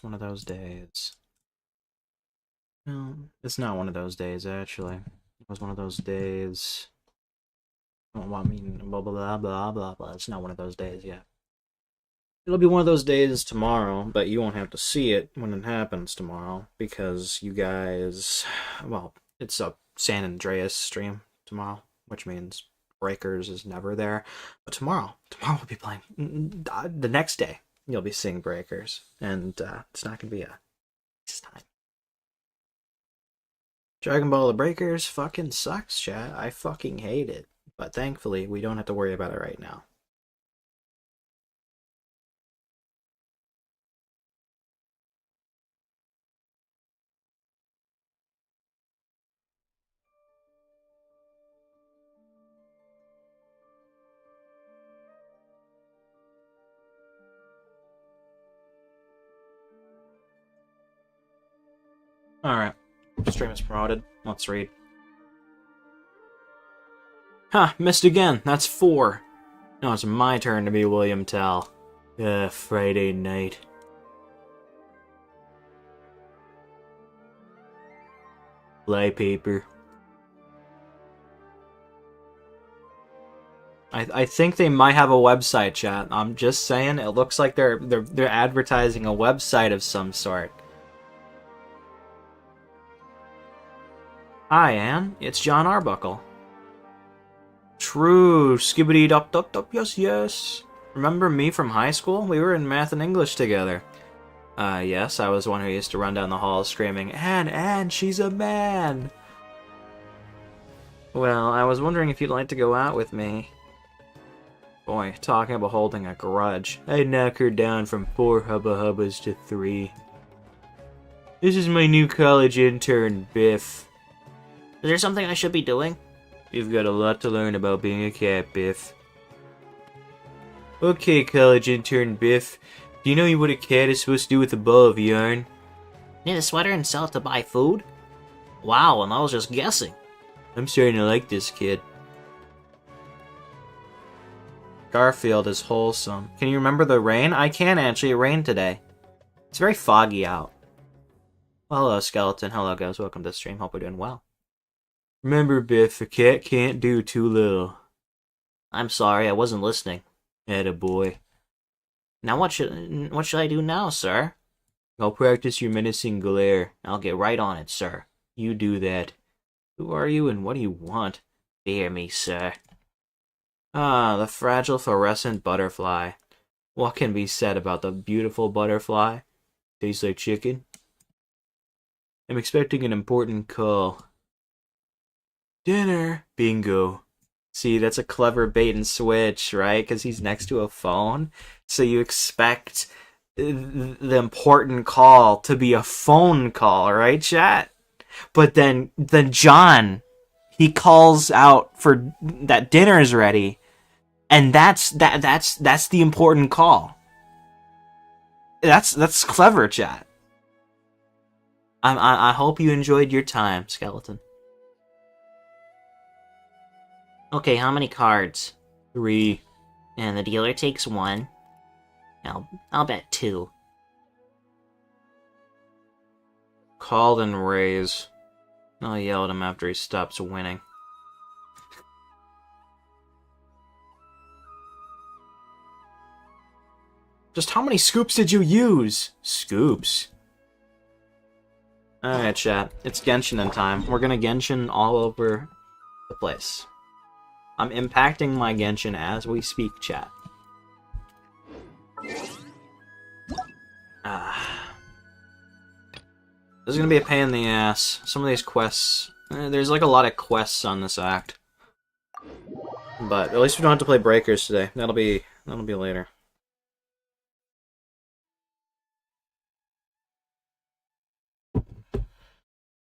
It's one of those days. No, it's not one of those days, actually. It was one of those days. Well, I mean, blah, blah, blah, blah, blah. It's not one of those days yet. It'll be one of those days tomorrow, but you won't have to see it when it happens tomorrow, because you guys... Well, it's a San Andreas stream tomorrow, which means Breakers is never there. But tomorrow we'll be playing. The next day, you'll be seeing Breakers, and it's not going to be a nice time. Dragon Ball The Breakers fucking sucks, chat. I fucking hate it. But thankfully, we don't have to worry about it right now. Alright. Stream is promoted. Let's read. Ha! Missed again! That's 4! Now it's my turn to be William Tell. Friday night. Flypaper. I think they might have a website, chat. I'm just saying, it looks like they're advertising a website of some sort. Hi, Anne. It's John Arbuckle. True. Skibbity dup dup dup. Yes, yes. Remember me from high school? We were in math and English together. Yes, I was one who used to run down the hall screaming, Anne, she's a man! Well, I was wondering if you'd like to go out with me. Boy, talking about holding a grudge. I'd knock her down from 4 hubba hubbas to 3. This is my new college intern, Biff. Is there something I should be doing? You've got a lot to learn about being a cat, Biff. Okay, college intern Biff. Do you know what a cat is supposed to do with a ball of yarn? Knit a sweater and sell it to buy food? Wow, and I was just guessing. I'm starting to like this kid. Garfield is wholesome. Can you remember the rain? I can actually. It rained today. It's very foggy out. Well, hello, Skeleton. Hello, guys. Welcome to the stream. Hope we're doing well. Remember, Biff, a cat can't do too little. I'm sorry, I wasn't listening. Attaboy. Now what should I do now, sir? I'll practice your menacing glare. I'll get right on it, sir. You do that. Who are you and what do you want? Fear me, sir. Ah, the fragile fluorescent butterfly. What can be said about the beautiful butterfly? Tastes like chicken? I'm expecting an important call. Dinner. Bingo. See, that's a clever bait and switch, right? Because he's next to a phone. So you expect the important call to be a phone call, right, chat? But then John, he calls out for that dinner's ready. And that's the important call. That's clever, chat. I hope you enjoyed your time, Skeleton. Okay, how many cards? 3. And the dealer takes 1. I'll bet 2. Call and raise. I'll yell at him after he stops winning. Just how many scoops did you use? Scoops. Alright, chat. It's Genshin in time. We're gonna Genshin all over the place. I'm impacting my Genshin as we speak, chat. This is gonna be a pain in the ass. Some of these quests... there's like a lot of quests on this act. But at least we don't have to play Breakers today. That'll be later.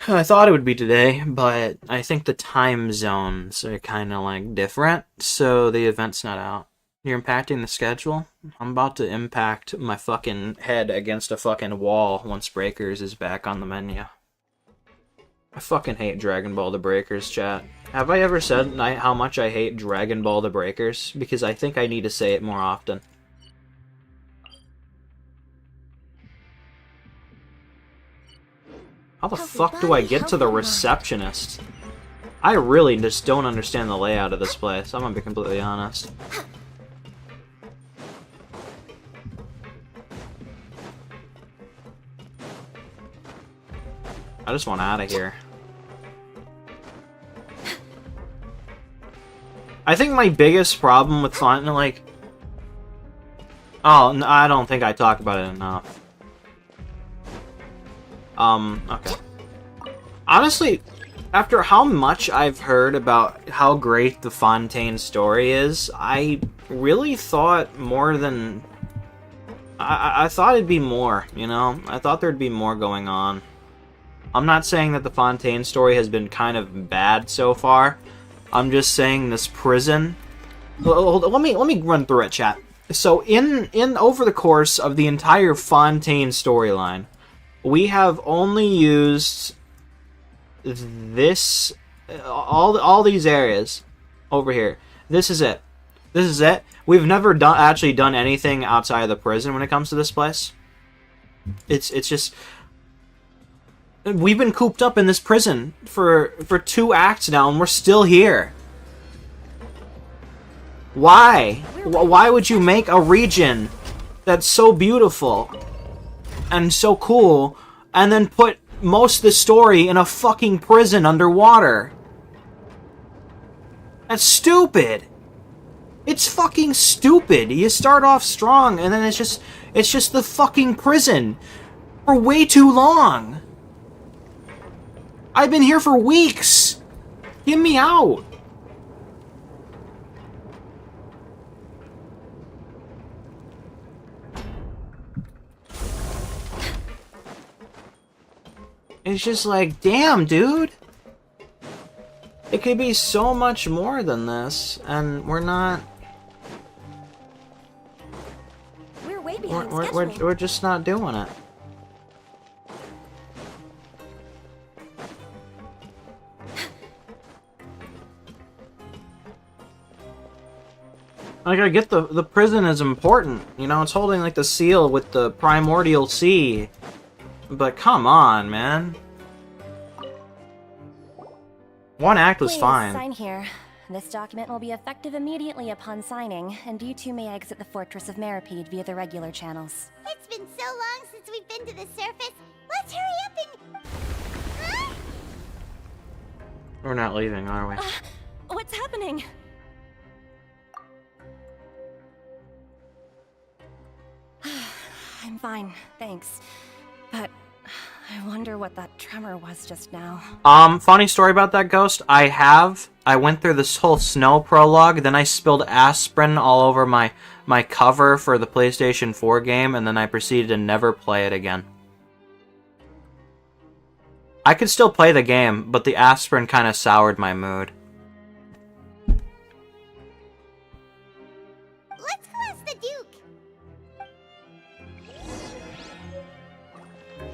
I thought it would be today, but I think the time zones are kind of like different, so the event's not out. You're impacting the schedule? I'm about to impact my fucking head against a fucking wall once Breakers is back on the menu. I fucking hate Dragon Ball The Breakers, chat. Have I ever said how much I hate Dragon Ball The Breakers? Because I think I need to say it more often. How the fuck do I get to the receptionist? I really just don't understand the layout of this place. I'm gonna be completely honest. I just want out of here. I think my biggest problem with Fontaine, like... Oh, no, I don't think I talked about it enough. Okay. Honestly, after how much I've heard about how great the Fontaine story is, I really thought more than... I thought it'd be more, you know? I thought there'd be more going on. I'm not saying that the Fontaine story has been kind of bad so far. I'm just saying this prison... Let me run through it, chat. So, over the course of the entire Fontaine storyline, we have only used this... all these areas over here. This is it. This is it. We've never actually done anything outside of the prison when it comes to this place. It's just... We've been cooped up in this prison for 2 acts now, and we're still here. Why? Why would you make a region that's so beautiful and so cool, and then put most of the story in a fucking prison underwater? That's stupid. It's fucking stupid. You start off strong, and then it's just the fucking prison for way too long. I've been here for weeks. Get me out. It's just like, damn, dude. It could be so much more than this, and we're not... We're way behind schedule. We're just not doing it. Like, I get the prison is important. You know, it's holding, like, the seal with the primordial sea. But come on, man. One act was fine. Sign here. This document will be effective immediately upon signing, and you two may exit the Fortress of Meripede via the regular channels. It's been so long since we've been to the surface. Let's hurry up and... Huh? We're not leaving, are we? What's happening? I'm fine, thanks. But I wonder what that tremor was just now. Funny story about that, Ghost. I went through this whole snow prologue, then I spilled aspirin all over my cover for the PlayStation 4 game, and then I proceeded to never play it again. I could still play the game, but the aspirin kind of soured my mood. Let's go ask the Duke.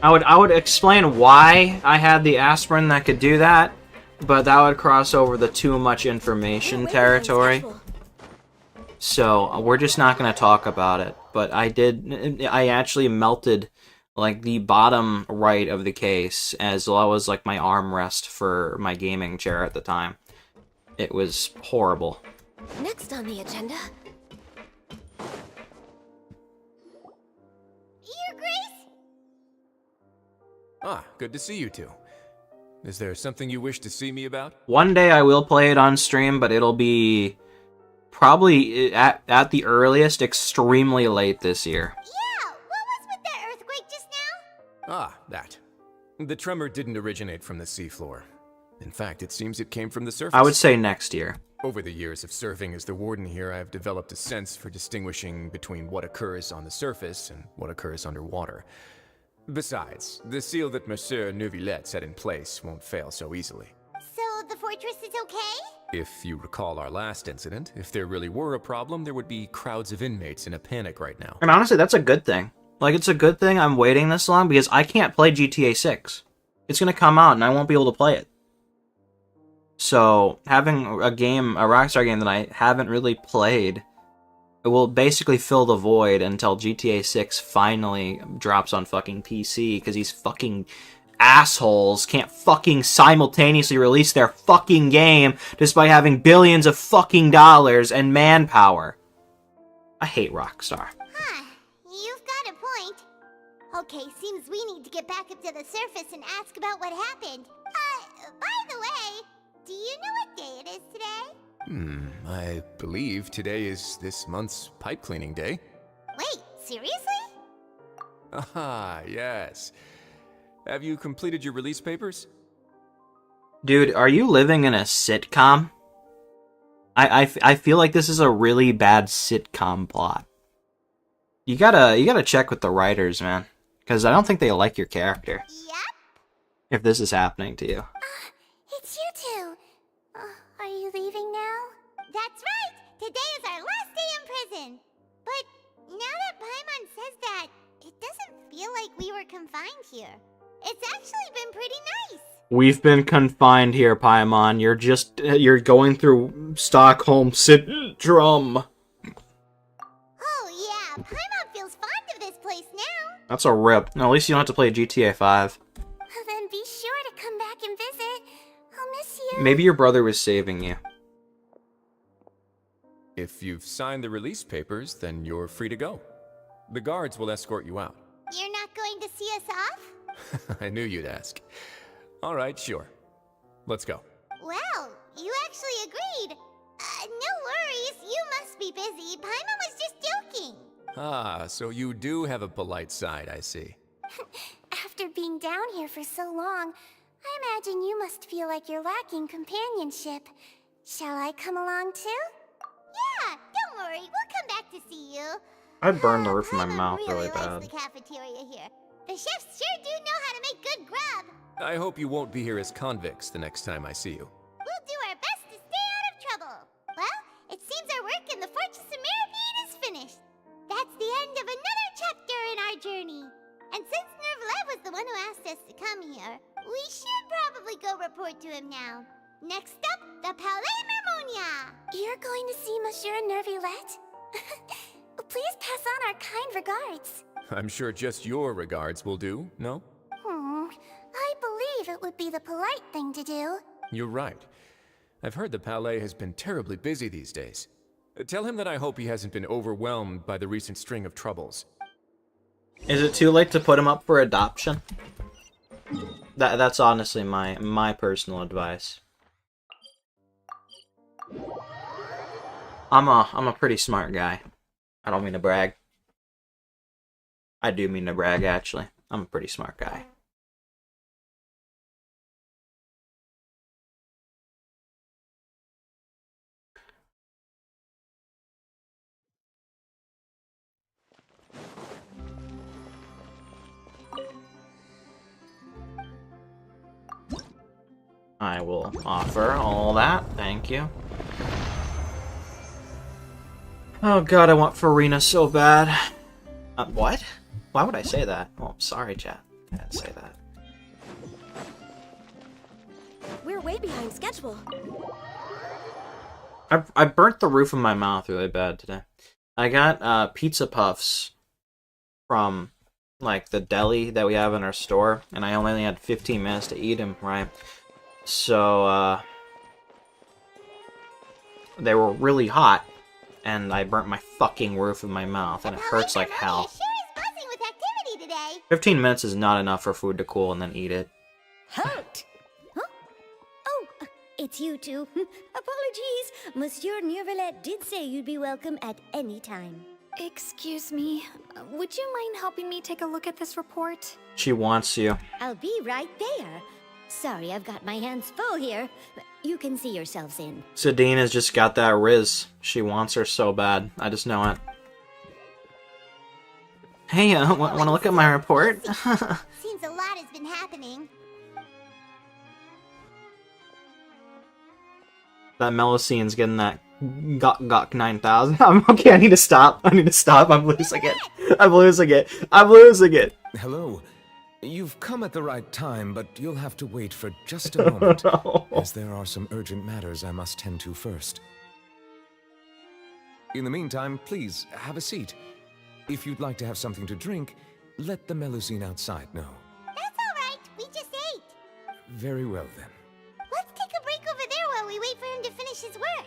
I would explain why I had the aspirin that could do that, but that would cross over the too much information territory. So we're just not going to talk about it. But I actually melted like the bottom right of the case as well as like my armrest for my gaming chair at the time. It was horrible. Next on the agenda. Your Grace? Ah, good to see you two. Is there something you wish to see me about? One day I will play it on stream, but it'll be probably at the earliest extremely late this year. Yeah, what was with that earthquake just now? Ah, that. The tremor didn't originate from the seafloor. In fact, it seems it came from the surface. I would say next year. Over the years of serving as the warden here, I've developed a sense for distinguishing between what occurs on the surface and what occurs underwater. Besides, the seal that Monsieur Neuvillette set in place won't fail so easily. So the fortress is okay? If you recall our last incident, if there really were a problem, there would be crowds of inmates in a panic right now. And honestly, that's a good thing. Like, it's a good thing I'm waiting this long because I can't play GTA 6. It's going to come out and I won't be able to play it. So, having a Rockstar game that I haven't really played, it will basically fill the void until GTA 6 finally drops on fucking PC, because these fucking assholes can't fucking simultaneously release their fucking game despite having billions of fucking dollars and manpower. I hate Rockstar. Huh, you've got a point. Okay, seems we need to get back up to the surface and ask about what happened. By the way, do you know what day it is today? I believe today is this month's pipe cleaning day. Wait, seriously? Ah, yes. Have you completed your release papers? Dude, are you living in a sitcom? I feel like this is a really bad sitcom plot. You gotta check with the writers, man. Because I don't think they like your character. Yep. If this is happening to you. It's you two. Are you leaving now? That's right. Today is our last day in prison. But now that Paimon says that, it doesn't feel like we were confined here. It's actually been pretty nice. We've been confined here, Paimon. You're going through Stockholm Syndrome. Oh yeah, Paimon feels fond of this place now. That's a rip. No, at least you don't have to play GTA 5. Then be sure to come back and visit. I'll miss you. Maybe your brother was saving you. If you've signed the release papers, then you're free to go. The guards will escort you out. You're not going to see us off? I knew you'd ask. All right, sure. Let's go. Well, you actually agreed. No worries, you must be busy. Paimon was just joking. Ah, so you do have a polite side, I see. After being down here for so long, I imagine you must feel like you're lacking companionship. Shall I come along too? Yeah, don't worry, we'll come back to see you. I burned the roof of my Paimon mouth really likes bad. the cafeteria here. The chefs sure do know how to make good grub. I hope you won't be here as convicts the next time I see you. We'll do our best to stay out of trouble. Well, it seems our work in the Fortress of Meripede is finished. That's the end of another chapter in our journey. And since Nervlet was the one who asked us to come here, we should probably go report to him now. Next up, the Palais Mermonia. You're going to see Monsieur Nervlet? Please pass on our kind regards. I'm sure just your regards will do, no? I believe it would be the polite thing to do. You're right. I've heard the Palais has been terribly busy these days. Tell him that I hope he hasn't been overwhelmed by the recent string of troubles. Is it too late to put him up for adoption? That's honestly my personal advice. I'm a pretty smart guy. I don't mean to brag. I do mean to brag, actually. I'm a pretty smart guy. I will offer all that, thank you. Oh god, I want Farina so bad. What? Why would I say that? Oh, sorry, chat. I didn't say that. We're way behind schedule. I burnt the roof of my mouth really bad today. I got pizza puffs from like the deli that we have in our store, and I only had 15 minutes to eat them, right? So they were really hot, and I burnt my fucking roof of my mouth, and it hurts like hell. Sure is buzzing with activity today. 15 minutes is not enough for food to cool and then eat it. Halt! Huh? Oh, it's you two. Apologies. Monsieur Nervlet did say you'd be welcome at any time. Excuse me, would you mind helping me take a look at this report? She wants you. I'll be right there. Sorry, I've got my hands full here. You can see yourselves in. Sadine has just got that riz. She wants her so bad. I just know it. Hey, want to look at my report? Seems a lot has been happening. That Melocine's getting that Gok 9000. I'm okay, I need to stop. I'm losing it. I'm losing it. Hello. You've come at the right time, but you'll have to wait for just a moment, as there are some urgent matters I must tend to first. In the meantime, please, have a seat. If you'd like to have something to drink, let the Melusine outside know. That's all right. We just Very well then. Let's take a break over there while we wait for him to finish his work.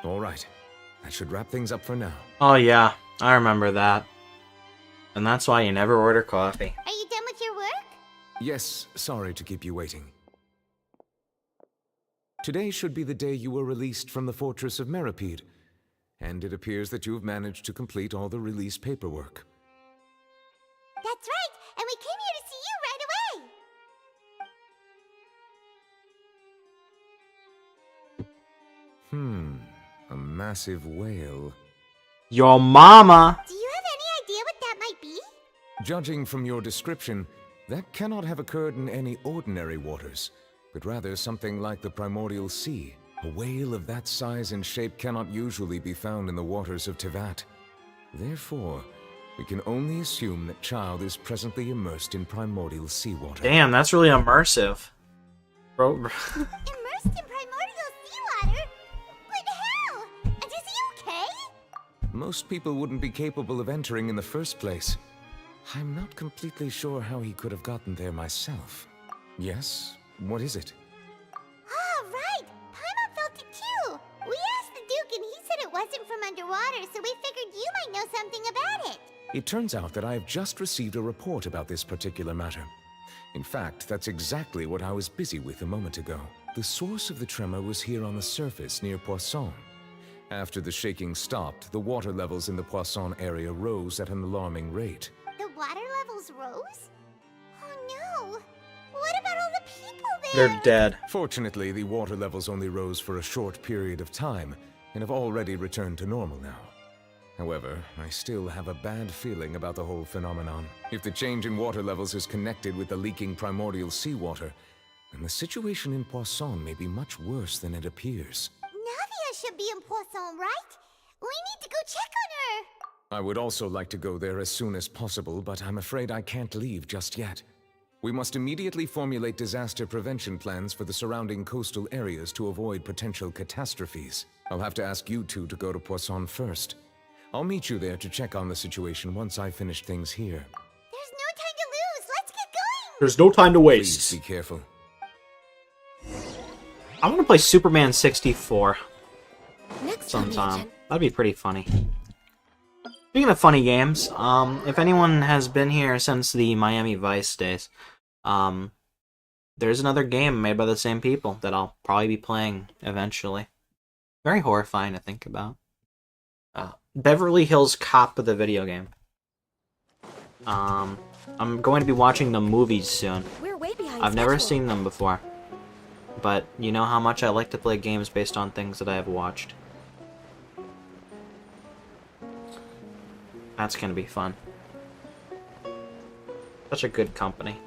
All right. That should wrap things up for now. Oh yeah, I remember that. And that's why you never order coffee. Are you done with your work? Yes, sorry to keep you waiting. Today should be the day you were released from the Fortress of Meripede, and it appears that you have managed to complete all the release paperwork. That's right, and we came here to see you right away. A massive whale. Your mama! Do you have any idea what that might be? Judging from your description, that cannot have occurred in any ordinary waters, but rather something like the primordial sea. A whale of that size and shape cannot usually be found in the waters of Tevat. Therefore, we can only assume that Child is presently immersed in primordial seawater. Damn, that's really immersive. Bro. Immersed in primordial seawater? What the hell? And is he okay? Most people wouldn't be capable of entering in the first place. I'm not completely sure how he could have gotten there myself. Yes? What is it? Ah, right! Paimon felt it too! We asked the Duke and he said it wasn't from underwater, so we figured you might know something about it. It turns out that I have just received a report about this particular matter. In fact, that's exactly what I was busy with a moment ago. The source of the tremor was here on the surface near Poisson. After the shaking stopped, the water levels in the Poisson area rose at an alarming rate. The water levels rose? Oh no! What about all the people there? They're dead. Fortunately, the water levels only rose for a short period of time and have already returned to normal now. However, I still have a bad feeling about the whole phenomenon. If the change in water levels is connected with the leaking primordial seawater, then the situation in Poisson may be much worse than it appears. Navia should be in Poisson, right? We need to go check on her! I would also like to go there as soon as possible, but I'm afraid I can't leave just yet. We must immediately formulate disaster prevention plans for the surrounding coastal areas to avoid potential catastrophes. I'll have to ask you two to go to Poisson first. I'll meet you there to check on the situation once I finish things here. There's no time to lose! Let's get going! There's no time to Please waste. be careful. I want to play Superman 64 Next sometime. That'd be pretty funny. Speaking of funny games, if anyone has been here since the Miami Vice days, there's another game made by the same people that I'll probably be playing eventually. Very horrifying to think about. Beverly Hills Cop, the video game. I'm going to be watching the movies soon. We're way behind I've never schedule. seen them before, but you know how much I like to play games based on things that I have watched. That's gonna be fun. Such a good company.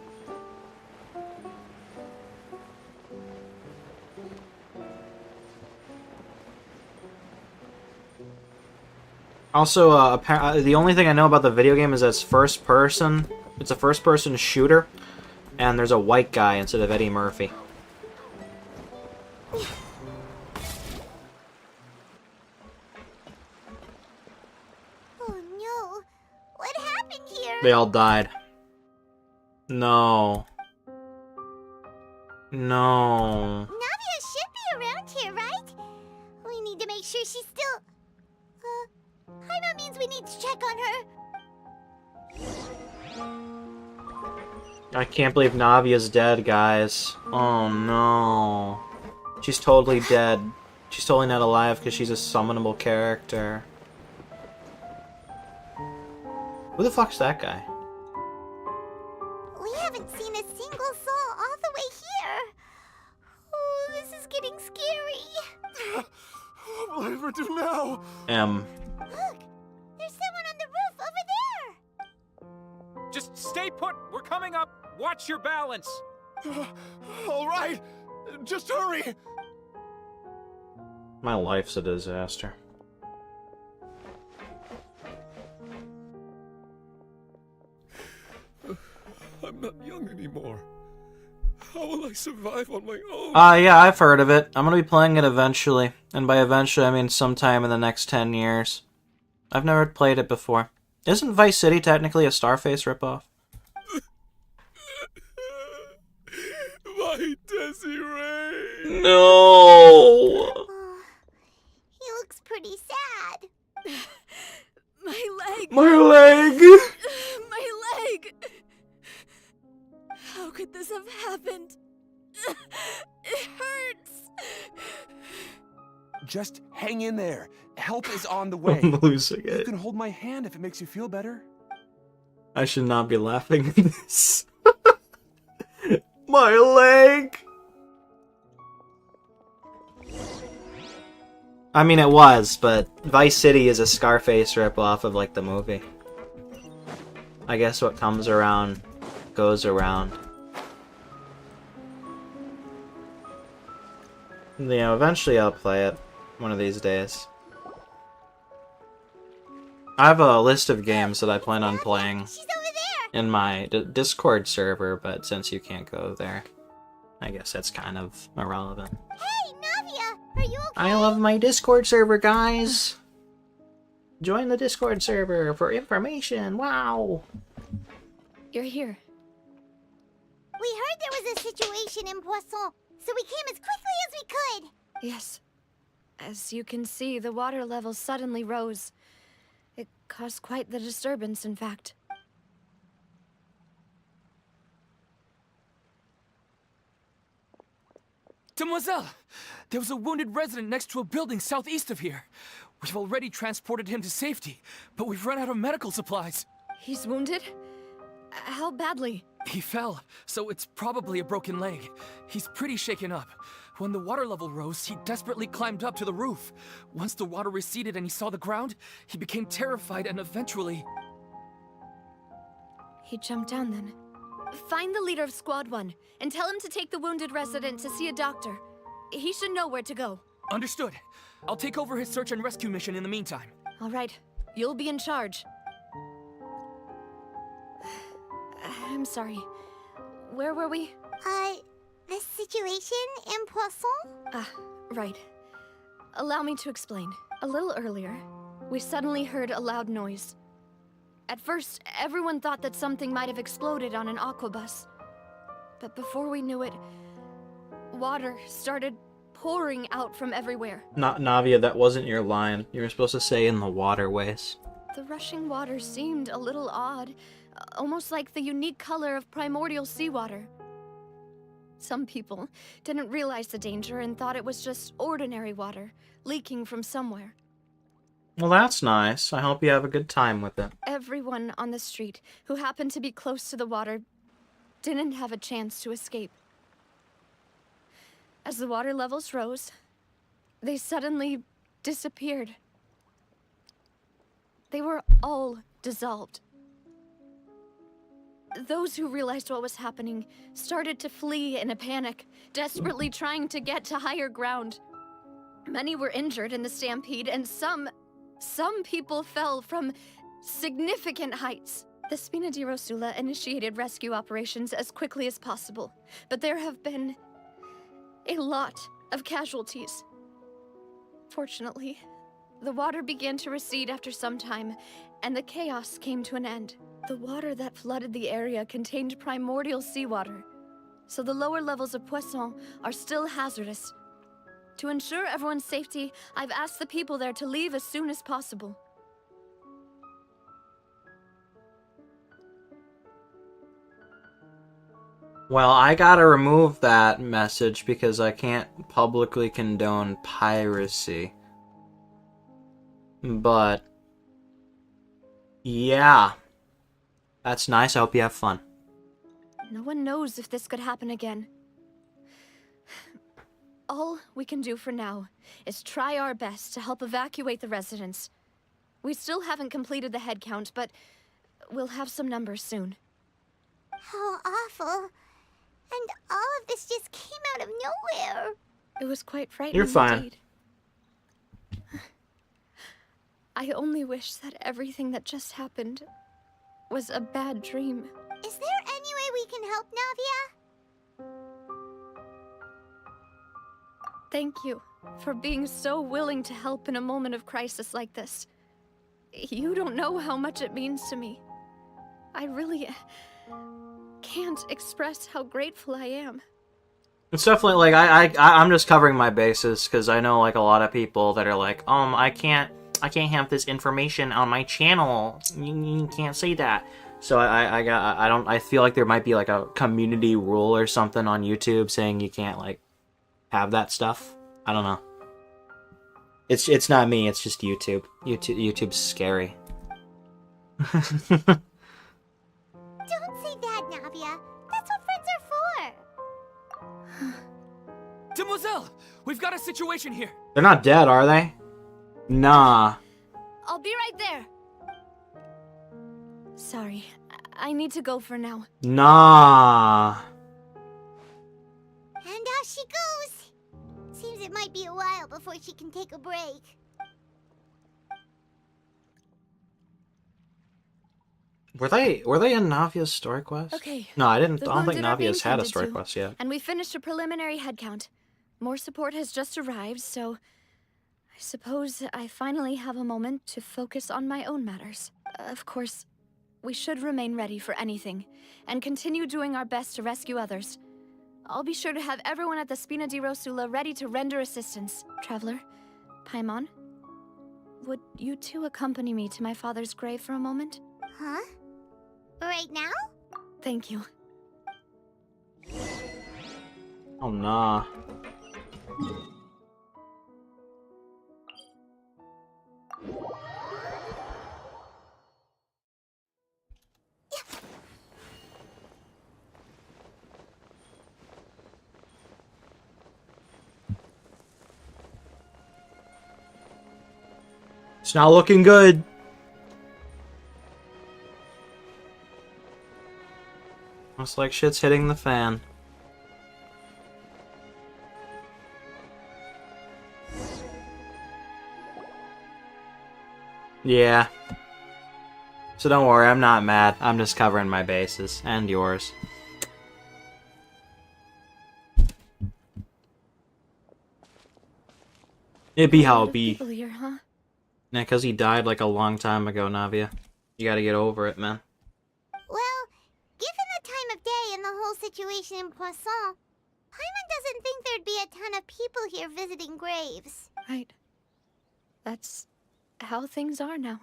Also, the only thing I know about the video game is that it's first person. It's a first person shooter, and there's a white guy instead of Eddie Murphy. Oh no! What happened here? They all died. No. No. Navia should be around here, right? We need to make sure she's still... Paimon means we need to check on her. I can't believe Navia's dead, guys. Oh no. She's totally dead. She's totally not alive because she's a summonable character. Who the fuck's that guy? We haven't seen a single soul all the way here. Oh, this is getting scary. What will I ever do now? Look, there's someone on the roof over there. Just stay put. We're coming up. Watch your balance. All right, just hurry. My life's a disaster. I'm not young anymore. How will I survive on my own? Yeah, I've heard of it. I'm gonna be playing it eventually. And by eventually, I mean sometime in the next 10 years. I've never played it before. Isn't Vice City technically a Starface ripoff? My Desiree! No! He looks pretty sad. My leg! My leg! My leg! How could this have happened? It hurts! Just hang in there. Help is on the way. I'm losing You it. can hold my hand if it makes you feel better. I should not be laughing at this. My leg! I mean, it was, but Vice City is a Scarface ripoff of, like, the movie. I guess what comes around goes around. You know, eventually I'll play it one of these days. I have a list of games that I plan on playing She's over there. in my Discord server, but since you can't go there, I guess that's kind of irrelevant. Hey, Navia, are you okay? I love my Discord server, guys! Join the Discord server for information, wow! You're here. We heard there was a situation in Poisson, so we came as quickly as we could. Yes. As you can see, the water level suddenly rose. It caused quite the disturbance, in fact. Demoiselle! There was a wounded resident next to a building southeast of here. We've already transported him to safety, but we've run out of medical supplies. He's wounded? How badly? He fell, so it's probably a broken leg. He's pretty shaken up. When the water level rose, he desperately climbed up to the roof. Once the water receded and he saw the ground, he became terrified and eventually... He jumped down then. Find the leader of Squad 1 and tell him to take the wounded resident to see a doctor. He should know where to go. Understood. I'll take over his search and rescue mission in the meantime. All right, you'll be in charge. I'm sorry. Where were we? The situation in Poisson? Ah, right. Allow me to explain. A little earlier, we suddenly heard a loud noise. At first, everyone thought that something might have exploded on an aquabus. But before we knew it, water started pouring out from everywhere. Not Navia, that wasn't your line. You were supposed to say in the waterways. The rushing water seemed a little odd, almost like the unique color of primordial seawater. Some people didn't realize the danger and thought it was just ordinary water, leaking from somewhere. Well, that's nice. I hope you have a good time with it. Everyone on the street who happened to be close to the water didn't have a chance to escape. As the water levels rose, they suddenly disappeared. They were all dissolved. Those who realized what was happening started to flee in a panic, desperately trying to get to higher ground. Many were injured in the stampede, and some people fell from significant heights. The Spina di Rosula initiated rescue operations as quickly as possible, but there have been a lot of casualties. Fortunately, the water began to recede after some time, and the chaos came to an end. The water that flooded the area contained primordial seawater, so the lower levels of Poisson are still hazardous. To ensure everyone's safety, I've asked the people there to leave as soon as possible. Well, I gotta remove that message because I can't publicly condone piracy. But yeah. That's nice. I hope you have fun. No one knows if this could happen again. All we can do for now is try our best to help evacuate the residents. We still haven't completed the head count, but we'll have some numbers soon. How awful. And all of this just came out of nowhere. It was quite frightening. You're fine. Indeed. I only wish that everything that just happened was a bad dream. Is there any way we can help, Navia? Thank you for being so willing to help in a moment of crisis like this. You don't know how much it means to me. I really can't express how grateful I am. It's definitely like I'm just covering my bases because I know like a lot of people that are like, I can't have this information on my channel. You can't say that. So I feel like there might be like a community rule or something on YouTube saying you can't like have that stuff. I don't know. It's not me. It's just YouTube. YouTube's scary. Don't say that, Navia. That's what friends are for. Demoiselle, we've got a situation here. They're not dead, are they? Nah. I'll be right there. Sorry, I need to go for now. Nah. And off she goes. Seems it might be a while before she can take a break. Were they in Navia's story quest? Okay. No, I don't The think wounded are being Navia's had a tended story to, quest yet. And we finished a preliminary headcount. More support has just arrived, so I suppose I finally have a moment to focus on my own matters. Of course, we should remain ready for anything, and continue doing our best to rescue others. I'll be sure to have everyone at the Spina di Rosula ready to render assistance. Traveler, Paimon, would you two accompany me to my father's grave for a moment? Huh? Right now? Thank you. Oh, nah. It's not looking good. Looks like shit's hitting the fan. Yeah. So don't worry, I'm not mad. I'm just covering my bases. And yours. It be how it be. People here, huh? Yeah, because he died like a long time ago, Navia. You gotta get over it, man. Well, given the time of day and the whole situation in Poisson, Paimon doesn't think there'd be a ton of people here visiting graves. Right. That's how things are now.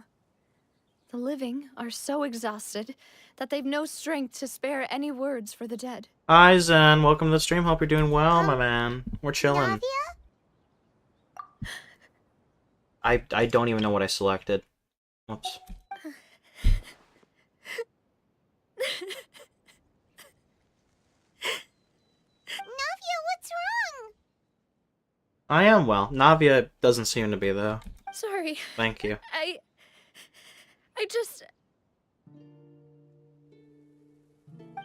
The living are so exhausted that they've no strength to spare any words for the dead. Hi, Zen. Welcome to the stream. Hope you're doing well, my man. We're chilling. Navia? I don't even know what I selected. Whoops. Navia, what's wrong? I am well. Navia doesn't seem to be, though. Sorry. Thank you. I just...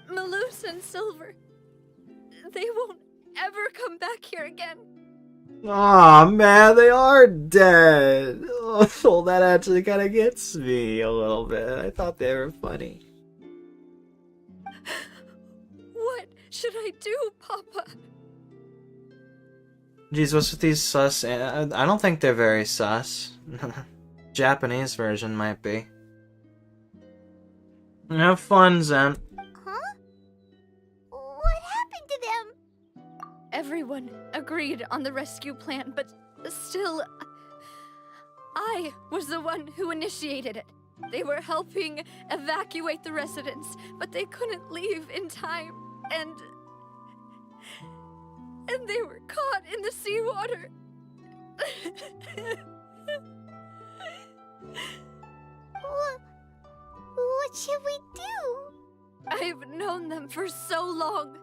Malus and Silver, they won't ever come back here again. Aw, man, they are dead. Oh, that actually kind of gets me a little bit. I thought they were funny. What should I do, Papa? Jeez, what's with these sus? I don't think they're very sus. Japanese version might be. Have fun, Zen. Huh? What happened to them? Everyone agreed on the rescue plan, but still, I was the one who initiated it. They were helping evacuate the residents, but they couldn't leave in time, and they were caught in the seawater. What should we do? I've known them for so long.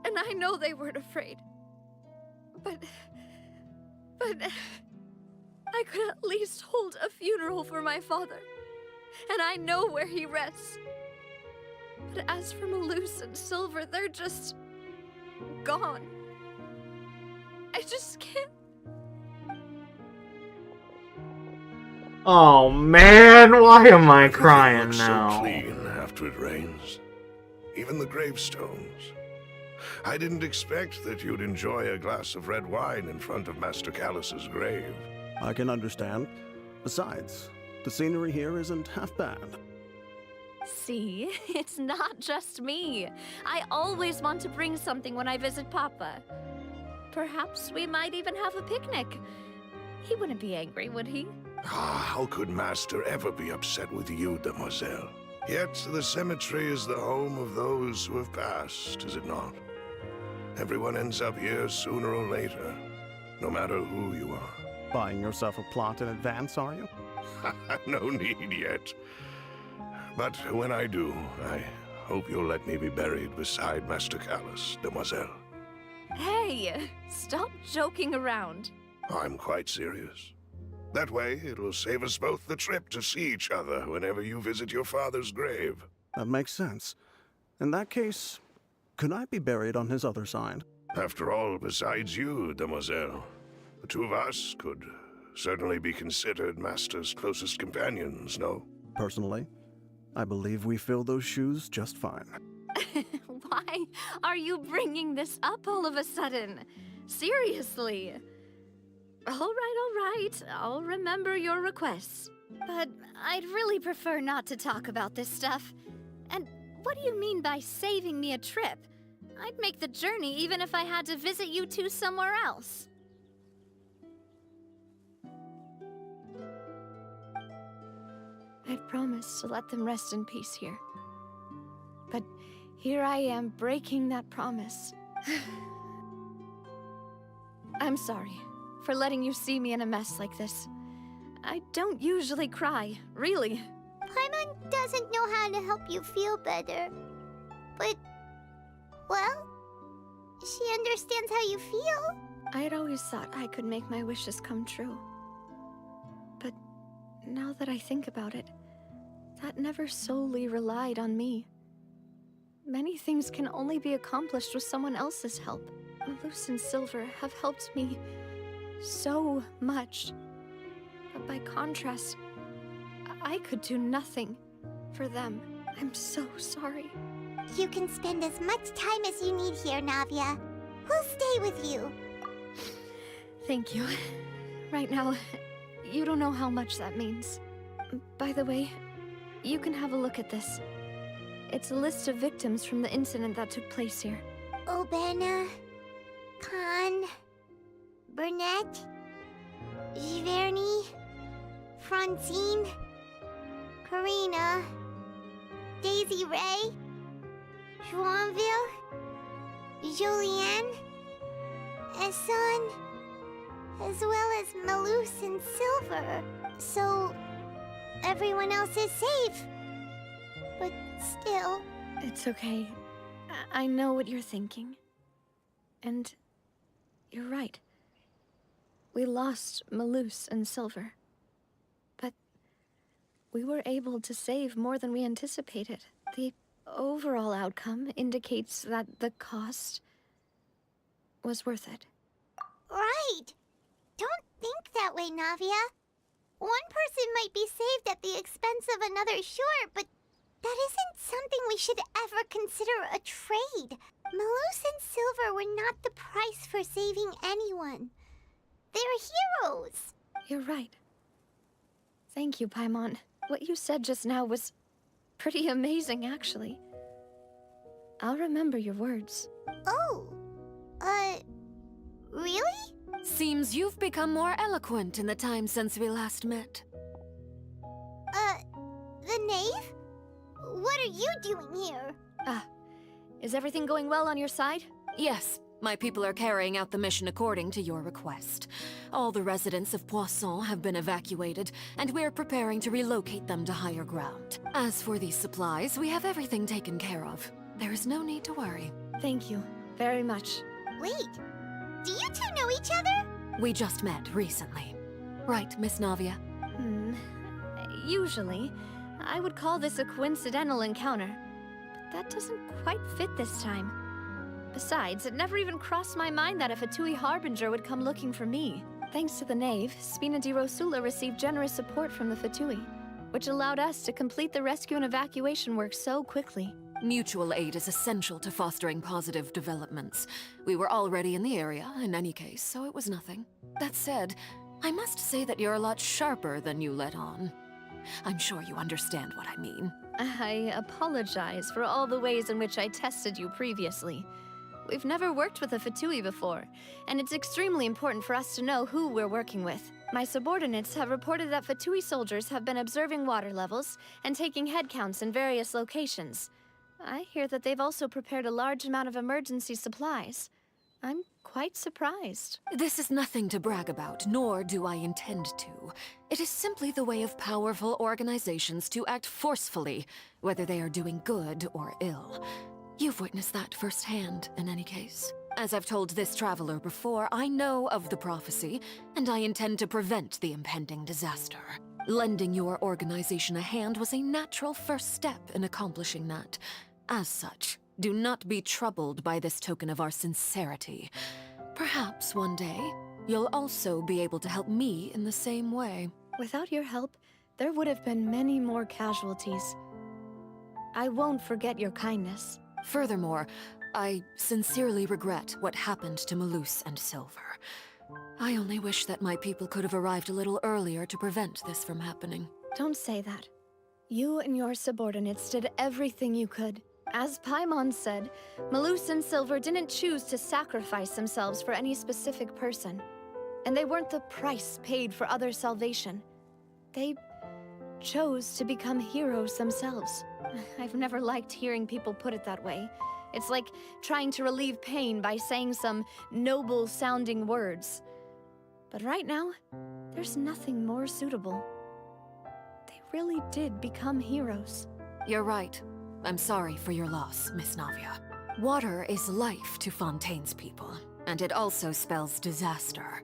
And I know they weren't afraid. But I could at least hold a funeral for my father. And I know where he rests. But as for Malus and Silver, they're just gone. I just can't. Oh man, why am I crying Looks now? so clean after it rains. Even the gravestones. I didn't expect that you'd enjoy a glass of red wine in front of Master Callus's grave. I can understand. Besides, the scenery here isn't half bad. See, it's not just me. I always want to bring something when I visit Papa. Perhaps we might even have a picnic. He wouldn't be angry, would he? How could Master ever be upset with you, Demoiselle? Yet the cemetery is the home of those who have passed, is it not? Everyone ends up here sooner or later, no matter who you are. Buying yourself a plot in advance, are you? No need yet. But when I do, I hope you'll let me be buried beside Master Callus, Demoiselle. Hey, stop joking around. I'm quite serious. That way, it'll save us both the trip to see each other whenever you visit your father's grave. That makes sense. In that case, could I be buried on his other side? After all, besides you, Demoiselle, the two of us could certainly be considered Master's closest companions, no? Personally, I believe we fill those shoes just fine. Why are you bringing this up all of a sudden? Seriously. All right. I'll remember your requests. But I'd really prefer not to talk about this stuff. And what do you mean by saving me a trip? I'd make the journey even if I had to visit you two somewhere else. I'd promised to let them rest in peace here. But here I am breaking that promise. I'm sorry for letting you see me in a mess like this. I don't usually cry, really. Paimon doesn't know how to help you feel better. But, well, she understands how you feel. I had always thought I could make my wishes come true. But now that I think about it, that never solely relied on me. Many things can only be accomplished with someone else's help. Malus and Silver have helped me so much. But by contrast, I could do nothing for them. I'm so sorry. You can spend as much time as you need here, Navia. We'll stay with you. Thank you. Right now, you don't know how much that means. By the way, you can have a look at this. It's a list of victims from the incident that took place here. Obana, Khan, Burnett, Giverny, Francine, Karina, Daisy Ray, Joinville, Julianne, Esson, as well as Malus and Silver. So, everyone else is safe. But still... It's okay. I know what you're thinking. And you're right. We lost Malus and Silver. But we were able to save more than we anticipated. The overall outcome indicates that the cost was worth it. Right! Don't think that way, Navia. One person might be saved at the expense of another, sure, but that isn't something we should ever consider a trade. Malus and Silver were not the price for saving anyone. They're heroes. You're right. Thank you, Paimon. What you said just now was pretty amazing, actually. I'll remember your words. Oh, really? Seems you've become more eloquent in the time since we last met. The knave? What are you doing here? Is everything going well on your side? Yes, my people are carrying out the mission according to your request. All the residents of Poisson have been evacuated, and we're preparing to relocate them to higher ground. As for these supplies, we have everything taken care of. There is no need to worry. Thank you very much. Wait, do you two know each other? We just met recently. Right, Miss Navia? Usually, I would call this a coincidental encounter. But that doesn't quite fit this time. Besides, it never even crossed my mind that a Fatui Harbinger would come looking for me. Thanks to the Knave, Spina di Rosula received generous support from the Fatui, which allowed us to complete the rescue and evacuation work so quickly. Mutual aid is essential to fostering positive developments. We were already in the area, in any case, so it was nothing. That said, I must say that you're a lot sharper than you let on. I'm sure you understand what I mean. I apologize for all the ways in which I tested you previously. We've never worked with a Fatui before, and it's extremely important for us to know who we're working with. My subordinates have reported that Fatui soldiers have been observing water levels and taking head counts in various locations. I hear that they've also prepared a large amount of emergency supplies. I'm quite surprised. This is nothing to brag about, nor do I intend to. It is simply the way of powerful organizations to act forcefully, whether they are doing good or ill. You've witnessed that firsthand, in any case. As I've told this traveler before, I know of the prophecy, and I intend to prevent the impending disaster. Lending your organization a hand was a natural first step in accomplishing that. As such, do not be troubled by this token of our sincerity. Perhaps one day, you'll also be able to help me in the same way. Without your help, there would have been many more casualties. I won't forget your kindness. Furthermore, I sincerely regret what happened to Malus and Silver. I only wish that my people could have arrived a little earlier to prevent this from happening. Don't say that. You and your subordinates did everything you could. As Paimon said, Malus and Silver didn't choose to sacrifice themselves for any specific person. And they weren't the price paid for other salvation. They chose to become heroes themselves. I've never liked hearing people put it that way. It's like trying to relieve pain by saying some noble-sounding words. But right now, there's nothing more suitable. They really did become heroes. You're right. I'm sorry for your loss, Miss Navia. Water is life to Fontaine's people, and it also spells disaster.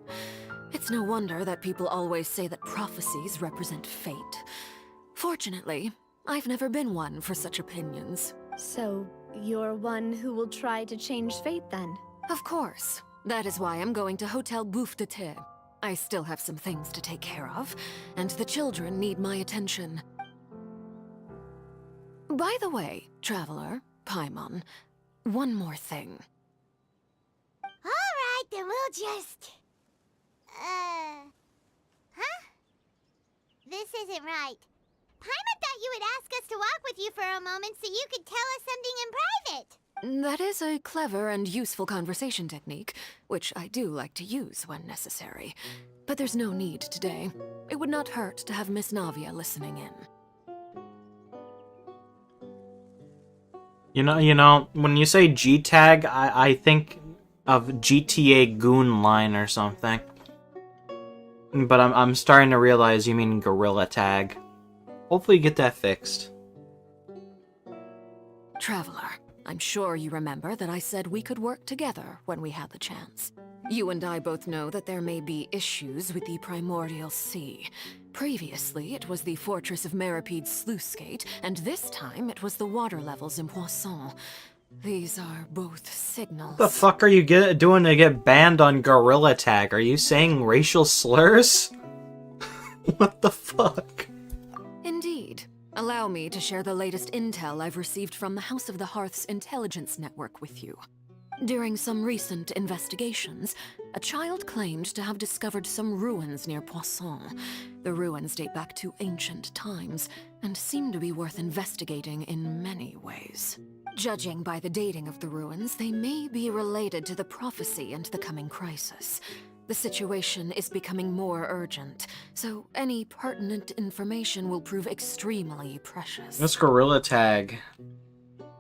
It's no wonder that people always say that prophecies represent fate. Fortunately, I've never been one for such opinions. So, you're one who will try to change fate then? Of course. That is why I'm going to Hotel Bouffe de Thé. I still have some things to take care of, and the children need my attention. By the way, Traveler, Paimon, one more thing. Alright, then we'll just... Huh? This isn't right. Paimon thought you would ask us to walk with you for a moment so you could tell us something in private. That is a clever and useful conversation technique, which I do like to use when necessary. But there's no need today. It would not hurt to have Miss Navia listening in. You know, when you say G-Tag, I think of GTA Goon Line or something. But I'm starting to realize you mean Gorilla Tag. Hopefully you get that fixed. Traveler, I'm sure you remember that I said we could work together when we had the chance. You and I both know that there may be issues with the Primordial Sea. Previously, it was the Fortress of Meripede's sluice gate, and this time it was the water levels in Poisson. These are both signals. What the fuck are you doing to get banned on Gorilla Tag? Are you saying racial slurs? What the fuck? Indeed. Allow me to share the latest intel I've received from the House of the Hearth's intelligence network with you. During some recent investigations, a child claimed to have discovered some ruins near Poisson. The ruins date back to ancient times, and seem to be worth investigating in many ways. Judging by the dating of the ruins, they may be related to the prophecy and the coming crisis. The situation is becoming more urgent, so any pertinent information will prove extremely precious. This Gorilla Tag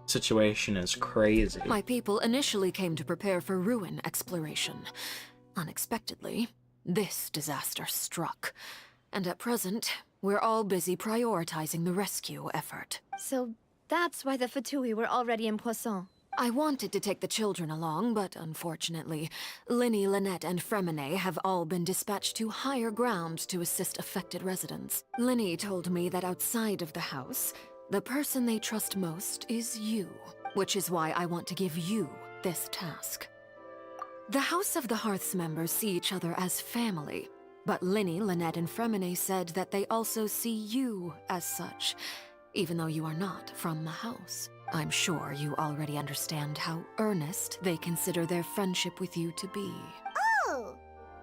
situation is crazy. My people initially came to prepare for ruin exploration. Unexpectedly, this disaster struck. And at present, we're all busy prioritizing the rescue effort. So that's why the Fatui were already in Poisson. I wanted to take the children along, but unfortunately, Linny, Lynette, and Fremine have all been dispatched to higher ground to assist affected residents. Linny told me that outside of the house, the person they trust most is you, which is why I want to give you this task. The House of the Hearth's members see each other as family, but Linny, Lynette, and Fremine said that they also see you as such, even though you are not from the house. I'm sure you already understand how earnest they consider their friendship with you to be. Oh,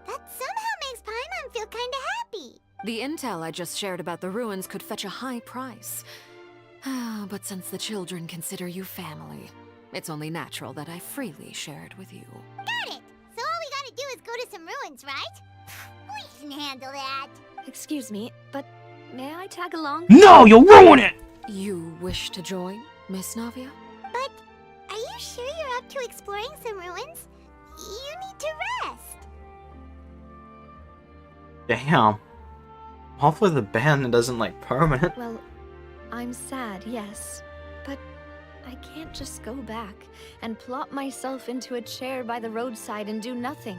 that somehow makes Paimon feel kinda happy. The intel I just shared about the ruins could fetch a high price. But since the children consider you family, it's only natural that I freely share it with you. Got it! So all we gotta do is go to some ruins, right? We can handle that. Excuse me, but may I tag along? No, you'll ruin it! You wish to join, Miss Navia? But are you sure you're up to exploring some ruins? You need to rest. Damn. Hopefully the ban doesn't, like, permanent. Well, I'm sad, yes. But I can't just go back and plop myself into a chair by the roadside and do nothing.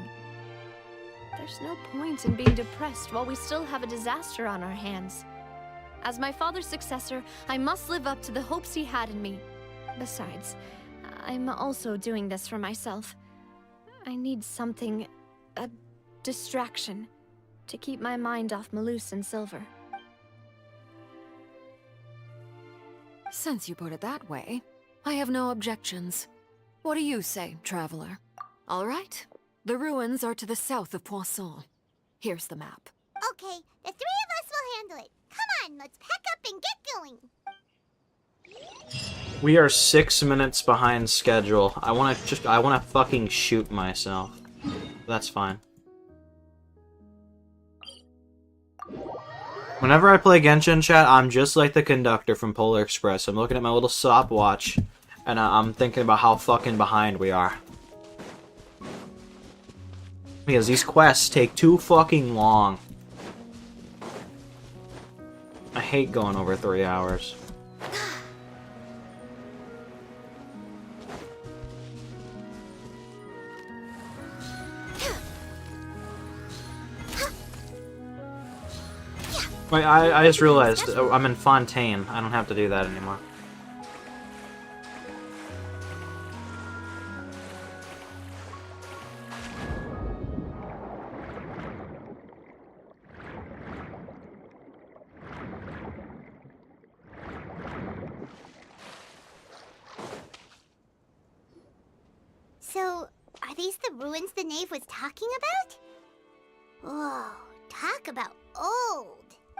There's no point in being depressed while we still have a disaster on our hands. As my father's successor, I must live up to the hopes he had in me. Besides, I'm also doing this for myself. I need something, a distraction, to keep my mind off Malus and Silver. Since you put it that way, I have no objections. What do you say, traveler? All right. The ruins are to the south of Poisson. Here's the map. Okay, the three of us will handle it. Come on, let's pack up and get going. We are 6 minutes behind schedule. I wanna fucking shoot myself. That's fine. Whenever I play Genshin chat, I'm just like the conductor from Polar Express. I'm looking at my little stopwatch, and I'm thinking about how fucking behind we are. Because these quests take too fucking long. I hate going over 3 hours. Wait, I just realized I'm in Fontaine. I don't have to do that anymore. So, are these the ruins the knave was talking about? Whoa, talk about old.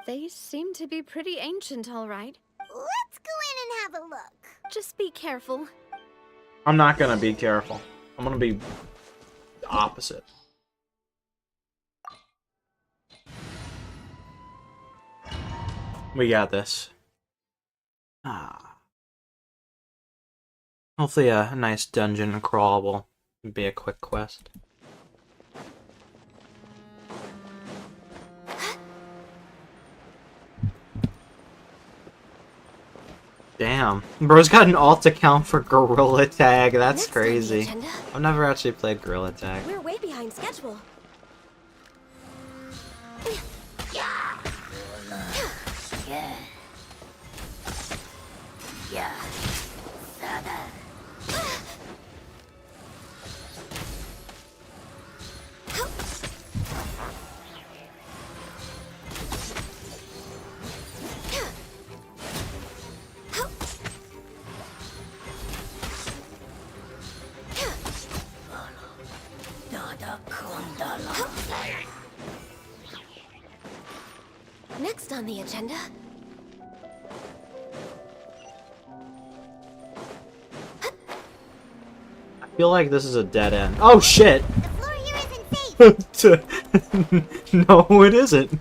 They seem to be pretty ancient, all right. Let's go in and have a look. Just be careful. I'm not gonna be careful. I'm gonna be the opposite. We got this. Hopefully a nice dungeon crawl will be a quick quest. Damn. Bro's got an alt account for Gorilla Tag. That's Next on the crazy. agenda. I've never actually played Gorilla Tag. We're way behind schedule. Next on the agenda. I feel like this is a dead end. Oh shit! The floor here isn't safe. No, it isn't.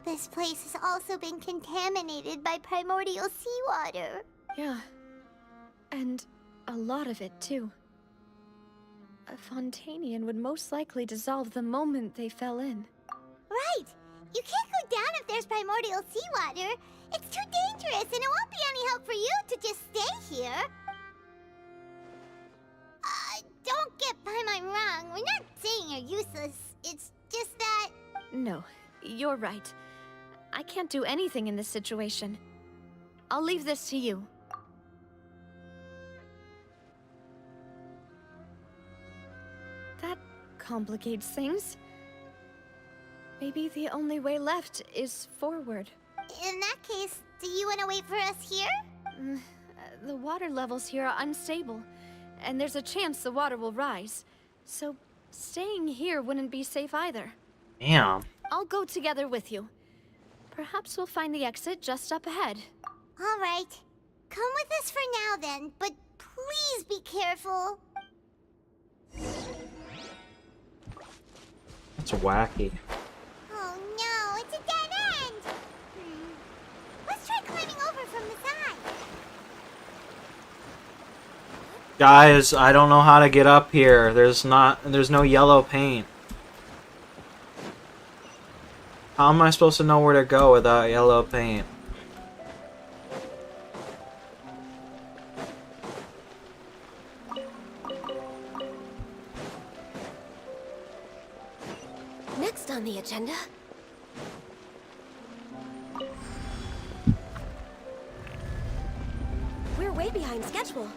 This place has also been contaminated by primordial seawater. Yeah. And a lot of it, too. A Fontainian would most likely dissolve the moment they fell in. Right! You can't go down if there's primordial seawater. It's too dangerous, and it won't be any help for you to just stay here. Don't get Paimon wrong. We're not saying you're useless. It's just that... No, you're right. I can't do anything in this situation. I'll leave this to you. That complicates things. Maybe the only way left is forward. In that case, do you want to wait for us here? The water levels here are unstable, and there's a chance the water will rise. So staying here wouldn't be safe either. Damn. I'll go together with you. Perhaps we'll find the exit just up ahead. All right. Come with us for now then, but please be careful. That's wacky. Oh no, it's a dead end! Let's try climbing over from the side. Guys, I don't know how to get up here. There's no yellow paint. How am I supposed to know where to go without yellow paint? Next on the agenda. We're way behind schedule.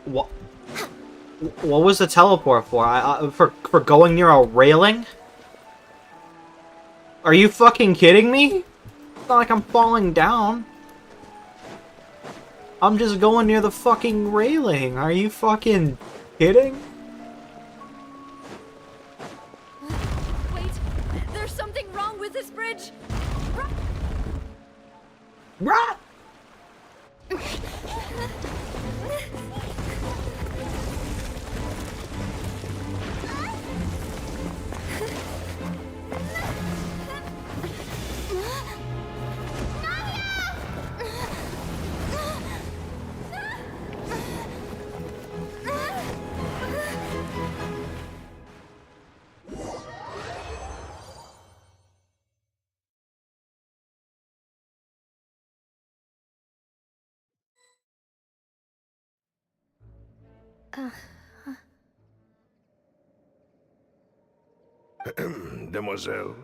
What? What was the teleport for? For going near a railing? Are you fucking kidding me? It's not like I'm falling down. I'm just going near the fucking railing. Are you fucking kidding? Wait, there's something wrong with this bridge. Rah! Demoiselle?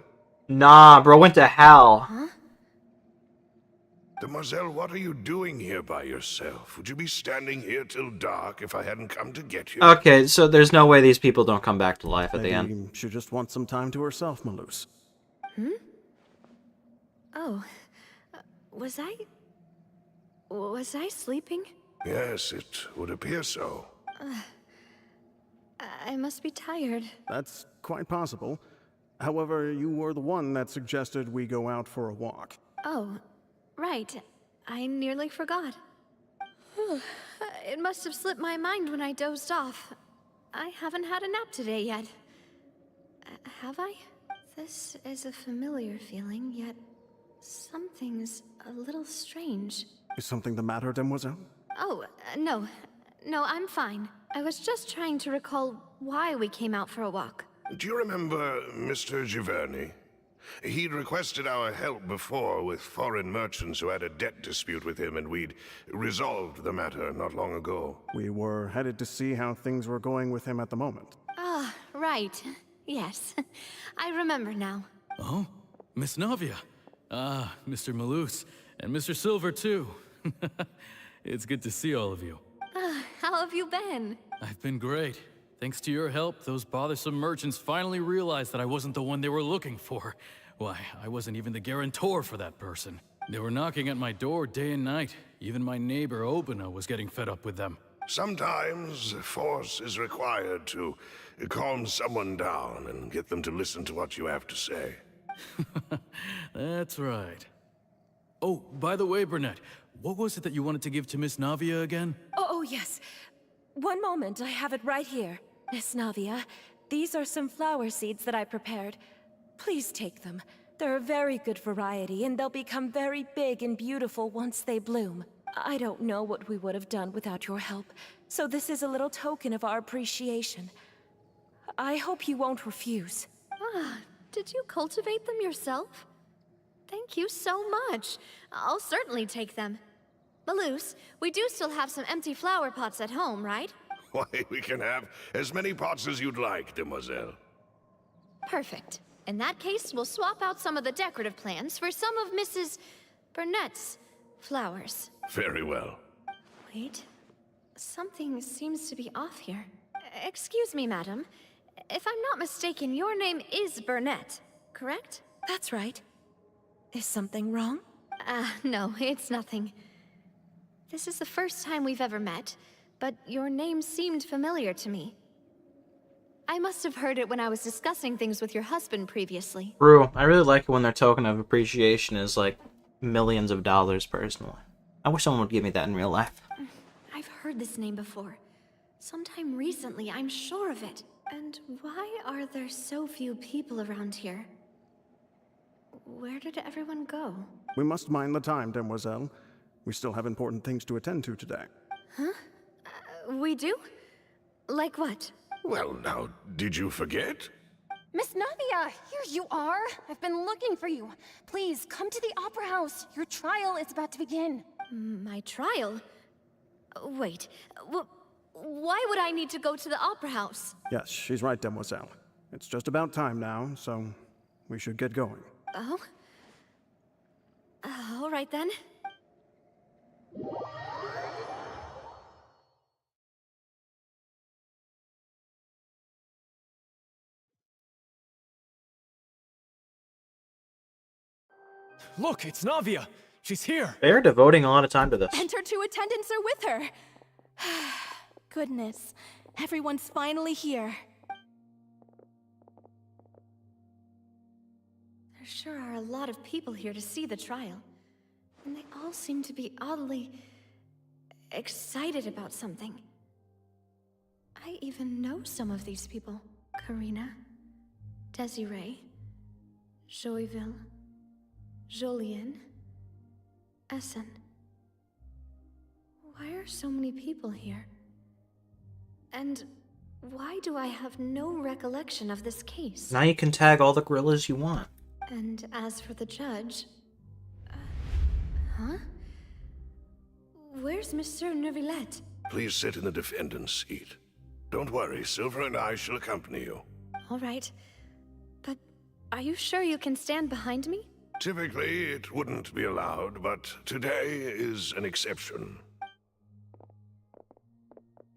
Nah, bro, went to hell. Huh? Demoiselle, what are you doing here by yourself? Would you be standing here till dark if I hadn't come to get you? Okay, so there's no way these people don't come back to life at the end. Maybe she just wants some time to herself, Malus. Oh, was I sleeping? Yes, it would appear so. I must be tired. That's quite possible. However, you were the one that suggested we go out for a walk. Oh, right. I nearly forgot. It must have slipped my mind when I dozed off. I haven't had a nap today yet. Have I? This is a familiar feeling, yet something's a little strange. Is something the matter, Demoiselle? Oh, no. No, I'm fine. I was just trying to recall why we came out for a walk. Do you remember Mr. Giverny? He'd requested our help before with foreign merchants who had a debt dispute with him, and we'd resolved the matter not long ago. We were headed to see how things were going with him at the moment. Ah, right. Yes. I remember now. Oh, Miss Navia. Ah, Mr. Malus. And Mr. Silver, too. It's good to see all of you. How have you been? I've been great. Thanks to your help, those bothersome merchants finally realized that I wasn't the one they were looking for. Why, I wasn't even the guarantor for that person. They were knocking at my door day and night. Even my neighbor, Obina, was getting fed up with them. Sometimes force is required to calm someone down and get them to listen to what you have to say. That's right. Oh, by the way, Burnett, what was it that you wanted to give to Miss Navia again? Oh, yes. One moment, I have it right here. Miss Navia, these are some flower seeds that I prepared. Please take them. They're a very good variety, and they'll become very big and beautiful once they bloom. I don't know what we would have done without your help, so this is a little token of our appreciation. I hope you won't refuse. Ah, did you cultivate them yourself? Thank you so much. I'll certainly take them. Malus, we do still have some empty flower pots at home, right? Why, we can have as many pots as you'd like, demoiselle. Perfect. In that case, we'll swap out some of the decorative plants for some of Mrs. Burnett's flowers. Very well. Wait. Something seems to be off here. Excuse me, madam. If I'm not mistaken, your name is Burnett, correct? That's right. Is something wrong? No, it's nothing. This is the first time we've ever met, but your name seemed familiar to me. I must have heard it when I was discussing things with your husband previously. True. I really like it when their token of appreciation is like millions of dollars personally. I wish someone would give me that in real life. I've heard this name before. Sometime recently, I'm sure of it. And why are there so few people around here? Where did everyone go? We must mind the time, demoiselle. We still have important things to attend to today. Huh? We do? Like what? Well, now, did you forget? Miss Navia, here you are. I've been looking for you. Please, come to the Opera House. Your trial is about to begin. My trial? Wait, why would I need to go to the Opera House? Yes, she's right, demoiselle. It's just about time now, so we should get going. Oh? All right then. Look, it's Navia. She's here. They're devoting a lot of time to this. And her two attendants are with her. Goodness, everyone's finally here. There sure are a lot of people here to see the trial. And they all seem to be oddly excited about something. I even know some of these people. Karina, Desiree, Joyville, Jolien, Essen. Why are so many people here? And why do I have no recollection of this case? Now you can tag all the gorillas you want. And as for the judge... huh? Where's Monsieur Neuvillette? Please sit in the defendant's seat. Don't worry, Silver and I shall accompany you. All right. But are you sure you can stand behind me? Typically, it wouldn't be allowed, but today is an exception.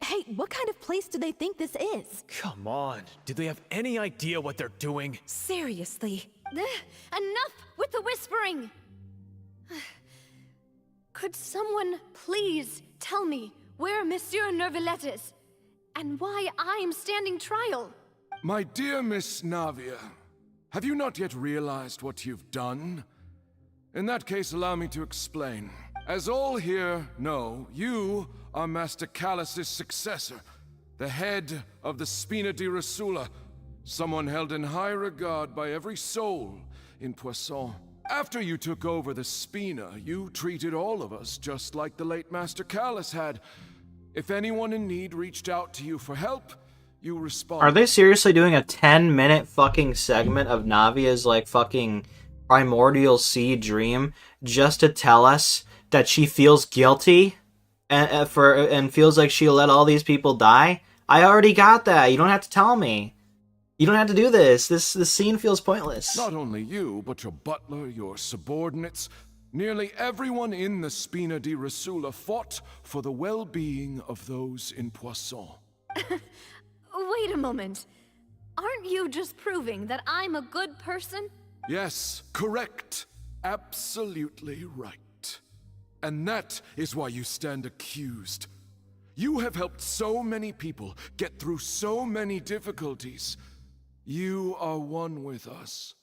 Hey, what kind of place do they think this is? Come on. Do they have any idea what they're doing? Seriously. Enough with the whispering! Could someone please tell me where Monsieur Neuvillette is? And why I'm standing trial? My dear Miss Navia, have you not yet realized what you've done? In that case, allow me to explain. As all here know, you are Master Callus's successor, the head of the Spina di Rosula, someone held in high regard by every soul in Poisson. After you took over the Spina, you treated all of us just like the late Master Callus had. If anyone in need reached out to you for help, you responded. Are they seriously doing a 10-minute fucking segment of Navia's like fucking primordial sea dream just to tell us that she feels guilty and feels like she'll let all these people die? I already got that. You don't have to tell me. You don't have to do this. This scene feels pointless. Not only you, but your butler, your subordinates, nearly everyone in the Spina di Rosula fought for the well-being of those in Poisson. Wait a moment. Aren't you just proving that I'm a good person? Yes, correct. Absolutely right. And that is why you stand accused. You have helped so many people get through so many difficulties. You are one with us.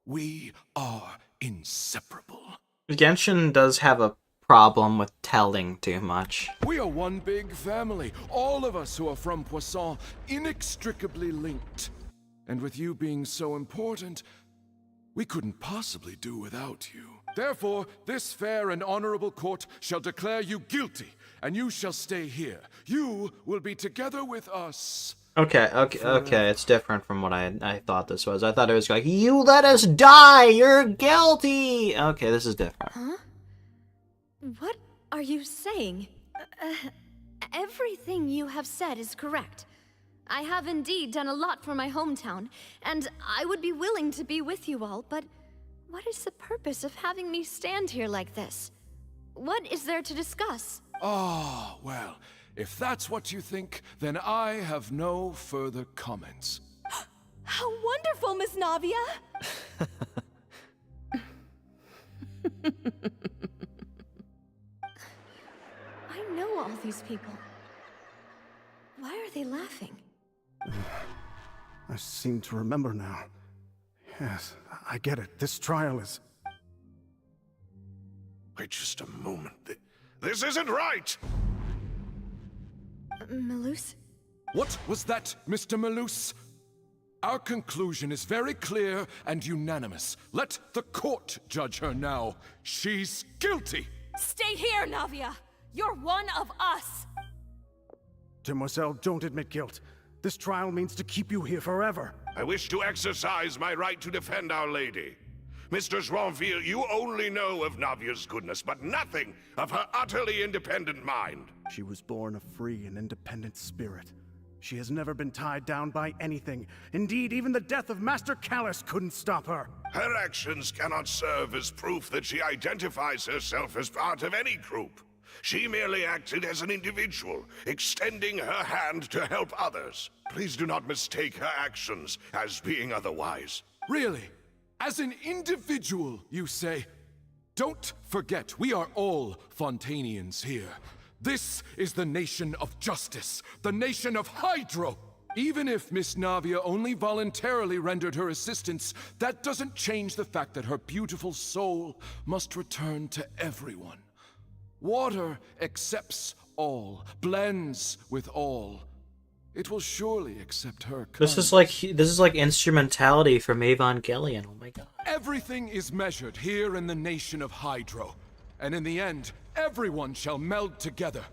We are inseparable. Genshin does have a problem with telling too much. We are one big family, all of us who are from Poisson, inextricably linked. And with you being so important, we couldn't possibly do without you. Therefore, this fair and honorable court shall declare you guilty, and you shall stay here. You will be together with us. Okay, it's different from what I thought this was. I thought it was like, you let us die, you're guilty! Okay, this is different. Huh? What are you saying? Everything you have said is correct. I have indeed done a lot for my hometown, and I would be willing to be with you all, but what is the purpose of having me stand here like this? What is there to discuss? Ah, well, if that's what you think, then I have no further comments. How wonderful, Miss Navia! I know all these people. Why are they laughing? I seem to remember now. Yes, I get it. This trial is... Wait just a moment. This isn't right! Malus? What was that, Mr. Malus? Our conclusion is very clear and unanimous. Let the court judge her now. She's guilty! Stay here, Navia! You're one of us! Demoiselle, don't admit guilt. This trial means to keep you here forever. I wish to exercise my right to defend Our Lady. Mr. Joinville, you only know of Navia's goodness, but nothing of her utterly independent mind. She was born a free and independent spirit. She has never been tied down by anything. Indeed, even the death of Master Callus couldn't stop her. Her actions cannot serve as proof that she identifies herself as part of any group. She merely acted as an individual, extending her hand to help others. Please do not mistake her actions as being otherwise. Really? As an individual, you say? Don't forget, we are all Fontainians here. This is the nation of justice, the nation of Hydro. Even if Miss Navia only voluntarily rendered her assistance, that doesn't change the fact that her beautiful soul must return to everyone. Water accepts all, blends with all. It will surely accept her. This is like instrumentality from Evangelion. Oh my god. Everything is measured here in the nation of Hydro, and in the end, everyone shall meld together.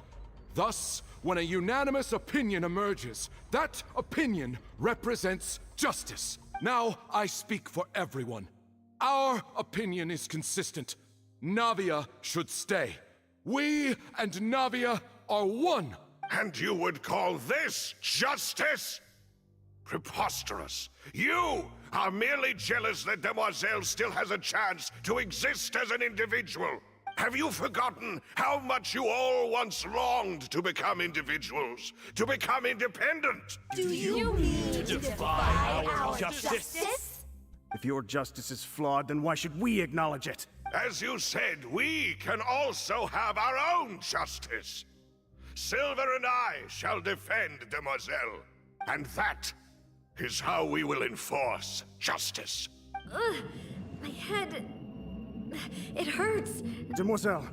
Thus, when a unanimous opinion emerges, that opinion represents justice. Now I speak for everyone. Our opinion is consistent. Navia should stay. We and Navia are one. And you would call this justice? Preposterous. You are merely jealous that Demoiselle still has a chance to exist as an individual. Have you forgotten how much you all once longed to become individuals, to become independent? Do you mean to defy our justice? If your justice is flawed, then why should we acknowledge it? As you said, we can also have our own justice. Silver and I shall defend Demoiselle, and that is how we will enforce justice. Ugh, my head... it hurts. Demoiselle!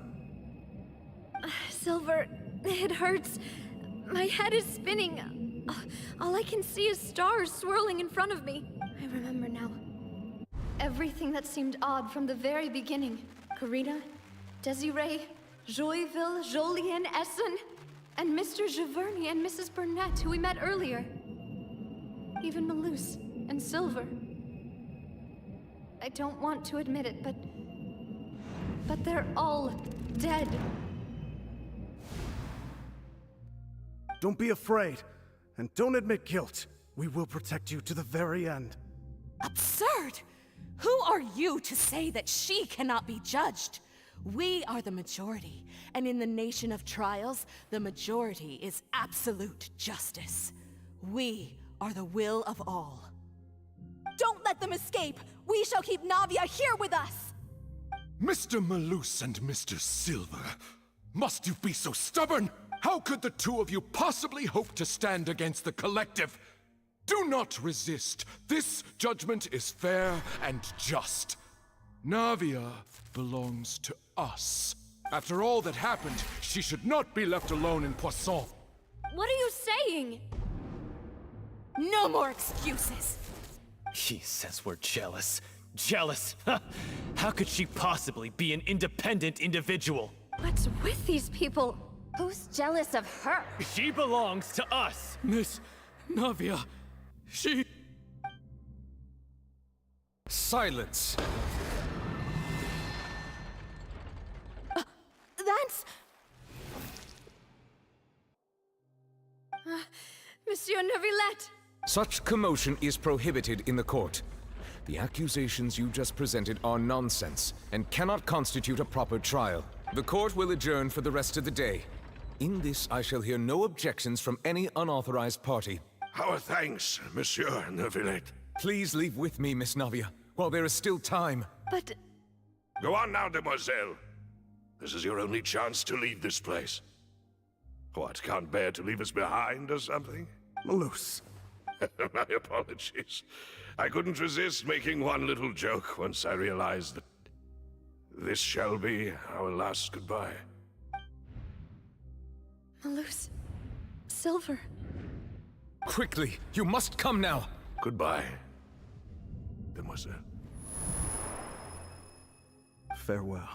Silver, it hurts. My head is spinning. All I can see is stars swirling in front of me. I remember now. Everything that seemed odd from the very beginning. Karina, Desiree, Joyville, Jolien, Essen, and Mr. Giverny and Mrs. Burnett, who we met earlier. Even Malus and Silver. I don't want to admit it, but they're all dead. Don't be afraid, and don't admit guilt. We will protect you to the very end. Absurd! Who are you to say that she cannot be judged? We are the majority, and in the nation of trials, the majority is absolute justice. We are the will of all. Don't let them escape! We shall keep Navia here with us! Mr. Malus and Mr. Silver, must you be so stubborn? How could the two of you possibly hope to stand against the collective? Do not resist. This judgment is fair and just. Navia belongs to us. After all that happened, she should not be left alone in Poisson. What are you saying? No more excuses! She says we're jealous. Jealous? How could she possibly be an independent individual? What's with these people? Who's jealous of her? She belongs to us! Miss Navia, she... Silence! That's... Monsieur Neuvillette! Such commotion is prohibited in the court. The accusations you just presented are nonsense and cannot constitute a proper trial. The court will adjourn for the rest of the day. In this, I shall hear no objections from any unauthorized party. Our thanks, Monsieur Neuvillette. Please leave with me, Miss Navia, while there is still time. But... Go on now, demoiselle. This is your only chance to leave this place. What, can't bear to leave us behind or something? Malus. My apologies. I couldn't resist making one little joke once I realized that this shall be our last goodbye. Malus... Silver... Quickly! You must come now! Goodbye, demoiselle. Farewell.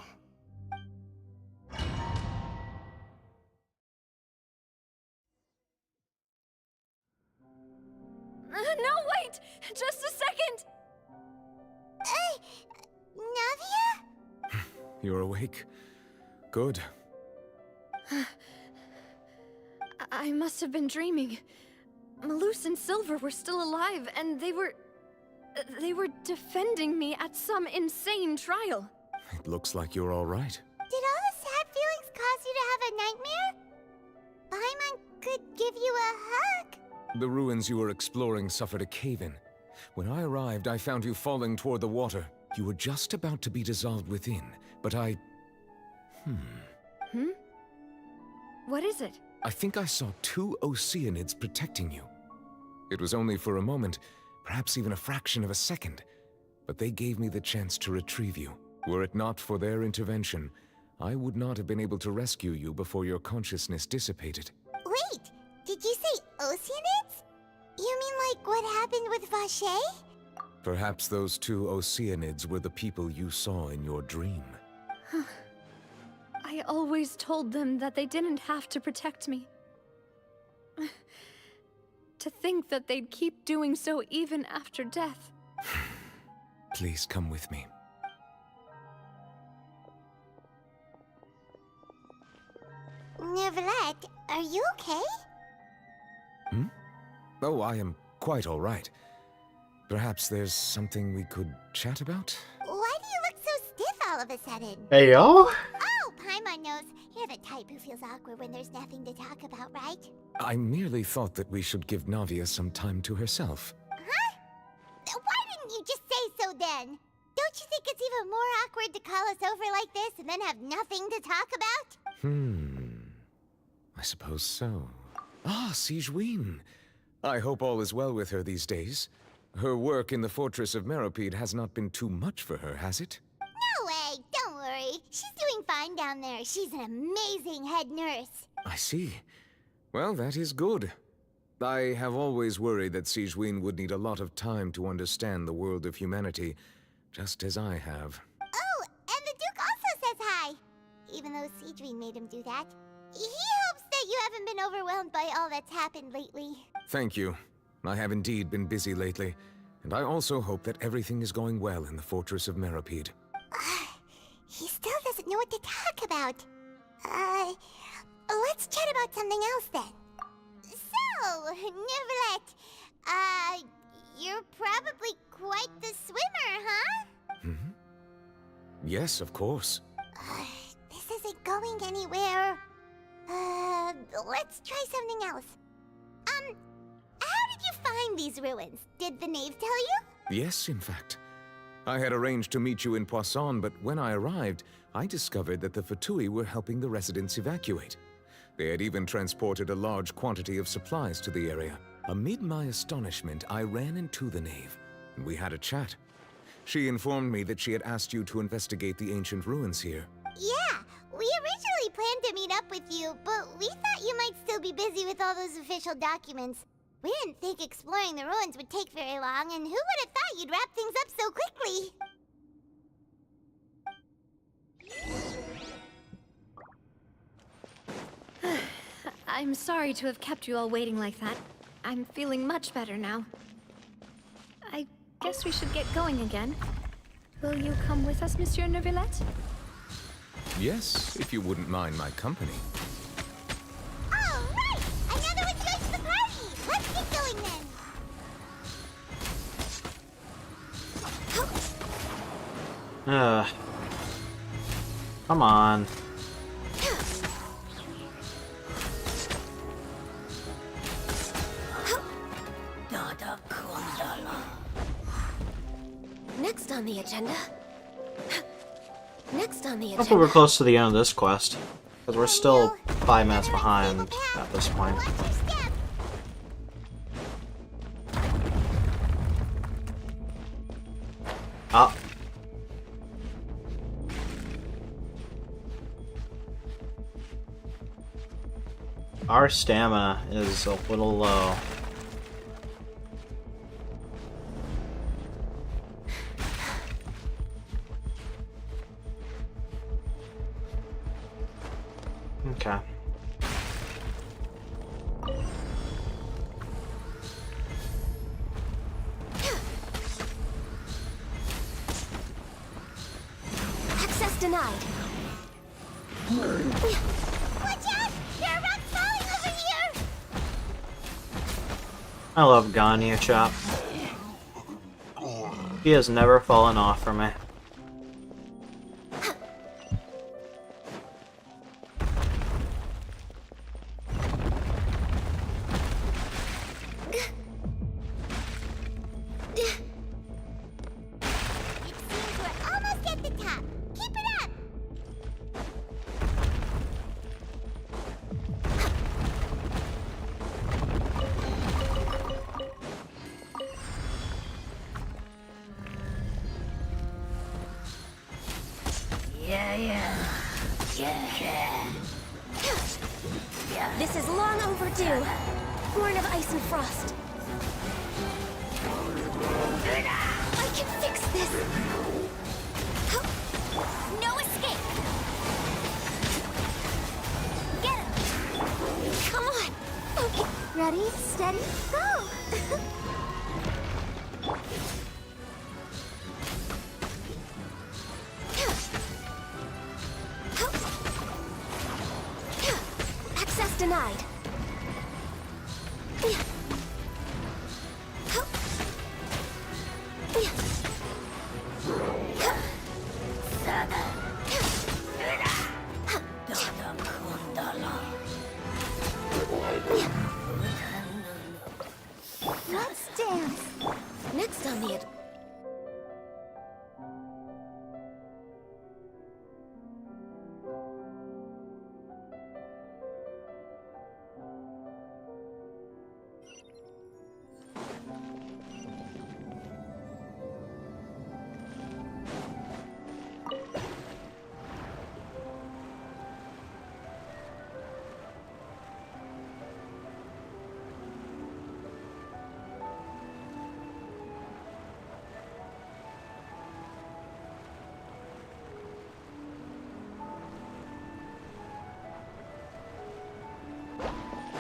No, wait! Just a second! Navia? You're awake. Good. I must have been dreaming. Malus and Silver were still alive, and they were defending me at some insane trial. It looks like you're all right. Did all the sad feelings cause you to have a nightmare? Paimon could give you a hug. The ruins you were exploring suffered a cave-in. When I arrived, I found you falling toward the water. You were just about to be dissolved within, but I... What is it? I think I saw 2 Oceanids protecting you. It was only for a moment, perhaps even a fraction of a second, but they gave me the chance to retrieve you. Were it not for their intervention, I would not have been able to rescue you before your consciousness dissipated. Wait, did you say Oceanids? You mean like what happened with Vache? Perhaps those 2 Oceanids were the people you saw in your dream. I always told them that they didn't have to protect me. To think that they'd keep doing so even after death. Please come with me. Neuvillette, are you okay? Oh, I am quite all right. Perhaps there's something we could chat about? Why do you look so stiff all of a sudden? Hey, yo! Oh, Paimon knows. You're the type who feels awkward when there's nothing to talk about, right? I merely thought that we should give Navia some time to herself. Huh? Why didn't you just say so then? Don't you think it's even more awkward to call us over like this and then have nothing to talk about? I suppose so. Ah, Sigewinne. I hope all is well with her these days. Her work in the Fortress of Meropide has not been too much for her, has it? No way! Don't worry. She's doing fine down there. She's an amazing head nurse. I see. Well, that is good. I have always worried that Sigewinne would need a lot of time to understand the world of humanity, just as I have. Oh, and the Duke also says hi. Even though Sigewinne made him do that. He hopes that you haven't been overwhelmed by all that's happened lately. Thank you. I have indeed been busy lately, and I also hope that everything is going well in the Fortress of Meropide. He still doesn't know what to talk about. Let's chat about something else then. So, Neuvillette, you're probably quite the swimmer, huh? Yes, of course. This isn't going anywhere. Let's try something else. How did you find these ruins? Did the knave tell you? Yes, in fact. I had arranged to meet you in Poisson, but when I arrived, I discovered that the Fatui were helping the residents evacuate. They had even transported a large quantity of supplies to the area. Amid my astonishment, I ran into the knave, and we had a chat. She informed me that she had asked you to investigate the ancient ruins here. Yeah, we originally planned to meet up with you, but we thought you might still be busy with all those official documents. We didn't think exploring the ruins would take very long, and who would have thought you'd wrap things up so quickly? I'm sorry to have kept you all waiting like that. I'm feeling much better now. I guess we should get going again. Will you come with us, Monsieur Neuvillette? Yes, if you wouldn't mind my company. All right! Another one joins the party! Let's Ugh. Come on. Next on the agenda. Next on the agenda. Hopefully we're close to the end of this quest. Because we're still 5 minutes behind at this point. Ah. Our stamina is a little low. Okay. Access denied. Watch out! There are rocks falling over here! I love Ganyu Chop. He has never fallen off for me. This is long overdue. Born of ice and frost. I can fix this. No escape. Get him. Come on. Okay. Ready, steady, go! Access denied. Let's dance. Next on the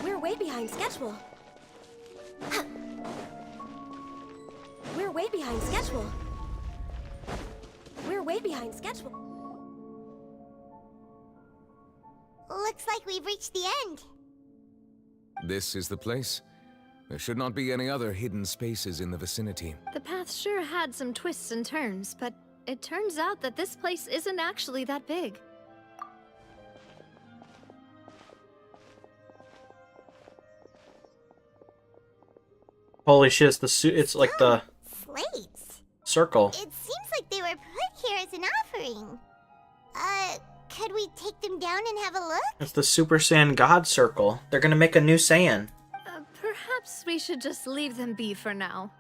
We're way behind schedule. We're way behind schedule. We're way behind schedule. Looks like we've reached the end. This is the place. There should not be any other hidden spaces in the vicinity. The path sure had some twists and turns, but it turns out that this place isn't actually that big. Holy shit, it's like the Slates. circle. It seems like they were put here as an offering. Could we take them down and have a look? It's the Super Saiyan God Circle. They're gonna make a new Saiyan. Perhaps we should just leave them be for now.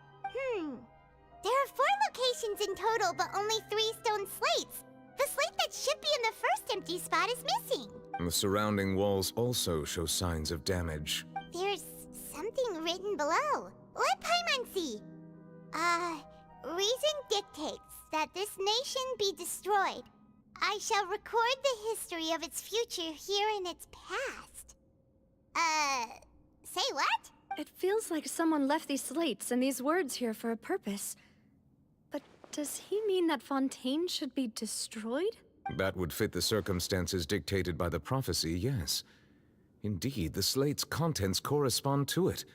There are 4 locations in total, but only 3 stone slates. The slate that should be in the first empty spot is missing. The surrounding walls also show signs of damage. There's something written below. Let Paimon see. Reason dictates that this nation be destroyed. I shall record the history of its future here in its past. Say what? It feels like someone left these slates and these words here for a purpose. But does he mean that Fontaine should be destroyed? That would fit the circumstances dictated by the prophecy, yes. Indeed, the slate's contents correspond to it.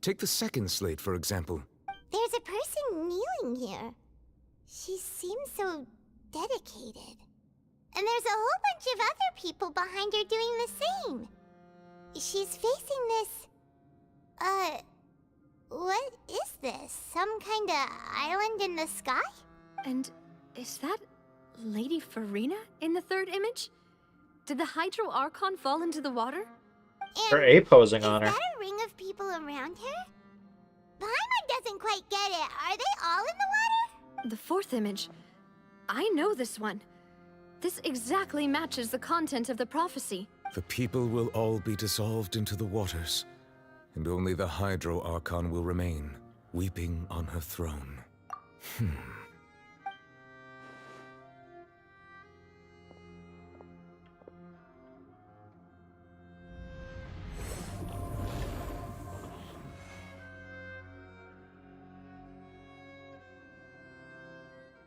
Take the second slate, for example. There's a person kneeling here. She seems so dedicated. And there's a whole bunch of other people behind her doing the same. She's facing this... what is this? Some kind of island in the sky? And is that Lady Farina in the third image? Did the Hydro Archon fall into the water? Her A posing on her. Is that a ring of people around her? Paimon doesn't quite get it. Are they all in the water? The fourth image. I know this one. This exactly matches the content of the prophecy. The people will all be dissolved into the waters, and only the Hydro Archon will remain, weeping on her throne.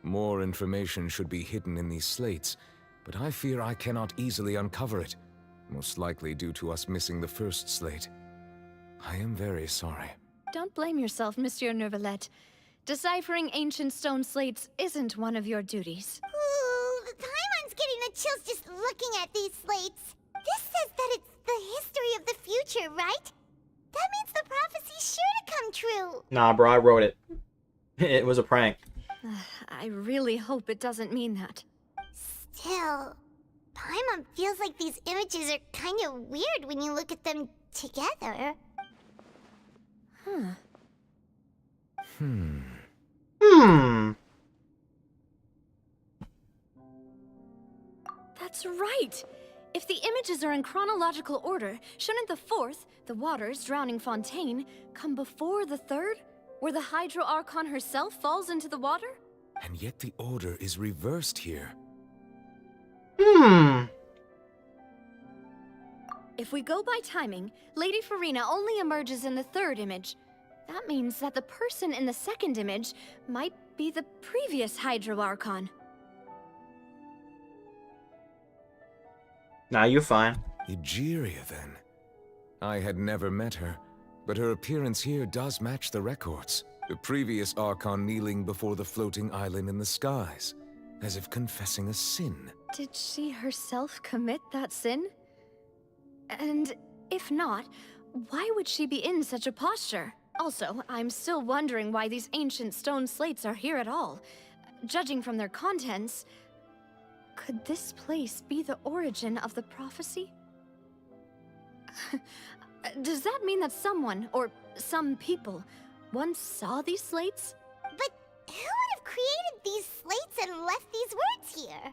More information should be hidden in these slates, but I fear I cannot easily uncover it, most likely due to us missing the first slate. I am very sorry. Don't blame yourself, Monsieur Neuvillette. Deciphering ancient stone slates isn't one of your duties. Ooh, Paimon's getting the chills just looking at these slates. This says that it's the history of the future, right? That means the prophecy's sure to come true. Nah, bro, I wrote it. It was a prank. I really hope it doesn't mean that. Still, Paimon feels like these images are kind of weird when you look at them together. That's right! If the images are in chronological order, shouldn't the fourth, the waters drowning Fontaine, come before the third, where the Hydro Archon herself falls into the water? And yet the order is reversed here. If we go by timing, Lady Farina only emerges in the third image. That means that the person in the second image might be the previous Hydro Archon. Nah, you're fine. Egeria, then. I had never met her, but her appearance here does match the records. The previous Archon kneeling before the floating island in the skies, as if confessing a sin. Did she herself commit that sin? And if not, why would she be in such a posture? Also, I'm still wondering why these ancient stone slates are here at all. Judging from their contents, could this place be the origin of the prophecy? Does that mean that someone, or some people, once saw these slates? But who would have created these slates and left these words here?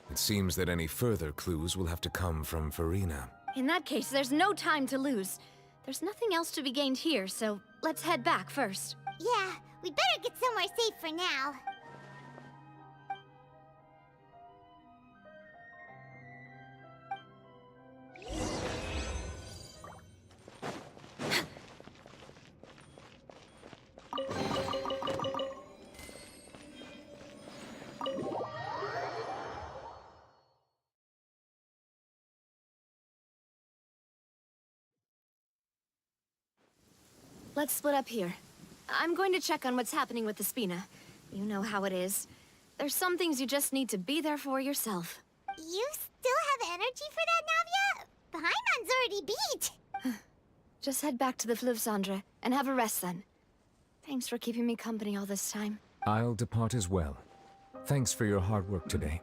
It seems that any further clues will have to come from Farina. In that case, there's no time to lose. There's nothing else to be gained here, so let's head back first. Yeah, we better get somewhere safe for now. Let's split up here. I'm going to check on what's happening with the Spina. You know how it is. There's some things you just need to be there for yourself. You still have energy for that, Navia? Paimon's already beat. Just head back to the Fleuve Cendre and have a rest then. Thanks for keeping me company all this time. I'll depart as well. Thanks for your hard work today.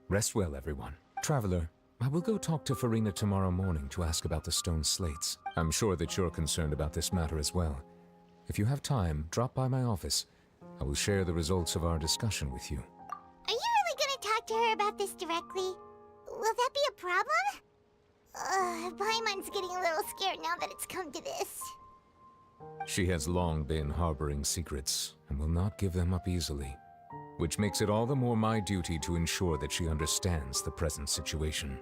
Rest well, everyone. Traveler, I will go talk to Farina tomorrow morning to ask about the stone slates. I'm sure that you're concerned about this matter as well. If you have time, drop by my office. I will share the results of our discussion with you. Are you really gonna talk to her about this directly? Will that be a problem? Paimon's getting a little scared now that it's come to this. She has long been harboring secrets, and will not give them up easily. Which makes it all the more my duty to ensure that she understands the present situation.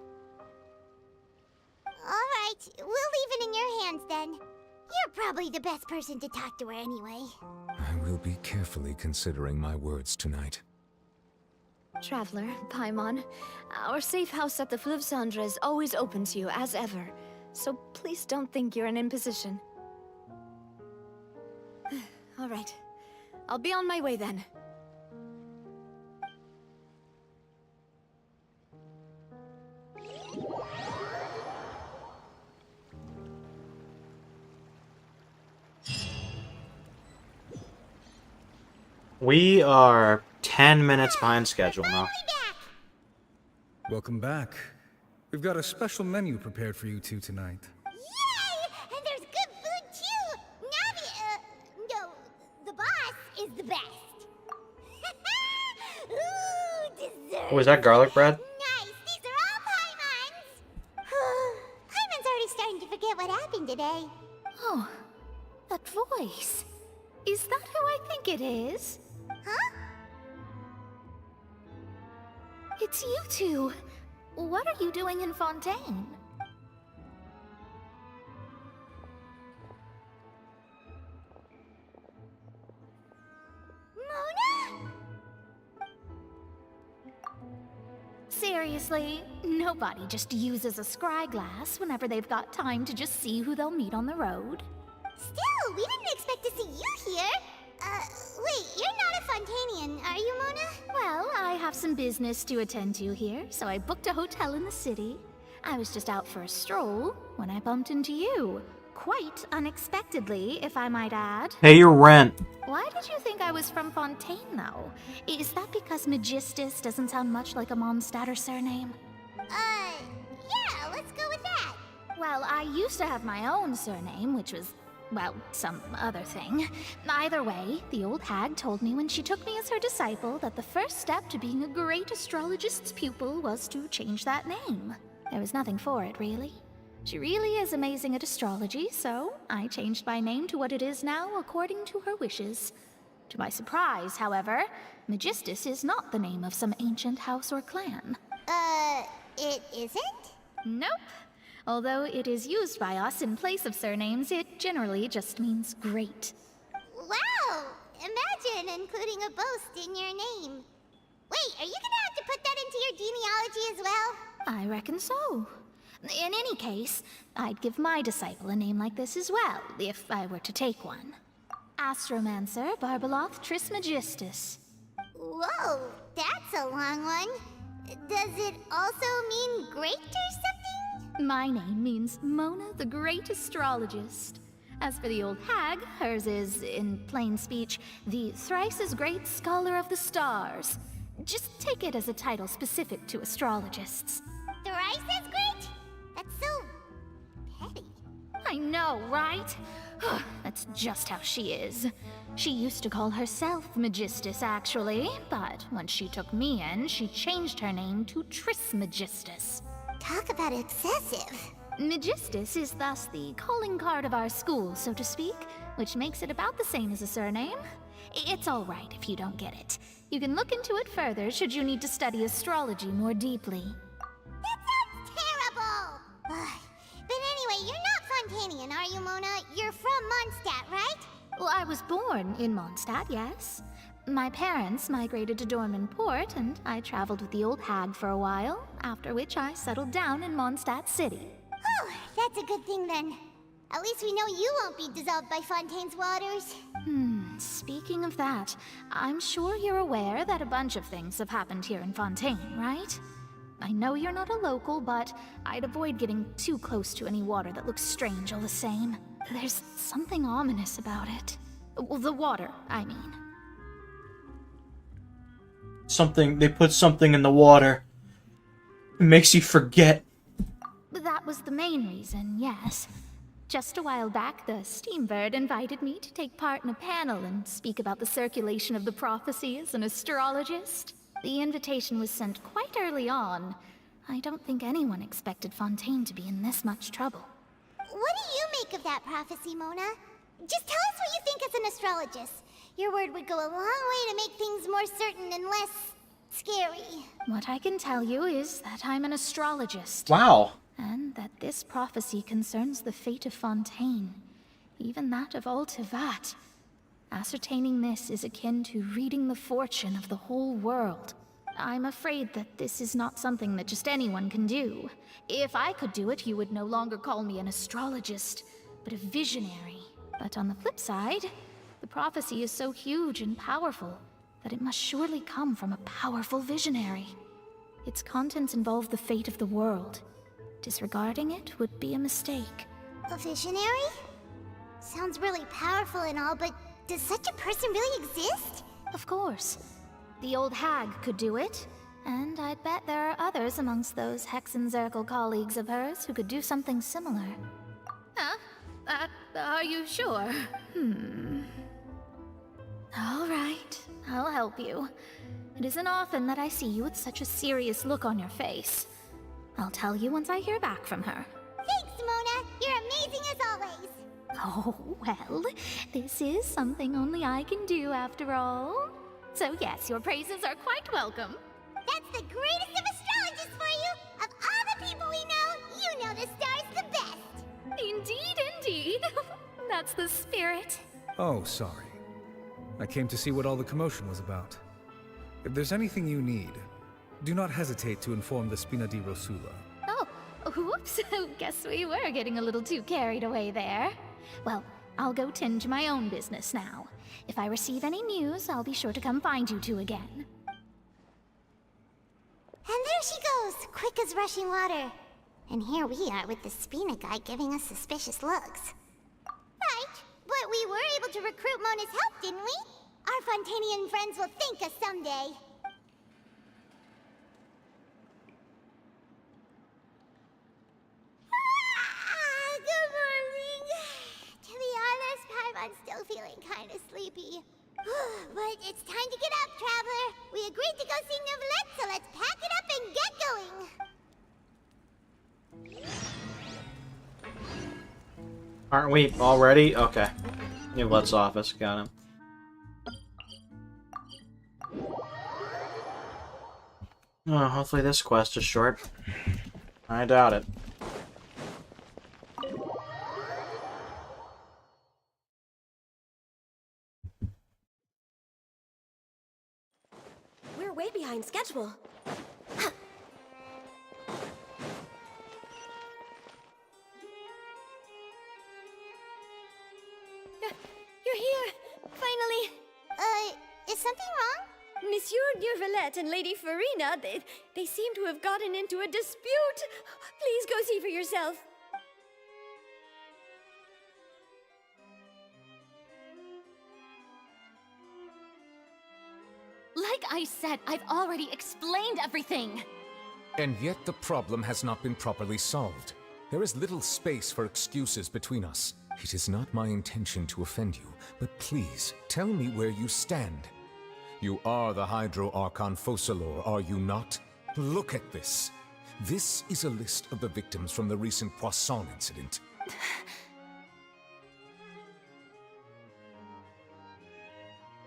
Alright, we'll leave it in your hands then. You're probably the best person to talk to her anyway. I will be carefully considering my words tonight. Traveler, Paimon, our safe house at the Fleuve Cendre is always open to you as ever, so please don't think you're an imposition. All right, I'll be on my way then. We are 10 minutes behind schedule now. Welcome back. We've got a special menu prepared for you two tonight. Yay! And there's good food too! No, the boss is the best. Ooh, dessert! Oh, is that garlic bread? Nice! These are all Paimon's! Paimon's already starting to forget what happened today. Oh, that voice. Is that who I think it is? Huh? It's you two. What are you doing in Fontaine? Mona? Seriously, nobody just uses a scry glass whenever they've got time to just see who they'll meet on the road. Still, we didn't expect to see you here. Wait, you're not a Fontainian, are you, Mona? Well, I have some business to attend to here, so I booked a hotel in the city. I was just out for a stroll when I bumped into you. Quite unexpectedly, if I might add. Pay your rent. Why did you think I was from Fontaine, though? Is that because Magistus doesn't sound much like a Mondstadter surname? Yeah, let's go with that. Well, I used to have my own surname, which was, well, some other thing. Either way, the old hag told me when she took me as her disciple that the first step to being a great astrologist's pupil was to change that name. There was nothing for it, really. She really is amazing at astrology, so I changed my name to what it is now according to her wishes. To my surprise, however, Magistus is not the name of some ancient house or clan. It isn't? Nope. Although it is used by us in place of surnames, it generally just means great. Wow! Imagine including a boast in your name. Wait, are you gonna have to put that into your genealogy as well? I reckon so. In any case, I'd give my disciple a name like this as well, if I were to take one. Astromancer Barbeloth Trismegistus. Whoa, that's a long one. Does it also mean great or something? My name means Mona the Great Astrologist. As for the old hag, hers is, in plain speech, the thrice-as-great Scholar of the Stars. Just take it as a title specific to astrologists. Thrice as great? That's so petty. I know, right? That's just how she is. She used to call herself Magistus, actually, but when she took me in, she changed her name to Trismegistus. Talk about excessive. Magistus is thus the calling card of our school, so to speak, which makes it about the same as a surname. It's all right if you don't get it. You can look into it further should you need to study astrology more deeply. That sounds terrible! But anyway, you're not Fontainian, are you, Mona? You're from Mondstadt, right? Well, I was born in Mondstadt, yes. My parents migrated to Dorman Port, and I traveled with the old hag for a while, after which I settled down in Mondstadt City. Oh, that's a good thing then. At least we know you won't be dissolved by Fontaine's waters. Speaking of that, I'm sure you're aware that a bunch of things have happened here in Fontaine, right? I know you're not a local, but I'd avoid getting too close to any water that looks strange all the same. There's something ominous about it. Well, the water, I mean. They put something in the water. It makes you forget. That was the main reason, yes. Just a while back, the Steambird invited me to take part in a panel and speak about the circulation of the prophecy as an astrologist. The invitation was sent quite early on. I don't think anyone expected Fontaine to be in this much trouble. What do you make of that prophecy, Mona? Just tell us what you think as an astrologist. Your word would go a long way to make things more certain and less scary. What I can tell you is that I'm an astrologist. Wow. And that this prophecy concerns the fate of Fontaine, even that of all Tevat. Ascertaining this is akin to reading the fortune of the whole world. I'm afraid that this is not something that just anyone can do. If I could do it, you would no longer call me an astrologist, but a visionary. But on the flip side, the prophecy is so huge and powerful that it must surely come from a powerful visionary. Its contents involve the fate of the world. Disregarding it would be a mistake. A visionary? Sounds really powerful and all, but does such a person really exist? Of course. The old hag could do it. And I'd bet there are others amongst those Hexenzirkel colleagues of hers who could do something similar. Huh? Are you sure? All right, I'll help you. It isn't often that I see you with such a serious look on your face. I'll tell you once I hear back from her. Thanks, Mona. You're amazing as always. Oh, well, this is something only I can do after all. So yes, your praises are quite welcome. That's the greatest of astrologists for you! Of all the people we know, you know the star's the best! Indeed, indeed. That's the spirit. Oh, sorry. I came to see what all the commotion was about. If there's anything you need, do not hesitate to inform the Spina di Rosula. Oh, whoops. Guess we were getting a little too carried away there. Well, I'll go tend to my own business now. If I receive any news, I'll be sure to come find you two again. And there she goes, quick as rushing water. And here we are with the Spina guy giving us suspicious looks. Right, but we were able to recruit Mona's help, didn't we? Our Fontainian friends will thank us someday. Good morning. To be honest, I'm still feeling kind of sleepy. But it's time to get up, traveler. We agreed to go see Neuvillette, so let's pack it up and get going. Aren't we already? Okay. Neuvillette's office. Got him. Oh, hopefully this quest is short. I doubt it. We're way behind schedule. You're here! Finally! Is something wrong? Monsieur Neuvillette and Lady Farina, they seem to have gotten into a dispute. Please go see for yourself. Like I said, I've already explained everything. And yet the problem has not been properly solved. There is little space for excuses between us. It is not my intention to offend you, but please, tell me where you stand. You are the Hydro Archon Focalor, are you not? Look at this. This is a list of the victims from the recent Poisson incident.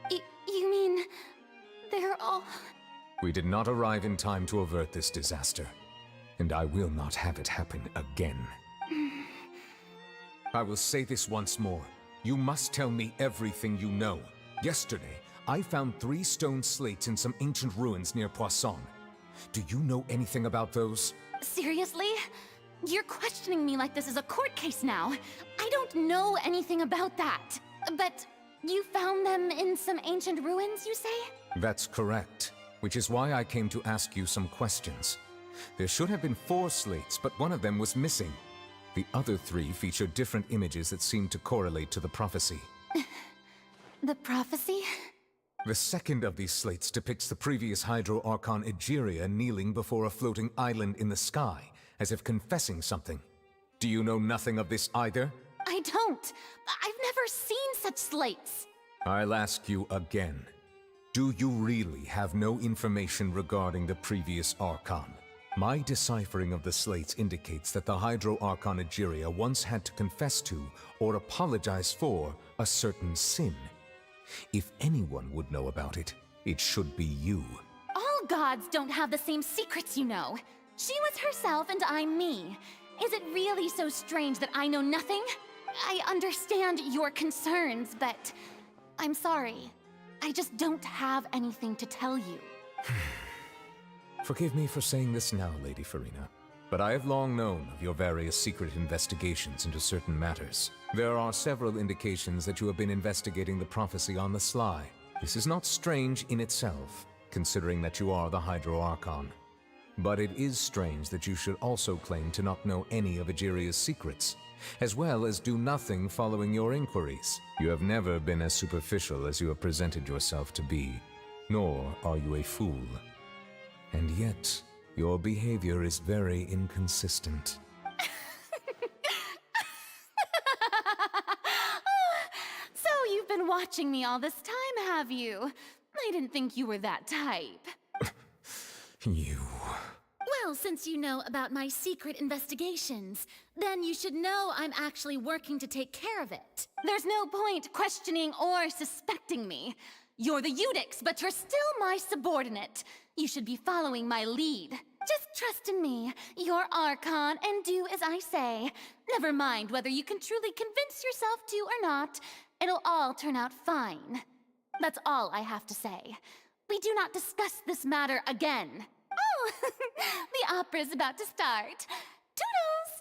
You mean... they're all... We did not arrive in time to avert this disaster, and I will not have it happen again. I will say this once more. You must tell me everything you know. Yesterday, I found 3 stone slates in some ancient ruins near Poisson. Do you know anything about those? Seriously? You're questioning me like this is a court case now. I don't know anything about that. But you found them in some ancient ruins, you say? That's correct, which is why I came to ask you some questions. There should have been 4 slates, but one of them was missing. The other 3 feature different images that seem to correlate to the prophecy. The prophecy? The second of these slates depicts the previous Hydro Archon Egeria kneeling before a floating island in the sky, as if confessing something. Do you know nothing of this either? I don't. I've never seen such slates. I'll ask you again. Do you really have no information regarding the previous Archon? My deciphering of the slates indicates that the Hydro Archon Egeria once had to confess to, or apologize for, a certain sin. If anyone would know about it, it should be you. All gods don't have the same secrets, you know. She was herself and I'm me. Is it really so strange that I know nothing? I understand your concerns, but I'm sorry. I just don't have anything to tell you. Forgive me for saying this now, Lady Farina, but I have long known of your various secret investigations into certain matters. There are several indications that you have been investigating the prophecy on the sly. This is not strange in itself, considering that you are the Hydro Archon. But it is strange that you should also claim to not know any of Egeria's secrets. as well as do nothing following your inquiries. You have never been as superficial as you have presented yourself to be, nor are you a fool. And yet, your behavior is very inconsistent. So you've been watching me all this time, have you? I didn't think you were that type. You... Well, since you know about my secret investigations, then you should know I'm actually working to take care of it. There's no point questioning or suspecting me. You're the Eudix, but you're still my subordinate. You should be following my lead. Just trust in me, your Archon, and do as I say. Never mind whether you can truly convince yourself to or not. It'll all turn out fine. That's all I have to say. We do not discuss this matter again. Oh, the opera's about to start. Toodles!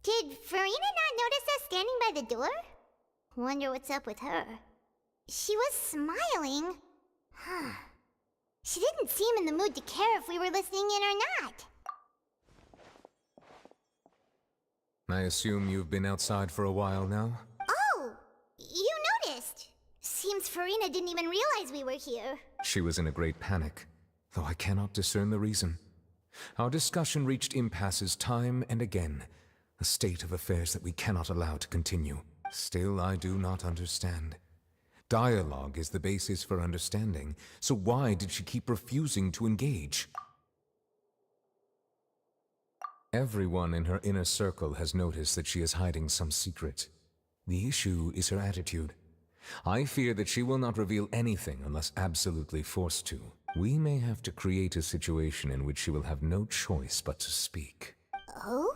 Did Farina not notice us standing by the door? Wonder what's up with her. She was smiling. Huh. She didn't seem in the mood to care if we were listening in or not. I assume you've been outside for a while now? Oh! You noticed! Seems Farina didn't even realize we were here. She was in a great panic, though I cannot discern the reason. Our discussion reached impasses time and again, a state of affairs that we cannot allow to continue. Still, I do not understand. Dialogue is the basis for understanding, so why did she keep refusing to engage? Everyone in her inner circle has noticed that she is hiding some secret. The issue is her attitude. I fear that she will not reveal anything unless absolutely forced to. We may have to create a situation in which she will have no choice but to speak. Oh?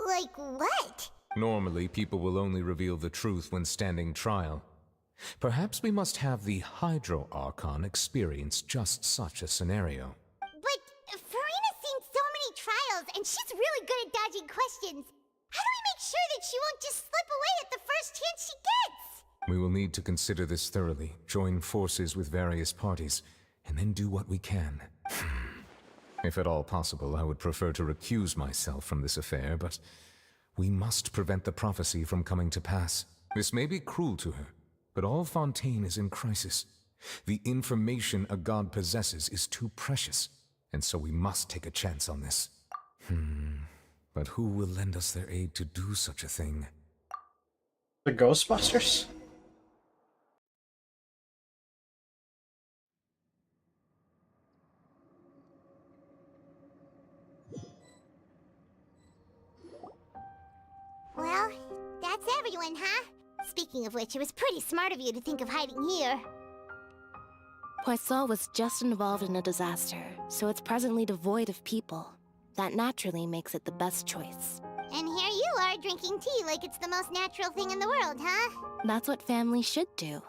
Like what? Normally, people will only reveal the truth when standing trial. Perhaps we must have the Hydro Archon experience just such a scenario. But Farina's seen so many trials, and she's really good at dodging questions. How do we make sure that she won't just slip away at the first chance she gets? We will need to consider this thoroughly, join forces with various parties, and then do what we can. If at all possible, I would prefer to recuse myself from this affair, but we must prevent the prophecy from coming to pass. This may be cruel to her, but all Fontaine is in crisis. The information a god possesses is too precious, and so we must take a chance on this. But who will lend us their aid to do such a thing? The Ghostbusters? Well, that's everyone, huh? Speaking of which, it was pretty smart of you to think of hiding here. Poisson was just involved in a disaster, so it's presently devoid of people. That naturally makes it the best choice. And here you are drinking tea like it's the most natural thing in the world, huh? That's what families should do.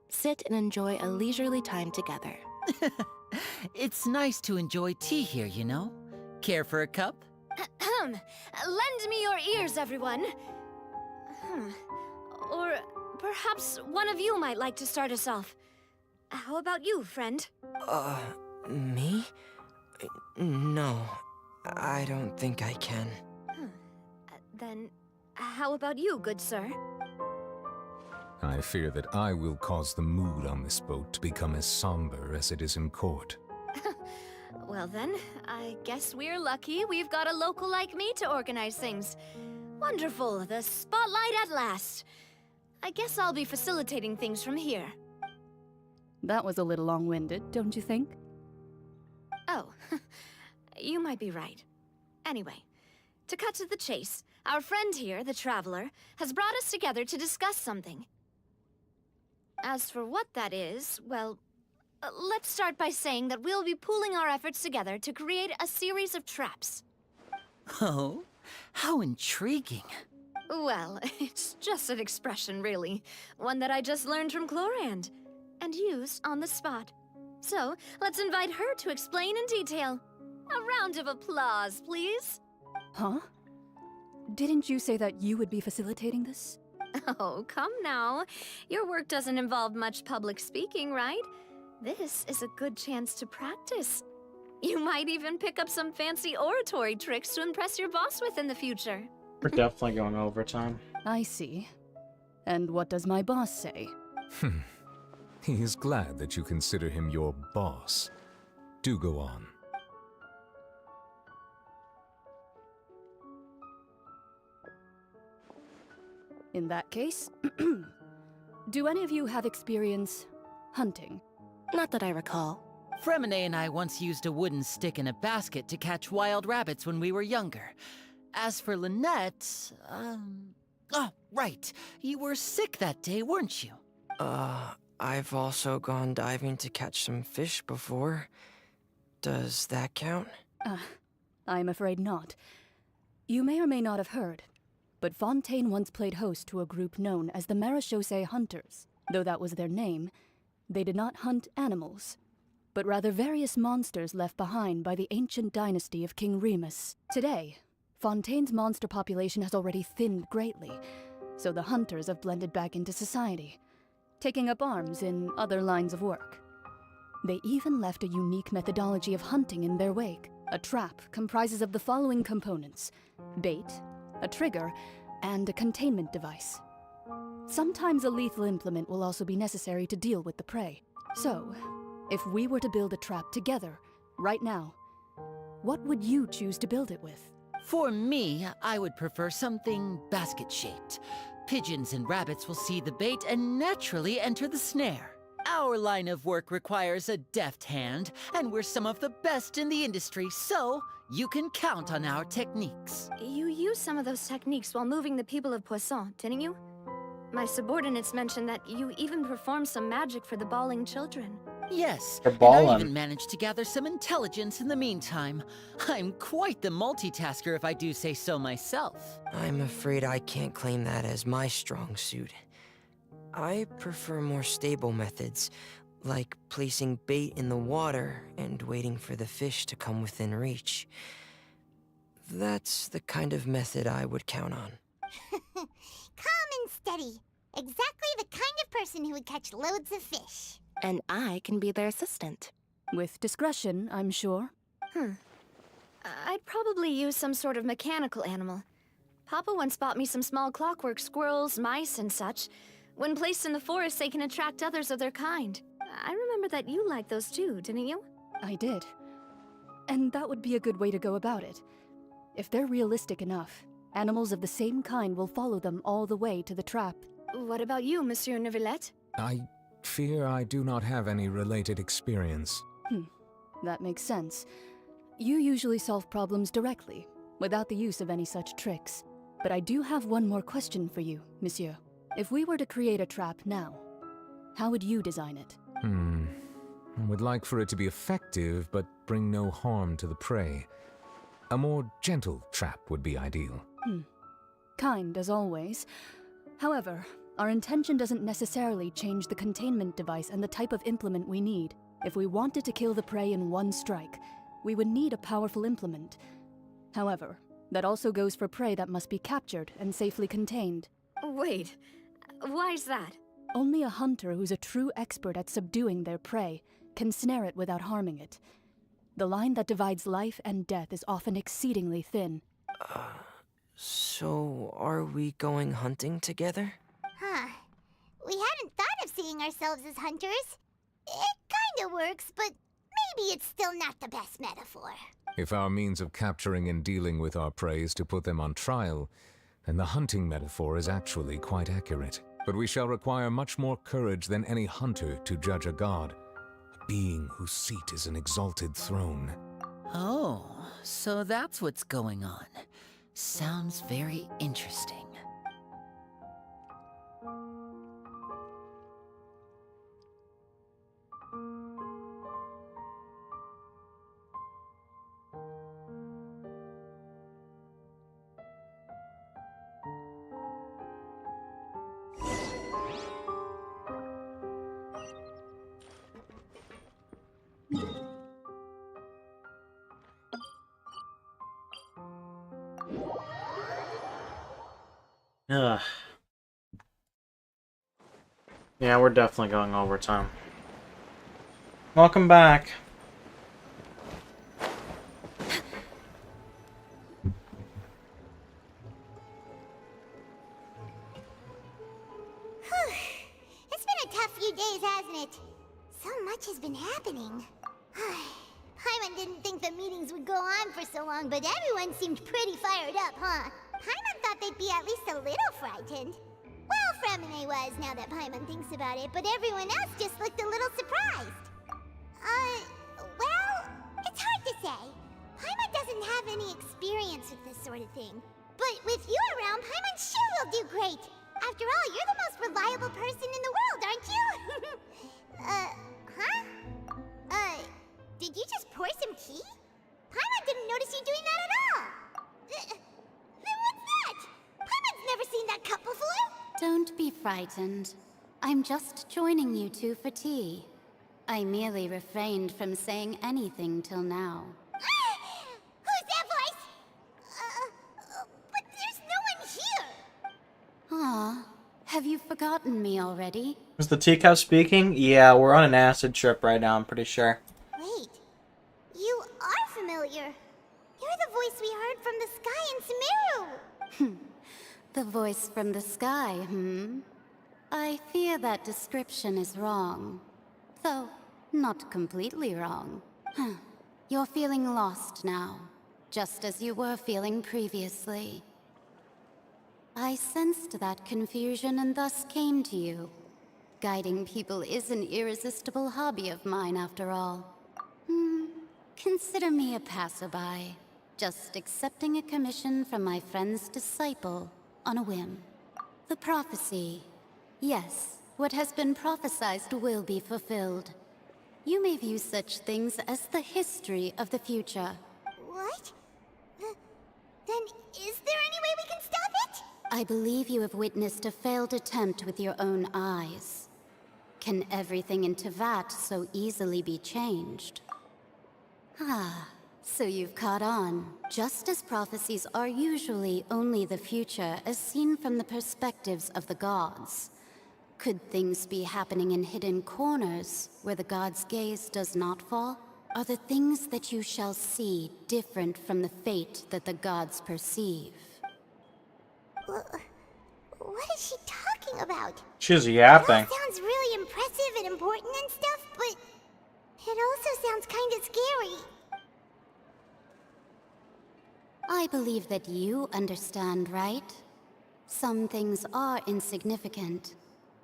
Sit and enjoy a leisurely time together. It's nice to enjoy tea here, you know? Care for a cup? Lend me your ears, everyone. Or perhaps one of you might like to start us off. How about you, friend? Me? No, I don't think I can. Then, how about you, good sir? I fear that I will cause the mood on this boat to become as somber as it is in court. Well then, I guess we're lucky we've got a local like me to organize things. Wonderful, the spotlight at last. I guess I'll be facilitating things from here. That was a little long-winded, don't you think? Oh, you might be right. Anyway, to cut to the chase, our friend here, the Traveler, has brought us together to discuss something. As for what that is, well, let's start by saying that we'll be pooling our efforts together to create a series of traps. Oh, how intriguing. Well, it's just an expression, really. One that I just learned from Chlorand, and used on the spot. So, let's invite her to explain in detail. A round of applause, please. Huh? Didn't you say that you would be facilitating this? Oh, come now. Your work doesn't involve much public speaking, right? This is a good chance to practice. You might even pick up some fancy oratory tricks to impress your boss with in the future. We're definitely going overtime. I see. And what does my boss say? He is glad that you consider him your boss. Do go on. In that case, do any of you have experience hunting? Not that I recall. Fremine and I once used a wooden stick in a basket to catch wild rabbits when we were younger. As for Lynette, oh, right. You were sick that day, weren't you? I've also gone diving to catch some fish before. Does that count? I'm afraid not. You may or may not have heard, but Fontaine once played host to a group known as the Marechaussee Hunters. Though that was their name, they did not hunt animals, but rather various monsters left behind by the ancient dynasty of King Remus. Today, Fontaine's monster population has already thinned greatly, so the hunters have blended back into society, taking up arms in other lines of work. They even left a unique methodology of hunting in their wake. A trap comprises of the following components: bait, a trigger, and a containment device. Sometimes a lethal implement will also be necessary to deal with the prey. So, if we were to build a trap together, right now, what would you choose to build it with? For me, I would prefer something basket-shaped. Pigeons and rabbits will see the bait and naturally enter the snare. Our line of work requires a deft hand, and we're some of the best in the industry, so you can count on our techniques. You used some of those techniques while moving the people of Poisson, didn't you? My subordinates mentioned that you even performed some magic for the bawling children. Yes, For and I ballin'. even managed to gather some intelligence in the meantime. I'm quite the multitasker if I do say so myself. I'm afraid I can't claim that as my strong suit. I prefer more stable methods, like placing bait in the water and waiting for the fish to come within reach. That's the kind of method I would count on. Calm and steady. Exactly the kind of person who would catch loads of fish. And I can be their assistant. With discretion, I'm sure. I'd probably use some sort of mechanical animal. Papa once bought me some small clockwork squirrels, mice, and such. When placed in the forest, they can attract others of their kind. I remember that you liked those too, didn't you? I did. And that would be a good way to go about it. If they're realistic enough, animals of the same kind will follow them all the way to the trap. What about you, Monsieur Neuvillette? I fear I do not have any related experience. That makes sense. You usually solve problems directly, without the use of any such tricks. But I do have one more question for you, Monsieur. If we were to create a trap now, how would you design it? I would like for it to be effective, but bring no harm to the prey. A more gentle trap would be ideal. Kind, as always. However, our intention doesn't necessarily change the containment device and the type of implement we need. If we wanted to kill the prey in one strike, we would need a powerful implement. However, that also goes for prey that must be captured and safely contained. Wait, why's that? Only a hunter who's a true expert at subduing their prey can snare it without harming it. The line that divides life and death is often exceedingly thin. So are we going hunting together? Huh. We hadn't thought of seeing ourselves as hunters. It kinda works, but maybe it's still not the best metaphor. If our means of capturing and dealing with our prey is to put them on trial, then the hunting metaphor is actually quite accurate. But we shall require much more courage than any hunter to judge a god, a being whose seat is an exalted throne. Oh, so that's what's going on. Sounds very interesting. Ugh. Yeah, we're definitely going overtime. Welcome back. It's been a tough few days, hasn't it? So much has been happening. Paimon didn't think the meetings would go on for so long, but everyone seemed pretty fired up, huh? Paimon thought they'd be at least a little frightened. Well, Fremine was, now that Paimon thinks about it, but everyone else just looked a little surprised. Well, it's hard to say. Paimon doesn't have any experience with this sort of thing. But with you around, Paimon sure will do great. After all, you're the most reliable person in the world, aren't you? Did you just pour some tea? Paimon didn't notice you doing that at all. Then what's that? Paimon's never seen that cup before. Don't be frightened. I'm just joining you two for tea. I merely refrained from saying anything till now. Who's that voice? But there's no one here. Aw, have you forgotten me already? Is the teacup speaking? Yeah, we're on an acid trip right now, I'm pretty sure. Wait, you are familiar. You're the voice we heard from the sky in Sumeru. The voice from the sky, I fear that description is wrong. Though, not completely wrong. You're feeling lost now, just as you were feeling previously. I sensed that confusion and thus came to you. Guiding people is an irresistible hobby of mine, after all. Consider me a passerby, just accepting a commission from my friend's disciple on a whim. The prophecy. Yes, what has been prophesized will be fulfilled. You may view such things as the history of the future. What? Then is there any way we can stop it? I believe you have witnessed a failed attempt with your own eyes. Can everything in Tevat so easily be changed? So you've caught on. Just as prophecies are usually only the future as seen from the perspectives of the gods. Could things be happening in hidden corners where the god's gaze does not fall? Are the things that you shall see different from the fate that the gods perceive? What is she talking about? She's yapping. It all sounds really impressive and important and stuff, but it also sounds kind of scary. I believe that you understand, right? Some things are insignificant,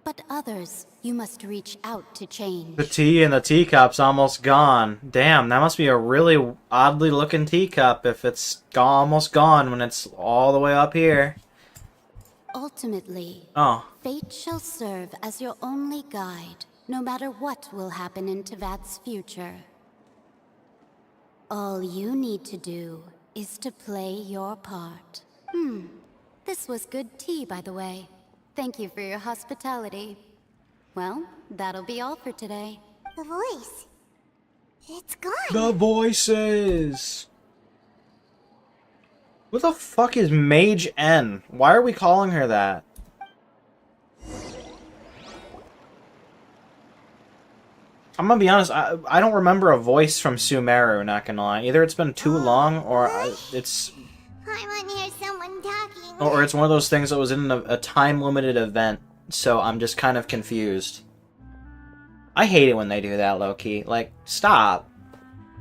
but others you must reach out to change. The tea in the teacup's almost gone. Damn, that must be a really oddly looking teacup if it's almost gone when it's all the way up here. Ultimately, fate shall serve as your only guide, no matter what will happen in Tevat's future. All you need to do is to play your part. This was good tea, by the way. Thank you for your hospitality. Well, that'll be all for today. The voice. It's gone. The voices! Who the fuck is Mage N? Why are we calling her that? I'm gonna be honest, I don't remember a voice from Sumeru, not gonna lie. Either it's been too long, or it's... I want to hear someone talking. Or it's one of those things that was in a time-limited event, so I'm just kind of confused. I hate it when they do that, low-key. Like, stop.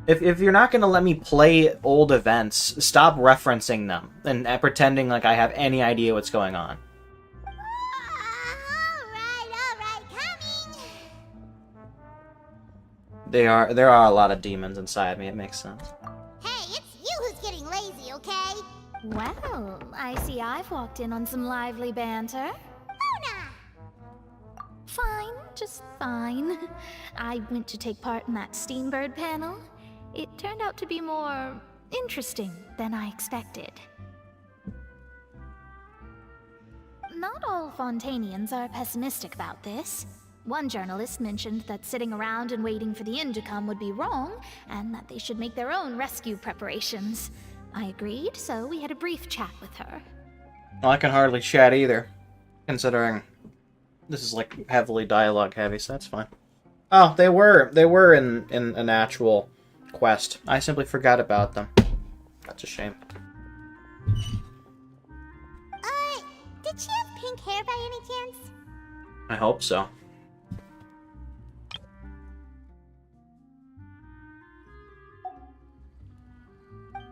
If you're not gonna let me play old events, stop referencing them and pretending like I have any idea what's going on. Alright, coming. There are a lot of demons inside me, it makes sense. Hey, it's you who's getting lazy, okay? Well, I see I've walked in on some lively banter. Fine, just fine. I went to take part in that Steambird panel. It turned out to be more interesting than I expected. Not all Fontainians are pessimistic about this. One journalist mentioned that sitting around and waiting for the end to come would be wrong, and that they should make their own rescue preparations. I agreed, so we had a brief chat with her. Well, I can hardly chat either, considering This is like heavily dialogue heavy, so that's fine. Oh, they were in an actual quest. I simply forgot about them. That's a shame. Did she have pink hair by any chance? I hope so.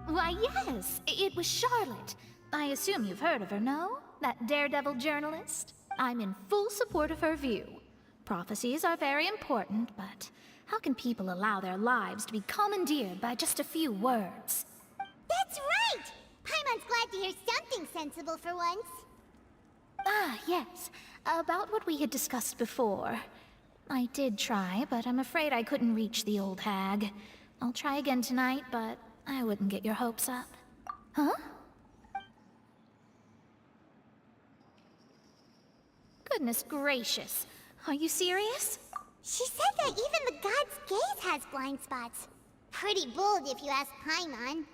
Why, yes, it was Charlotte. I assume you've heard of her, no? That daredevil journalist? I'm in full support of her view. Prophecies are very important, but how can people allow their lives to be commandeered by just a few words? That's right! Paimon's glad to hear something sensible for once. Ah, yes. About what we had discussed before. I did try, but I'm afraid I couldn't reach the old hag. I'll try again tonight, but I wouldn't get your hopes up. Huh? Goodness gracious. Are you serious? She said that even the god's gaze has blind spots. Pretty bold if you ask Paimon.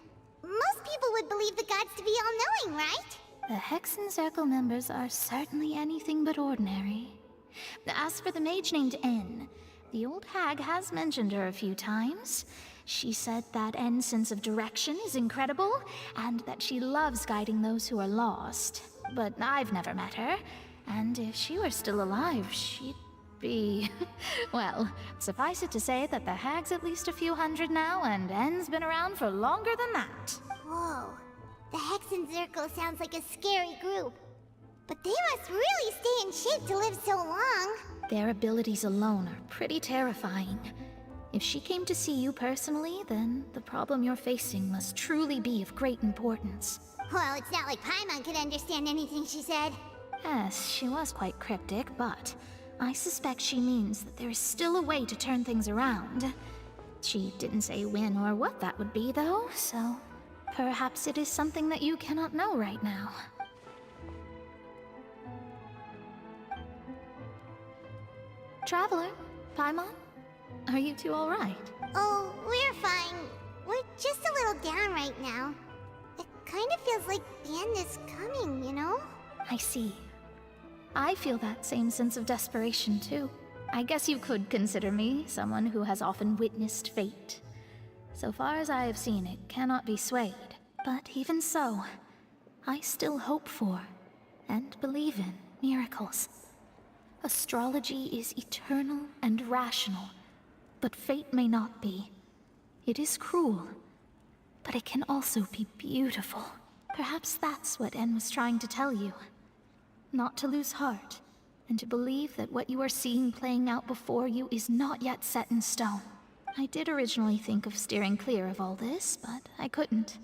Most people would believe the gods to be all-knowing, right? The Hexen Circle members are certainly anything but ordinary. As for the mage named N, the old hag has mentioned her a few times. She said that N's sense of direction is incredible, and that she loves guiding those who are lost. But I've never met her, and if she were still alive, she'd be... well, suffice it to say that the hag's at least a few hundred now, and N's been around for longer than that. Whoa. The Hexen Circle sounds like a scary group. But they must really stay in shape to live so long. Their abilities alone are pretty terrifying. If she came to see you personally, then the problem you're facing must truly be of great importance. Well, it's not like Paimon could understand anything she said. Yes, she was quite cryptic, but I suspect she means that there is still a way to turn things around. She didn't say when or what that would be, though, so perhaps it is something that you cannot know right now. Traveler, Paimon, are you two all right? Oh, we're fine. We're just a little down right now. It kind of feels like the end is coming, you know? I see. I feel that same sense of desperation, too. I guess you could consider me someone who has often witnessed fate. So far as I have seen, it cannot be swayed. But even so, I still hope for, and believe in, miracles. Astrology is eternal and rational, but fate may not be. It is cruel, but it can also be beautiful. Perhaps that's what En was trying to tell you. Not to lose heart, and to believe that what you are seeing playing out before you is not yet set in stone. I did originally think of steering clear of all this, but I couldn't.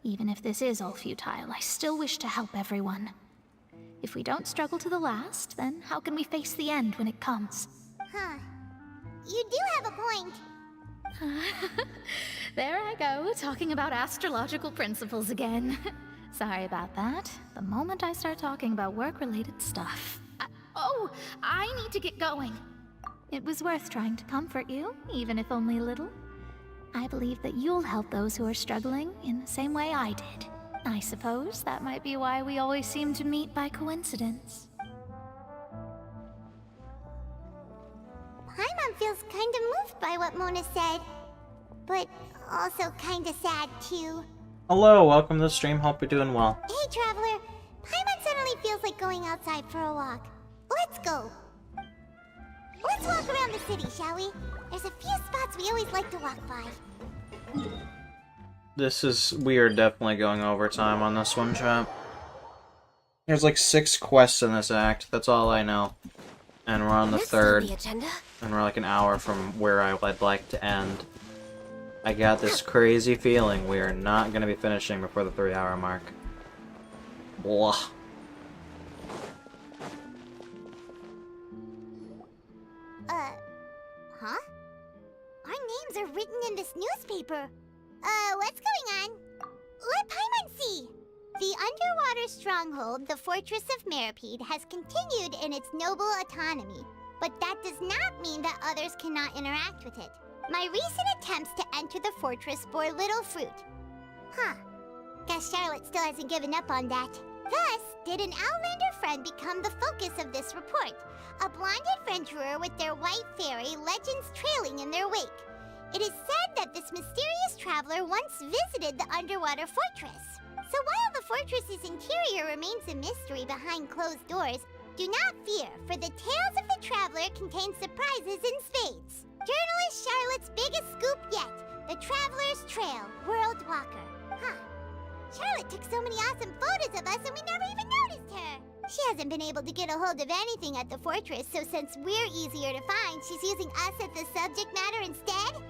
Even if this is all futile, I still wish to help everyone. If we don't struggle to the last, then how can we face the end when it comes? Huh. You do have a point. There I go, talking about astrological principles again. Sorry about that. The moment I start talking about work-related stuff... I need to get going. It was worth trying to comfort you, even if only a little. I believe that you'll help those who are struggling in the same way I did. I suppose that might be why we always seem to meet by coincidence. Paimon feels kind of moved by what Mona said, but also kind of sad too. Hello, welcome to the stream. Hope you're doing well. Hey, Traveler. Paimon suddenly feels like going outside for a walk. Let's go. Let's walk around the city, shall we? There's a few spots we always like to walk by. We are definitely going overtime on this one, chat. There's like 6 quests in this act, that's all I know. And we're on the 3rd. And we're like an hour from where I'd like to end. I got this crazy feeling we are not going to be finishing before the 3-hour mark. Blah. Huh? Our names are written in this newspaper. What's going on? Let Paimon see! The underwater stronghold, the Fortress of Meripede, has continued in its noble autonomy. But that does not mean that others cannot interact with it. My recent attempts to enter the fortress bore little fruit. Huh. Guess Charlotte still hasn't given up on that. Thus, did an Outlander friend become the focus of this report, a blind adventurer with their white fairy legends trailing in their wake. It is said that this mysterious traveler once visited the underwater fortress. So while the fortress's interior remains a mystery behind closed doors, do not fear, for the tales of the traveler contain surprises in spades. Journalist Charlotte's biggest scoop yet, the Traveler's Trail, World Walker. Huh. Charlotte took so many awesome photos of us and we never even noticed her. She hasn't been able to get a hold of anything at the fortress, so since we're easier to find, she's using us as the subject matter instead?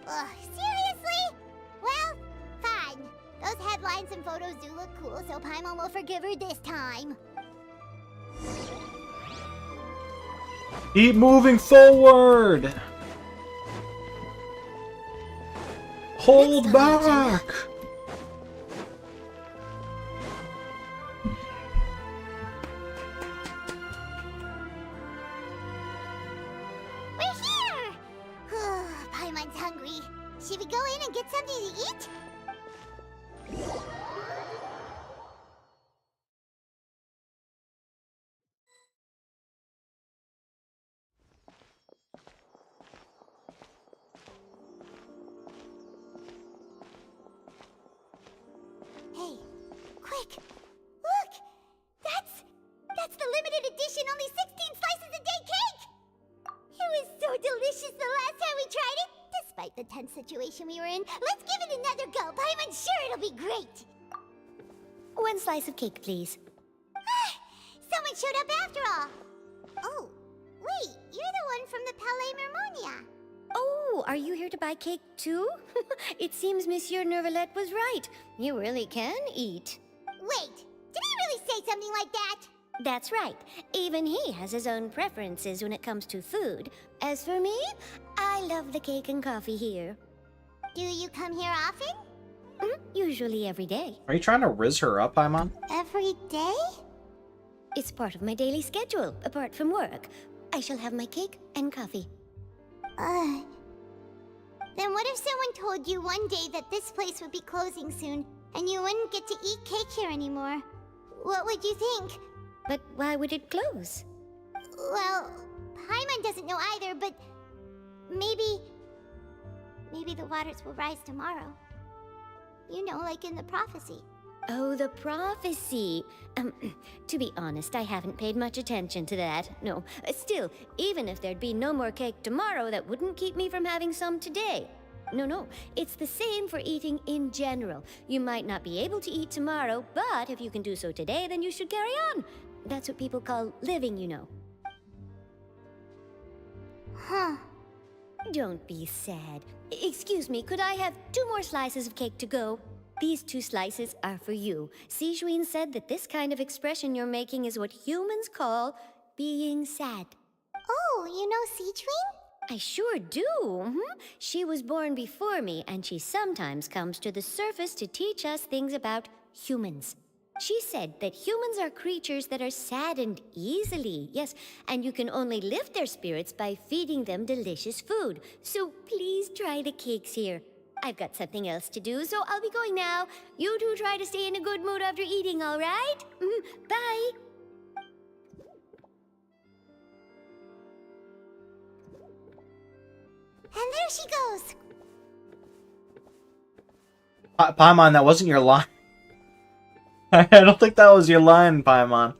Ugh, seriously? Well, fine. Those headlines and photos do look cool, so Paimon will forgive her this time. Keep moving forward! Hold back! We're here! Paimon's hungry. Should we go in and get something to eat? Hey, quick! Look! That's the limited edition only 16 slices a day cake! It was so delicious the last time we tried it! Despite the tense situation we were in, let's give it another go. I'm sure it'll be great! 1 slice of cake, please. Someone showed up after all! Oh, wait, you're the one from the Palais Mermonia. Oh, are you here to buy cake too? It seems Monsieur Nervalette was right. You really can eat. Wait, did he really say something like that? That's right. Even he has his own preferences when it comes to food. As for me, I love the cake and coffee here. Do you come here often? Usually every day. Are you trying to riz her up, Paimon? Every day? It's part of my daily schedule, apart from work. I shall have my cake and coffee. Then what if someone told you one day that this place would be closing soon, and you wouldn't get to eat cake here anymore? What would you think? But why would it close? Well, Paimon doesn't know either, but maybe the waters will rise tomorrow. You know, like in the prophecy. Oh, the prophecy. To be honest, I haven't paid much attention to that. No, still, even if there'd be no more cake tomorrow, that wouldn't keep me from having some today. No, it's the same for eating in general. You might not be able to eat tomorrow, but if you can do so today, then you should carry on. That's what people call living, you know. Huh. Don't be sad. Excuse me, could I have 2 more slices of cake to go? These 2 slices are for you. Sijuin said that this kind of expression you're making is what humans call being sad. Oh, you know Sijuin? I sure do. She was born before me, and she sometimes comes to the surface to teach us things about humans. She said that humans are creatures that are saddened easily, yes, and you can only lift their spirits by feeding them delicious food. So please try the cakes here. I've got something else to do, so I'll be going now. You two try to stay in a good mood after eating, all right? Bye. And there she goes. Paimon, that wasn't your line. I don't think that was your line, Paimon.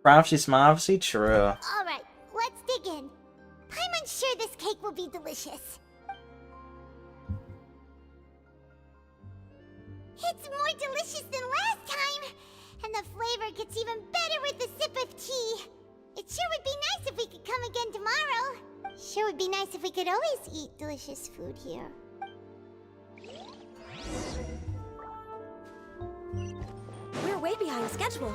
Prophecy, smophecy, true. Alright, let's dig in. Paimon's sure this cake will be delicious. It's more delicious than last time! And the flavor gets even better with a sip of tea. It sure would be nice if we could come again tomorrow. Sure would be nice if we could always eat delicious food here. We're way behind schedule.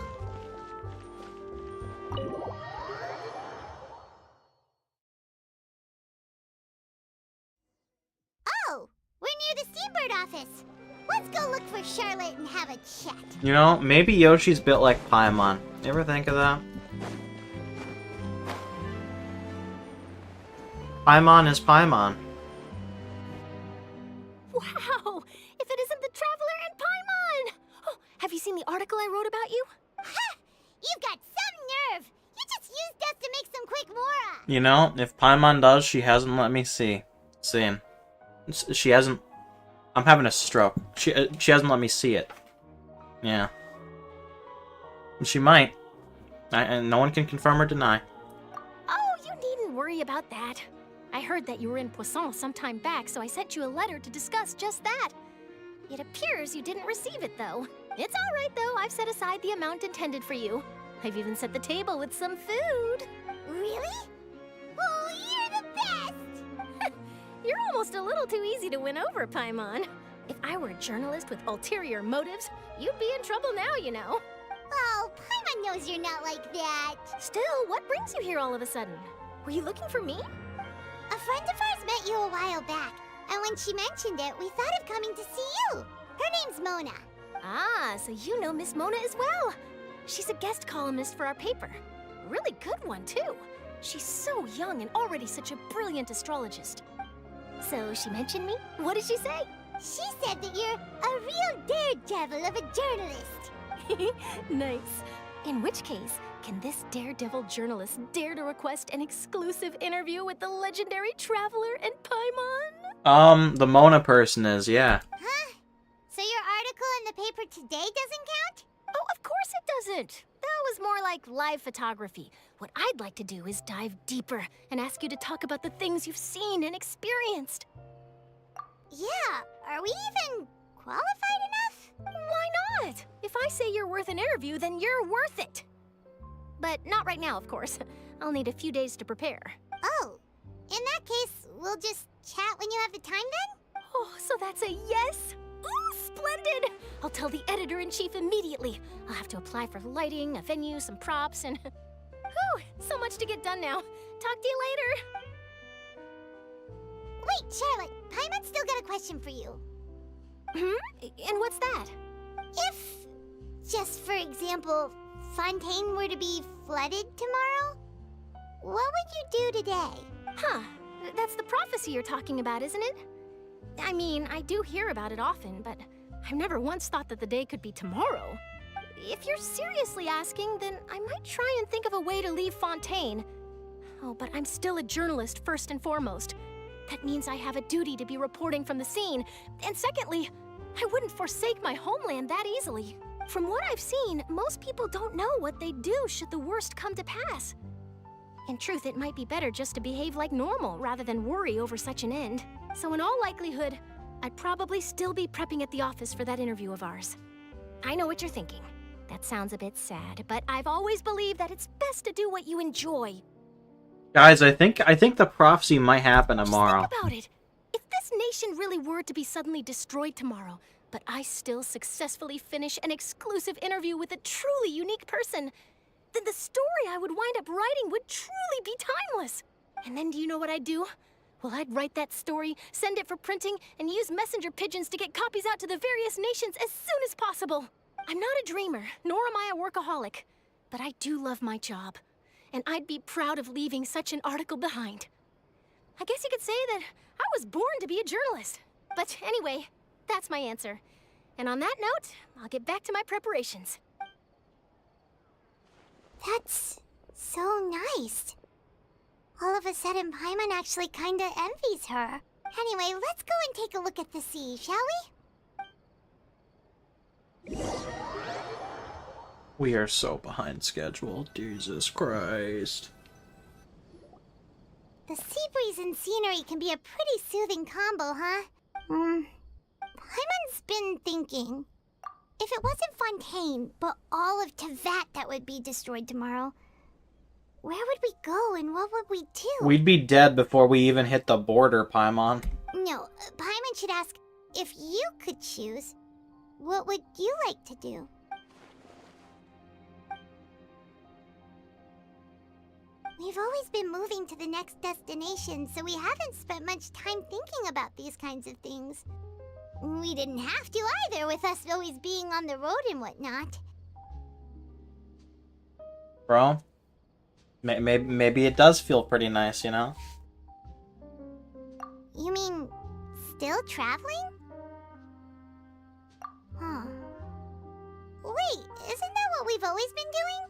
Oh! We're near the Steambird office! Let's go look for Charlotte and have a chat. You know, maybe Yoshi's built like Paimon. You ever think of that? Paimon is Paimon. Wow! If it isn't the Traveler and Paimon! Oh, have Have you seen the article I wrote about you? Ha! You've got some nerve! You just used us to make some quick mora! You know, if Paimon does, she hasn't let me see. She hasn't... I'm having a stroke. She hasn't let me see it. Yeah. She might. And no one can confirm or deny. Oh, you needn't worry about that. I heard that you were in Poisson some time back, so I sent you a letter to discuss just that. It appears you didn't receive it, though. It's all right, though. I've set aside the amount intended for you. I've even set the table with some food. Really? Oh, you're the best! You're almost a little too easy to win over, Paimon. If I were a journalist with ulterior motives, you'd be in trouble now, you know. Oh, Paimon knows you're not like that. Still, what brings you here all of a sudden? Were you looking for me? A friend of ours met you a while back, and when she mentioned it, we thought of coming to see you. Her name's Mona. Ah, so you know Miss Mona as well. She's a guest columnist for our paper. A really good one, too. She's so young and already such a brilliant astrologist. So she mentioned me? What did she say? She said that you're a real daredevil of a journalist. Nice. In which case, can this daredevil journalist dare to request an exclusive interview with the legendary traveler and Paimon? The Mona person is, yeah. Huh? So your article in the paper today doesn't count? Oh, of course it doesn't. That was more like live photography. What I'd like to do is dive deeper and ask you to talk about the things you've seen and experienced. Yeah, are we even qualified enough? Why not? If I say you're worth an interview, then you're worth it. But not right now, of course. I'll need a few days to prepare. Oh, in that case, we'll just chat when you have the time then? Oh, so that's a yes? Ooh, splendid! I'll tell the editor-in-chief immediately. I'll have to apply for lighting, a venue, some props, and... Whew, so much to get done now. Talk to you later. Wait, Charlotte, Paimon's still got a question for you. And what's that? If, just for example, Fontaine were to be flooded tomorrow, what would you do today? Huh, that's the prophecy you're talking about, isn't it? I mean, I do hear about it often, but I've never once thought that the day could be tomorrow. If you're seriously asking, then I might try and think of a way to leave Fontaine. Oh, but I'm still a journalist first and foremost. That means I have a duty to be reporting from the scene. And secondly, I wouldn't forsake my homeland that easily. From what I've seen, most people don't know what they'd do should the worst come to pass. In truth, it might be better just to behave like normal rather than worry over such an end. So in all likelihood, I'd probably still be prepping at the office for that interview of ours. I know what you're thinking. That sounds a bit sad, but I've always believed that it's best to do what you enjoy. Guys, I think the prophecy might happen tomorrow. Just think about it. If this nation really were to be suddenly destroyed tomorrow, but I still successfully finish an exclusive interview with a truly unique person, then the story I would wind up writing would truly be timeless. And then do you know what I'd do? Well, I'd write that story, send it for printing, and use messenger pigeons to get copies out to the various nations as soon as possible. I'm not a dreamer, nor am I a workaholic, but I do love my job, and I'd be proud of leaving such an article behind. I guess you could say that I was born to be a journalist. But anyway, that's my answer. And on that note, I'll get back to my preparations. That's so nice. All of a sudden, Paimon actually kinda envies her. Anyway, let's go and take a look at the sea, shall we? We are so behind schedule. Jesus Christ. The sea breeze and scenery can be a pretty soothing combo, huh? Paimon's been thinking. If it wasn't Fontaine, but all of Tevat that would be destroyed tomorrow, where would we go and what would we do? We'd be dead before we even hit the border, Paimon. No, Paimon should ask, if you could choose, what would you like to do? We've always been moving to the next destination, so we haven't spent much time thinking about these kinds of things. We didn't have to either, with us always being on the road and whatnot. Bro, maybe it does feel pretty nice, you know? You mean, still traveling? Huh. Wait, isn't that what we've always been doing?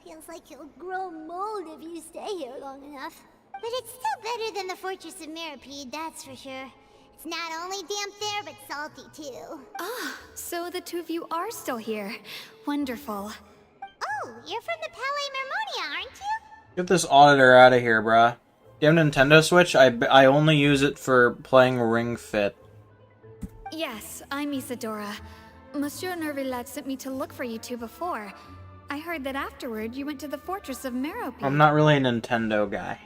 Feels like you'll grow mold if you stay here long enough. But it's still better than the Fortress of Meripede, that's for sure. It's not only damp there, but salty too. Ah, so the two of you are still here. Wonderful. Oh, you're from the Palais Mermonia, aren't you? Get this auditor out of here, bruh. Do you have a Nintendo Switch? I only use it for playing Ring Fit. Yes, I'm Isadora. Monsieur Nervillet sent me to look for you two before. I heard that afterward you went to the Fortress of Meripede. I'm not really a Nintendo guy.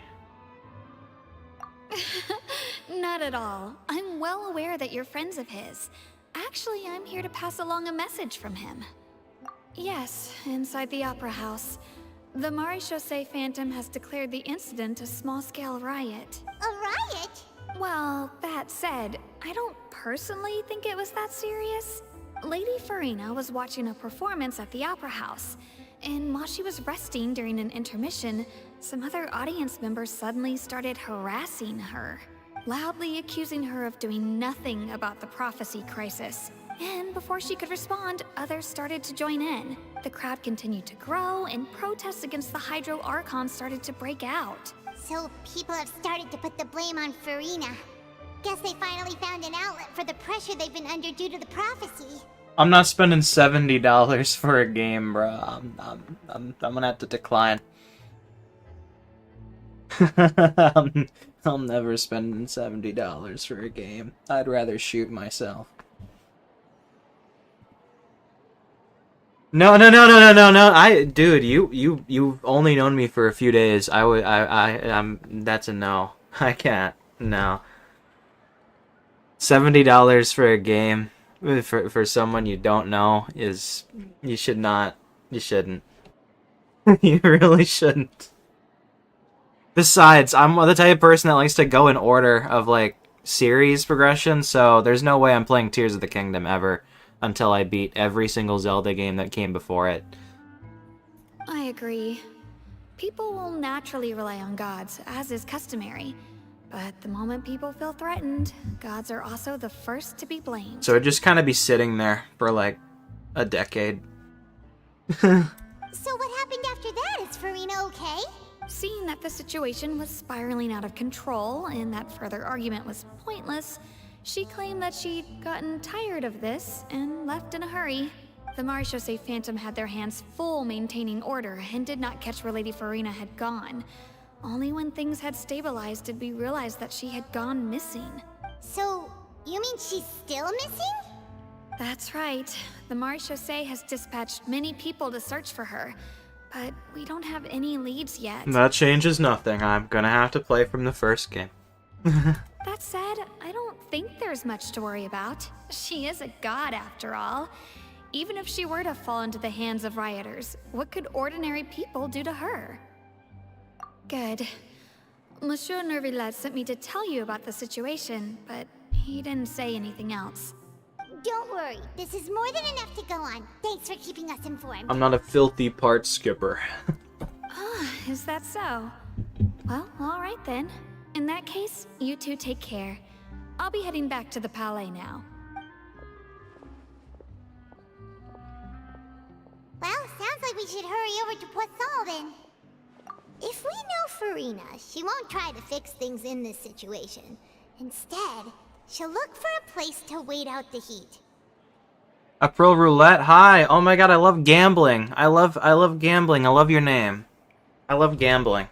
Not at all. I'm well aware that you're friends of his. Actually, I'm here to pass along a message from him. Yes, inside the Opera House. The Maréchaussée Phantom has declared the incident a small-scale riot. A riot? Well, that said, I don't personally think it was that serious. Lady Farina was watching a performance at the Opera House, and while she was resting during an intermission, some other audience members suddenly started harassing her, loudly accusing her of doing nothing about the prophecy crisis. And before she could respond, others started to join in. The crowd continued to grow, and protests against the Hydro Archon started to break out. So people have started to put the blame on Farina. Guess they finally found an outlet for the pressure they've been under due to the prophecy. I'm not spending $70 for a game, bro. I'm gonna have to decline. I'm never spending $70 for a game. I'd rather shoot myself. No. Dude, you've only known me for a few days. That's a no. I can't. No. $70 for a game for someone you don't know is, you shouldn't. You really shouldn't. Besides, I'm the type of person that likes to go in order of, like, series progression, so there's no way I'm playing Tears of the Kingdom ever until I beat every single Zelda game that came before it. I agree. People will naturally rely on gods, as is customary. But the moment people feel threatened, gods are also the first to be blamed. So it'd just kind of be sitting there for, like, a decade. So what happened after that? Is Farina okay? Seeing that the situation was spiraling out of control and that further argument was pointless, she claimed that she'd gotten tired of this and left in a hurry. The Maréchaussée Phantom had their hands full maintaining order and did not catch where Lady Farina had gone. Only when things had stabilized did we realize that she had gone missing. So, you mean she's still missing? That's right. The Maréchaussée has dispatched many people to search for her, but we don't have any leads yet. That changes nothing. I'm gonna have to play from the first game. That said, I don't think there's much to worry about. She is a god after all. Even if she were to fall into the hands of rioters, what could ordinary people do to her? Good. Monsieur Nervillet sent me to tell you about the situation, but he didn't say anything else. Don't worry, this is more than enough to go on. Thanks for keeping us informed. I'm not a filthy part skipper. Ah, is that so? Well, alright then. In that case, you two take care. I'll be heading back to the Palais now. Well, sounds like we should hurry over to Poisson then. If we know Farina, she won't try to fix things in this situation. Instead, she'll look for a place to wait out the heat. April Roulette, hi! Oh my god, I love gambling. I love gambling. I love your name. I love gambling.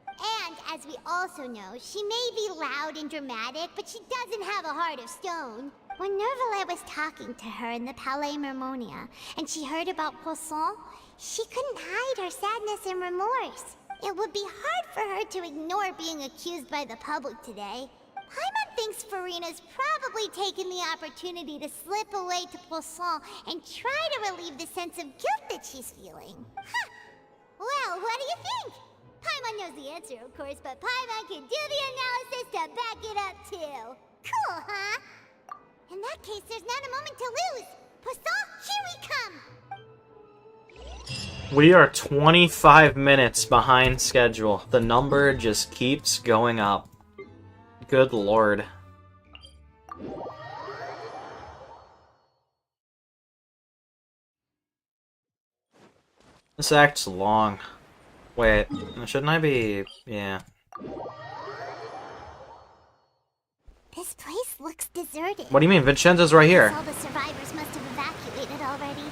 And, as we also know, she may be loud and dramatic, but she doesn't have a heart of stone. When Nervillet was talking to her in the Palais Mermonia, and she heard about Poisson, she couldn't hide her sadness and remorse. It would be hard for her to ignore being accused by the public today. Paimon thinks Farina's probably taken the opportunity to slip away to Poisson and try to relieve the sense of guilt that she's feeling. Huh. Well, what do you think? Paimon knows the answer, of course, but Paimon can do the analysis to back it up, too. Cool, huh? In that case, there's not a moment to lose. Poisson, here we come! We are 25 minutes behind schedule. The number just keeps going up. Good lord. This act's long. Wait, shouldn't I be... yeah. This place looks deserted. What do you mean? Vincenzo's right here. All the survivors must have evacuated already.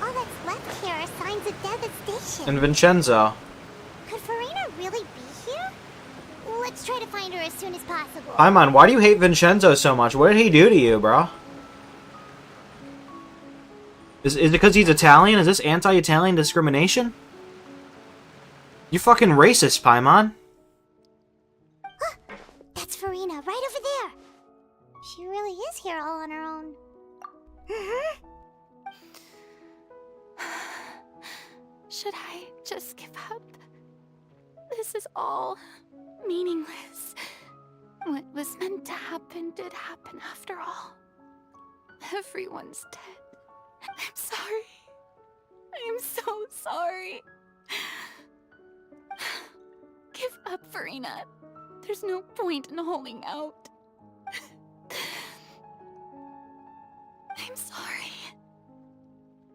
All that's left here are signs of devastation. And Vincenzo. Could Farina really be here? Let's try to find her as soon as possible. Paimon, why do you hate Vincenzo so much? What did he do to you, bro? Is it because he's Italian? Is this anti-Italian discrimination? You fucking racist, Paimon. That's Farina, right over there. She really is here all on her own. Should I just give up? This is all meaningless. What was meant to happen did happen after all. Everyone's dead. I'm sorry. I'm so sorry. Give up, Farina. There's no point in holding out. I'm sorry.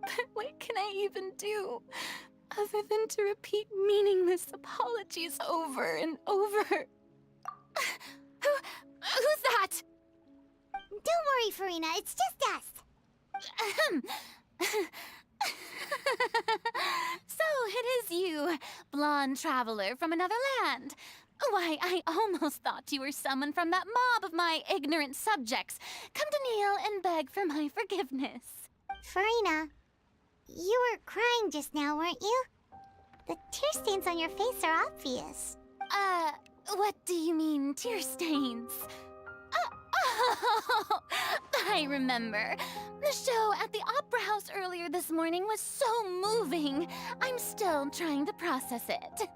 But what can I even do other than to repeat meaningless apologies over and over? Who's that? Don't worry, Farina. It's just us. So it is you, blonde traveler from another land. Why, I almost thought you were someone from that mob of my ignorant subjects. Come to kneel and beg for my forgiveness. Farina, you were crying just now, weren't you? The tear stains on your face are obvious. What do you mean, tear stains? Oh, I remember. The show at the Opera House earlier this morning was so moving. I'm still trying to process it.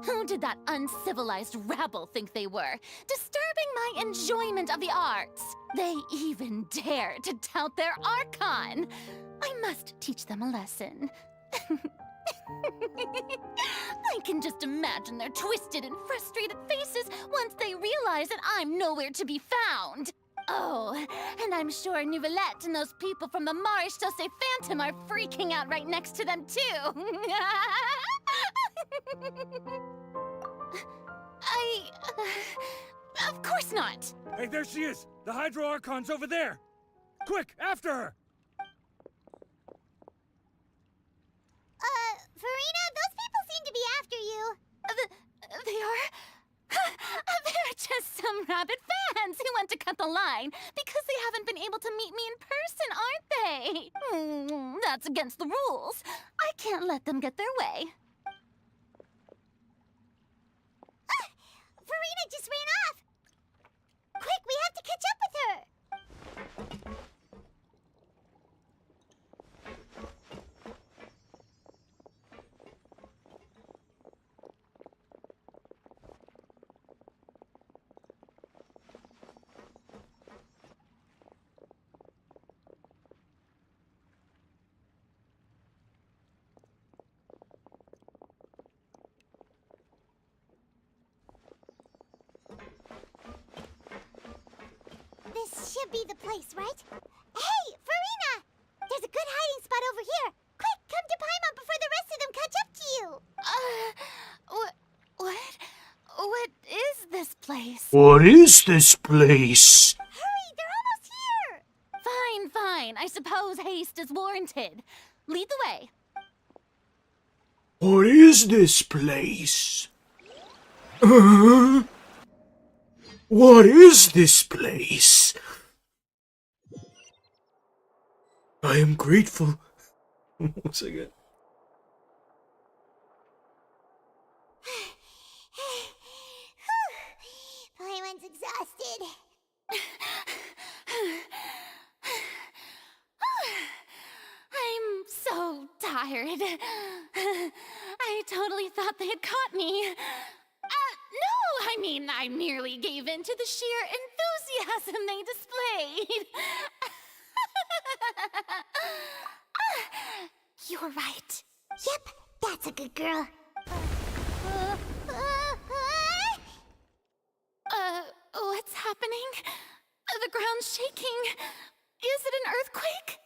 Who did that uncivilized rabble think they were? Disturbing my enjoyment of the arts. They even dare to tout their archon. I must teach them a lesson. I can just imagine their twisted and frustrated faces once they realize that I'm nowhere to be found. Oh, and I'm sure Nouvellette and those people from the Marish Chaussee Phantom are freaking out right next to them, too. Of course not. Hey, there she is! The Hydro Archon's over there! Quick, after her! Farina, those people seem to be after you. They are? They're just some rabid fans who want to cut the line because they haven't been able to meet me in person, aren't they? That's against the rules. I can't let them get their way. Farina just ran off! Quick, we have to catch up with her! This should be the place, right? Hey, Farina! There's a good hiding spot over here. Quick, come to Paimon before the rest of them catch up to you. What is this place? What is this place? Hurry, they're almost here. Fine. I suppose haste is warranted. Lead the way. What is this place? What is this place? I am grateful. Once again. Paimon's exhausted. I'm so tired. I totally thought they had caught me. No, I mean, I merely gave in to the sheer enthusiasm they displayed. You're right. Yep, that's a good girl. What's happening? The ground's shaking. Is it an earthquake?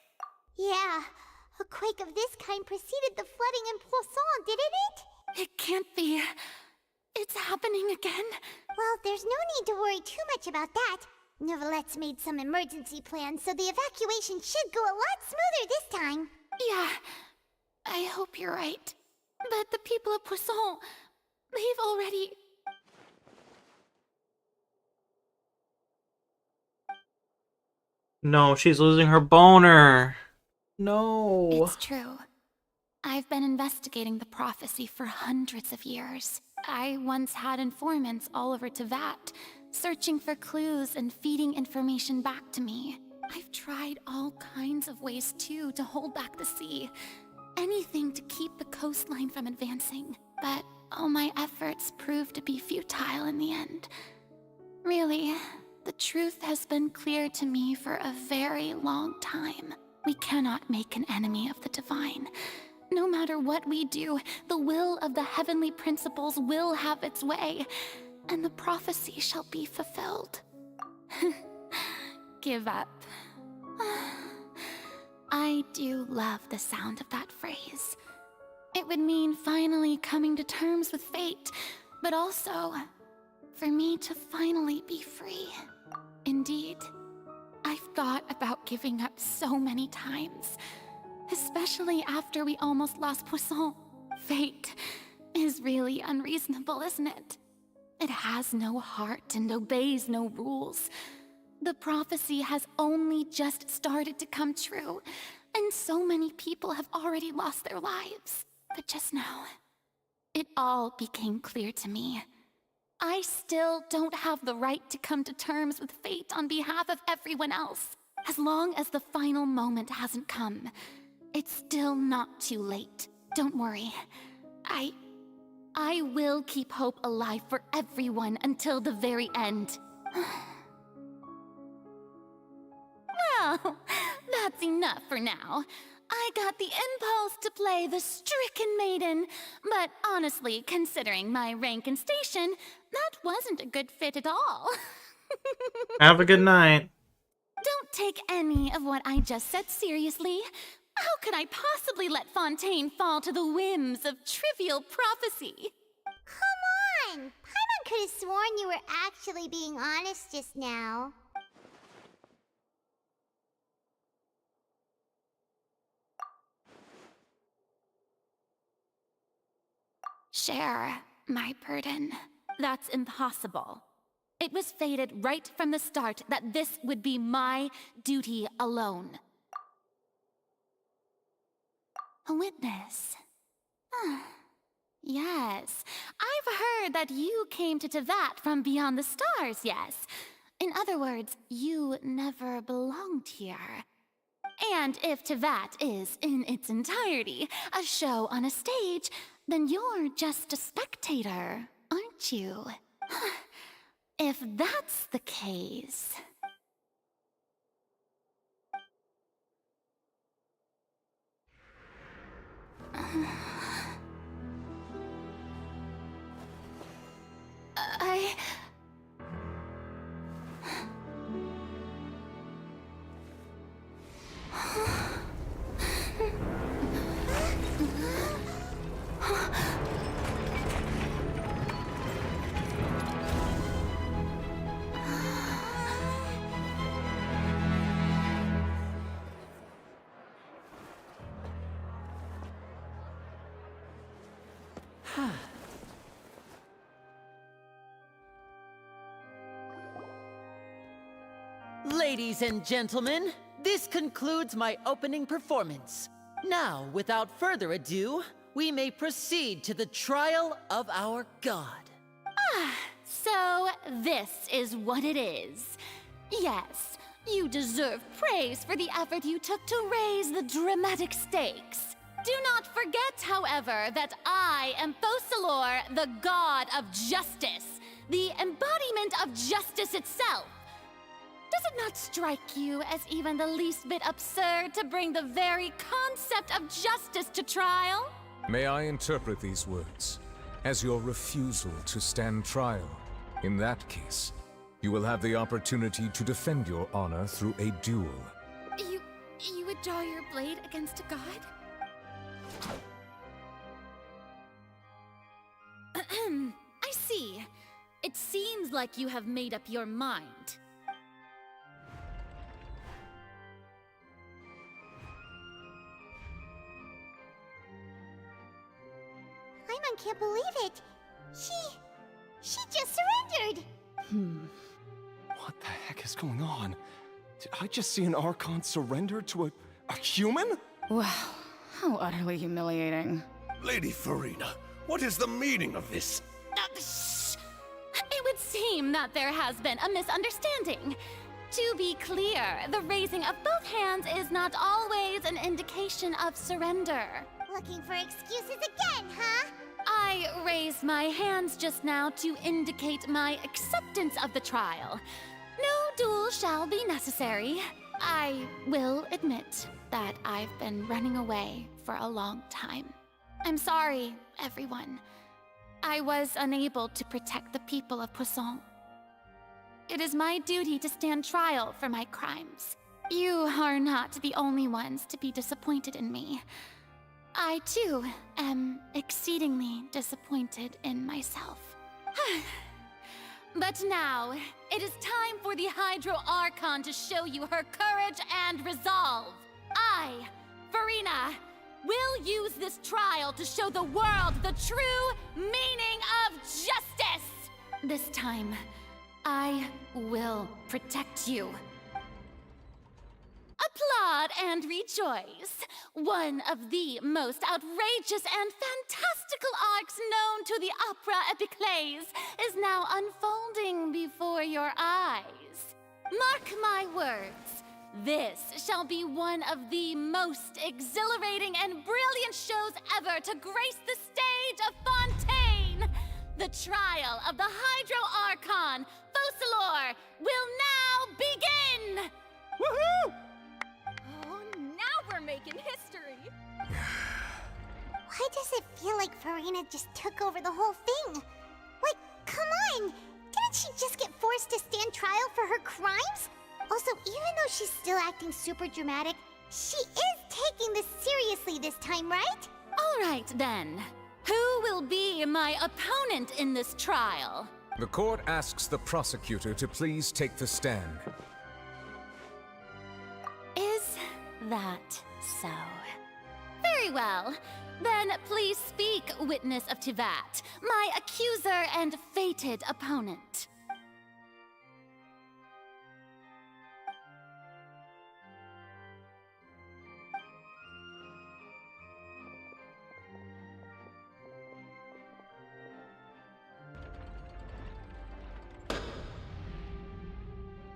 Yeah, a quake of this kind preceded the flooding in Poisson, didn't it? It can't be. It's happening again. Well, there's no need to worry too much about that. Neuvillette made some emergency plans, so the evacuation should go a lot smoother this time. Yeah, I hope you're right. But the people of Poisson, they've already... No, she's losing her boner. No. It's true. I've been investigating the prophecy for hundreds of years. I once had informants all over Tevat, searching for clues and feeding information back to me. I've tried all kinds of ways, too, to hold back the sea. Anything to keep the coastline from advancing. But all my efforts proved to be futile in the end. Really, the truth has been clear to me for a very long time. We cannot make an enemy of the divine. No matter what we do, the will of the heavenly principles will have its way, and the prophecy shall be fulfilled. Give up. I do love the sound of that phrase. It would mean finally coming to terms with fate, but also for me to finally be free. Indeed, I've thought about giving up so many times, especially after we almost lost Poisson. Fate is really unreasonable, isn't it? It has no heart and obeys no rules. The prophecy has only just started to come true, and so many people have already lost their lives. But just now, it all became clear to me. I still don't have the right to come to terms with fate on behalf of everyone else. As long as the final moment hasn't come, it's still not too late. Don't worry. I will keep hope alive for everyone until the very end. Well, that's enough for now. I got the impulse to play the stricken maiden, but honestly, considering my rank and station, that wasn't a good fit at all. Have a good night. Don't take any of what I just said seriously. How could I possibly let Fontaine fall to the whims of trivial prophecy? Come on! Paimon could have sworn you were actually being honest just now. Share my burden. That's impossible. It was fated right from the start that this would be my duty alone. A witness. Yes, I've heard that you came to Tevat from beyond the stars, yes. In other words, you never belonged here. And if Tevat is, in its entirety, a show on a stage, then you're just a spectator, aren't you? If that's the case... Ladies and gentlemen, this concludes my opening performance. Now, without further ado, we may proceed to the trial of our god. So this is what it is. Yes, you deserve praise for the effort you took to raise the dramatic stakes. Do not forget, however, that I am Focalor, the god of justice, the embodiment of justice itself. Does it not strike you as even the least bit absurd to bring the very concept of justice to trial? May I interpret these words as your refusal to stand trial? In that case, you will have the opportunity to defend your honor through a duel. You would draw your blade against a god? I see. It seems like you have made up your mind. Paimon can't believe it. She just surrendered. What the heck is going on? Did I just see an Archon surrender to a human? Wow, how utterly humiliating. Lady Farina, what is the meaning of this? It would seem that there has been a misunderstanding. To be clear, the raising of both hands is not always an indication of surrender. Looking for excuses again, huh? I raised my hands just now to indicate my acceptance of the trial. No duel shall be necessary. I will admit that I've been running away for a long time. I'm sorry, everyone. I was unable to protect the people of Poisson. It is my duty to stand trial for my crimes. You are not the only ones to be disappointed in me. I, too, am exceedingly disappointed in myself. But now, it is time for the Hydro Archon to show you her courage and resolve. I, Farina, will use this trial to show the world the true meaning of justice! This time, I will protect you. Applaud and rejoice! One of the most outrageous and fantastical arcs known to the opera epiclese is now unfolding before your eyes. Mark my words, this shall be one of the most exhilarating and brilliant shows ever to grace the stage of Fontaine! The trial of the Hydro Archon, Focalor, will now begin! Woohoo! Oh, now we're making history! Why does it feel like Farina just took over the whole thing? Like, come on! Didn't she just get forced to stand trial for her crimes? Also, even though she's still acting super dramatic, she is taking this seriously this time, right? All right, then. Who will be my opponent in this trial? The court asks the prosecutor to please take the stand. Is that so? Very well. Then please speak, witness of Tivat, my accuser and fated opponent.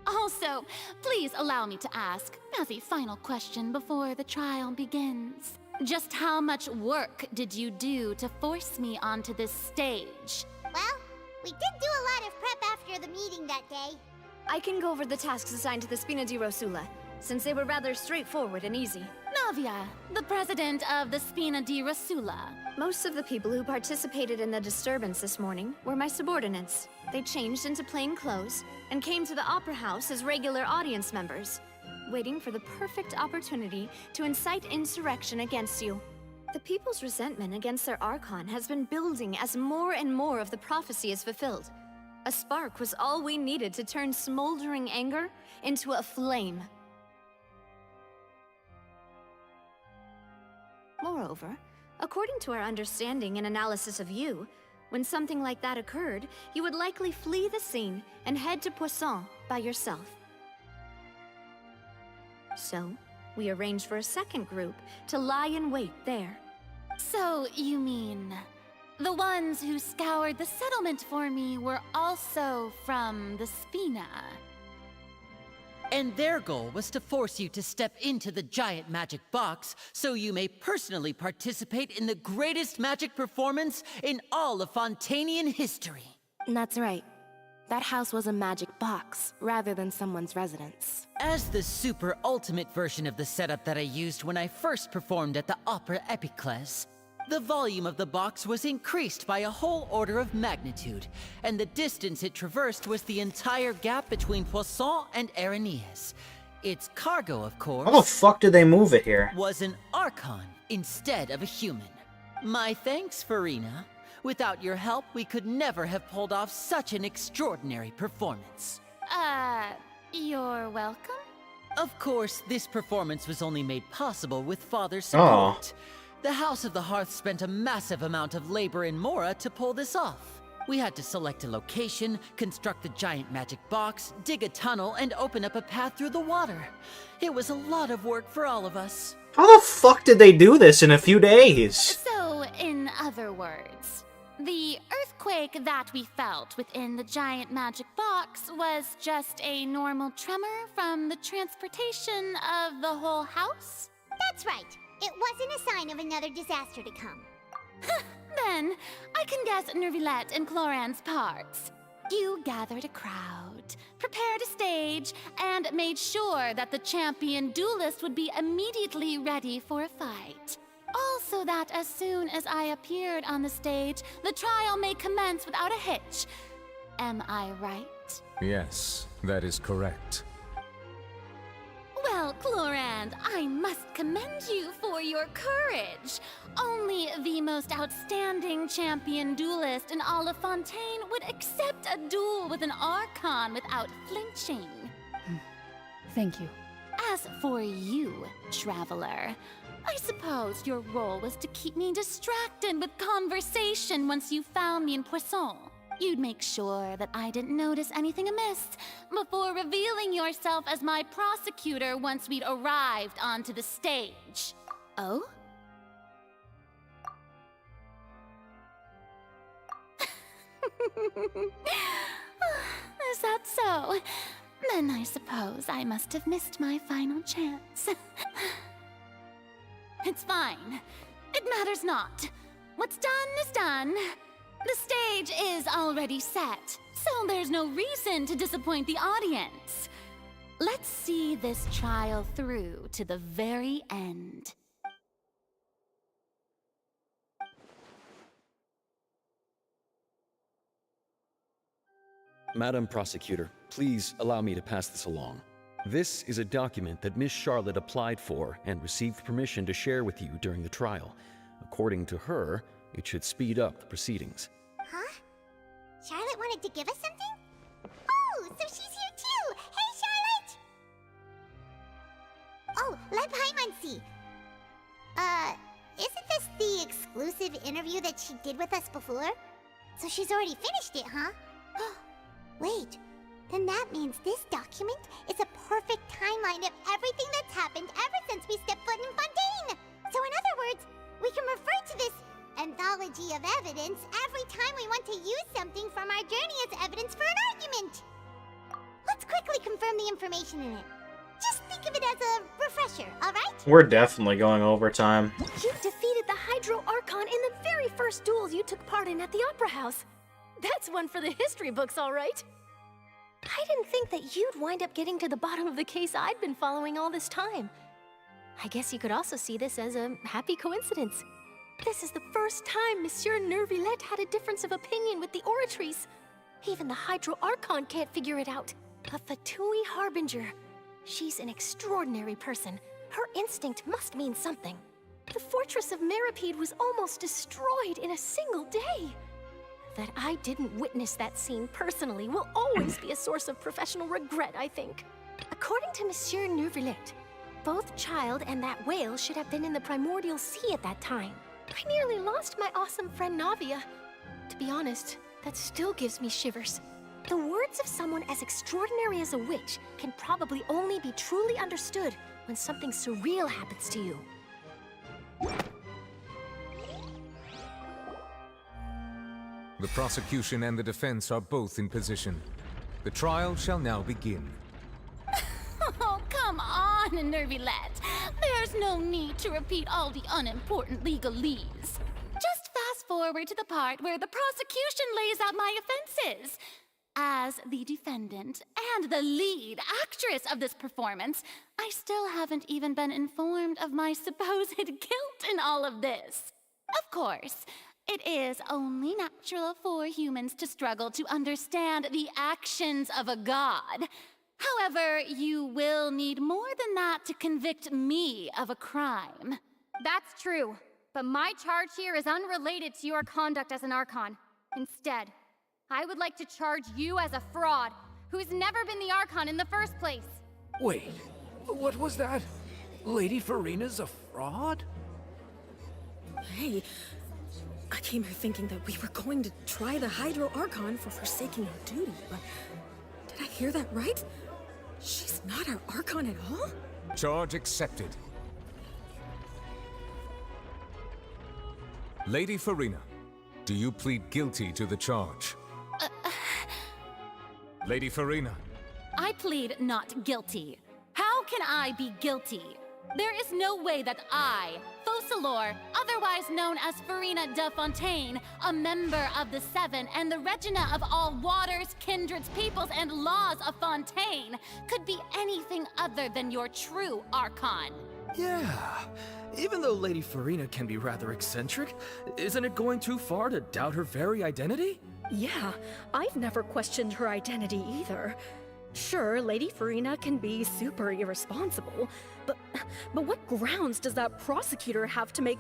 Also, please allow me to ask, as a final question before the trial begins, just how much work did you do to force me onto this stage? Well, we did do a lot of prep after the meeting that day. I can go over the tasks assigned to the Spina di Rosula, since they were rather straightforward and easy. Navia, the president of the Spina di Rosula. Most of the people who participated in the disturbance this morning were my subordinates. They changed into plain clothes and came to the Opera House as regular audience members, waiting for the perfect opportunity to incite insurrection against you. The people's resentment against their Archon has been building as more and more of the prophecy is fulfilled. A spark was all we needed to turn smoldering anger into a flame. Moreover, according to our understanding and analysis of you, when something like that occurred, you would likely flee the scene and head to Poisson by yourself. So, we arranged for a second group to lie in wait there. So, you mean, the ones who scoured the settlement for me were also from the Spina? And their goal was to force you to step into the giant magic box so you may personally participate in the greatest magic performance in all of Fontainian history. That's right. That house was a magic box, rather than someone's residence. As the super ultimate version of the setup that I used when I first performed at the Opera Epiclese, the volume of the box was increased by a whole order of magnitude, and the distance it traversed was the entire gap between Poisson and Areneas. Its cargo, of course... How the fuck did they move it here? ...was an Archon instead of a human. My thanks, Farina. Without your help, we could never have pulled off such an extraordinary performance. You're welcome? Of course, this performance was only made possible with Father's support. The House of the Hearth spent a massive amount of labor in Mora to pull this off. We had to select a location, construct the giant magic box, dig a tunnel, and open up a path through the water. It was a lot of work for all of us. How the fuck did they do this in a few days? So, in other words, the earthquake that we felt within the giant magic box was just a normal tremor from the transportation of the whole house? That's right. It wasn't a sign of another disaster to come. Then, I can guess Nervilette and Cloran's parts. You gathered a crowd, prepared a stage, and made sure that the champion duelist would be immediately ready for a fight. Also that as soon as I appeared on the stage, the trial may commence without a hitch. Am I right? Yes, that is correct. Well, Clorand, I must commend you for your courage. Only the most outstanding champion duelist in all of Fontaine would accept a duel with an Archon without flinching. Thank you. As for you, Traveler, I suppose your role was to keep me distracted with conversation once you found me in Poisson. You'd make sure that I didn't notice anything amiss before revealing yourself as my prosecutor once we'd arrived onto the stage. Oh? Is that so? Then I suppose I must have missed my final chance. It's fine. It matters not. What's done is done. The stage is already set, so there's no reason to disappoint the audience. Let's see this trial through to the very end. Madam Prosecutor, please allow me to pass this along. This is a document that Miss Charlotte applied for and received permission to share with you during the trial. According to her, it should speed up the proceedings. Huh? Charlotte wanted to give us something? Oh, so she's here too! Hey, Charlotte! Oh, let Paimon see. Isn't this the exclusive interview that she did with us before? So she's already finished it, huh? Wait, then that means this document is a perfect timeline of everything that's happened ever since we stepped foot in Fontaine! So in other words, we can refer to this anthology of evidence every time we want to use something from our journey as evidence for an argument! Let's quickly confirm the information in it. Just think of it as a refresher, alright? We're definitely going overtime. You defeated the Hydro Archon in the very first duel you took part in at the Opera House. That's one for the history books, alright. I didn't think that you'd wind up getting to the bottom of the case I'd been following all this time. I guess you could also see this as a happy coincidence. This is the first time Monsieur Nervilette had a difference of opinion with the Oratrice. Even the Hydro Archon can't figure it out. A Fatui Harbinger. She's an extraordinary person. Her instinct must mean something. The fortress of Meripede was almost destroyed in a single day. That I didn't witness that scene personally will always be a source of professional regret, I think. According to Monsieur Nervilette, both Child and that whale should have been in the Primordial Sea at that time. I nearly lost my awesome friend Navia. To be honest, that still gives me shivers. The words of someone as extraordinary as a witch can probably only be truly understood when something surreal happens to you. The prosecution and the defense are both in position. The trial shall now begin. happen in Nervilette. There's no need to repeat all the unimportant legalese. Just fast forward to the part where the prosecution lays out my offenses. As the defendant and the lead actress of this performance, I still haven't even been informed of my supposed guilt in all of this. Of course, it is only natural for humans to struggle to understand the actions of a god. However, you will need more than that to convict me of a crime. That's true, but my charge here is unrelated to your conduct as an Archon. Instead, I would like to charge you as a fraud, who's never been the Archon in the first place. Wait, what was that? Lady Farina's a fraud? Hey, I came here thinking that we were going to try the Hydro Archon for forsaking our duty, but did I hear that right? She's not our Archon at all? Charge accepted. Lady Farina, do you plead guilty to the charge? Lady Farina. I plead not guilty. How can I be guilty? There is no way that I, Focalor, otherwise known as Farina de Fontaine, a member of the Seven and the Regina of all waters, kindreds, peoples, and laws of Fontaine, could be anything other than your true Archon. Yeah, even though Lady Farina can be rather eccentric, isn't it going too far to doubt her very identity? Yeah, I've never questioned her identity either. Sure, Lady Farina can be super irresponsible, but what grounds does that prosecutor have to make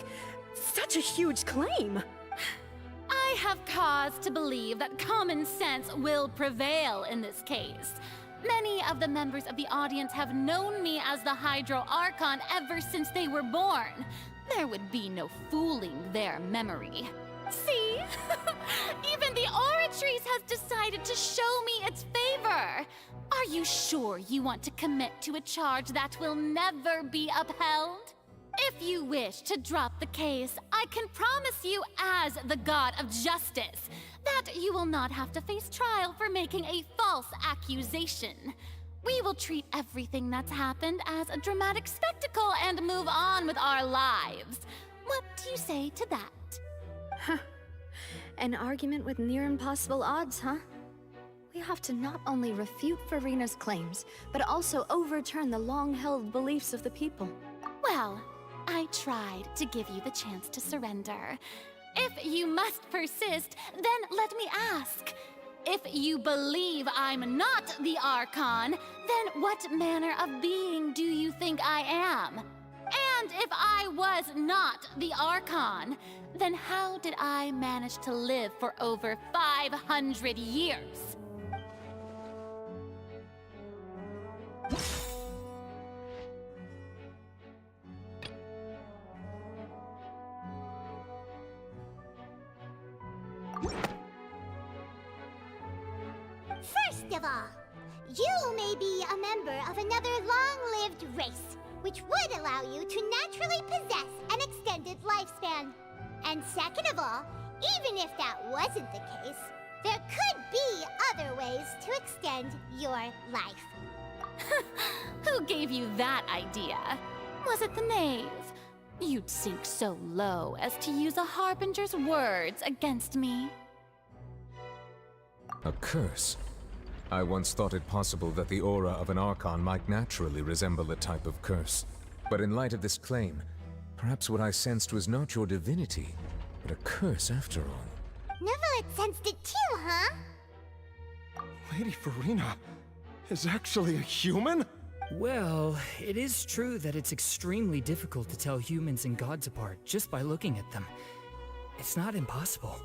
such a huge claim? I have cause to believe that common sense will prevail in this case. Many of the members of the audience have known me as the Hydro Archon ever since they were born. There would be no fooling their memory. See? Even the Oratrice has decided to show me its favor. Are you sure you want to commit to a charge that will never be upheld? If you wish to drop the case, I can promise you as the God of Justice that you will not have to face trial for making a false accusation. We will treat everything that's happened as a dramatic spectacle and move on with our lives. What do you say to that? Huh. An argument with near impossible odds, huh? We have to not only refute Farina's claims, but also overturn the long-held beliefs of the people. Well, I tried to give you the chance to surrender. If you must persist, then let me ask. If you believe I'm not the Archon, then what manner of being do you think I am? And if I was not the Archon, then how did I manage to live for over 500 years? First of all, you may be a member of another long-lived race, which would allow you to naturally possess an extended lifespan. And second of all, even if that wasn't the case, there could be other ways to extend your life. Who gave you that idea? Was it the knave? You'd sink so low as to use a harbinger's words against me. A curse? I once thought it possible that the aura of an Archon might naturally resemble a type of curse. But in light of this claim, perhaps what I sensed was not your divinity, but a curse after all. Neverlet sensed it too, huh? Lady Farina is actually a human? Well, it is true that it's extremely difficult to tell humans and gods apart just by looking at them. It's not impossible.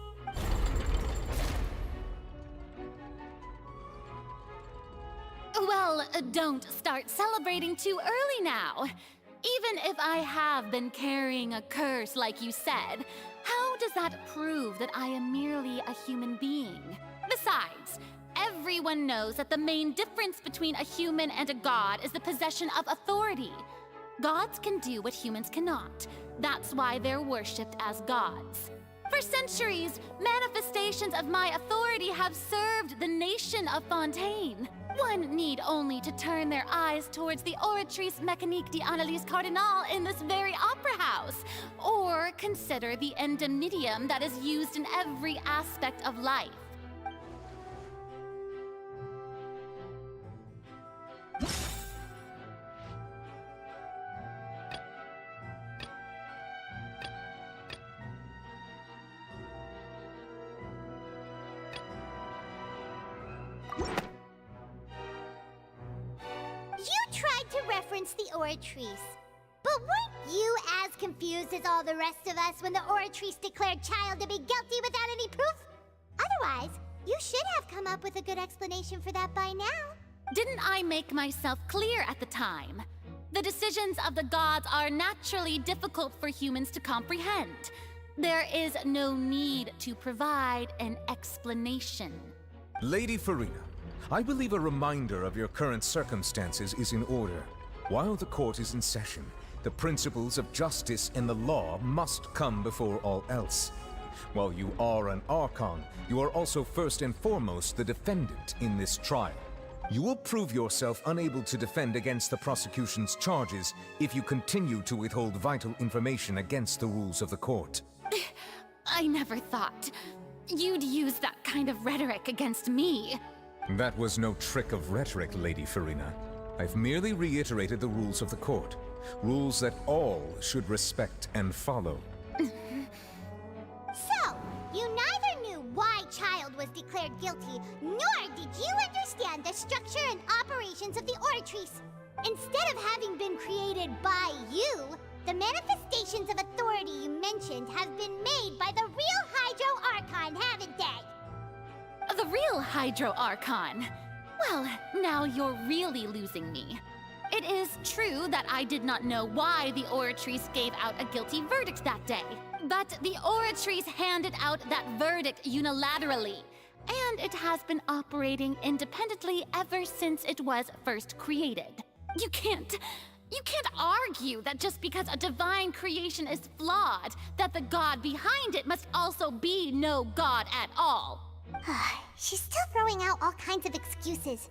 Well, don't start celebrating too early now. Even if I have been carrying a curse like you said, how does that prove that I am merely a human being? Besides, everyone knows that the main difference between a human and a god is the possession of authority. Gods can do what humans cannot. That's why they're worshipped as gods. For centuries, manifestations of my authority have served the nation of Fontaine. One need only to turn their eyes towards the Oratrice Mécanique d'Analyse Cardinal in this very opera house, or consider the indemnitium that is used in every aspect of life. You tried to reference the Oratrice. But weren't you as confused as all the rest of us when the Oratrice declared Child to be guilty without any proof? Otherwise, you should have come up with a good explanation for that by now. Didn't I make myself clear at the time? The decisions of the gods are naturally difficult for humans to comprehend. There is no need to provide an explanation. Lady Farina, I believe a reminder of your current circumstances is in order. While the court is in session, the principles of justice and the law must come before all else. While you are an Archon, you are also first and foremost the defendant in this trial. You will prove yourself unable to defend against the prosecution's charges if you continue to withhold vital information against the rules of the court. I never thought you'd use that kind of rhetoric against me. That was no trick of rhetoric, Lady Farina. I've merely reiterated the rules of the court. Rules that all should respect and follow. So, you neither knew why Child was declared guilty, nor did you understand the structure and operations of the Oratrice. Instead of having been created by you, the manifestations of authority you mentioned have been made by the real Hydro Archon, haven't they? The real Hydro Archon? Well, now you're really losing me. It is true that I did not know why the Oratrice gave out a guilty verdict that day. But the Oratrice handed out that verdict unilaterally, and it has been operating independently ever since it was first created. You can't argue that just because a divine creation is flawed, that the god behind it must also be no god at all. She's still throwing out all kinds of excuses.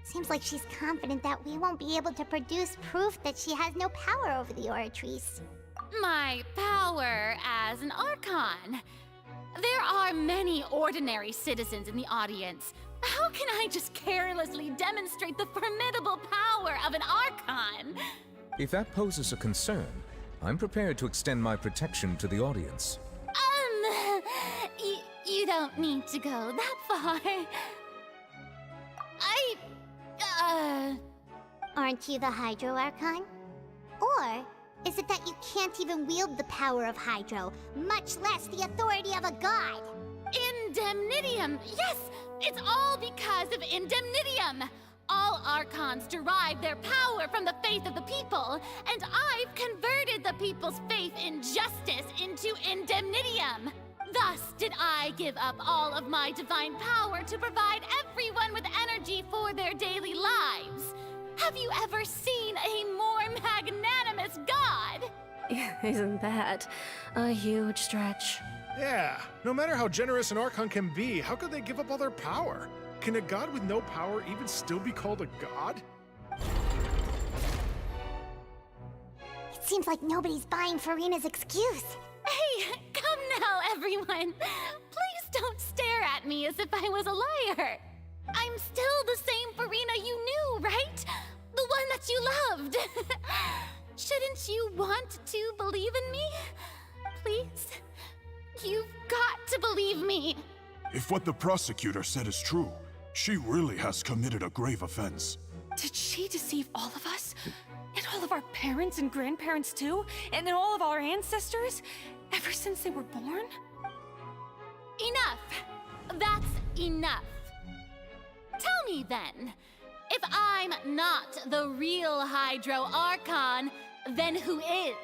Seems like she's confident that we won't be able to produce proof that she has no power over the Oratrice. My power as an Archon. There are many ordinary citizens in the audience. How can I just carelessly demonstrate the formidable power of an Archon? If that poses a concern, I'm prepared to extend my protection to the audience. You don't need to go that far. Aren't you the Hydro Archon? Or is it that you can't even wield the power of Hydro, much less the authority of a god? Indemnitium! Yes! It's all because of Indemnitium! All Archons derive their power from the faith of the people, and I've converted the people's faith in justice into Indemnitium! Thus did I give up all of my divine power to provide everyone with energy for their daily lives. Have you ever seen a more magnanimous god? Isn't that a huge stretch? Yeah, no matter how generous an Archon can be, how could they give up all their power? Can a god with no power even still be called a god? It seems like nobody's buying Farina's excuse. Hey, come now, everyone. Please don't stare at me as if I was a liar. I'm still the same Farina you knew, right? The one that you loved. Shouldn't you want to believe in me? Please? You've got to believe me. If what the prosecutor said is true, she really has committed a grave offense. Did she deceive all of us? And all of our parents and grandparents too? And all of our ancestors? Ever since they were born? Enough! That's enough. Tell me then, if I'm not the real Hydro Archon, then who is?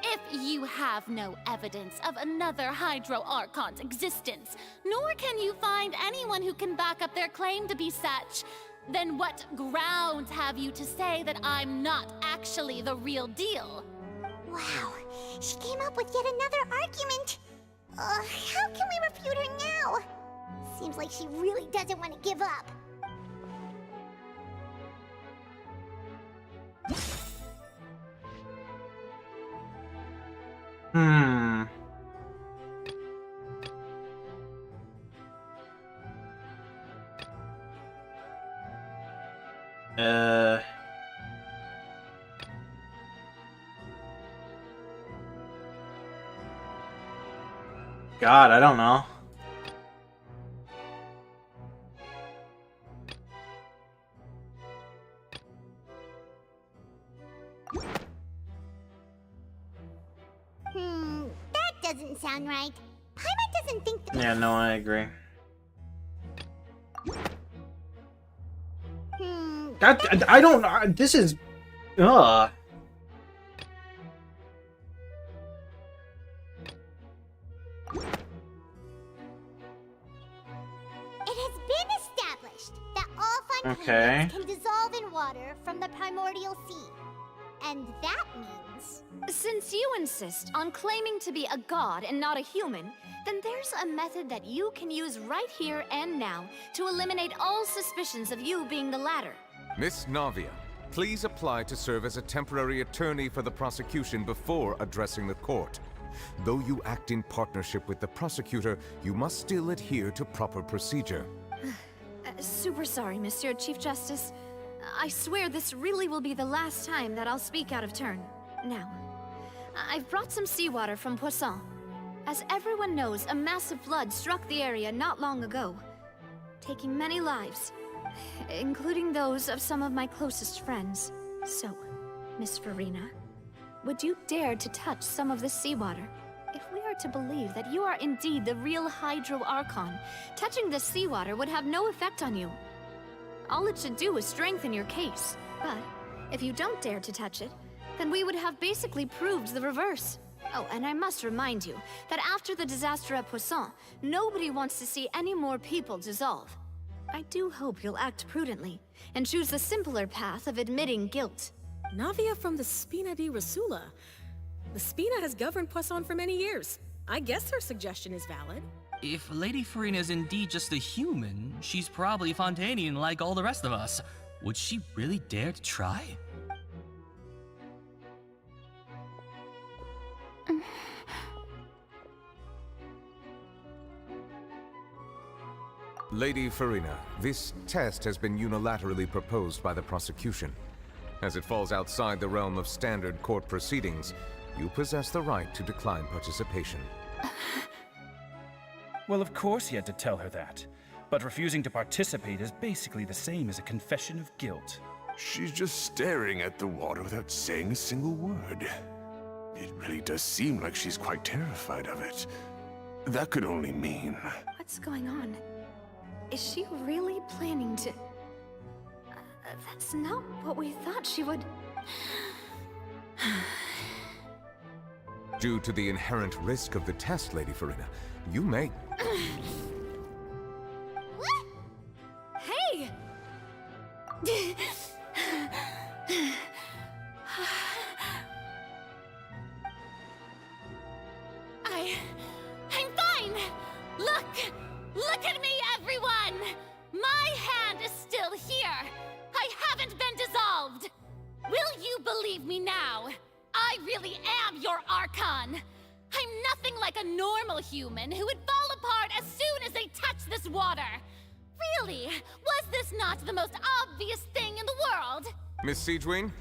If you have no evidence of another Hydro Archon's existence, nor can you find anyone who can back up their claim to be such, then what grounds have you to say that I'm not actually the real deal? Wow, she came up with yet another argument. How can we refute her now? Seems like she really doesn't want to give up. Hmm. God, I don't know. That doesn't sound right. Paimon doesn't think that. Yeah, no, I agree. God, I don't. This is. Ugh. It has been established that all Okay. Fontaines can dissolve in water from the primordial sea. And that means... Since you insist on claiming to be a god and not a human, then there's a method that you can use right here and now to eliminate all suspicions of you being the latter. Miss Navia, please apply to serve as a temporary attorney for the prosecution before addressing the court. Though you act in partnership with the prosecutor, you must still adhere to proper procedure. Super sorry, Monsieur Chief Justice. I swear this really will be the last time that I'll speak out of turn. Now, I've brought some seawater from Poisson. As everyone knows, a massive flood struck the area not long ago, taking many lives, including those of some of my closest friends. So, Miss Farina, would you dare to touch some of this seawater? If we are to believe that you are indeed the real Hydro Archon, touching this seawater would have no effect on you. All it should do is strengthen your case. But if you don't dare to touch it, then we would have basically proved the reverse. Oh, and I must remind you that after the disaster at Poisson, nobody wants to see any more people dissolve. I do hope you'll act prudently and choose the simpler path of admitting guilt. Navia from the Spina di Rasula. The Spina has governed Poisson for many years. I guess her suggestion is valid. If Lady Farina is indeed just a human, she's probably Fontainian like all the rest of us. Would she really dare to try? Lady Farina, this test has been unilaterally proposed by the prosecution. As it falls outside the realm of standard court proceedings, you possess the right to decline participation. Well, of course he had to tell her that. But refusing to participate is basically the same as a confession of guilt. She's just staring at the water without saying a single word. It really does seem like she's quite terrified of it. That could only mean... What's going on? Is she really planning to... that's not what we thought she would... Due to the inherent risk of the test, Lady Farina, you may... Hey! I'm fine! Look! Look at me, everyone! My hand is still here! I haven't been dissolved! Will you believe me now? I really am your Archon! I'm nothing like a normal human who would fall apart as soon as they touch this water! Really? Was this not the most obvious thing in the world? Miss Siegewin?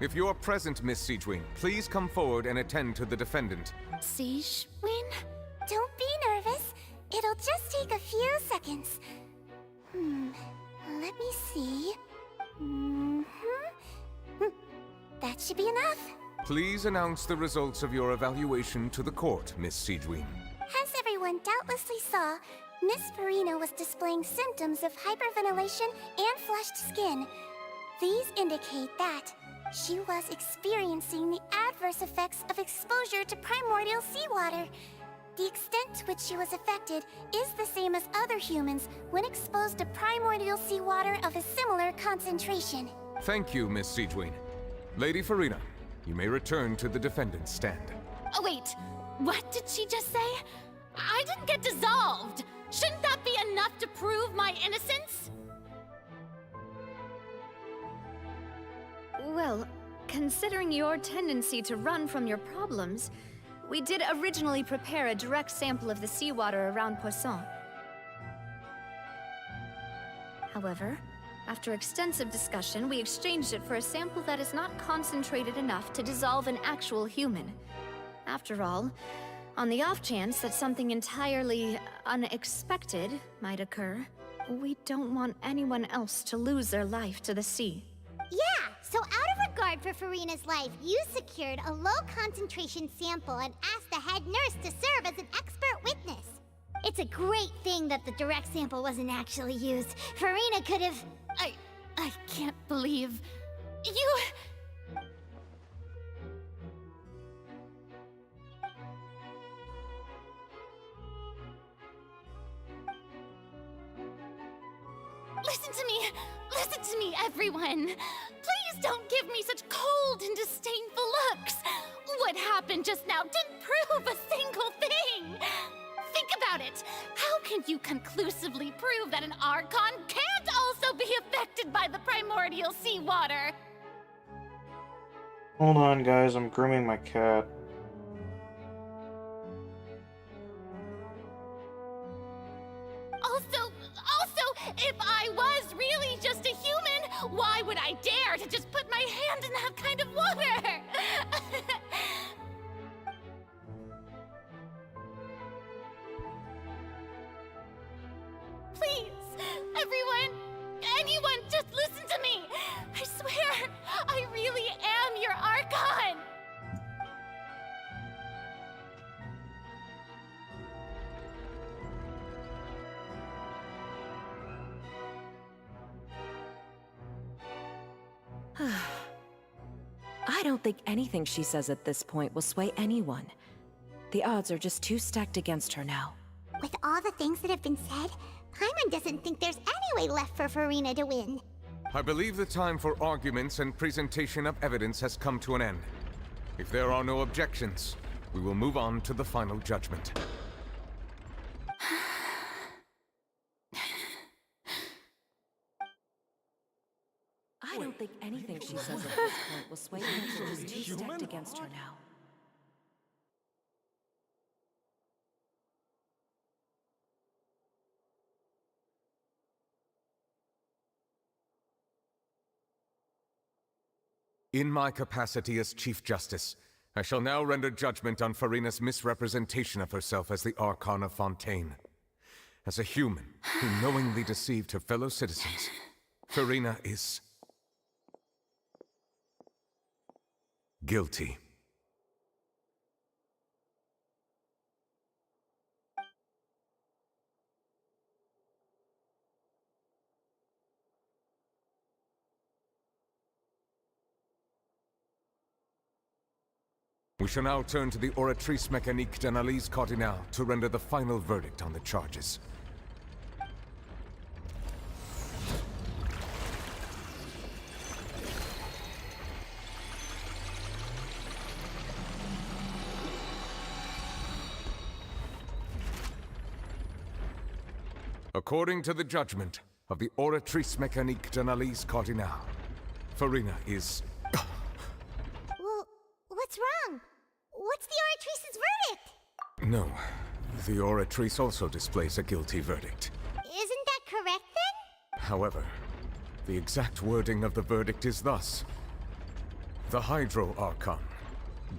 If you are present, Miss Siegewin, please come forward and attend to the defendant. Siegewin? Don't be nervous. It'll just take a few seconds. Let me see. That should be enough. Please announce the results of your evaluation to the court, Miss Siegewin. As everyone doubtlessly saw, Miss Farina was displaying symptoms of hyperventilation and flushed skin. These indicate that she was experiencing the adverse effects of exposure to primordial seawater. The extent to which she was affected is the same as other humans when exposed to primordial seawater of a similar concentration. Thank you, Miss Siegewin. Lady Farina, you may return to the defendant's stand. Oh wait, what did she just say? I didn't get dissolved! Shouldn't that be enough to prove my innocence? Well, considering your tendency to run from your problems, we did originally prepare a direct sample of the seawater around Poisson. However, after extensive discussion, we exchanged it for a sample that is not concentrated enough to dissolve an actual human. After all, on the off chance that something entirely unexpected might occur, we don't want anyone else to lose their life to the sea. Yeah, so out of regard for Farina's life, you secured a low-concentration sample and asked the head nurse to serve as an expert witness. It's a great thing that the direct sample wasn't actually used. Farina could have... I can't believe... you... Listen to me, everyone! Please don't give me such cold and disdainful looks! What happened just now didn't prove a single thing! Think about it! How can you conclusively prove that an Archon can't also be affected by the primordial seawater? Hold on, guys, I'm grooming my cat. Also, if I was really just a human, why would I dare to just put my hand in that kind of water? Please, everyone, anyone, just listen to me. I swear, I really am your Archon. I don't think anything she says at this point will sway anyone. The odds are just too stacked against her now. With all the things that have been said, Paimon doesn't think there's any way left for Farina to win. I believe the time for arguments and presentation of evidence has come to an end. If there are no objections, we will move on to the final judgment. I don't think anything she says at this point will sway anyone. She's too stacked against her now. In my capacity as Chief Justice, I shall now render judgment on Farina's misrepresentation of herself as the Archon of Fontaine. As a human who knowingly deceived her fellow citizens, Farina is... guilty. We shall now turn to the Oratrice Mécanique d'Analyse Cardinale to render the final verdict on the charges. According to the judgment of the Oratrice Mécanique d'Analyse Cardinale, Farina is... Well, what's wrong? What's the Oratrice's verdict? No, the Oratrice also displays a guilty verdict. Isn't that correct then? However, the exact wording of the verdict is thus. The Hydro Archon,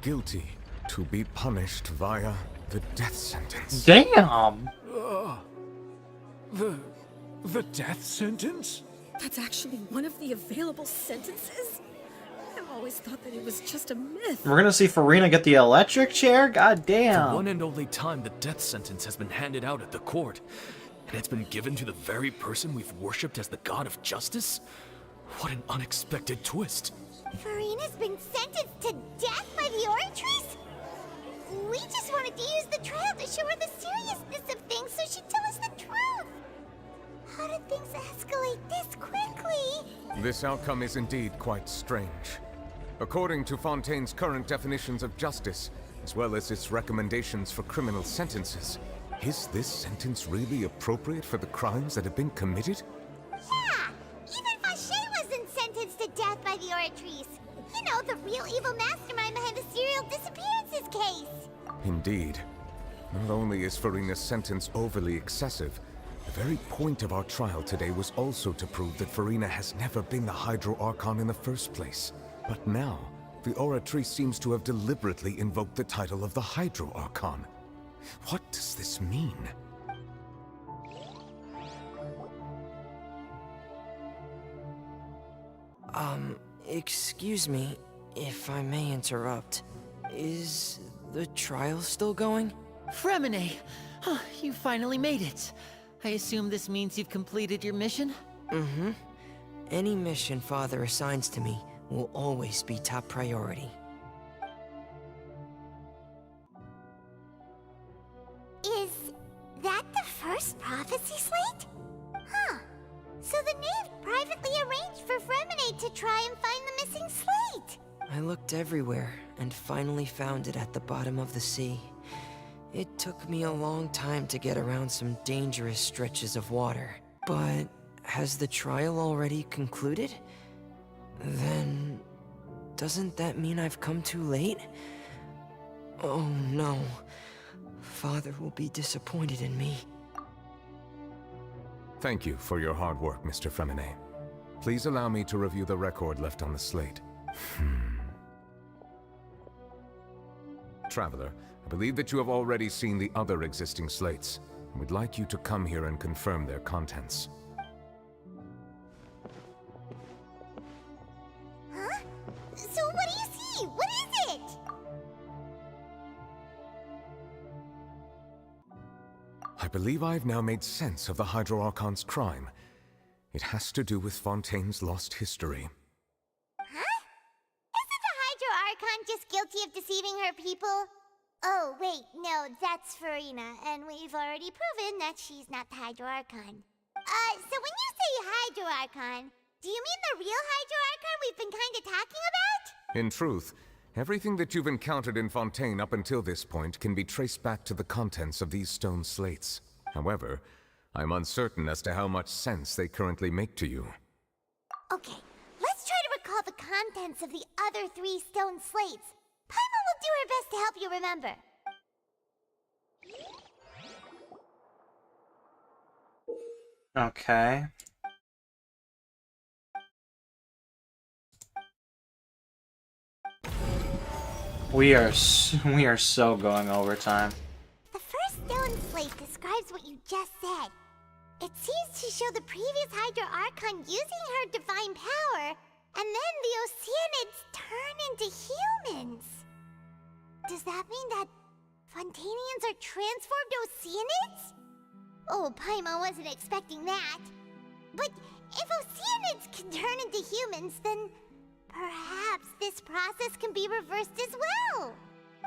guilty to be punished via the death sentence. Damn! The death sentence? That's actually one of the available sentences? I've always thought that it was just a myth. We're gonna see Farina get the electric chair? God damn. The one and only time the death sentence has been handed out at the court. And it's been given to the very person we've worshipped as the god of justice? What an unexpected twist. Farina's been sentenced to death by the Oratrice? We just wanted to use the trial to show her the seriousness of things so she'd tell us the truth. How did things escalate this quickly? This outcome is indeed quite strange. According to Fontaine's current definitions of justice, as well as its recommendations for criminal sentences, is this sentence really appropriate for the crimes that have been committed? Yeah! Even Vacher wasn't sentenced to death by the Oratrice. You know, the real evil mastermind behind the serial disappearances case. Indeed. Not only is Farina's sentence overly excessive, the very point of our trial today was also to prove that Farina has never been the Hydro Archon in the first place. But now, the Oratrice seems to have deliberately invoked the title of the Hydro Archon. What does this mean? Excuse me, if I may interrupt. Is the trial still going? Fremine! Oh, you finally made it. I assume this means you've completed your mission? Mm-hmm. Any mission Father assigns to me will always be top priority. Is that the first prophecy slate? Huh. So the knave privately arranged for Fremine to try and find the missing slate. I looked everywhere and finally found it at the bottom of the sea. It took me a long time to get around some dangerous stretches of water. But has the trial already concluded? Then doesn't that mean I've come too late? Oh no. Father will be disappointed in me. Thank you for your hard work, Mr. Fremine. Please allow me to review the record left on the slate. Traveler, I believe that you have already seen the other existing slates. We'd like you to come here and confirm their contents. Huh? So what do you see? What is it? I believe I've now made sense of the Hydro Archon's crime. It has to do with Fontaine's lost history. Huh? Isn't the Hydro Archon just guilty of deceiving her people? Oh, wait, no, that's Farina, and we've already proven that she's not the Hydro Archon. So when you say Hydro Archon, do you mean the real Hydro Archon we've been kinda talking about? In truth, everything that you've encountered in Fontaine up until this point can be traced back to the contents of these stone slates. However, I'm uncertain as to how much sense they currently make to you. Okay, let's try to recall the contents of the other 3 stone slates. Paimon will do her best to help you remember. Okay. We are so going overtime. The first stone slate describes what you just said. It seems to show the previous Hydro Archon using her divine power, and then the Oceanids turn into humans. Does that mean that Fontainians are transformed Oceanids? Oh, Paimon wasn't expecting that. But if Oceanids can turn into humans, then perhaps this process can be reversed as well.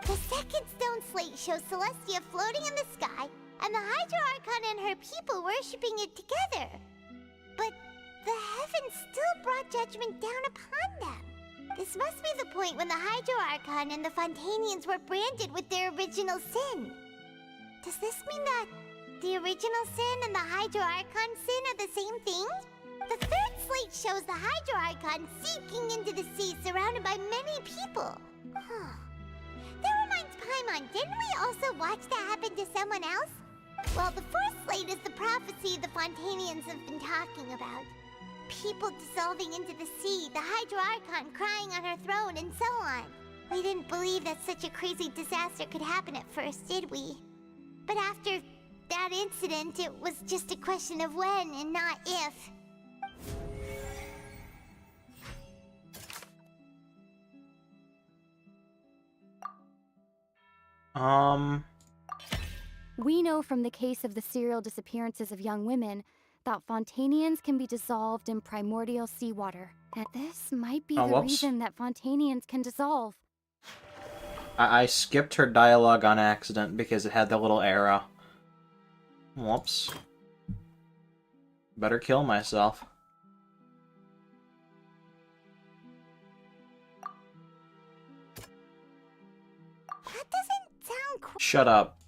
The second stone slate shows Celestia floating in the sky, and the Hydro Archon and her people worshipping it together. But the heavens still brought judgment down upon them. This must be the point when the Hydro Archon and the Fontainians were branded with their original sin. Does this mean that the original sin and the Hydro Archon sin are the same thing? The third slate shows the Hydro Archon sinking into the sea surrounded by many people. Huh. That reminds Paimon, didn't we also watch that happen to someone else? Well, the fourth slate is the prophecy the Fontainians have been talking about. People dissolving into the sea, the Hydro Archon crying on her throne, and so on. We didn't believe that such a crazy disaster could happen at first, did we? But after that incident, it was just a question of when and not if. We know from the case of the serial disappearances of young women that Fontainians can be dissolved in primordial seawater. And this might be the reason that Fontainians can dissolve. I skipped her dialogue on accident because it had the little arrow. Whoops. Better kill myself. That doesn't sound cool. Shut up.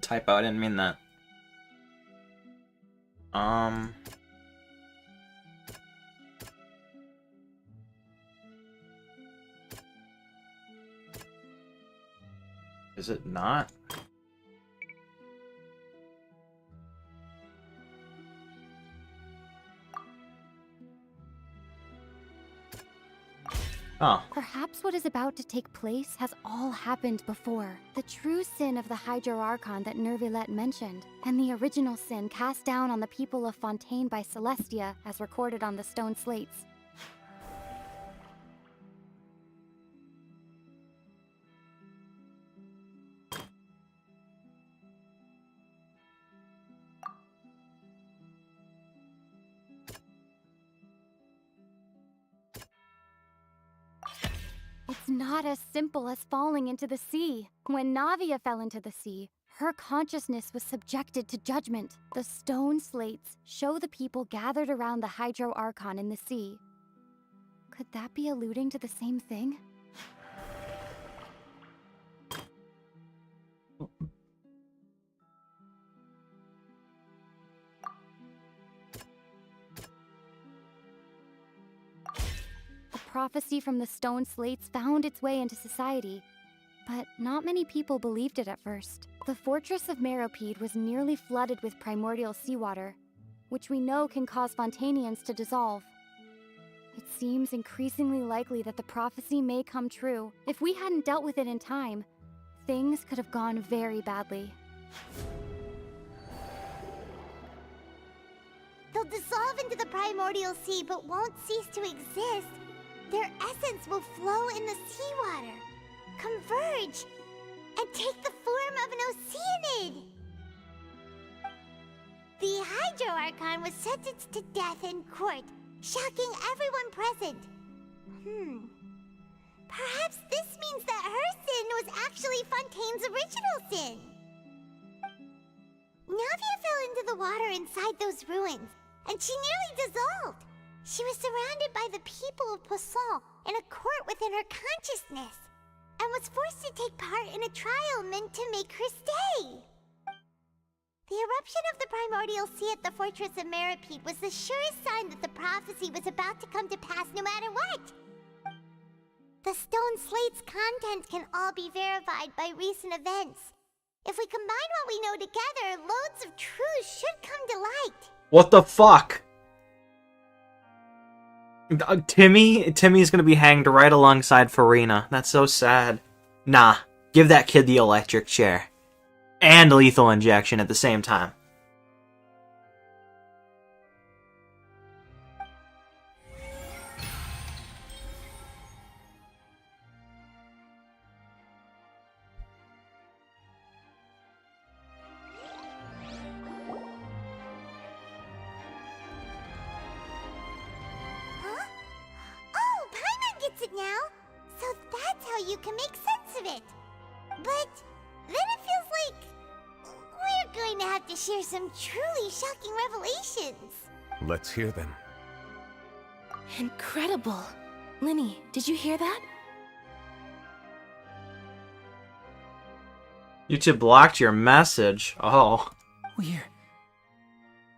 Typo, I didn't mean that. Is it not? Oh. Perhaps what is about to take place has all happened before. The true sin of the Hydro Archon that Nervilette mentioned, and the original sin cast down on the people of Fontaine by Celestia, as recorded on the stone slates. It's not as simple as falling into the sea. When Navia fell into the sea, her consciousness was subjected to judgment. The stone slates show the people gathered around the Hydro Archon in the sea. Could that be alluding to the same thing? Prophecy from the stone slates found its way into society, but not many people believed it at first. The fortress of Meropide was nearly flooded with primordial seawater, which we know can cause Fontainians to dissolve. It seems increasingly likely that the prophecy may come true. If we hadn't dealt with it in time, things could have gone very badly. They'll dissolve into the primordial sea but won't cease to exist. Their essence will flow in the seawater, converge, and take the form of an oceanid. The Hydro Archon was sentenced to death in court, shocking everyone present. Perhaps this means that her sin was actually Fontaine's original sin. Navia fell into the water inside those ruins, and she nearly dissolved. She was surrounded by the people of Poisson in a court within her consciousness, and was forced to take part in a trial meant to make her stay. The eruption of the primordial sea at the fortress of Meropide was the surest sign that the prophecy was about to come to pass no matter what. The stone slate's content can all be verified by recent events. If we combine what we know together, loads of truths should come to light. What the fuck? Timmy's gonna be hanged right alongside Farina. That's so sad. Nah, give that kid the electric chair. And lethal injection at the same time. Now, so that's how you can make sense of it. But then it feels like we're going to have to share some truly shocking revelations. Let's hear them. Incredible. Linny, did you hear that? YouTube blocked your message. Oh. We're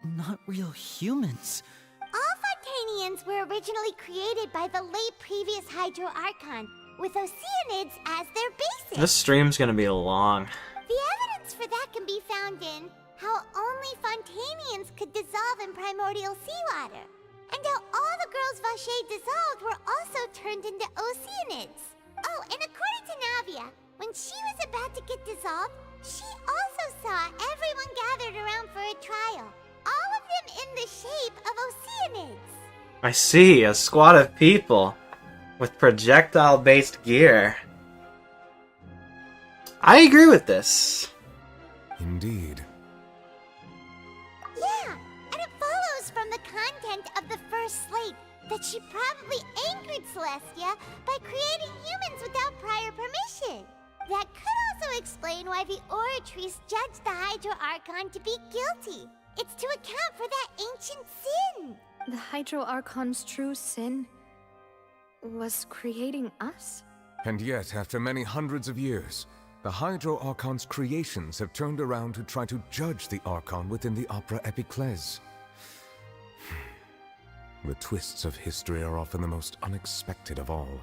not real humans. All Fontainians were originally created by the late previous Hydro Archon, with oceanids as their basis. This stream's gonna be long. The evidence for that can be found in how only Fontainians could dissolve in primordial seawater, and how all the girls Vacher dissolved were also turned into oceanids. Oh, and according to Navia, when she was about to get dissolved, she also saw everyone gathered around for a trial. All of them in the shape of oceanids. I see, a squad of people with projectile-based gear. I agree with this. Indeed. Yeah, and it follows from the content of the first slate that she probably angered Celestia by creating humans without prior permission. That could also explain why the Oratrice judged the Hydro Archon to be guilty. It's to account for that ancient sin. The Hydro Archon's true sin was creating us? And yet, after many hundreds of years, the Hydro Archon's creations have turned around to try to judge the Archon within the Opera Epiclese. The twists of history are often the most unexpected of all.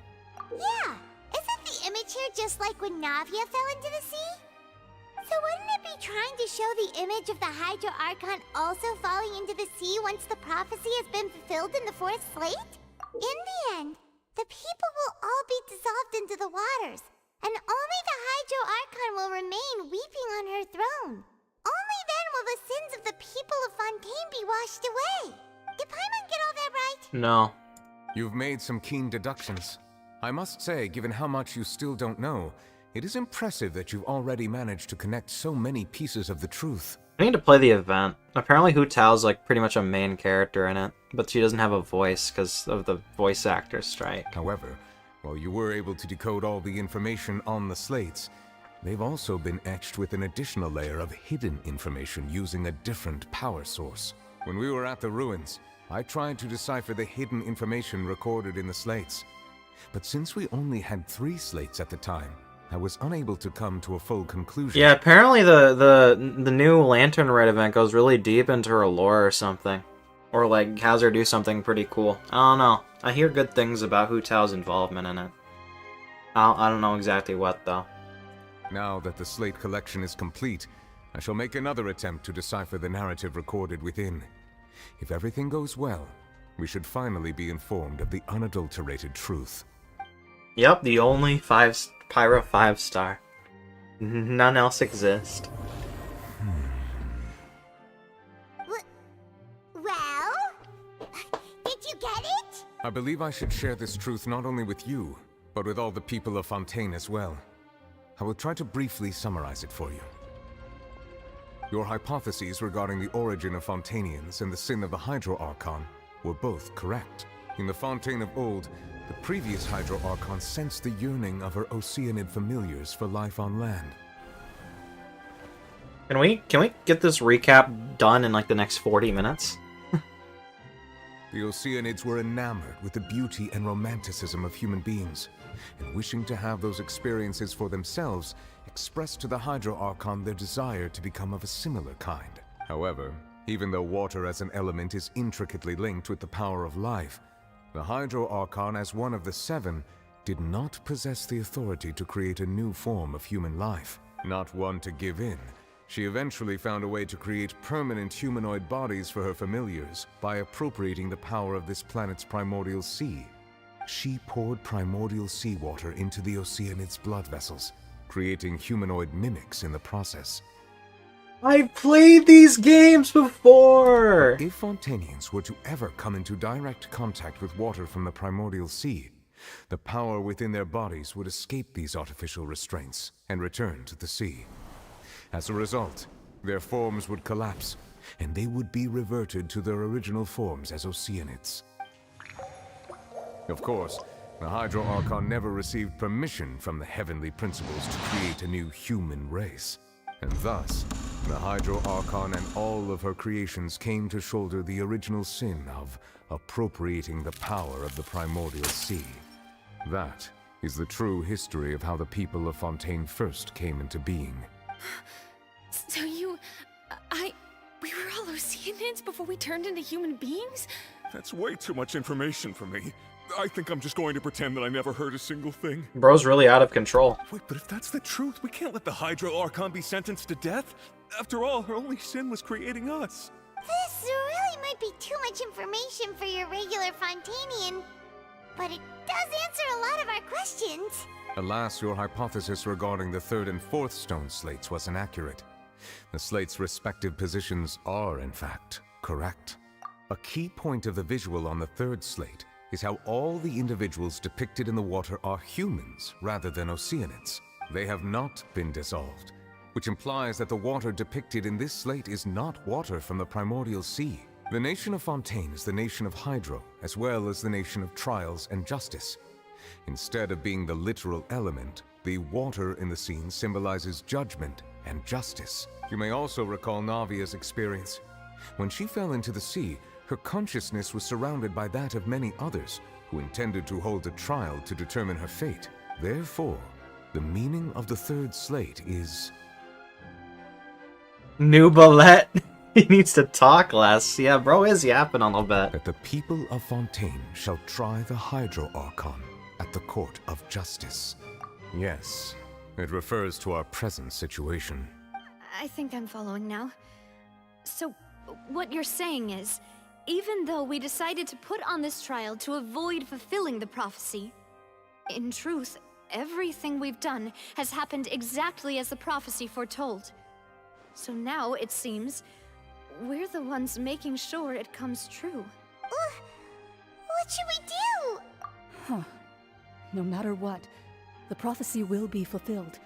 Yeah, isn't the image here just like when Navia fell into the sea? So wouldn't it be trying to show the image of the Hydro Archon also falling into the sea once the prophecy has been fulfilled in the fourth slate? In the end, the people will all be dissolved into the waters, and only the Hydro Archon will remain weeping on her throne. Only then will the sins of the people of Fontaine be washed away. Did Paimon get all that right? No. You've made some keen deductions. I must say, given how much you still don't know, it is impressive that you've already managed to connect so many pieces of the truth. I need to play the event. Apparently Hu Tao's like pretty much a main character in it, but she doesn't have a voice because of the voice actor strike. However, while you were able to decode all the information on the slates, they've also been etched with an additional layer of hidden information using a different power source. When we were at the ruins, I tried to decipher the hidden information recorded in the slates. But since we only had 3 slates at the time, I was unable to come to a full conclusion. Yeah, apparently the new Lantern Red event goes really deep into her lore or something. Or like has her do something pretty cool. I don't know. I hear good things about Hu Tao's involvement in it. I don't know exactly what though. Now that the slate collection is complete, I shall make another attempt to decipher the narrative recorded within. If everything goes well, we should finally be informed of the unadulterated truth. Yep, the only Pyro 5-star. None else exist. Well? Did you get it? I believe I should share this truth not only with you, but with all the people of Fontaine as well. I will try to briefly summarize it for you. Your hypotheses regarding the origin of Fontainians and the sin of the Hydro Archon were both correct. In the Fontaine of old, the previous Hydro Archon sensed the yearning of her Oceanid familiars for life on land. Can we get this recap done in like the next 40 minutes? The Oceanids were enamored with the beauty and romanticism of human beings, and wishing to have those experiences for themselves, expressed to the Hydro Archon their desire to become of a similar kind. However, even though water as an element is intricately linked with the power of life, the Hydro Archon, as one of the 7, did not possess the authority to create a new form of human life. Not one to give in, she eventually found a way to create permanent humanoid bodies for her familiars by appropriating the power of this planet's primordial sea. She poured primordial seawater into the Oceanids' blood vessels, creating humanoid mimics in the process. I've played these games before! If Fontainians were to ever come into direct contact with water from the primordial sea, the power within their bodies would escape these artificial restraints and return to the sea. As a result, their forms would collapse, and they would be reverted to their original forms as Oceanids. Of course, the Hydro Archon never received permission from the heavenly principles to create a new human race. And thus, the Hydro Archon and all of her creations came to shoulder the original sin of appropriating the power of the primordial sea. That is the true history of how the people of Fontaine first came into being. So we were all Oceanids before we turned into human beings? That's way too much information for me. I think I'm just going to pretend that I never heard a single thing. Bro's really out of control. Wait, but if that's the truth, we can't let the Hydro Archon be sentenced to death. After all, her only sin was creating us. This really might be too much information for your regular Fontainian, but it does answer a lot of our questions. Alas, your hypothesis regarding the 3rd and 4th stone slates was inaccurate. The slates' respective positions are, in fact, correct. A key point of the visual on the 3rd slate is how all the individuals depicted in the water are humans rather than Oceanids. They have not been dissolved, which implies that the water depicted in this slate is not water from the primordial sea. The nation of Fontaine is the nation of Hydro, as well as the nation of Trials and Justice. Instead of being the literal element, the water in the scene symbolizes judgment and justice. You may also recall Navia's experience. When she fell into the sea, her consciousness was surrounded by that of many others who intended to hold a trial to determine her fate. Therefore, the meaning of the 3rd slate is... New Ballet. He needs to talk less. Yeah, bro is yapping a little bit. That the people of Fontaine shall try the Hydro Archon at the court of justice. Yes, it refers to our present situation. I think I'm following now. So, what you're saying is, even though we decided to put on this trial to avoid fulfilling the prophecy, in truth, everything we've done has happened exactly as the prophecy foretold. So now, it seems, we're the ones making sure it comes true. What should we do? Huh. No matter what, the prophecy will be fulfilled.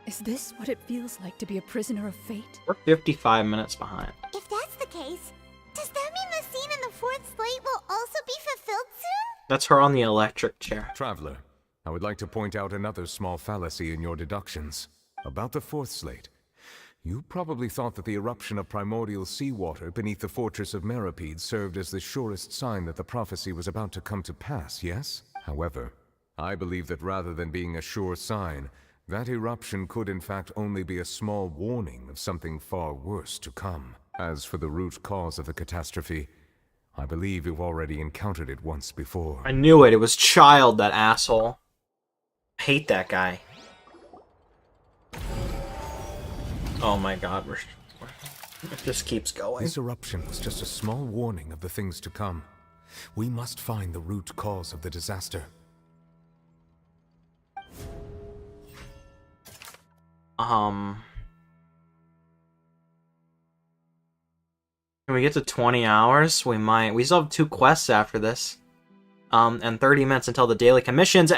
Is this what it feels like to be a prisoner of fate? We're 55 minutes behind. If that's the case, does that mean the scene in the fourth slate will also be fulfilled soon? That's her on the electric chair. Traveler, I would like to point out another small fallacy in your deductions. About the fourth slate. You probably thought that the eruption of primordial seawater beneath the fortress of Meropide served as the surest sign that the prophecy was about to come to pass, yes? However, I believe that rather than being a sure sign, that eruption could in fact only be a small warning of something far worse to come. As for the root cause of the catastrophe, I believe you've already encountered it once before. I knew it. It was Child, that asshole. I hate that guy. Oh my god, it just keeps going. This eruption was just a small warning of the things to come. We must find the root cause of the disaster. Can we get to 20 hours? We might. We still have 2 quests after this. And 30 minutes until the daily commissions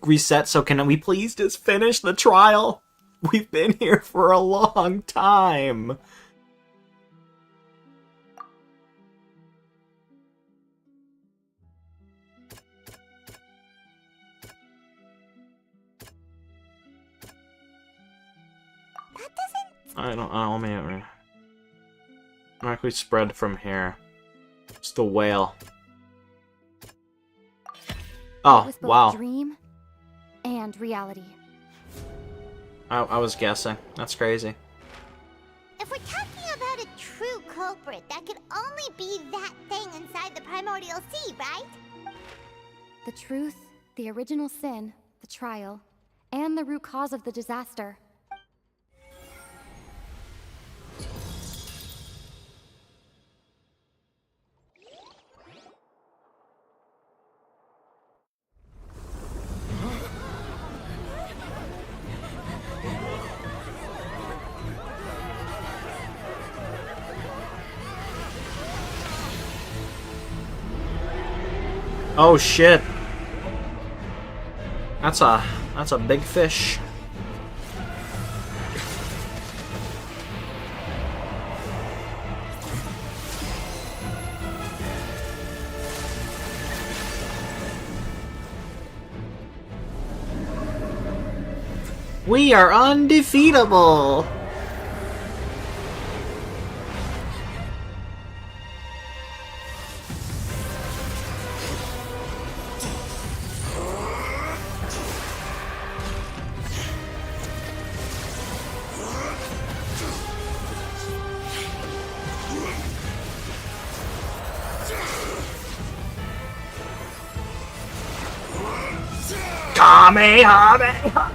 reset, so can we please just finish the trial? We've been here for a long time. I don't mean we spread from here. It's the whale. Oh, It was both wow. dream and reality. I was guessing. That's crazy. If we're talking about a true culprit, that could only be that thing inside the primordial sea, right? The truth, the original sin, the trial, and the root cause of the disaster. Oh shit. That's a big fish. We are undefeatable. Kamehameha!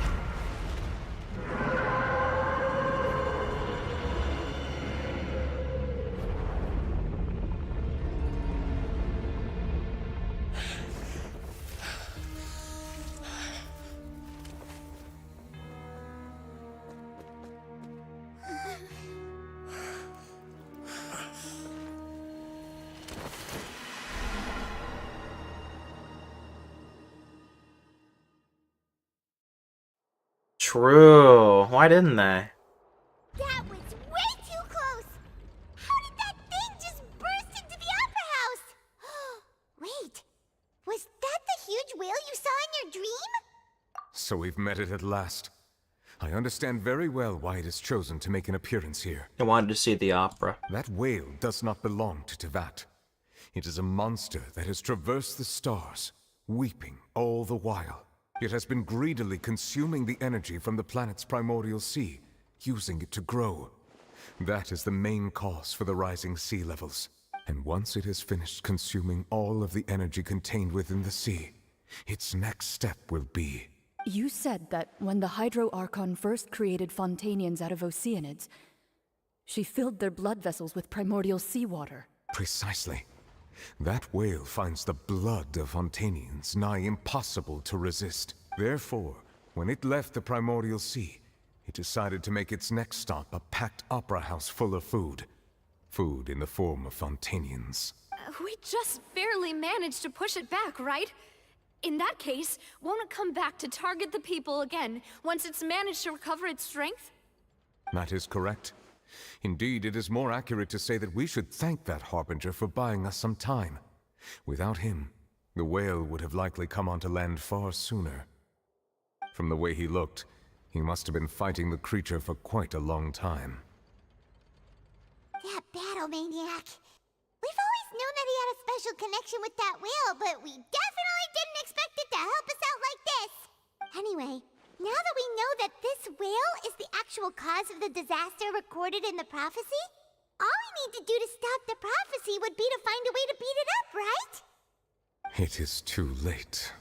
True. Why didn't they? That was way too close! How did that thing just burst into the opera house? Wait, was that the huge whale you saw in your dream? So we've met it at last. I understand very well why it has chosen to make an appearance here. I wanted to see the opera. That whale does not belong to Tevat. It is a monster that has traversed the stars, weeping all the while. It has been greedily consuming the energy from the planet's primordial sea, using it to grow. That is the main cause for the rising sea levels. And once it has finished consuming all of the energy contained within the sea, its next step will be. You said that when the Hydro Archon first created Fontainians out of Oceanids, she filled their blood vessels with primordial seawater. Precisely. That whale finds the blood of Fontainians nigh impossible to resist. Therefore, when it left the primordial sea, it decided to make its next stop a packed opera house full of food. Food in the form of Fontainians. We just barely managed to push it back, right? In that case, won't it come back to target the people again once it's managed to recover its strength? That is correct. Indeed, it is more accurate to say that we should thank that Harbinger for buying us some time. Without him, the whale would have likely come onto land far sooner. From the way he looked, he must have been fighting the creature for quite a long time. That battle maniac. We've always known that he had a special connection with that whale, but we definitely didn't expect it to help us out like this. Anyway, now that we know that this whale is the actual cause of the disaster recorded in the prophecy, all we need to do to stop the prophecy would be to find a way to beat it up, right? It is too late.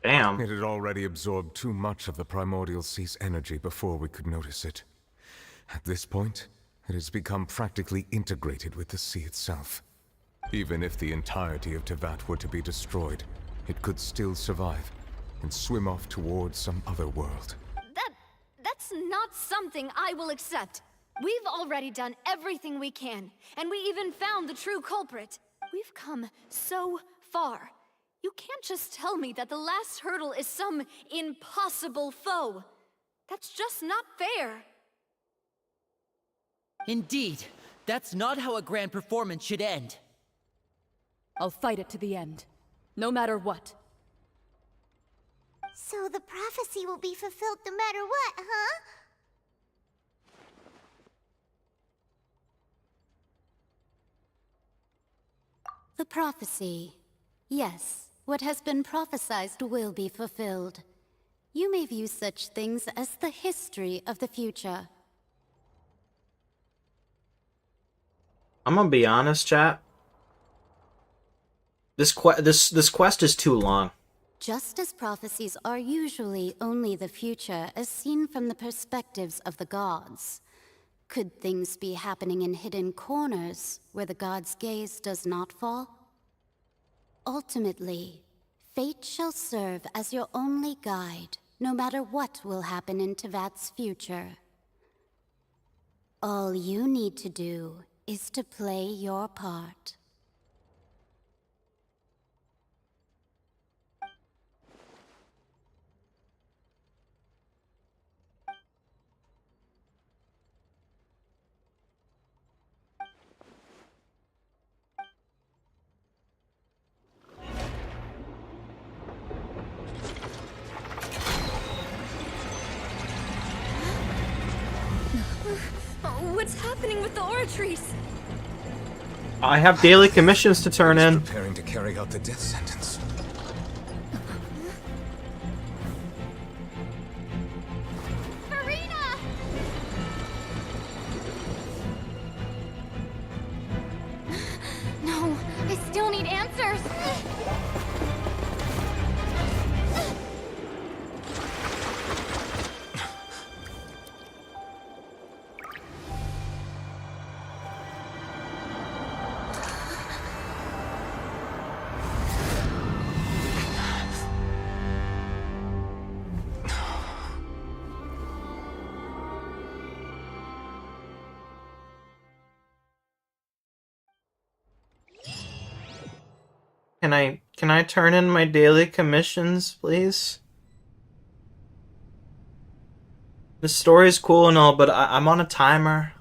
Damn. It had already absorbed too much of the primordial sea's energy before we could notice it. At this point, it has become practically integrated with the sea itself. Even if the entirety of Tevat were to be destroyed, it could still survive and swim off towards some other world. That's not something I will accept. We've already done everything we can, and we even found the true culprit. We've come so far. You can't just tell me that the last hurdle is some impossible foe. That's just not fair. Indeed, that's not how a grand performance should end. I'll fight it to the end, no matter what. So the prophecy will be fulfilled no matter what, huh? The prophecy. Yes, what has been prophesied will be fulfilled. You may view such things as the history of the future. I'm gonna be honest, chat. This quest is too long. Just as prophecies are usually only the future as seen from the perspectives of the gods, could things be happening in hidden corners where the gods' gaze does not fall? Ultimately, fate shall serve as your only guide, no matter what will happen in Tevat's future. All you need to do is to play your part. What's happening with the oratories? I have daily commissions to turn in. Preparing to carry out the death sentence. Farina! No, I still need answers. Can I turn in my daily commissions, please? The story's cool and all, but I'm on a timer.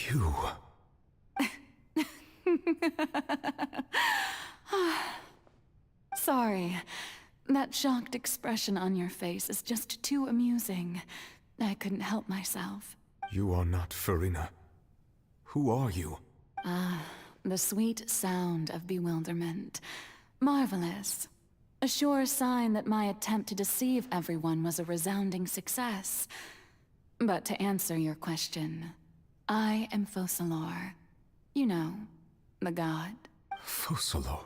You. Sorry. That shocked expression on your face is just too amusing. I couldn't help myself. You are not Farina. Who are you? The sweet sound of bewilderment. Marvelous. A sure sign that my attempt to deceive everyone was a resounding success. But to answer your question, I am Focalor. You know, the god. Focalor,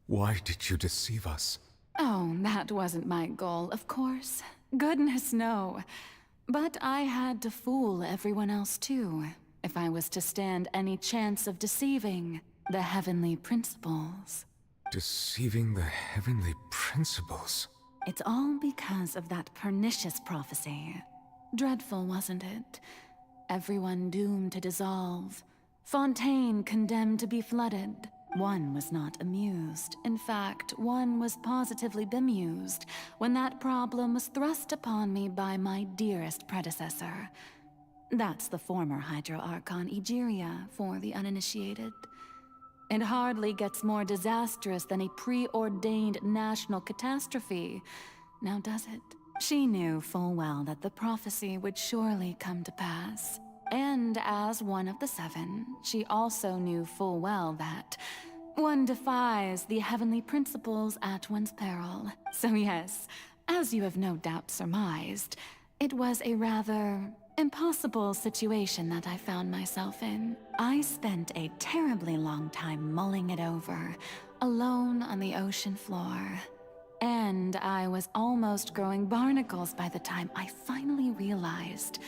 why did you deceive us? Oh, that wasn't my goal, of course. Goodness, no. But I had to fool everyone else too, if I was to stand any chance of deceiving the heavenly principles. Deceiving the heavenly principles? It's all because of that pernicious prophecy. Dreadful, wasn't it? Everyone doomed to dissolve. Fontaine condemned to be flooded. One was not amused. In fact, one was positively bemused when that problem was thrust upon me by my dearest predecessor. That's the former Hydro Archon Egeria for the uninitiated. It hardly gets more disastrous than a preordained national catastrophe, now does it? She knew full well that the prophecy would surely come to pass. And as one of the seven, she also knew full well that one defies the heavenly principles at one's peril. So yes, as you have no doubt surmised, it was a rather impossible situation that I found myself in. I spent a terribly long time mulling it over, alone on the ocean floor. And I was almost growing barnacles by the time I finally realized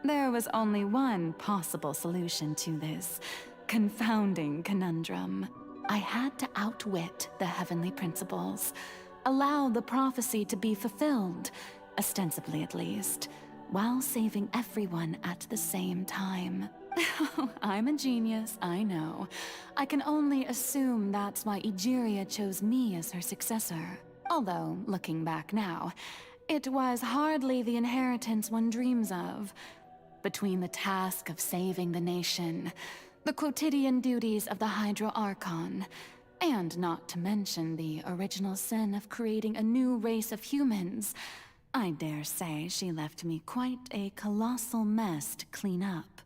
there was only one possible solution to this confounding conundrum. I had to outwit the heavenly principles, allow the prophecy to be fulfilled, ostensibly at least, while saving everyone at the same time. I'm a genius, I know. I can only assume that's why Egeria chose me as her successor. Although, looking back now, it was hardly the inheritance one dreams of. Between the task of saving the nation, the quotidian duties of the Hydro Archon, and not to mention the original sin of creating a new race of humans, I dare say she left me quite a colossal mess to clean up.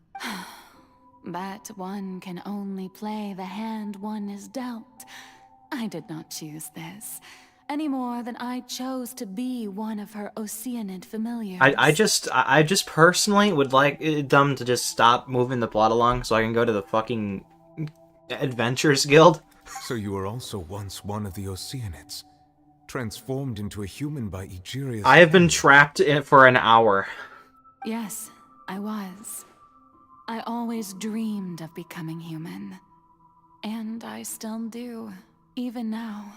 But one can only play the hand one is dealt. I did not choose this, any more than I chose to be one of her Oceanid familiars. I just personally would like them to just stop moving the plot along so I can go to the fucking Adventures Guild. So you were also once one of the Oceanids, transformed into a human by Egeria's... I have been trapped in it for an hour. Yes, I was. I always dreamed of becoming human. And I still do, even now.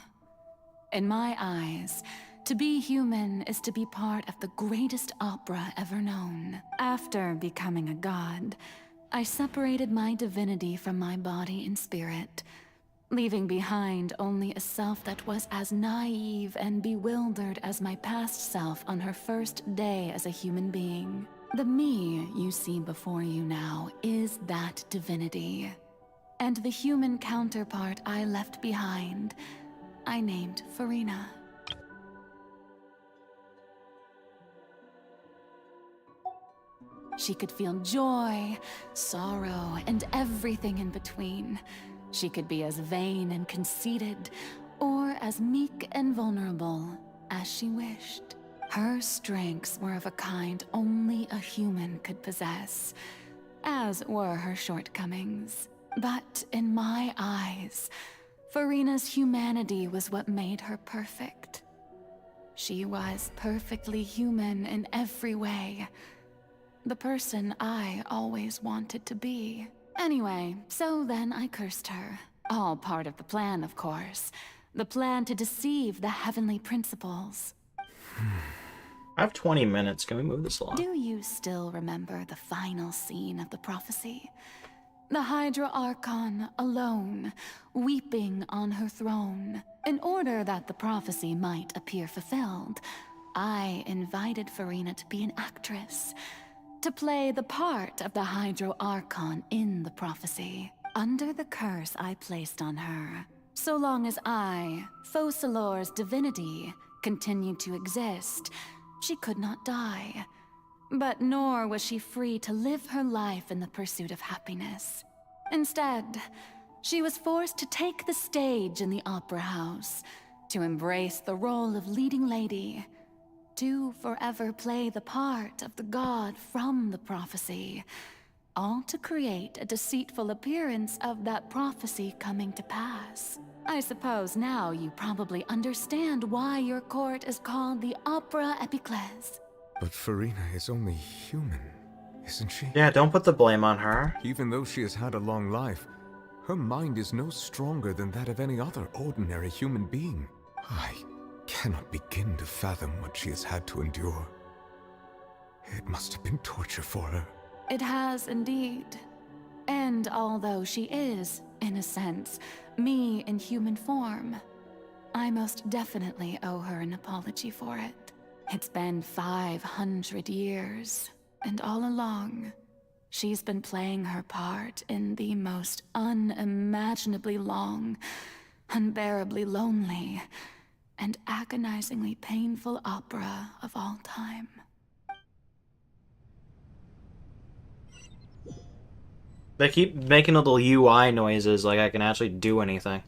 In my eyes, to be human is to be part of the greatest opera ever known. After becoming a god, I separated my divinity from my body and spirit, leaving behind only a self that was as naive and bewildered as my past self on her first day as a human being. The me you see before you now is that divinity. And the human counterpart I left behind, I named Furina. She could feel joy, sorrow, and everything in between. She could be as vain and conceited, or as meek and vulnerable as she wished. Her strengths were of a kind only a human could possess, as were her shortcomings. But in my eyes, Furina's humanity was what made her perfect. She was perfectly human in every way. The person I always wanted to be. Anyway, so then I cursed her. All part of the plan, of course. The plan to deceive the heavenly principles. I have 20 minutes. Can we move this along? Do you still remember the final scene of the prophecy? The Hydra Archon, alone, weeping on her throne. In order that the prophecy might appear fulfilled, I invited Furina to be an actress, to play the part of the Hydro Archon in the prophecy, under the curse I placed on her. So long as I, Focalor's divinity, continued to exist, she could not die. But nor was she free to live her life in the pursuit of happiness. Instead, she was forced to take the stage in the opera house, to embrace the role of leading lady, to forever play the part of the god from the prophecy, all to create a deceitful appearance of that prophecy coming to pass. I suppose now you probably understand why your court is called the Opera Epiclese. But Farina is only human, isn't she? Yeah, don't put the blame on her. Even though she has had a long life, her mind is no stronger than that of any other ordinary human being. I cannot begin to fathom what she has had to endure. It must have been torture for her. It has indeed. And although she is, in a sense, me in human form, I most definitely owe her an apology for it. It's been 500 years, and all along, she's been playing her part in the most unimaginably long, unbearably lonely, and agonizingly painful opera of all time. They keep making little UI noises like I can actually do anything.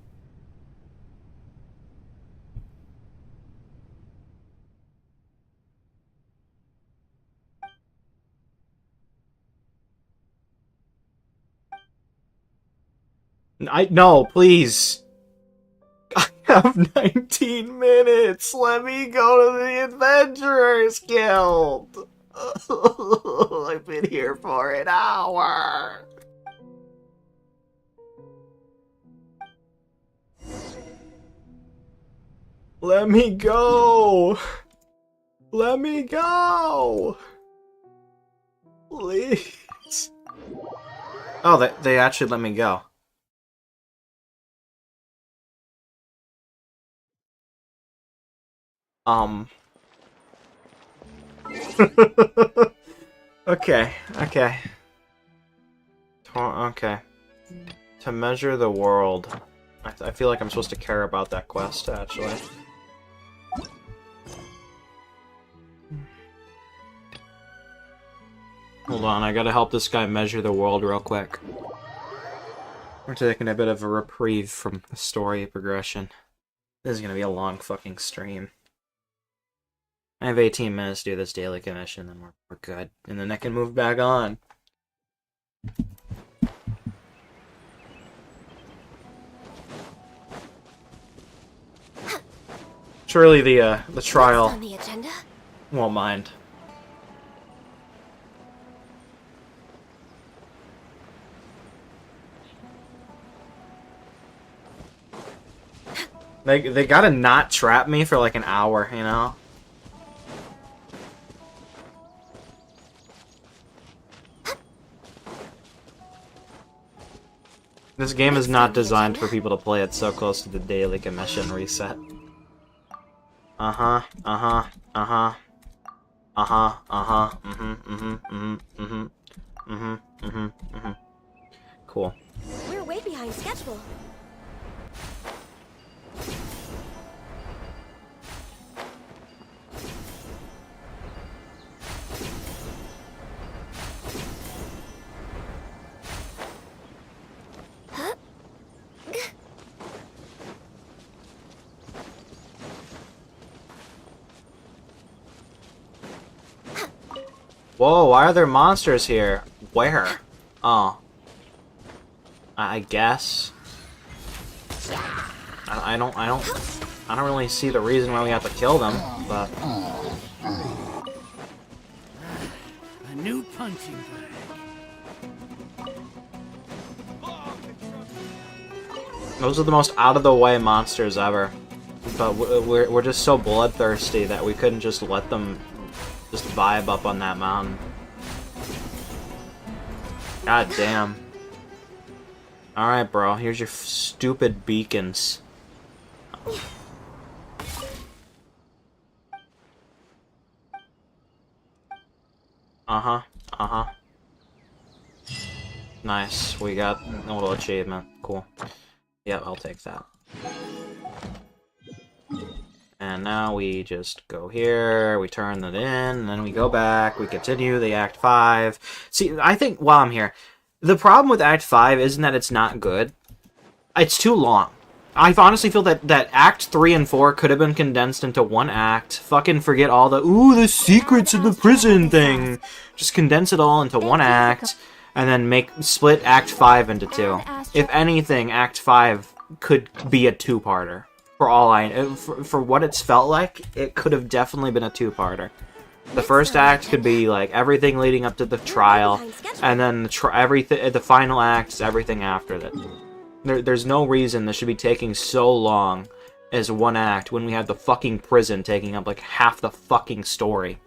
No, please. I have 19 minutes. Let me go to the Adventurers Guild. I've been here for an hour. Let me go. Let me go. Please. Oh, they actually let me go. Okay. Okay. To measure the world. I feel like I'm supposed to care about that quest, actually. Hold on, I gotta help this guy measure the world real quick. We're taking a bit of a reprieve from the story progression. This is gonna be a long fucking stream. I have 18 minutes to do this daily commission, then we're good. And then I can move back on. Surely the trial on the agenda? won't mind. They gotta not trap me for like an hour, you know? This game is not designed for people to play it so close to the daily commission reset. Cool. We're way behind schedule. Whoa, why are there monsters here? Where? Oh. I guess. I don't really see the reason why we have to kill them, but A new punching bag. those are the most out-of-the-way monsters ever. But we're just so bloodthirsty that we couldn't just let them just vibe up on that mountain. God damn. Alright, bro. Here's your stupid beacons. Nice. We got a little achievement. Cool. Yep, I'll take that. And now we just go here, we turn it in, and then we go back, we continue the Act 5. See, I think, while I'm here, the problem with Act 5 isn't that it's not good. It's too long. I honestly feel that Act 3 and 4 could have been condensed into one act. Fucking forget all the, ooh, the secrets of the prison thing. Just condense it all into one act. and then split Act 5 into 2. If anything, Act 5 could be a two-parter. For all for what it's felt like, it could have definitely been a two-parter. The first act could be like everything leading up to the trial, and then the final act is everything after that. There's no reason this should be taking so long as one act when we have the fucking prison taking up like half the fucking story.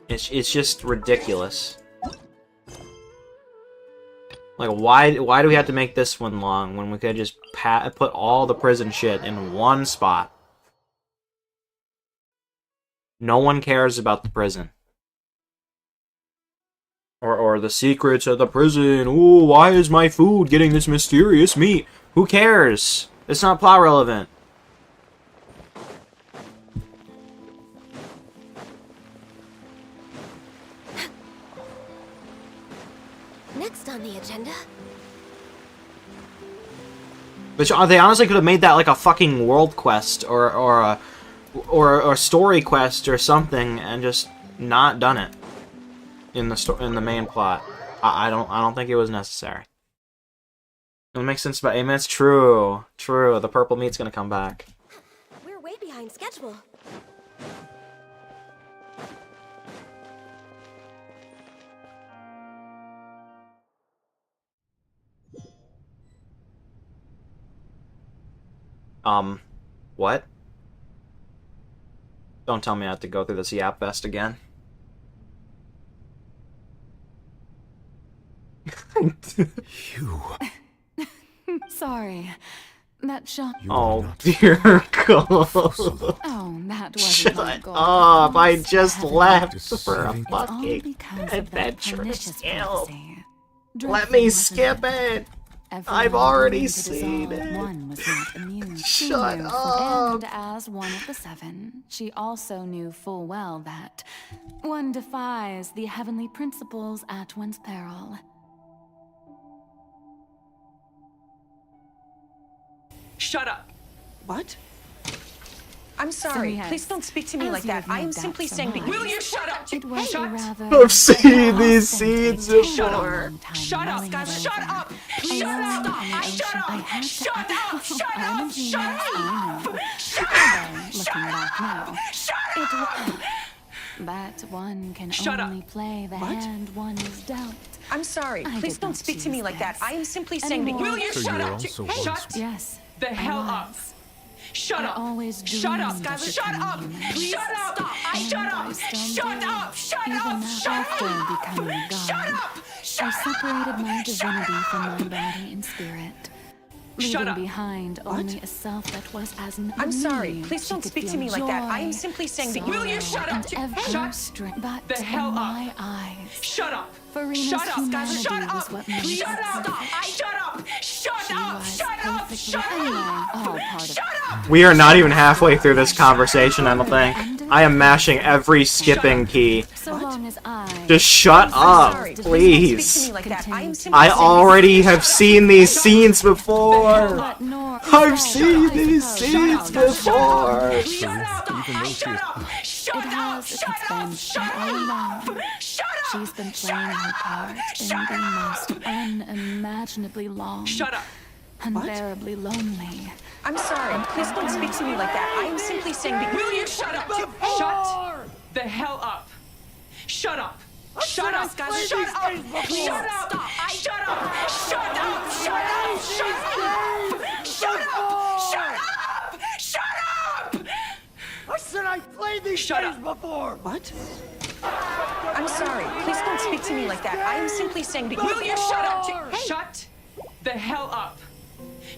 It's just ridiculous. Like, why do we have to make this one long when we could just put all the prison shit in one spot? No one cares about the prison. Or the secrets of the prison. Ooh, why is my food getting this mysterious meat? Who cares? It's not plot relevant. Next on the agenda. Which they honestly could have made that like a fucking world quest or a story quest or something, and just not done it in the main plot. I don't think it was necessary. It makes sense, but amen. It's true. True. The purple meat's gonna come back. We're way behind schedule. What? Don't tell me I have to go through this Yap Fest again. You. Sorry. That shot. Oh, dear God. Oh, that wasn't my Shut goal. up. I just left for a It's all fucking because of that adventurous pernicious film. prophecy. Let Dreadful, me wasn't skip it. I've Everyone already doomed to seen dissolve, it. One was not immune. She Shut knew up. And as one of the seven, she also knew full well that one defies the heavenly principles at one's peril. Shut up! What? I'm sorry. yes, Please don't speak to me as like you that. have I no am doubt simply saying. surmised, Will you shut up? It was a rather I've seen these scenes Shut before. up! Shut up, guys! Shut up! Shut up! Shut up! Shut up! Shut up! Shut up! Shut up! Looking back now, Shut it up! was. But one can Shut up. only play the What? hand one is dealt. I'm sorry. I Please did don't not speak to me choose like that. this. I am simply And saying. more- Will you So shut you're up? also Shut once- Yes. the hell I up! was. Shut I up! always Shut up, dreamed of Skylar! Shut up! becoming human. Shut up! And Shut I up! still Shut do. up! Shut Even up! now, Shut after up! becoming a god, Shut up! I separated my divinity from my body and spirit, Shut leaving up. behind only a self that was as an I'm sorry. me. Please She don't could speak to feel me like that. I am joy, simply saying. Will you sorrow, shut up? and every Shut strength. But the hell in up. my eyes, Shut up! Farina's Shut up, guys! humanity Shut was up! what made Shut her up! perfect. Shut up! Shut She up! was Shut up! perfectly Shut anyway, up! all part of Shut up! We are not even halfway through this conversation, I don't think. I am mashing every skipping key. So long as I Just shut up, sorry. Please don't speak to please. me like that. I am simply I saying. already have seen these scenes before. but nor I've seen these scenes before. Even though she is. it has its expansion all along. She's been playing her part in the most unimaginably long, Shut up! unbearably lonely. I'm sorry. Please don't speak to me like that. I am simply saying. Will you shut up? Shut the hell up! Shut up! Shut up, guys! Shut up! Shut up! Shut up! Shut up! Shut up! Shut up! Shut up! Shut up! Shut up! I said I played these Shut games up. before. What? I'm sorry. Please don't speak to me like that. I am simply saying. Will you shut up? Shut the hell up!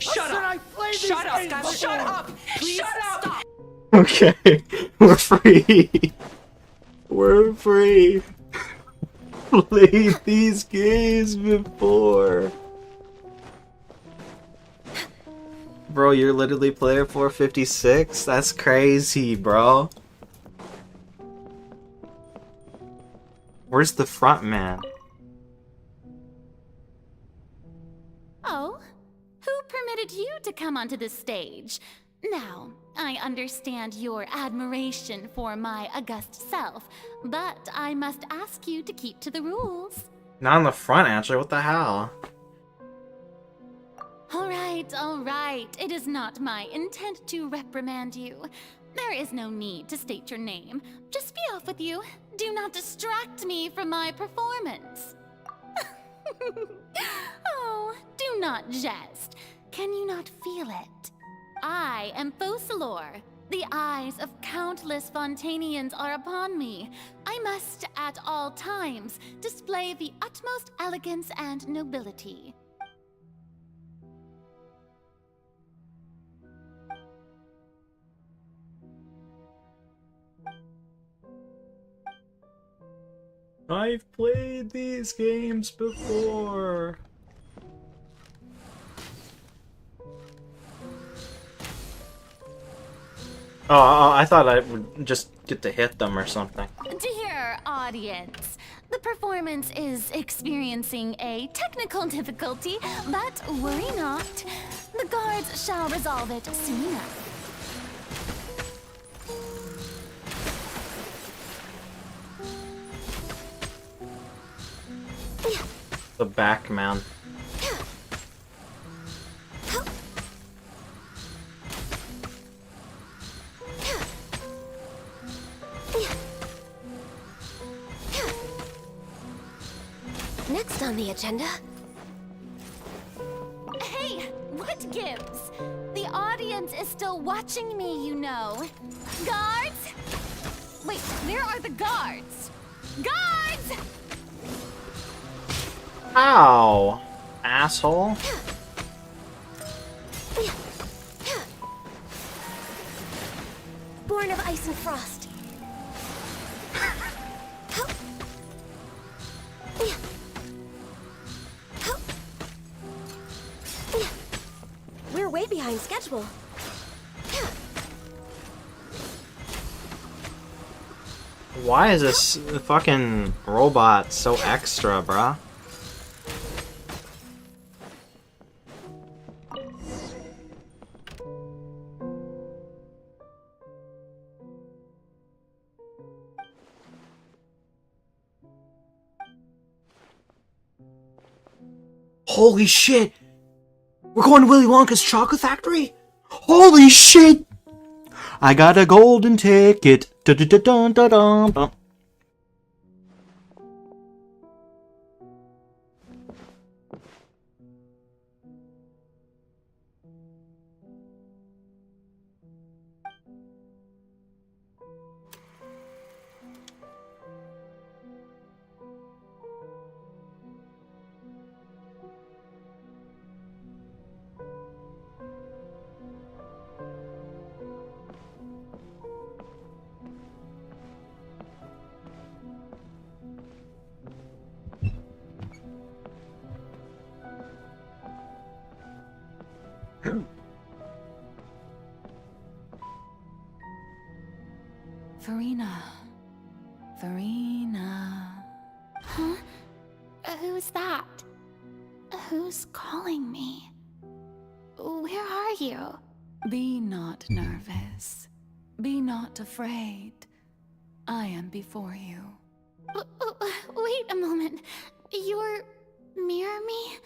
Shut said up! I played these Shut up, games guys! before. Shut up! Shut up! Okay, we're free. We're free. Played these games before. Bro, you're literally player 456? That's crazy, bro. Where's the front man? Oh, who permitted you to come onto the stage? Now, I understand your admiration for my august self, but I must ask you to keep to the rules. Not in the front, actually. What the hell? All right. It is not my intent to reprimand you. There is no need to state your name. Just be off with you. Do not distract me from my performance. Oh, do not jest. Can you not feel it? I am Focalor. The eyes of countless Fontainians are upon me. I must, at all times, display the utmost elegance and nobility. I've played these games before. Oh, I thought I would just get to hit them or something. Dear audience, the performance is experiencing a technical difficulty, but worry not. The guards shall resolve it soon enough. The back man. Next on the agenda. Hey, what gives? The audience is still watching me, you know. Guards? Wait, where are the guards? Guards! Ow! Asshole. Born of ice and frost. We're way behind schedule. Why is this fucking robot so extra, bruh? Holy shit! We're going to Willy Wonka's chocolate factory? Holy shit! I got a golden ticket. Dun-dun-dun-dun-dun-dun. Farina. Farina. Huh? Who's that? Who's calling me? Where are you? Be not nervous. Be not afraid. I am before you. Wait a moment. You're mirror me?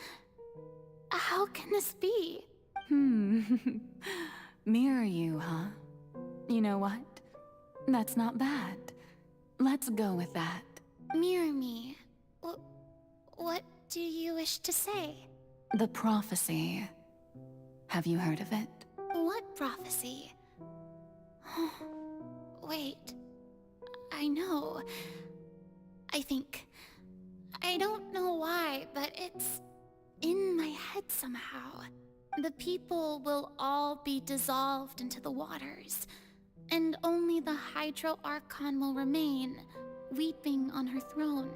How can this be? Mirror you, huh? You know what? That's not bad. Let's go with that. Mirror me. What do you wish to say? The prophecy. Have you heard of it? What prophecy? Wait. I know. I think. I don't know why, but it's in my head somehow. The people will all be dissolved into the waters, and only the Hydro Archon will remain, weeping on her throne.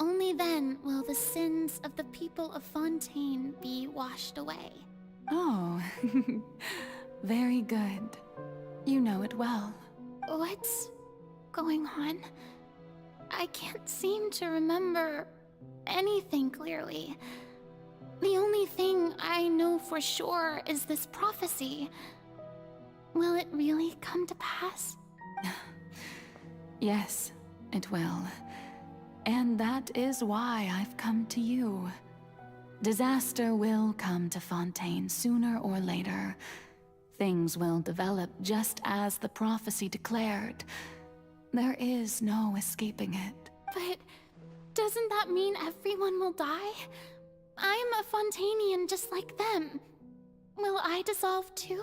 Only then will the sins of the people of Fontaine be washed away. Oh, very good. You know it well. What's going on? I can't seem to remember anything clearly. The only thing I know for sure is this prophecy. Will it really come to pass? Yes, it will. And that is why I've come to you. Disaster will come to Fontaine sooner or later. Things will develop just as the prophecy declared. There is no escaping it. But doesn't that mean everyone will die? I'm a Fontainian just like them. Will I dissolve too?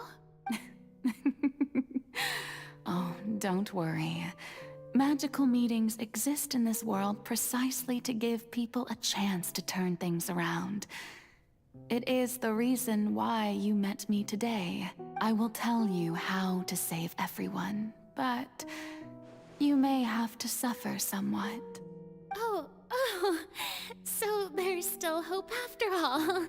Oh, don't worry. Magical meetings exist in this world precisely to give people a chance to turn things around. It is the reason why you met me today. I will tell you how to save everyone, but you may have to suffer somewhat. Oh, so there's still hope after all.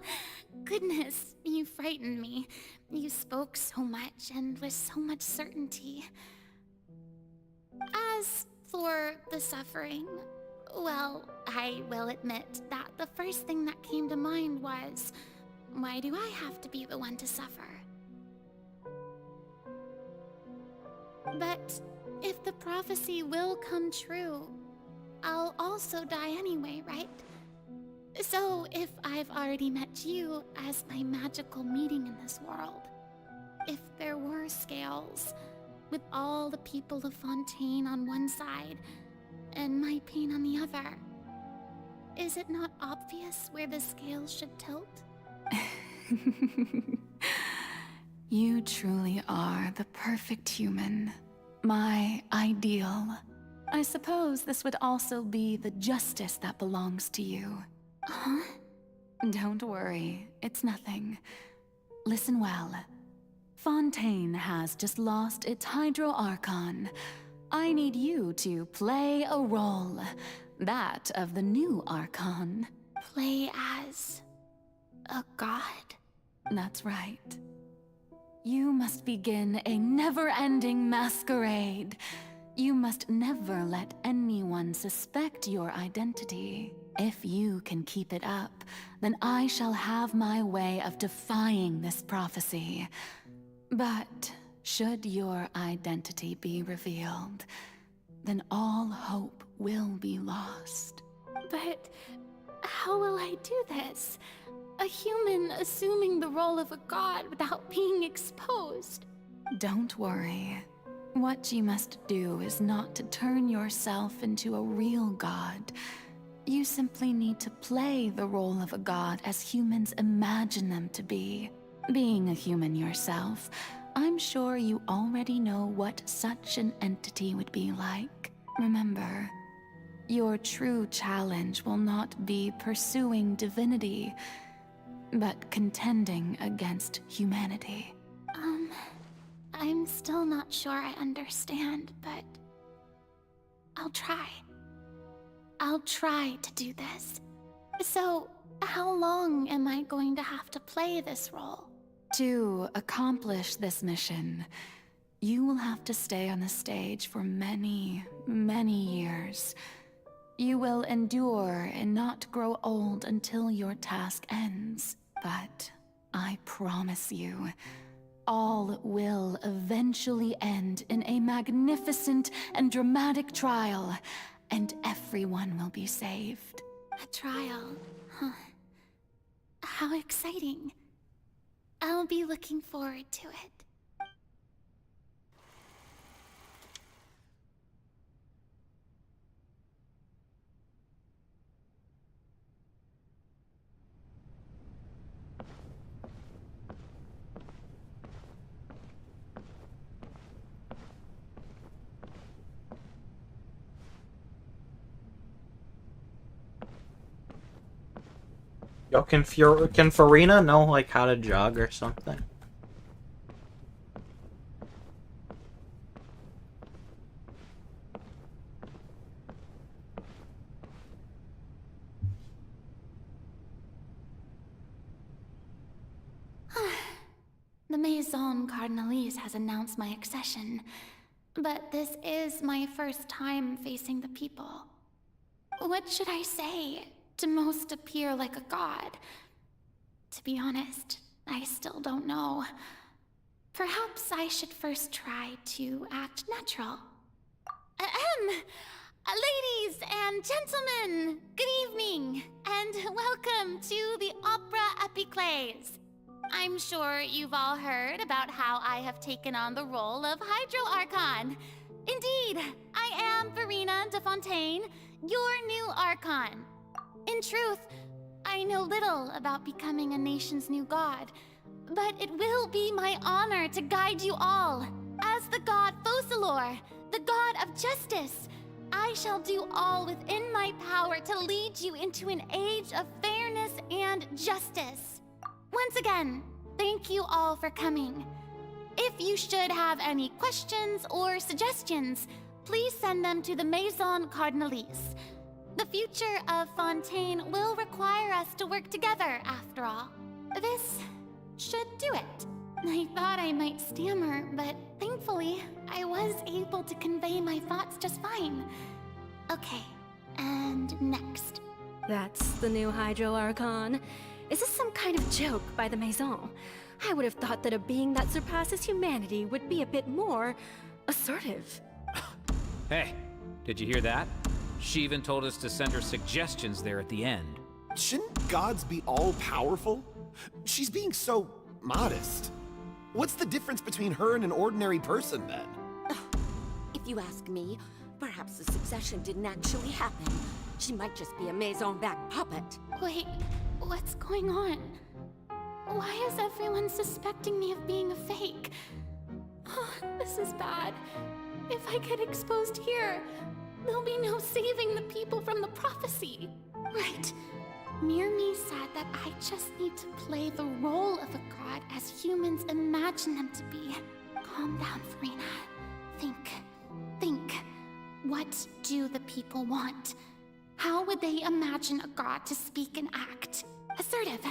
Goodness, you frightened me. You spoke so much and with so much certainty. As for the suffering, well, I will admit that the first thing that came to mind was, why do I have to be the one to suffer? But if the prophecy will come true, I'll also die anyway, right? So if I've already met you as my magical meeting in this world, if there were scales, with all the people of Fontaine on one side, and my pain on the other, is it not obvious where the scales should tilt? You truly are the perfect human. My ideal. I suppose this would also be the justice that belongs to you. Huh? Don't worry, it's nothing. Listen well. Fontaine has just lost its Hydro Archon. I need you to play a role. That of the new Archon. Play as a god? That's right. You must begin a never-ending masquerade. You must never let anyone suspect your identity. If you can keep it up, then I shall have my way of defying this prophecy. But should your identity be revealed, then all hope will be lost. But how will I do this? A human assuming the role of a god without being exposed. Don't worry. What you must do is not to turn yourself into a real god. You simply need to play the role of a god as humans imagine them to be. Being a human yourself, I'm sure you already know what such an entity would be like. Remember, your true challenge will not be pursuing divinity, but contending against humanity. I'm still not sure I understand, but I'll try. I'll try to do this. So, how long am I going to have to play this role? To accomplish this mission, you will have to stay on the stage for many, many years. You will endure and not grow old until your task ends. But I promise you, all will eventually end in a magnificent and dramatic trial, and everyone will be saved. A trial, huh? How exciting. I'll be looking forward to it. Yo, can Farina know, like, how to jog or something? The Maison Cardinalise has announced my accession, but this is my first time facing the people. What should I say to most appear like a god? To be honest, I still don't know. Perhaps I should first try to act natural. Ladies and gentlemen, good evening, and welcome to the Opera Epiclese. I'm sure you've all heard about how I have taken on the role of Hydro Archon. Indeed, I am Verena de Fontaine, your new Archon. In truth, I know little about becoming a nation's new god, but it will be my honor to guide you all. As the god Focalor, the god of justice, I shall do all within my power to lead you into an age of fairness and justice. Once again, thank you all for coming. If you should have any questions or suggestions, please send them to the Maison Cardinalise. The future of Fontaine will require us to work together, after all. This should do it. I thought I might stammer, but thankfully, I was able to convey my thoughts just fine. Okay, and next. That's the new Hydro Archon. Is this some kind of joke by the Maison? I would have thought that a being that surpasses humanity would be a bit more assertive. Hey, did you hear that? She even told us to send her suggestions there at the end. Shouldn't gods be all-powerful? She's being so modest. What's the difference between her and an ordinary person, then? If you ask me, perhaps the succession didn't actually happen. She might just be a Maison back puppet. Wait, what's going on? Why is everyone suspecting me of being a fake? Oh, this is bad. If I get exposed here, there'll be no saving the people from the prophecy. Right. Mirmi said that I just need to play the role of a god as humans imagine them to be. Calm down, Verena. Think. What do the people want? How would they imagine a god to speak and act? Assertive,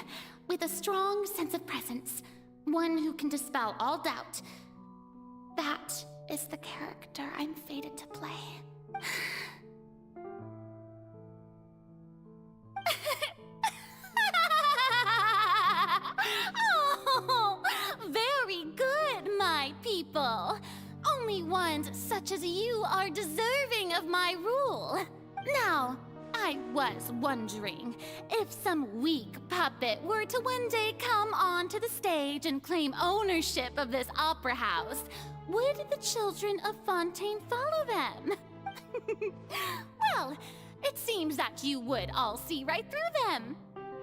with a strong sense of presence. One who can dispel all doubt. That is the character I'm fated to play. Oh, very good, my people. Only ones such as you are deserving of my rule. Now, I was wondering if some weak puppet were to one day come onto the stage and claim ownership of this opera house, would the children of Fontaine follow them? Well, it seems that you would all see right through them.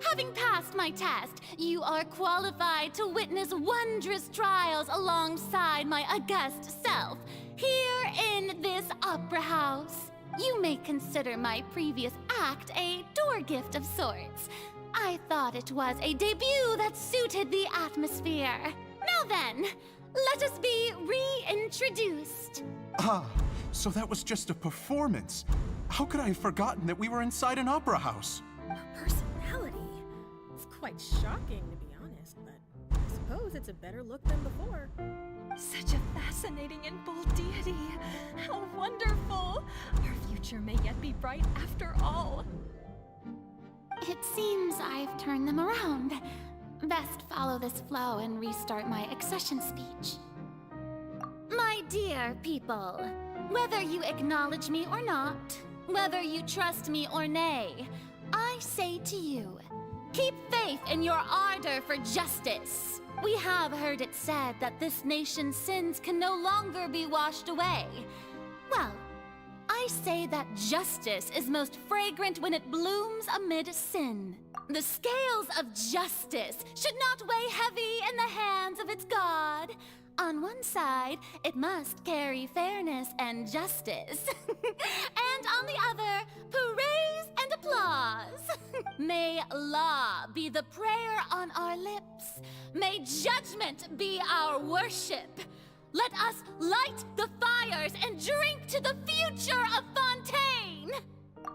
Having passed my test, you are qualified to witness wondrous trials alongside my august self, here in this opera house. You may consider my previous act a door gift of sorts. I thought it was a debut that suited the atmosphere. Now then, let us be reintroduced. Ah, so that was just a performance. How could I have forgotten that we were inside an opera house? Personality? It's quite shocking, to be honest, but I suppose it's a better look than before. Such a fascinating and bold deity. How wonderful! Our future may yet be bright after all. It seems I've turned them around. Best follow this flow and restart my accession speech. My dear people, whether you acknowledge me or not, whether you trust me or nay, I say to you, keep faith in your ardor for justice. We have heard it said that this nation's sins can no longer be washed away. Well, I say that justice is most fragrant when it blooms amid sin. The scales of justice should not weigh heavy in the hands of its God. On one side, it must carry fairness and justice. And on the other, praise and applause. May law be the prayer on our lips. May judgment be our worship. Let us light the fires and drink to the future of Fontaine.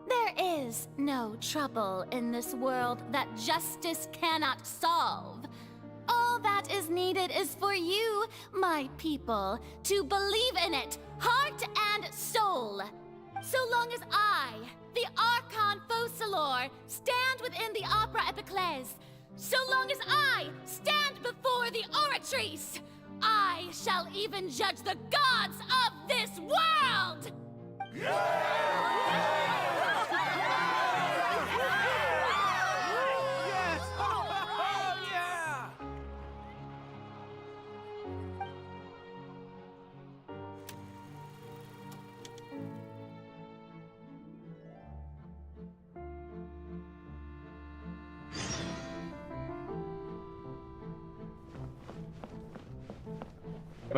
There is no trouble in this world that justice cannot solve. All that is needed is for you, my people, to believe in it, heart and soul. So long as I, the Archon Focalor, stand within the Opera Epiclese, so long as I stand before the Oratrice, I shall even judge the gods of this world! Can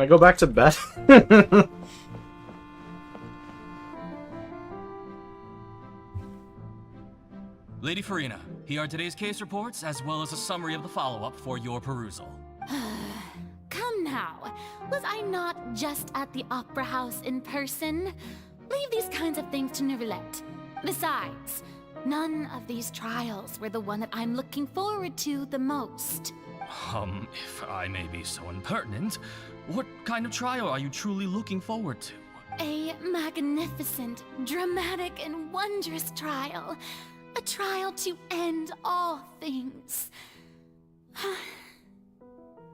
I go back to bed? Lady Farina, here are today's case reports, as well as a summary of the follow-up for your perusal. Come now. Was I not just at the Opera House in person? Leave these kinds of things to Neuvillette. Besides, none of these trials were the one that I'm looking forward to the most. If I may be so impertinent, what kind of trial are you truly looking forward to? A magnificent, dramatic, and wondrous trial. A trial to end all things.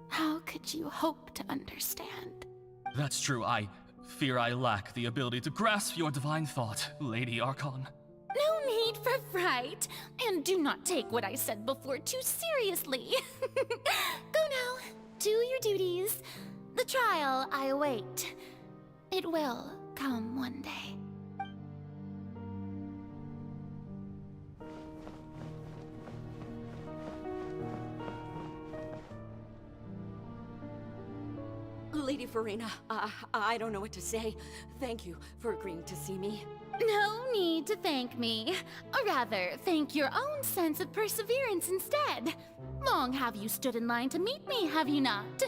How could you hope to understand? That's true. I fear I lack the ability to grasp your divine thought, Lady Archon. No need for fright, and do not take what I said before too seriously. Go now, do your duties. The trial I await. It will come one day. Lady Farina, I don't know what to say. Thank you for agreeing to see me. No need to thank me. Or rather, thank your own sense of perseverance instead. Long have you stood in line to meet me, have you not?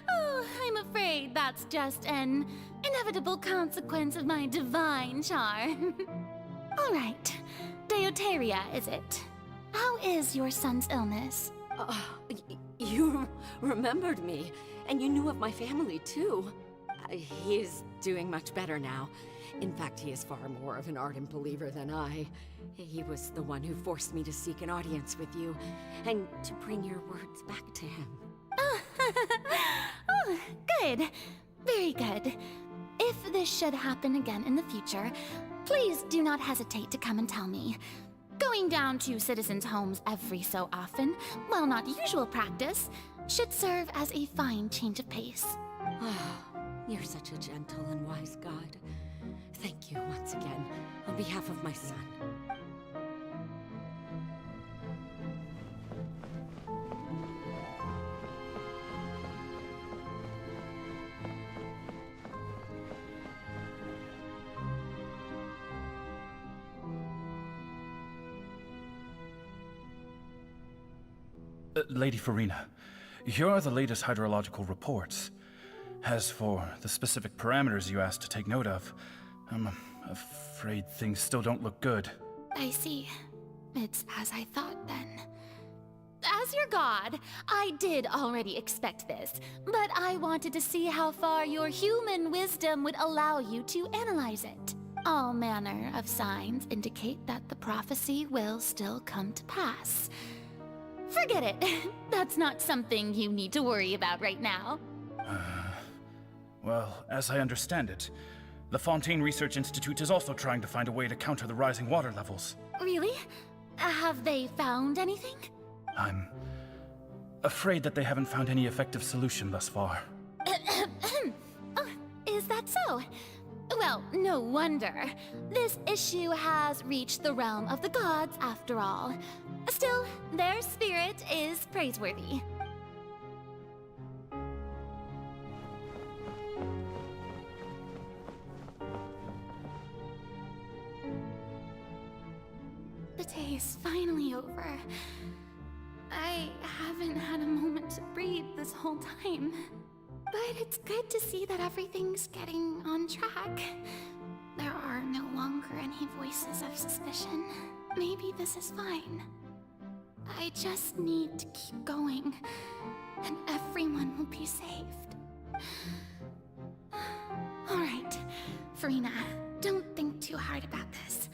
Oh, I'm afraid that's just an inevitable consequence of my divine charm. All right. Deoteria, is it? How is your son's illness? You remembered me, and you knew of my family, too. He is doing much better now. In fact, he is far more of an ardent believer than I. He was the one who forced me to seek an audience with you, and to bring your words back to him. Oh, good. Very good. If this should happen again in the future, please do not hesitate to come and tell me. Going down to citizens' homes every so often, while not usual practice, should serve as a fine change of pace. You're such a gentle and wise god. Thank you once again, on behalf of my son. Lady Farina, here are the latest hydrological reports. As for the specific parameters you asked to take note of, I'm afraid things still don't look good. I see. It's as I thought then. As your god, I did already expect this, but I wanted to see how far your human wisdom would allow you to analyze it. All manner of signs indicate that the prophecy will still come to pass. Forget it. That's not something you need to worry about right now. Well, as I understand it, the Fontaine Research Institute is also trying to find a way to counter the rising water levels. Really? Have they found anything? I'm afraid that they haven't found any effective solution thus far. Oh, is that so? Well, no wonder. This issue has reached the realm of the gods, after all. Still, their spirit is praiseworthy. The day is finally over. I haven't had a moment to breathe this whole time. But it's good to see that everything's getting on track. There are no longer any voices of suspicion. Maybe this is fine. I just need to keep going, and everyone will be saved. All right, Farina, don't think too hard about this.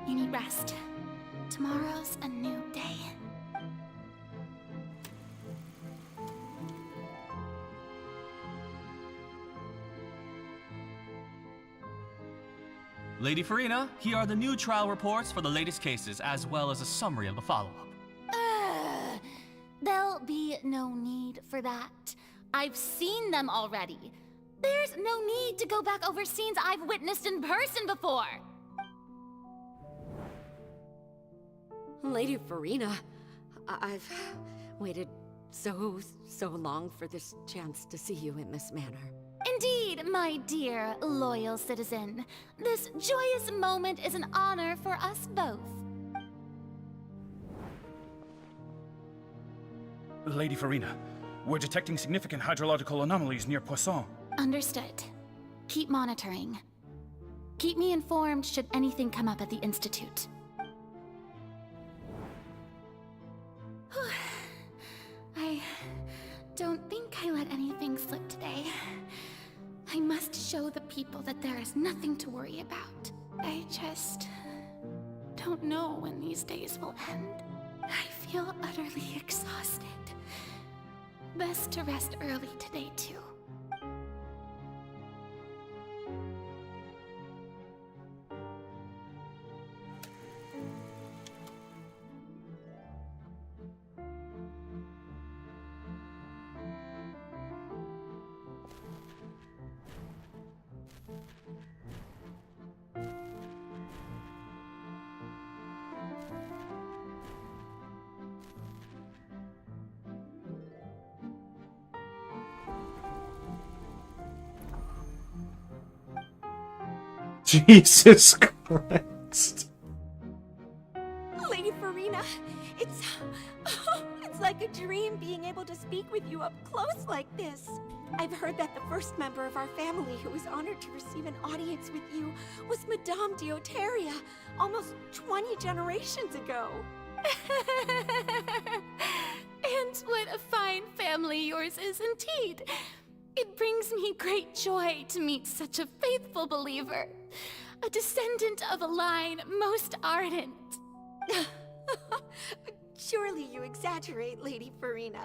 You need rest. Tomorrow's a new day. Lady Farina, here are the new trial reports for the latest cases, as well as a summary of the follow-up. There'll be no need for that. I've seen them already. There's no need to go back over scenes I've witnessed in person before. Lady Farina, I've waited so long for this chance to see you in this manner. Indeed, my dear, loyal citizen. This joyous moment is an honor for us both. Lady Farina, we're detecting significant hydrological anomalies near Poisson. Understood. Keep monitoring. Keep me informed should anything come up at the Institute. I don't think I let anything slip today. I must show the people that there is nothing to worry about. I just don't know when these days will end. I feel utterly exhausted. Best to rest early today, too. Jesus Christ. Lady Farina, it's like a dream being able to speak with you up close like this. I've heard that the first member of our family who was honored to receive an audience with you was Madame Dioteria, almost 20 generations ago. And what a fine family yours is indeed. It brings me great joy to meet such a faithful believer, a descendant of a line most ardent. Surely you exaggerate, Lady Farina.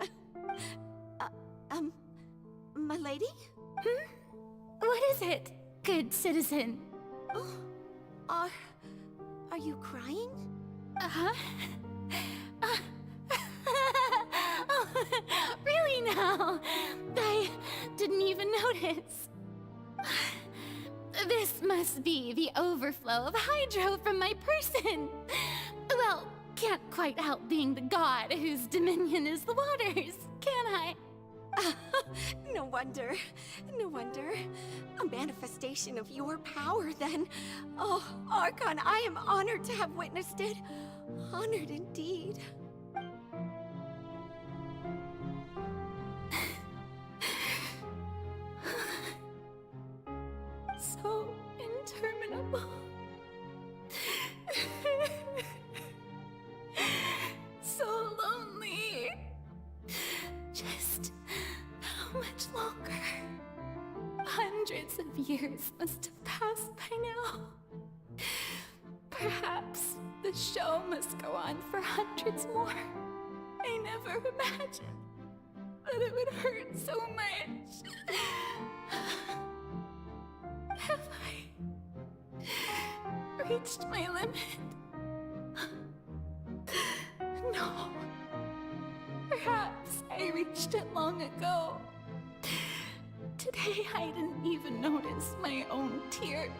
My lady? What is it, good citizen? Are you crying? Uh-huh. Really now? I didn't even notice. This must be the overflow of hydro from my person. Well, can't quite help being the god whose dominion is the waters, can I? No wonder. No wonder. A manifestation of your power, then. Oh, Archon, I am honored to have witnessed it. Honored indeed. So interminable. So lonely. Just how much longer? Hundreds of years must have passed by now. Perhaps the show must go on for hundreds more. I never imagined that it would hurt so much. Have I reached my limit? No. Perhaps I reached it long ago. Today I didn't even notice my own tears.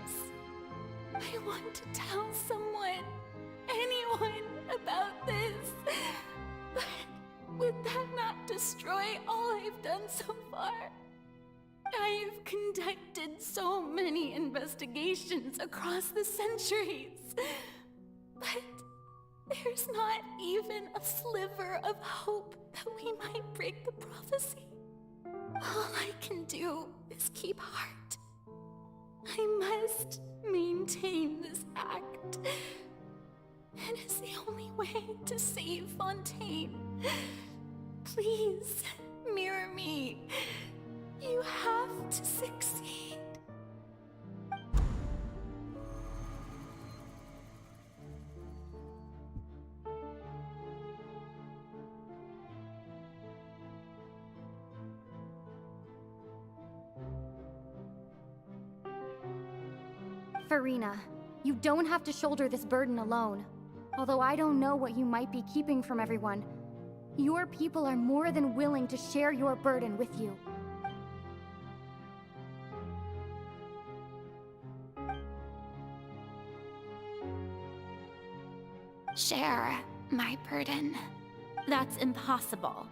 I want to tell someone, anyone, about this. But would that not destroy all I've done so far? I've conducted so many investigations across the centuries, but there's not even a sliver of hope that we might break the prophecy. All I can do is keep heart. I must maintain this act. It is the only way to save Fontaine. Please, mirror me. You have to succeed. Farina, You don't have to shoulder this burden alone. Although I don't know what you might be keeping from everyone, your people are more than willing to share your burden with you. Share my burden. That's impossible.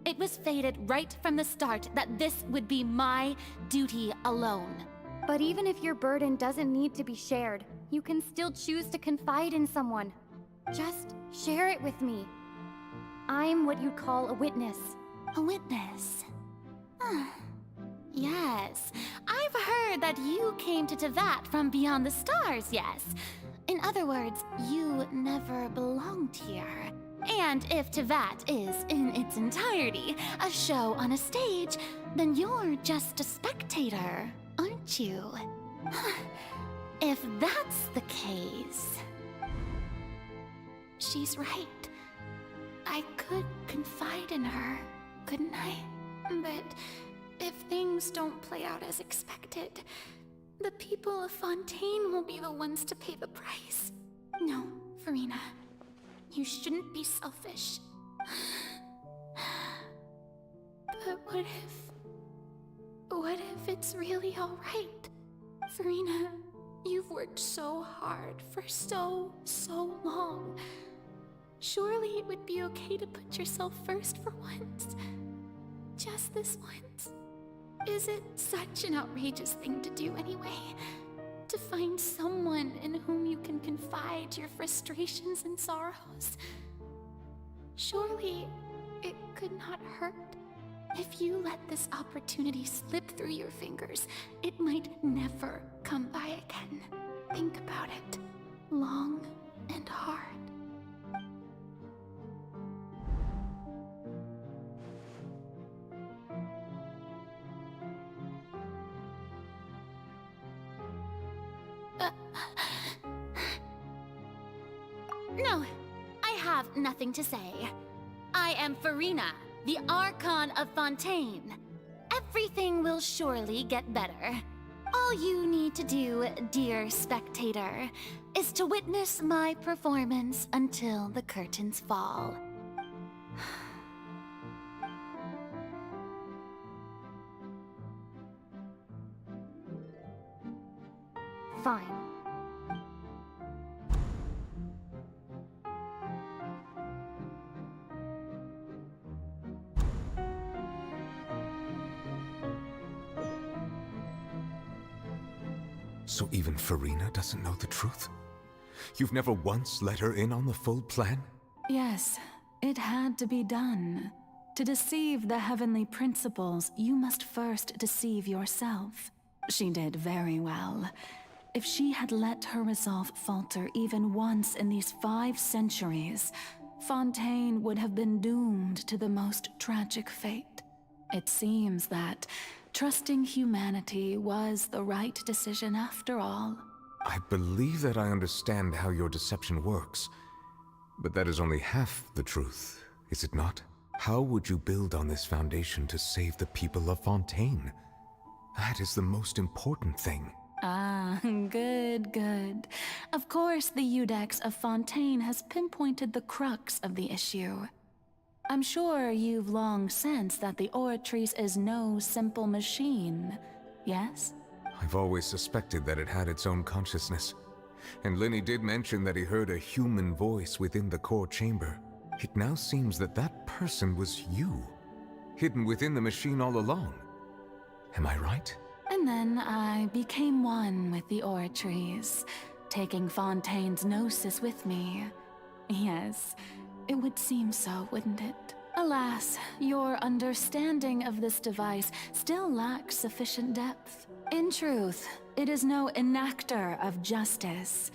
It was fated right from the start that this would be my duty alone. But even if your burden doesn't need to be shared, you can still choose to confide in someone. Just share it with me. I'm what you'd call a witness. A witness? Yes, I've heard that you came to Tevat from beyond the stars, yes. In other words, you never belonged here. And if Tevat is, in its entirety, a show on a stage, then you're just a spectator, aren't you? If that's the case... She's right. I could confide in her, couldn't I? But if things don't play out as expected, the people of Fontaine will be the ones to pay the price. No, Farina. You shouldn't be selfish. But what if it's really alright? Farina, you've worked so hard for so long. Surely it would be okay to put yourself first for once. Just this once. Is it such an outrageous thing to do anyway? To find someone in whom you can confide your frustrations and sorrows? Surely it could not hurt. If you let this opportunity slip through your fingers, it might never come by again. Think about it. Long and hard. No, I have nothing to say. I am Farina, the Archon of Fontaine. Everything will surely get better. All you need to do, dear spectator, is to witness my performance until the curtains fall. Fine. So even Farina doesn't know the truth? You've never once let her in on the full plan? Yes, it had to be done. To deceive the heavenly principles, you must first deceive yourself. She did very well. If she had let her resolve falter even once in these 5 centuries, Fontaine would have been doomed to the most tragic fate. It seems that trusting humanity was the right decision after all. I believe that I understand how your deception works, but that is only half the truth, is it not? How would you build on this foundation to save the people of Fontaine? That is the most important thing. Ah, good. Of course, the Iudex of Fontaine has pinpointed the crux of the issue. I'm sure you've long sensed that the Oratrice is no simple machine, yes? I've always suspected that it had its own consciousness. And Lenny did mention that he heard a human voice within the core chamber. It now seems that that person was you, hidden within the machine all along. Am I right? And then I became one with the Oratrice, taking Fontaine's gnosis with me. Yes, it would seem so, wouldn't it? Alas, your understanding of this device still lacks sufficient depth. In truth, it is no enactor of justice.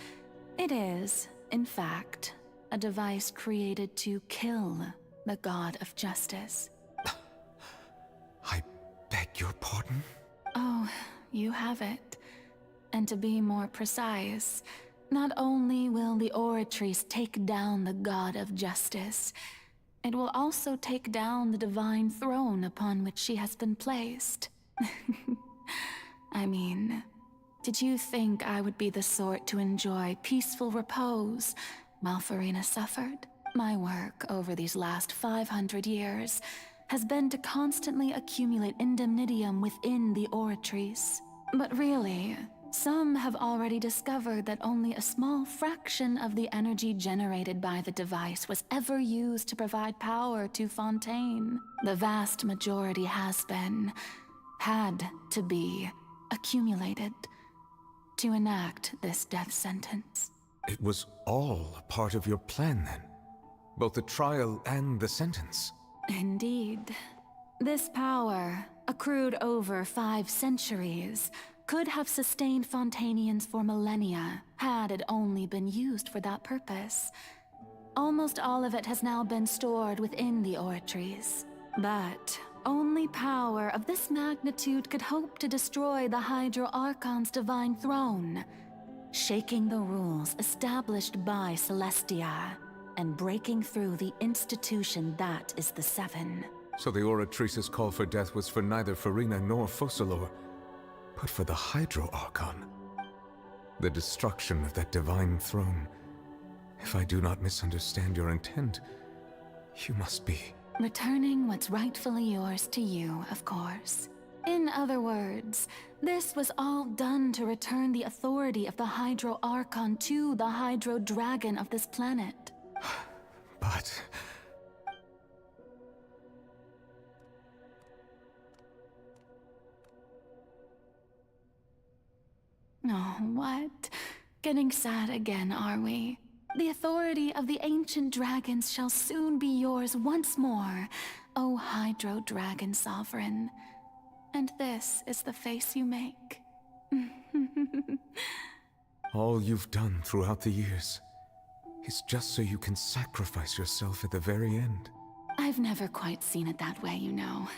It is, in fact, a device created to kill the god of justice. I beg your pardon? Oh, you have it. And to be more precise, not only will the Oratrice take down the god of justice, it will also take down the divine throne upon which she has been placed. I mean, Did you think I would be the sort to enjoy peaceful repose while Farina suffered? My work over these last 500 years has been to constantly accumulate indemnitium within the oratories. But really, some have already discovered that only a small fraction of the energy generated by the device was ever used to provide power to Fontaine. The vast majority had to be accumulated to enact this death sentence. It was all a part of your plan then? Both the trial and the sentence? Indeed. This power, accrued over 5 centuries, could have sustained Fontainians for millennia had it only been used for that purpose. Almost all of it has now been stored within the oratories. But only power of this magnitude could hope to destroy the Hydro Archon's divine throne, shaking the rules established by Celestia and breaking through the institution that is the Seven. So the Oratrice's call for death was for neither Farina nor Focalor, but for the Hydro Archon. The destruction of that divine throne. If I do not misunderstand your intent, you must be... returning what's rightfully yours to you, of course. In other words, this was all done to return the authority of the Hydro Archon to the Hydro Dragon of this planet. But... Oh, what? Getting sad again, are we? The authority of the ancient dragons shall soon be yours once more, O Hydro Dragon Sovereign. And this is the face you make. all you've done throughout the years is just so you can sacrifice yourself at the very end. I've never quite seen it that way, you know.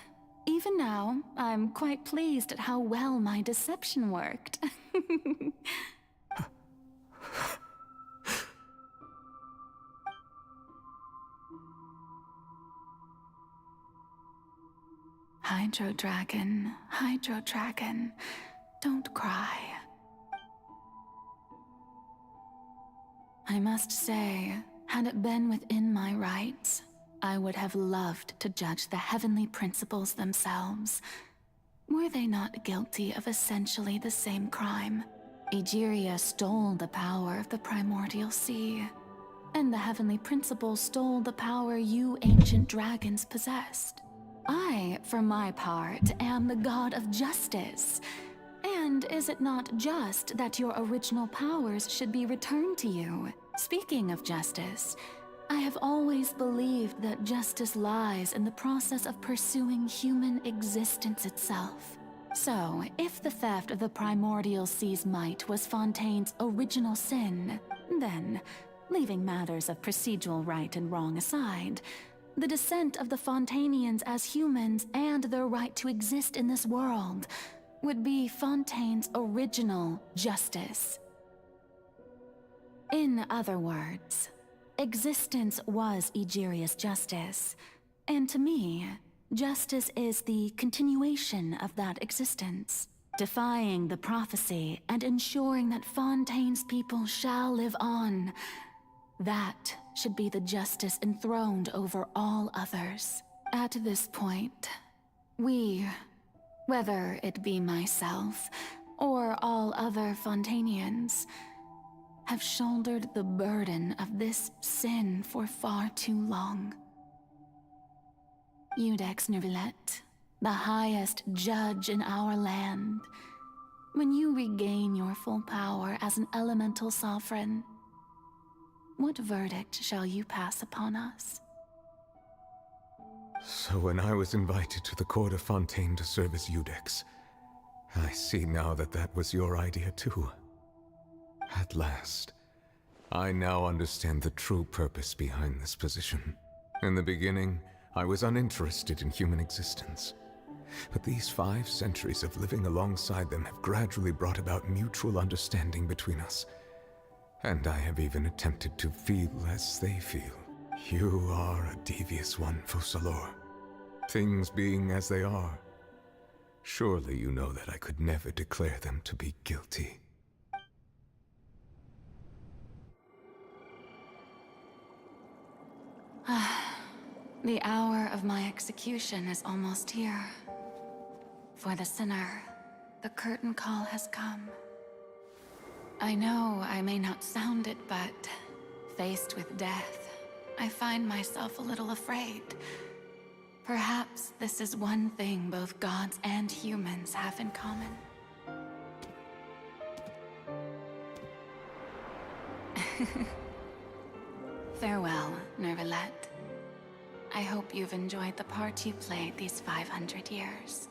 Even now, I'm quite pleased at how well my deception worked. Hydro Dragon, don't cry. I must say, had it been within my rights, I would have loved to judge the heavenly principles themselves. Were they not guilty of essentially the same crime? Egeria stole the power of the primordial sea, and the heavenly principles stole the power you ancient dragons possessed. I, for my part, am the god of justice. And is it not just that your original powers should be returned to you? Speaking of justice, I have always believed that justice lies in the process of pursuing human existence itself. So, if the theft of the primordial sea's might was Fontaine's original sin, then, leaving matters of procedural right and wrong aside, the descent of the Fontainians as humans and their right to exist in this world would be Fontaine's original justice. In other words, existence was Egeria's justice, and to me, justice is the continuation of that existence, defying the prophecy and ensuring that Fontaine's people shall live on. That should be the justice enthroned over all others. At this point, we, whether it be myself or all other Fontainians, have shouldered the burden of this sin for far too long. Iudex Nervillet, the highest judge in our land, when you regain your full power as an elemental sovereign, what verdict shall you pass upon us? So when I was invited to the court of Fontaine to serve as Iudex, I see now that that was your idea too. At last, I now understand the true purpose behind this position. In the beginning, I was uninterested in human existence. But these 5 centuries of living alongside them have gradually brought about mutual understanding between us. And I have even attempted to feel as they feel. You are a devious one, Focalor. Things being as they are, Surely you know that I could never declare them to be guilty. The hour of my execution is almost here. For the sinner, the curtain call has come. I know I may not sound it, but faced with death, I find myself a little afraid. Perhaps this is one thing both gods and humans have in common. Farewell, Nervalette. I hope you've enjoyed the part you played these 500 years.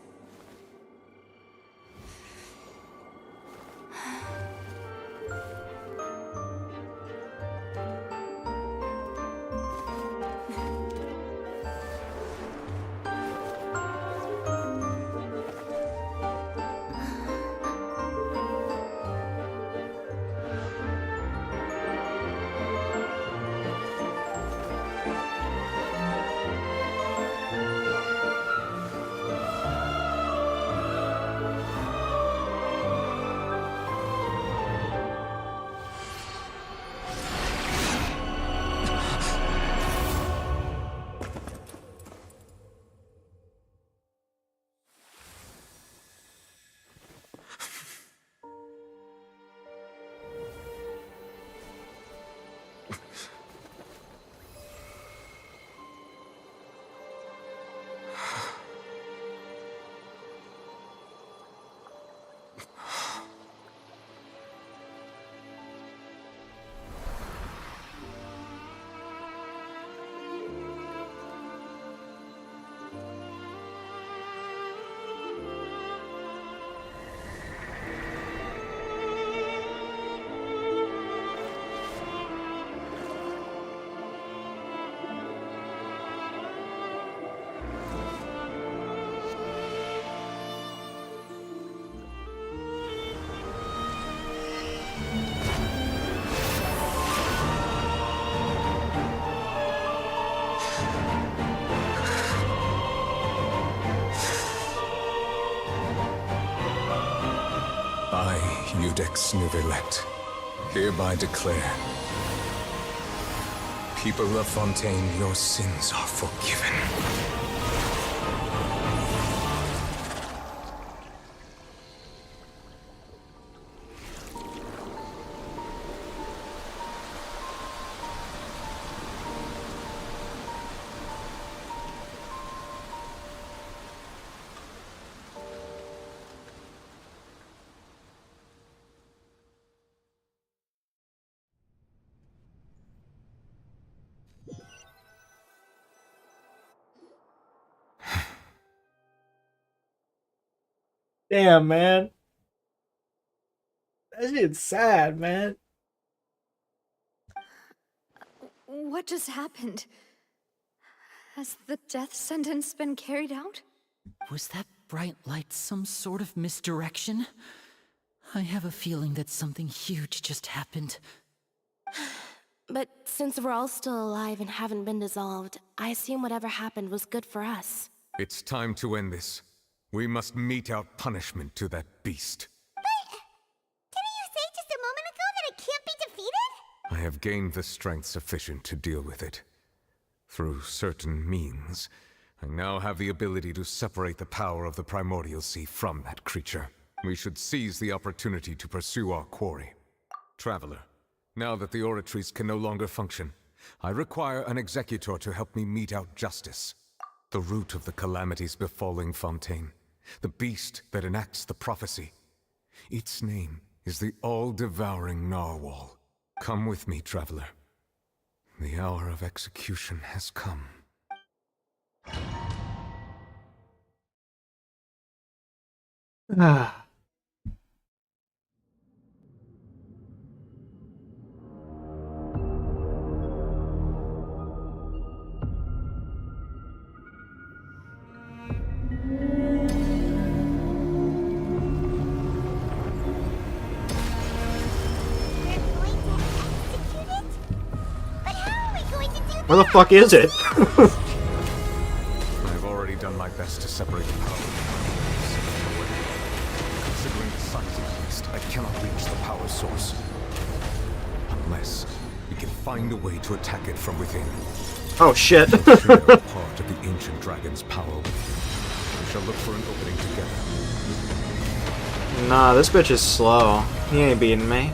I, Iudex Nervalette, hereby declare, people of Fontaine, your sins are forgiven. Damn, man. That shit's sad, man. What just happened? Has the death sentence been carried out? Was that bright light some sort of misdirection? I have a feeling that something huge just happened. But since we're all still alive and haven't been dissolved, I assume whatever happened was good for us. It's time to end this. We must mete out punishment to that beast. Didn't you say just a moment ago that it can't be defeated? I have gained the strength sufficient to deal with it. Through certain means, I now have the ability to separate the power of the primordial sea from that creature. We should seize the opportunity to pursue our quarry. Traveler, now that the oratories can no longer function, I require an executor to help me mete out justice. The root of the calamities befalling Fontaine, the beast that enacts the prophecy. Its name is the all-devouring narwhal. Come with me, traveler. The hour of execution has come. Ah. Where the fuck is it? I've already done my best to separate the power. Considering the size of the beast, I cannot reach the power source. Unless we can find a way to attack it from within. Oh shit. Share a part of the ancient dragon's power. We shall look for an opening together. Nah, this bitch is slow. He ain't beating me.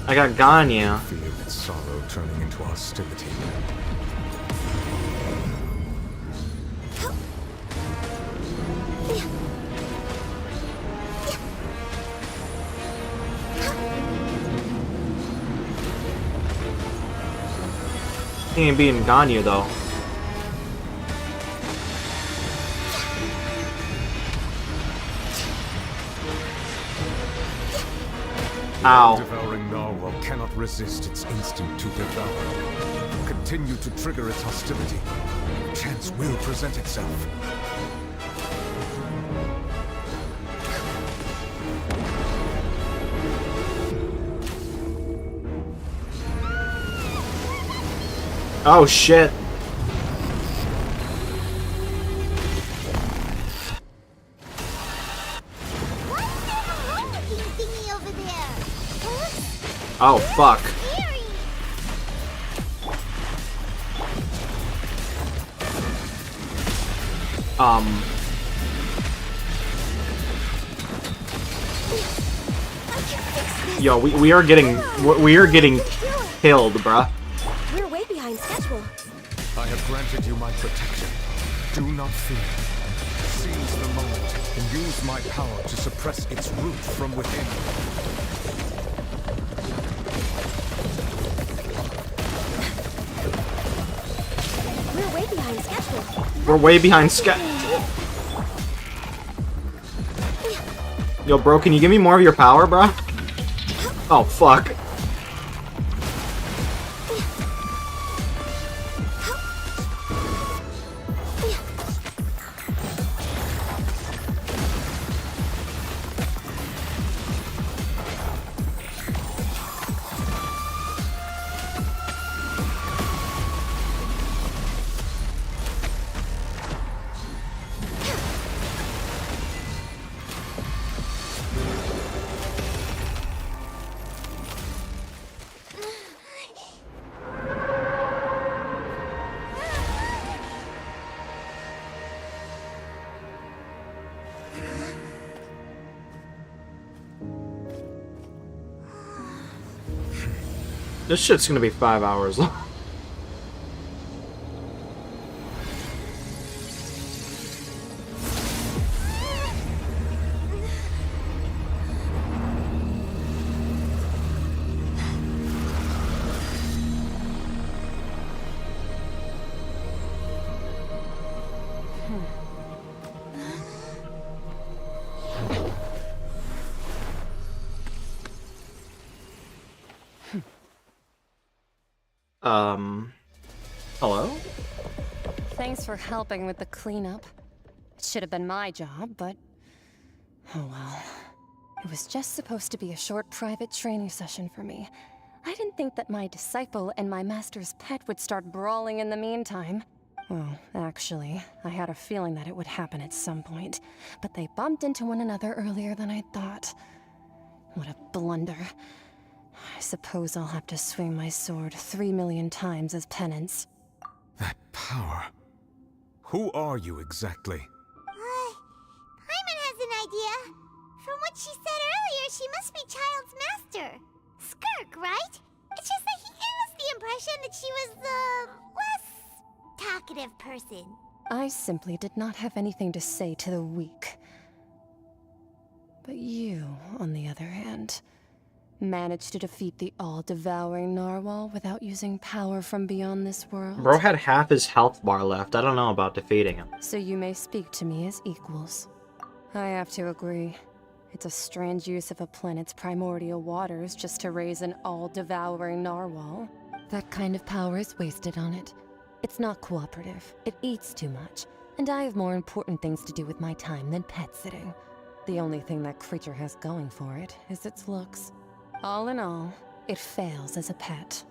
I got Ganyu. Feel its sorrow turning into hostility. He ain't beating Ganyu though. Ow. Devouring narwhal cannot resist its instinct to devour. Continue to trigger its hostility. Chance will present itself. Oh shit. Oh fuck. Yo, we are getting killed, bruh. We're way behind schedule. I have granted you my protection. Do not fear. Seize the moment and use my power to suppress its root from within. We're way behind schedule. We're way behind schedule. Yo, bro, can you give me more of your power, bruh? Oh, fuck. This shit's gonna be 5 hours long. Hello? Thanks for helping with the cleanup. It should have been my job, but... oh well. It was just supposed to be a short private training session for me. I didn't think that my disciple and my master's pet would start brawling in the meantime. Well, actually, I had a feeling that it would happen at some point, but they bumped into one another earlier than I thought. What a blunder. I suppose I'll have to swing my sword 3 million times as penance. That power. Who are you exactly? Paimon has an idea. From what she said earlier, she must be Child's master. Skirk, right? It's just that he gave us the impression that she was the less talkative person. I simply did not have anything to say to the weak. But you, on the other hand, managed to defeat the all-devouring narwhal without using power from beyond this world. Bro had half his health bar left. I don't know about defeating him. So you may speak to me as equals. I have to agree. It's a strange use of a planet's primordial waters just to raise an all-devouring narwhal. That kind of power is wasted on it. It's not cooperative. It eats too much. And I have more important things to do with my time than pet sitting. The only thing that creature has going for it is its looks. All in all, it fails as a pet.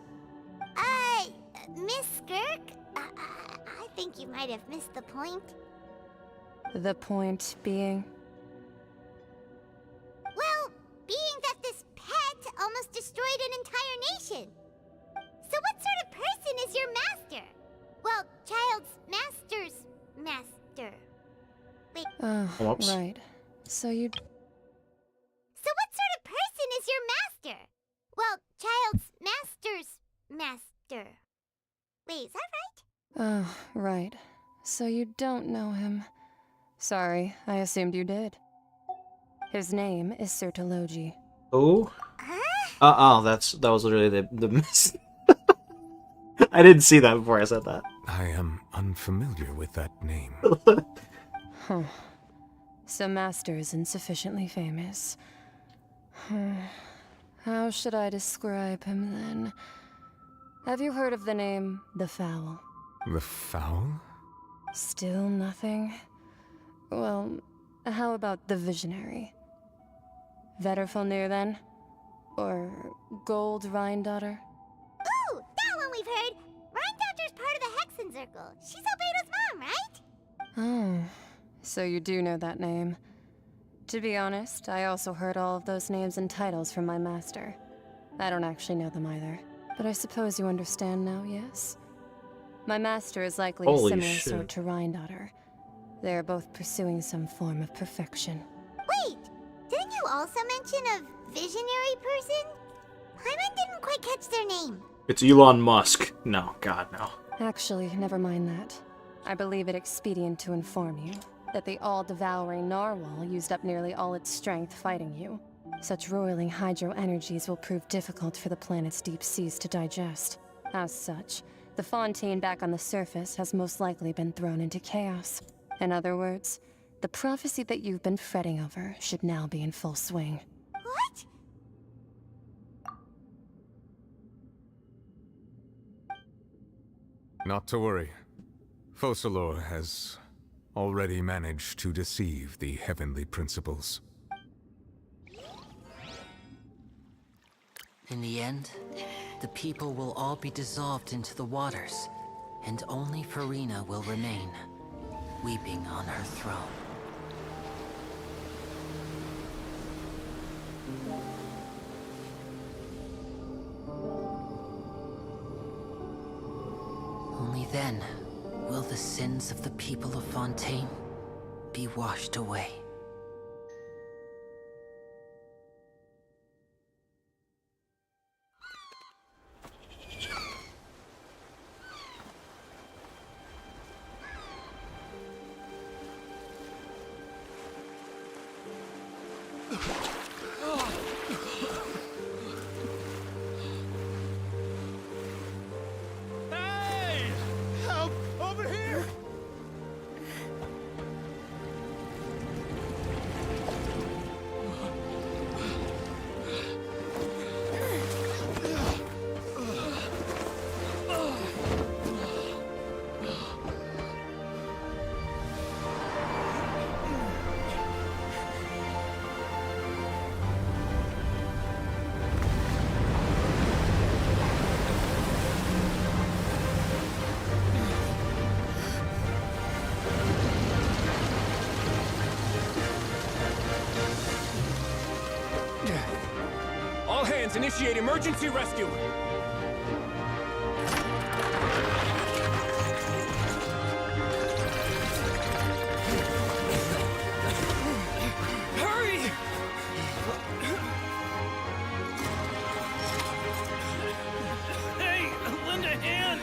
Miss Skirk? I think you might have missed the point. The point being? question. So what sort of person is your master? Well, child's master's master. Wait. Whoops. Right. So you... So what sort of person is your master? Well, child's master's master. Wait, is that right? Oh, right. So you don't know him. Sorry, I assumed you did. His name is Sertologi. Oh? That was literally the miss. I didn't see that before I said that. I am unfamiliar with that name. Huh. So Master isn't sufficiently famous. How should I describe him then? Have you heard of the name The Fowl? The Fowl? Still nothing? Well, how about the Visionary? Vetterfulnir then? Or Gold Rhine-daughter? Ooh, that one we've heard. Rhine-daughter's part of the Hexen Circle. She's Albedo's mom, right? Oh, so you do know that name. To be honest, I also heard all of those names and titles from my master. I don't actually know them either. But I suppose you understand now, yes? My master is likely a Holy similar shit. sort to Rhine-daughter. They are both pursuing some form of perfection. Wait, didn't you also mention a visionary person? Paimon didn't quite catch their name. It's Elon Musk. No, God, no. Actually, never mind that. I believe it expedient to inform you that the all-devouring narwhal used up nearly all its strength fighting you. Such roiling hydro energies will prove difficult for the planet's deep seas to digest. As such, the Fontaine back on the surface has most likely been thrown into chaos. In other words, the prophecy that you've been fretting over should now be in full swing. What? Not to worry. Focalor has already managed to deceive the heavenly principles. In the end, the people will all be dissolved into the waters, and only Farina will remain, weeping on her throne. Only then will the sins of the people of Fontaine be washed away. Hey! Help! Over here! All hands, initiate emergency rescue! Hurry! Hey, lend a hand!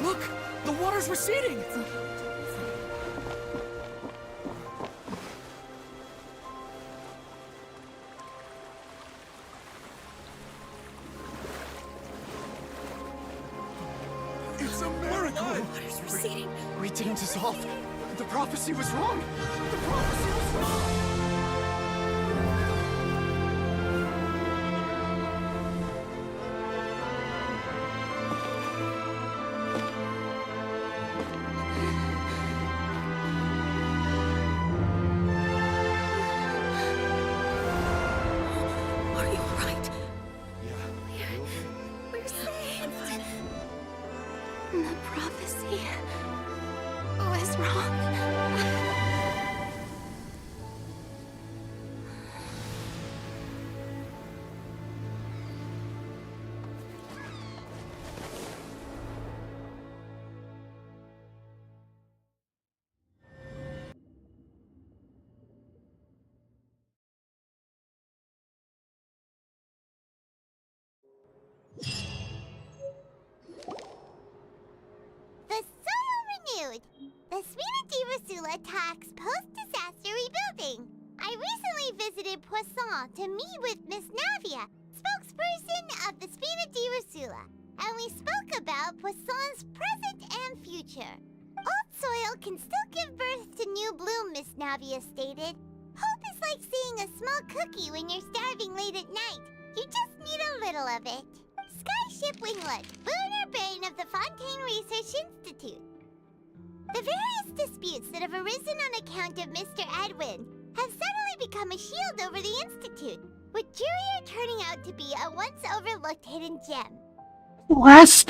Look! The water's receding! It's a miracle! Water's receding. We didn't dissolve. The prophecy was wrong. The prophecy was wrong. wrong? The soil renewed. The Spina di Rosula talks post-disaster rebuilding. I recently visited Poisson to meet with Miss Navia, spokesperson of the Spina di Rosula, and we spoke about Poisson's present and future. Old soil can still give birth to new bloom, Miss Navia stated. Hope is like seeing a small cookie when you're starving late at night. You just need a little of it. Skyship Winglet, lunar brain of the Fontaine Research Institute. The various disputes that have arisen on account of Mr. Edwin have suddenly become a shield over the Institute, with Jurier turning out to be a once overlooked hidden gem. West!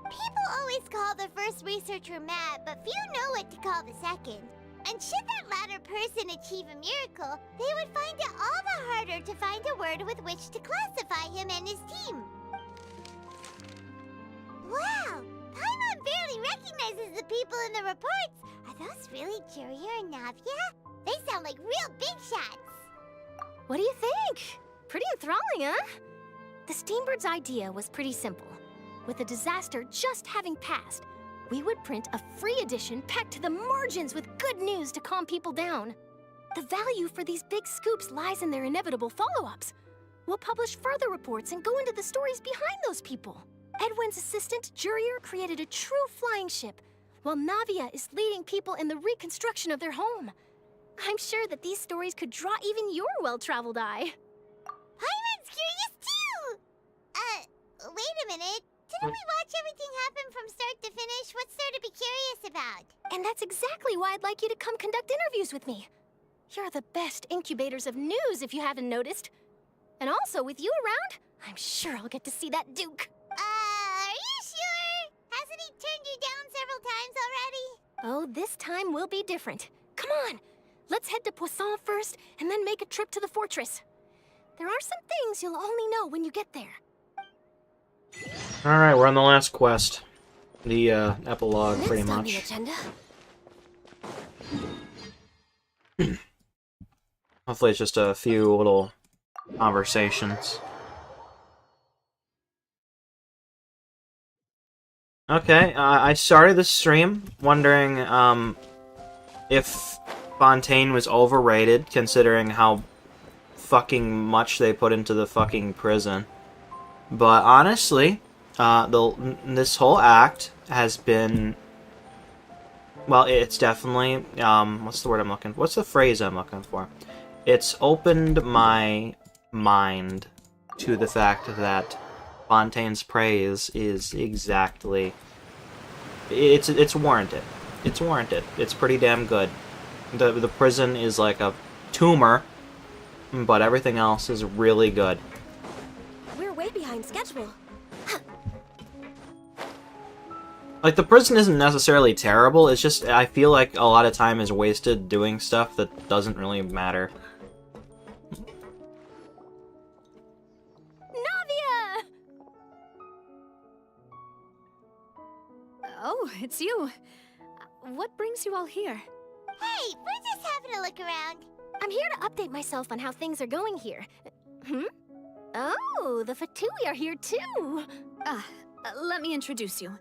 People always call the first researcher mad, but few know what to call the second. And should that latter person achieve a miracle, they would find it all the harder to find a word with which to classify him and his team. Wow! Paimon barely recognizes the people in the reports. Are those really Jurier and Navia? They sound like real big shots. What do you think? Pretty enthralling, huh? The Steambird's idea was pretty simple. With the disaster just having passed, we would print a free edition packed to the margins with good news to calm people down. The value for these big scoops lies in their inevitable follow-ups. We'll publish further reports and go into the stories behind those people. Edwin's assistant, Jurier, created a true flying ship, while Navia is leading people in the reconstruction of their home. I'm sure that these stories could draw even your well-traveled eye. Paimon's curious too! Wait a minute. Didn't we watch everything happen from start to finish? What's there to be curious about? And that's exactly why I'd like you to come conduct interviews with me. You're the best incubators of news, if you haven't noticed. And also, with you around, I'm sure I'll get to see that Duke. Are you sure? Hasn't he turned you down several times already? Oh, this time will be different. Come on, let's head to Poisson first, and then make a trip to the fortress. There are some things you'll only know when you get there. Alright, we're on the last quest. The epilogue, Next pretty on much. the agenda. Hopefully it's just a few little conversations. Okay, I started the stream wondering if Fontaine was overrated, considering how fucking much they put into the fucking prison. But honestly, this whole act has been... Well, it's definitely... what's the word I'm looking for? What's the phrase I'm looking for? It's opened my mind to the fact that Fontaine's praise is exactly... It's warranted. It's warranted. It's pretty damn good. The prison is like a tumor, but everything else is really good. We're way behind schedule. Like, the prison isn't necessarily terrible, it's just, I feel like a lot of time is wasted doing stuff that doesn't really matter. Navia! Oh, it's you. What brings you all here? Hey, we're just having a look around. I'm here to update myself on how things are going here. Oh, the Fatui are here too! Let me introduce you.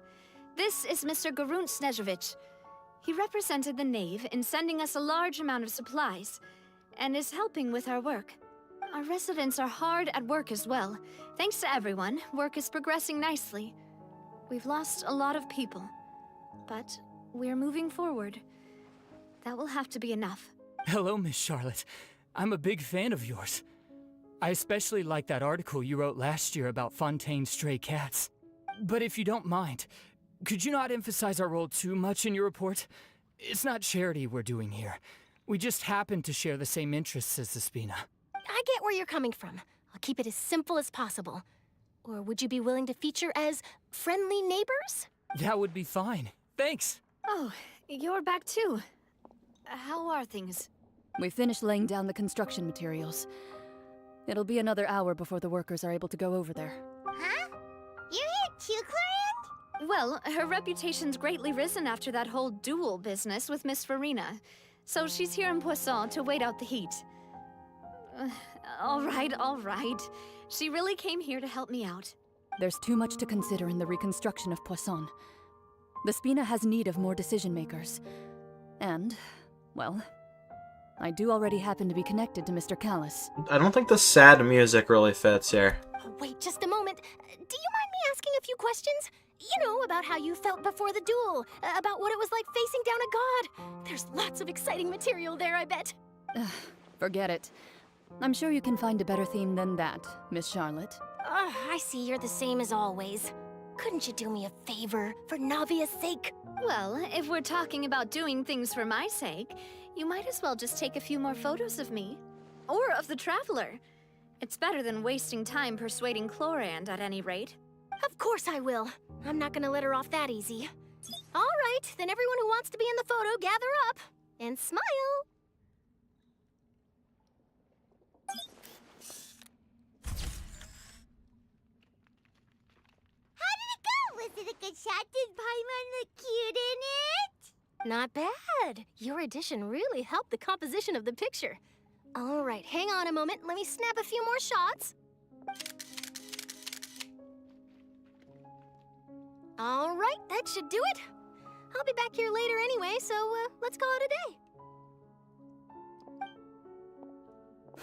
This is Mr. Garunt Snežević. He represented the Knave in sending us a large amount of supplies, and is helping with our work. Our residents are hard at work as well. Thanks to everyone, work is progressing nicely. We've lost a lot of people, but we're moving forward. That will have to be enough. Hello, Miss Charlotte. I'm a big fan of yours. I especially like that article you wrote last year about Fontaine's stray cats. But if you don't mind, could you not emphasize our role too much in your report? It's not charity we're doing here. We just happen to share the same interests as the Spina. I get where you're coming from. I'll keep it as simple as possible. Or would you be willing to feature as friendly neighbors? That would be fine. Thanks. Oh, you're back too. How are things? We finished laying down the construction materials. It'll be another hour before the workers are able to go over there. Huh? You're here too, Clorand? Well, her reputation's greatly risen after that whole duel business with Miss Farina. So she's here in Poisson to wait out the heat. All right. She really came here to help me out. There's too much to consider in the reconstruction of Poisson. The Spina has need of more decision-makers. And, well, I do already happen to be connected to Mr. Callis. I don't think the sad music really fits here. Oh, wait just a moment. Do you mind me asking a few questions? You know, about how you felt before the duel, about what it was like facing down a god. There's lots of exciting material there, I bet. Forget it. I'm sure you can find a better theme than that, Miss Charlotte. I see you're the same as always. Couldn't you do me a favor, for Navia's sake? Well, if we're talking about doing things for my sake, you might as well just take a few more photos of me. Or of the Traveler. It's better than wasting time persuading Clorand, at any rate. Of course I will. I'm not gonna let her off that easy. All right, then everyone who wants to be in the photo, gather up. And smile. Was it a good shot? Did Paimon look cute in it? Not bad. Your addition really helped the composition of the picture. All right, hang on a moment. Let me snap a few more shots. All right, that should do it. I'll be back here later anyway, so let's call it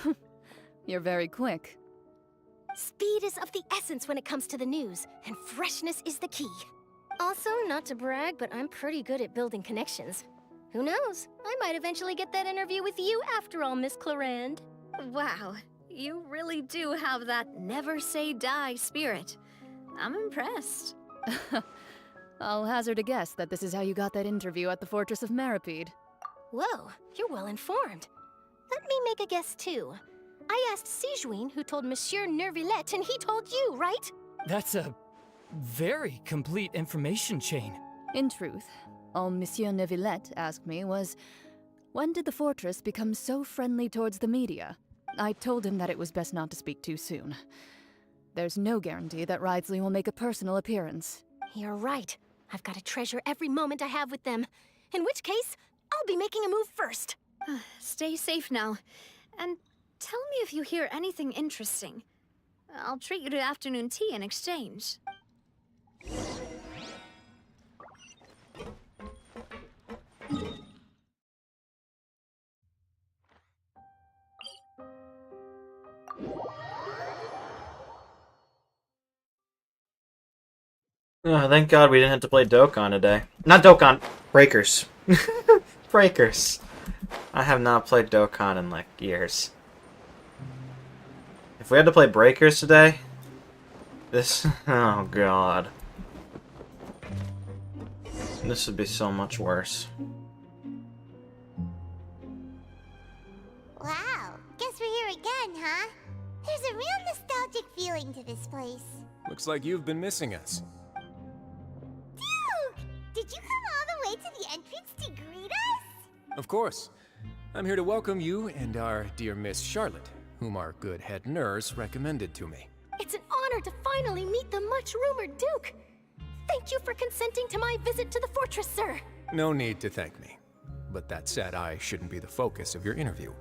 a day. You're very quick. Speed is of the essence when it comes to the news, and freshness is the key. Also, not to brag, but I'm pretty good at building connections. Who knows? I might eventually get that interview with you after all, Miss Clorand. Wow, you really do have that never say die spirit. I'm impressed. I'll hazard a guess that this is how you got that interview at the Fortress of Meripede. Whoa, you're well informed. Let me make a guess too. I asked Sijuin, who told Monsieur Nervillette, and he told you, right? That's a very complete information chain. In truth, all Monsieur Nervillette asked me was, when did the fortress become so friendly towards the media? I told him that it was best not to speak too soon. There's no guarantee that Ridesley will make a personal appearance. You're right. I've got to treasure every moment I have with them. In which case, I'll be making a move first. Stay safe now. And tell me if you hear anything interesting. I'll treat you to afternoon tea in exchange. Oh, thank God we didn't have to play Dokkan today. Not Dokkan, Breakers. Breakers. I have not played Dokkan in like years. If we had to play Breakers today, this, oh God. This would be so much worse. Wow, guess we're here again, huh? There's a real nostalgic feeling to this place. Looks like you've been missing us. Duke! Did you come all the way to the entrance to greet us? Of course. I'm here to welcome you and our dear Miss Charlotte, whom our good head nurse recommended to me. It's an honor to finally meet the much-rumored Duke. Thank you for consenting to my visit to the fortress, sir. No need to thank me. But that said, I shouldn't be the focus of your interview.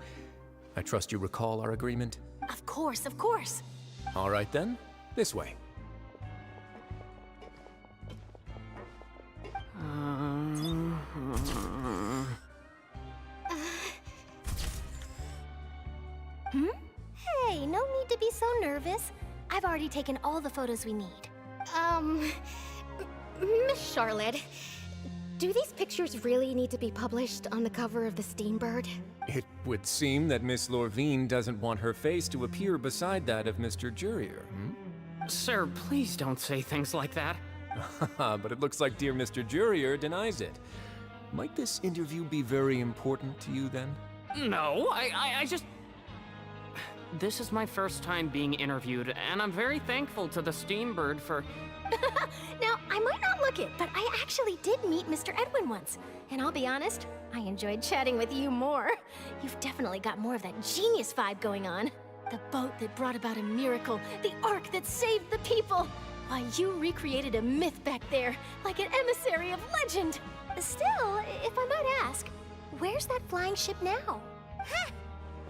I trust you recall our agreement? Of course, of course. All right then, this way. Hey, no need to be so nervous. I've already taken all the photos we need. Miss Charlotte, do these pictures really need to be published on the cover of the Steambird? It would seem that Miss Lorvine doesn't want her face to appear beside that of Mr. Jurier, Sir, please don't say things like that. But it looks like dear Mr. Jurier denies it. Might this interview be very important to you then? No, I just... This is my first time being interviewed, and I'm very thankful to the Steambird for... Now, I might not look it, but I actually did meet Mr. Edwin once. And I'll be honest, I enjoyed chatting with you more. You've definitely got more of that genius vibe going on. The boat that brought about a miracle, the ark that saved the people. Why, you recreated a myth back there, like an emissary of legend. Still, if I might ask, where's that flying ship now? Huh!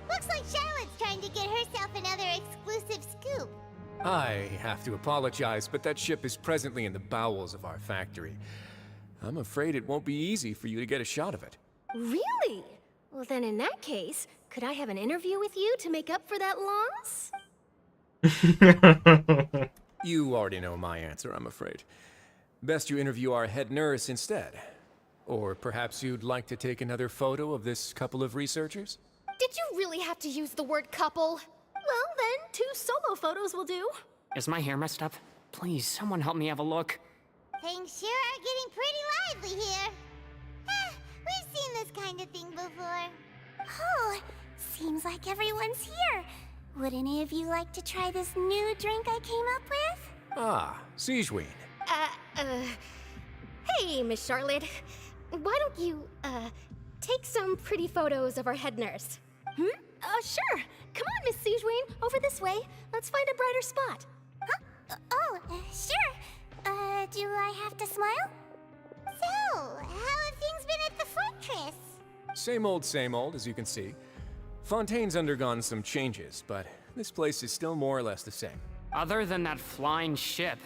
Looks like Charlotte's trying to get herself another exclusive scoop. I have to apologize, but that ship is presently in the bowels of our factory. I'm afraid it won't be easy for you to get a shot of it. Really? Well, then in that case, could I have an interview with you to make up for that loss? You already know my answer, I'm afraid. Best you interview our head nurse instead. Or perhaps you'd like to take another photo of this couple of researchers? Did you really have to use the word couple? Well, then, 2 solo photos will do. Is my hair messed up? Please, someone help me have a look. Things sure are getting pretty lively here. We've seen this kind of thing before. Oh, seems like everyone's here. Would any of you like to try this new drink I came up with? Ah, Siegeween. Hey, Miss Charlotte. Why don't you, take some pretty photos of our head nurse? Sure. Come on, Miss Siegeween. Over this way. Let's find a brighter spot. Huh? Sure. Do I have to smile? So, how have things been at the fortress? Same old, as you can see. Fontaine's undergone some changes, but this place is still more or less the same. Other than that flying ship,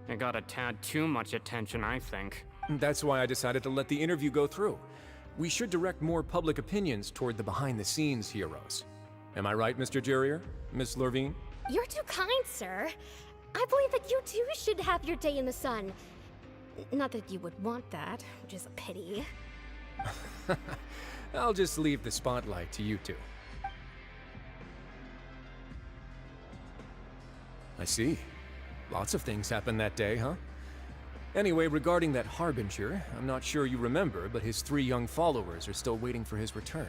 it got a tad too much attention, I think. That's why I decided to let the interview go through. We should direct more public opinions toward the behind-the-scenes heroes. Am I right, Mr. Jurrier? Miss Lurvine? You're too kind, sir. I believe that you too should have your day in the sun. Not that you would want that, which is a pity. I'll just leave the spotlight to you two. I see. Lots of things happened that day, huh? Anyway, regarding that Harbinger, I'm not sure you remember, but his 3 young followers are still waiting for his return.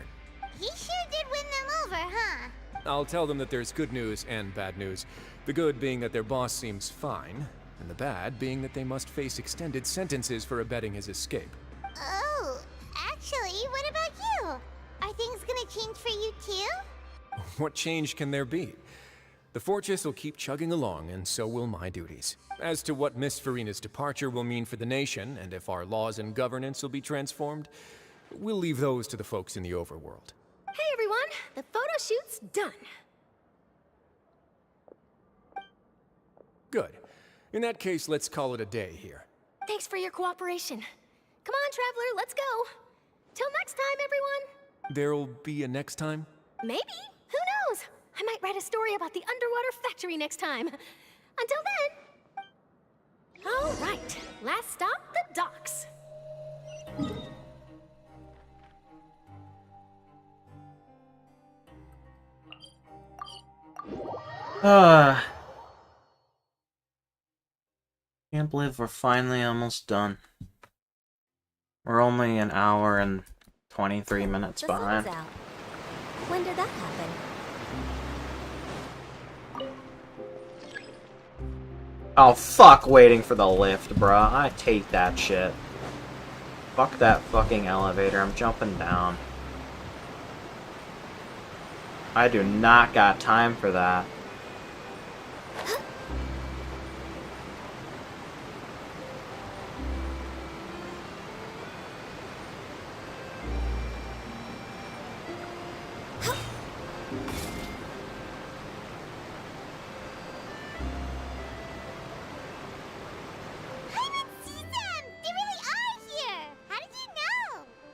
He sure did win them over, huh? I'll tell them that there's good news and bad news. The good being that their boss seems fine, and the bad being that they must face extended sentences for abetting his escape. Oh, actually, what about you? Are things gonna change for you too? What change can there be? The fortress will keep chugging along, and so will my duties. As to what Miss Farina's departure will mean for the nation, and if our laws and governance will be transformed, we'll leave those to the folks in the overworld. Hey everyone, the photo shoot's done. Good. In that case, let's call it a day here. Thanks for your cooperation. Come on, Traveler, let's go. Till next time, everyone. There'll be a next time? Maybe. Who knows? I might write a story about the underwater factory next time. Until then. All right, last stop, the docks. Can't believe we're finally almost done. We're only an hour and 23 minutes behind. Out. When did that happen? Oh, fuck waiting for the lift, bruh. I take that shit. Fuck that fucking elevator. I'm jumping down. I do not got time for that.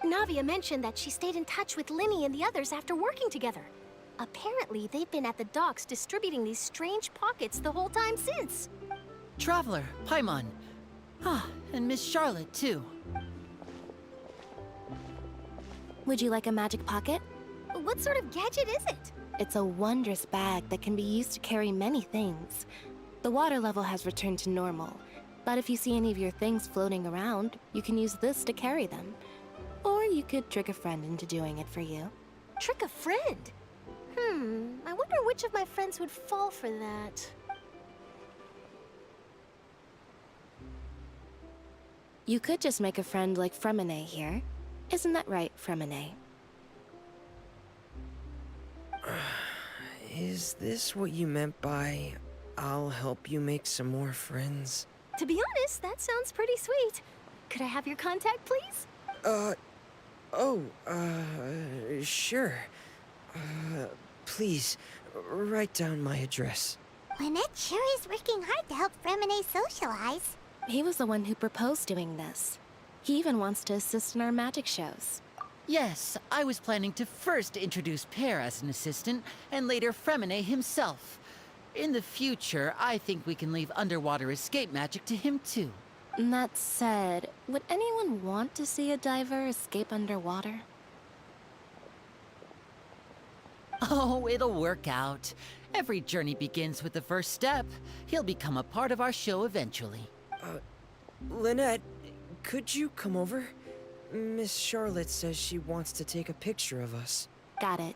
Navia mentioned that she stayed in touch with Linny and the others after working together. Apparently, they've been at the docks distributing these strange pockets the whole time since. Traveler, Paimon. Ah, and Miss Charlotte, too. Would you like a magic pocket? What sort of gadget is it? It's a wondrous bag that can be used to carry many things. The water level has returned to normal, but if you see any of your things floating around, you can use this to carry them. Or you could trick a friend into doing it for you. Trick a friend? I wonder which of my friends would fall for that. You could just make a friend like Fremine here. Isn't that right, Fremine? Is this what you meant by, I'll help you make some more friends? To be honest, that sounds pretty sweet. Could I have your contact, please? Sure. Please, write down my address. Lynette sure is working hard to help Fremine socialize. He was the one who proposed doing this. He even wants to assist in our magic shows. Yes, I was planning to first introduce Pear as an assistant, and later Fremine himself. In the future, I think we can leave underwater escape magic to him too. That said, would anyone want to see a diver escape underwater? Oh, it'll work out. Every journey begins with the first step. He'll become a part of our show eventually. Lynette, could you come over? Miss Charlotte says she wants to take a picture of us. Got it.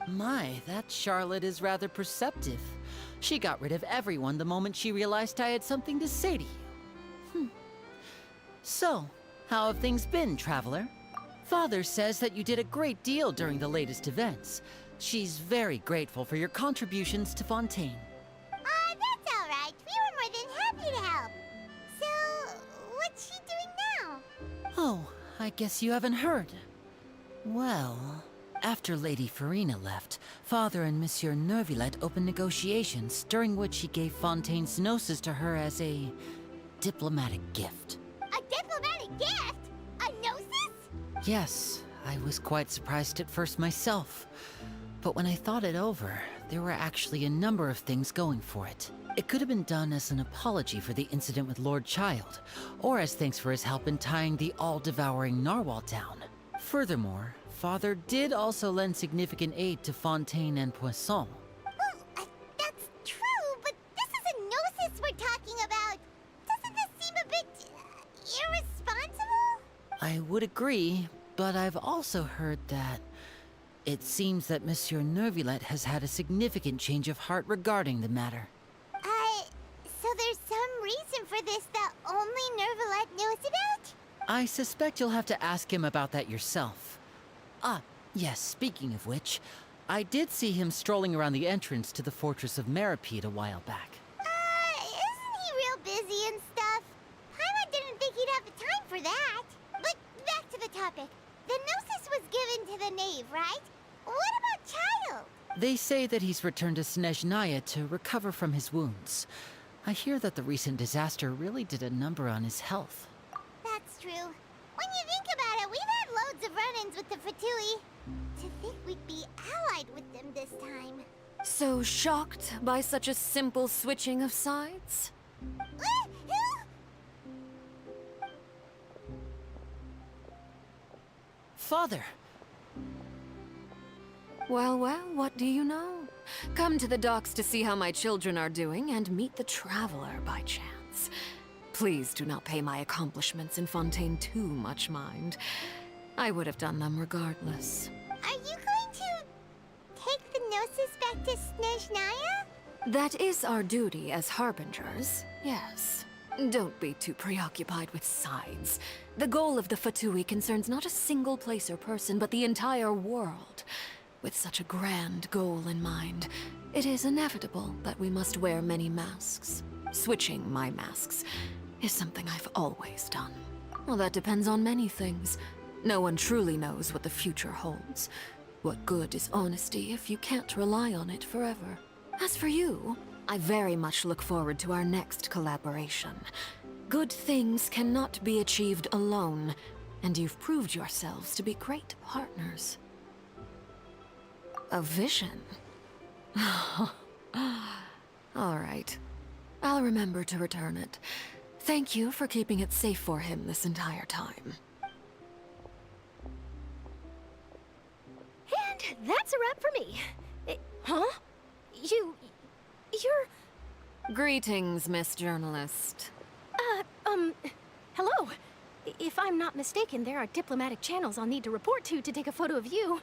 My, that Charlotte is rather perceptive. She got rid of everyone the moment she realized I had something to say to you. So, how have things been, Traveler? Father says that you did a great deal during the latest events. She's very grateful for your contributions to Fontaine. That's all right. We were more than happy to help. So, what's she doing now? Oh, I guess you haven't heard. Well, after Lady Farina left, Father and Monsieur Neuvillette opened negotiations, during which he gave Fontaine's gnosis to her as a diplomatic gift. A diplomatic gift? A gnosis? Yes, I was quite surprised at first myself. But when I thought it over, there were actually a number of things going for it. It could have been done as an apology for the incident with Lord Child, or as thanks for his help in tying the all-devouring narwhal down. Furthermore, Father did also lend significant aid to Fontaine and Poisson. Well, that's true, but this is a gnosis we're talking about. Doesn't this seem a bit irresponsible? I would agree, but I've also heard that it seems that Monsieur Neuvillette has had a significant change of heart regarding the matter. So there's some reason for this that only Neuvillette knows about? I suspect you'll have to ask him about that yourself. Ah, yes, speaking of which, I did see him strolling around the entrance to the Fortress of Meripede a while back. Isn't he real busy and stuff? Paimon didn't think he'd have the time for that. But back to the topic. The gnosis was given to the knave, right? What about Child? They say that he's returned to Snezhnaya to recover from his wounds. I hear that the recent disaster really did a number on his health. That's true. When you think about it, we've had loads of run-ins with the Fatui. To think we'd be allied with them this time. So shocked by such a simple switching of sides? Father! Well, what do you know? Come to the docks to see how my children are doing and meet the Traveler by chance. Please do not pay my accomplishments in Fontaine too much mind. I would have done them regardless. Are you going to take the gnosis back to Snezhnaya? That is our duty as harbingers, yes. Don't be too preoccupied with sides. The goal of the Fatui concerns not a single place or person, but the entire world. With such a grand goal in mind, it is inevitable that we must wear many masks. Switching my masks is something I've always done. Well, that depends on many things. No one truly knows what the future holds. What good is honesty if you can't rely on it forever? As for you, I very much look forward to our next collaboration. Good things cannot be achieved alone, and you've proved yourselves to be great partners. A vision? All right. I'll remember to return it. Thank you for keeping it safe for him this entire time. And that's a wrap for me. Huh? You're... Greetings, Miss Journalist. Hello. If I'm not mistaken, there are diplomatic channels I'll need to report to take a photo of you.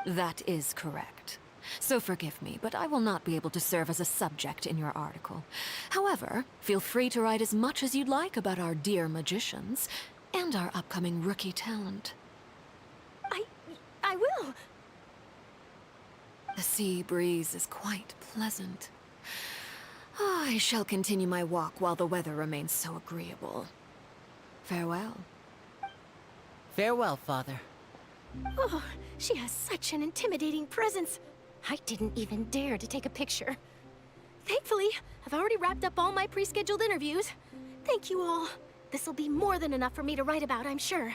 That is correct. So forgive me, but I will not be able to serve as a subject in your article. However, feel free to write as much as you'd like about our dear magicians and our upcoming rookie talent. I will. The sea breeze is quite pleasant. I shall continue my walk while the weather remains so agreeable. Farewell. Farewell, Father. Oh, she has such an intimidating presence. I didn't even dare to take a picture. Thankfully, I've already wrapped up all my pre-scheduled interviews. Thank you all. This'll be more than enough for me to write about, I'm sure.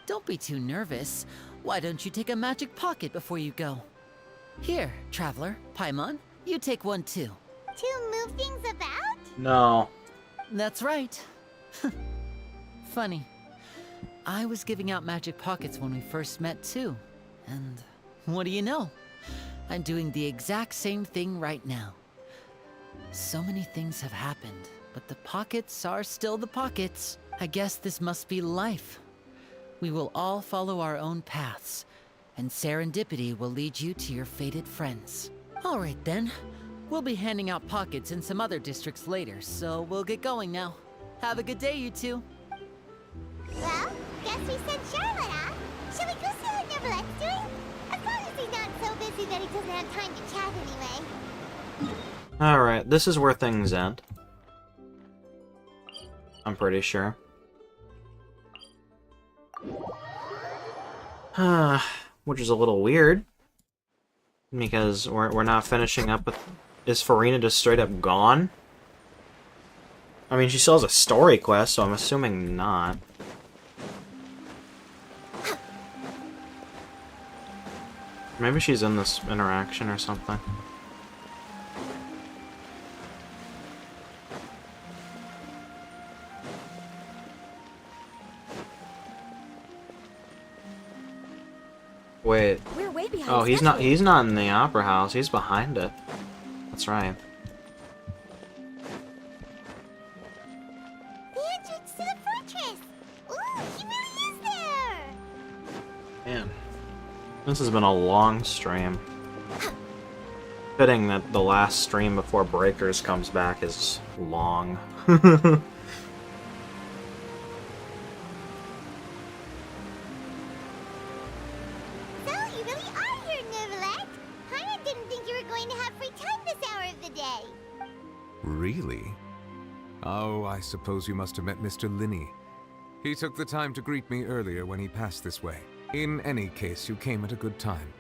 Don't be too nervous. Why don't you take a magic pocket before you go? Here, Traveler, Paimon, you take one too. To move things about? No. That's right. Funny. I was giving out magic pockets when we first met too. And what do you know? I'm doing the exact same thing right now. So many things have happened, but the pockets are still the pockets. I guess this must be life. We will all follow our own paths, and serendipity will lead you to your fated friends. All right then. We'll be handing out pockets in some other districts later, so we'll get going now. Have a good day, you two. Well, guess we sent Charlotte off. Shall we go see how Neverlette's doing? As long as he's not so busy that he doesn't have time to chat anyway. Alright, this is where things end. I'm pretty sure. Which is a little weird. Because we're not finishing up with... Is Farina just straight up gone? I mean, she still has a story quest, so I'm assuming not. Maybe she's in this interaction or something. Wait. We're way behind Oh, he's schedule. not in the opera house. He's behind it. That's right. The entrance to the fortress! Ooh, he really is there! Man. This has been a long stream. Fitting that the last stream before Breakers comes back is long. So, you really are here, Neverlette! Paimon didn't think you were going to have free time this hour of the day. Really? Oh, I suppose you must have met Mr. Linney. He took the time to greet me earlier when he passed this way. In any case, you came at a good time.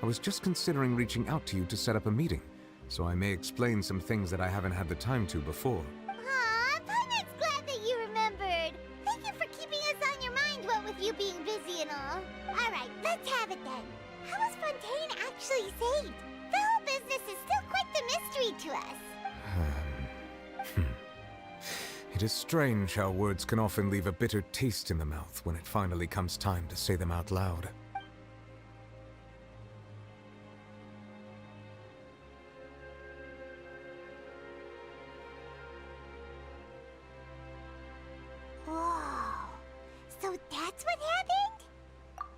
I was just considering reaching out to you to set up a meeting, so I may explain some things that I haven't had the time to before. Aw, Paimon's glad that you remembered. Thank you for keeping us on your mind, what with you being busy and all. Alright, let's have it then. How was Fontaine actually saved? The whole business is still quite the mystery to us. It is strange how words can often leave a bitter taste in the mouth when it finally comes time to say them out loud. Whoa. So that's what happened?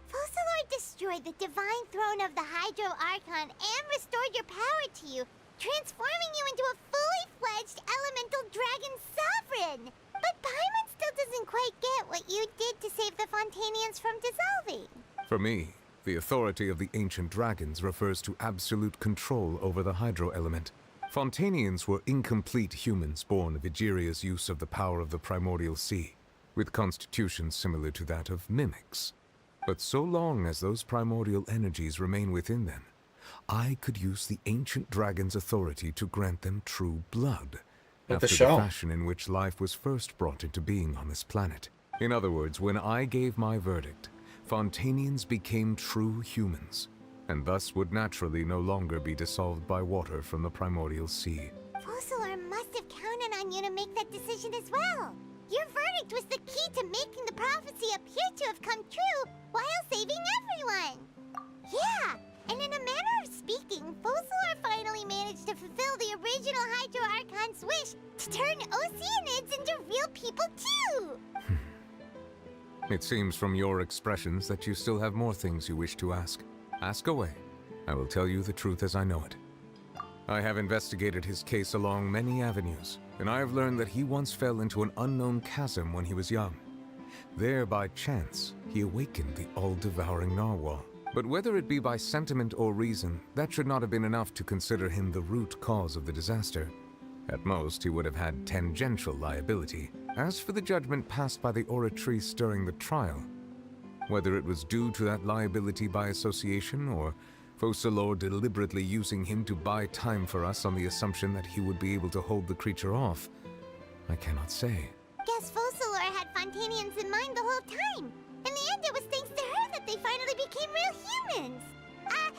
Focalor destroyed the divine throne of the Hydro Archon and restored your power to you, transforming you into a fully fledged elemental dragon sovereign! But Paimon still doesn't quite get what you did to save the Fontainians from dissolving. For me, the authority of the ancient dragons refers to absolute control over the hydro element. Fontainians were incomplete humans born of Egeria's use of the power of the primordial sea, with constitutions similar to that of mimics. But so long as those primordial energies remain within them, I could use the ancient dragon's authority to grant them true blood, Like after the show. fashion in which life was first brought into being on this planet. In other words, when I gave my verdict, Fontainians became true humans, and thus would naturally no longer be dissolved by water from the primordial sea. Focalor must have counted on you to make that decision as well. Your verdict was the key to making the prophecy appear to have come true while saving everyone. Yeah, and in a manner of speaking, Focalor finally managed to fulfill the original Hydro Archon's wish to turn Oceanids into real people too! It seems from your expressions that you still have more things you wish to ask. Ask away. I will tell you the truth as I know it. I have investigated his case along many avenues, and I have learned that he once fell into an unknown chasm when he was young. There, by chance, he awakened the all-devouring narwhal. But whether it be by sentiment or reason, that should not have been enough to consider him the root cause of the disaster. At most, he would have had tangential liability. As for the judgment passed by the oratrice during the trial, whether it was due to that liability by association, or Focalors deliberately using him to buy time for us on the assumption that he would be able to hold the creature off, I cannot say. Guess Focalors had Fontainians in mind the whole time. In the end, it was thanks to her that they finally became real humans. Hang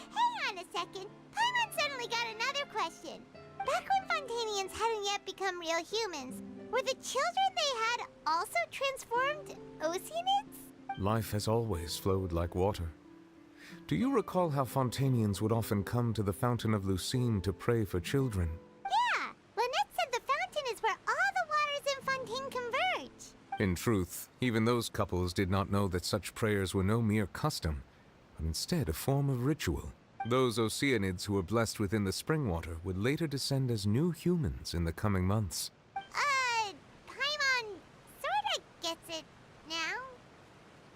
on a second. Paimon suddenly got another question. Back when Fontainians hadn't yet become real humans, were the children they had also transformed Oceanids? Life has always flowed like water. Do you recall how Fontainians would often come to the Fountain of Lucine to pray for children? Yeah, Lynette said the fountain is where all the waters in Fontaine converge. In truth, even those couples did not know that such prayers were no mere custom, but instead a form of ritual. Those Oceanids who were blessed within the spring water would later descend as new humans in the coming months. Paimon sorta gets it now.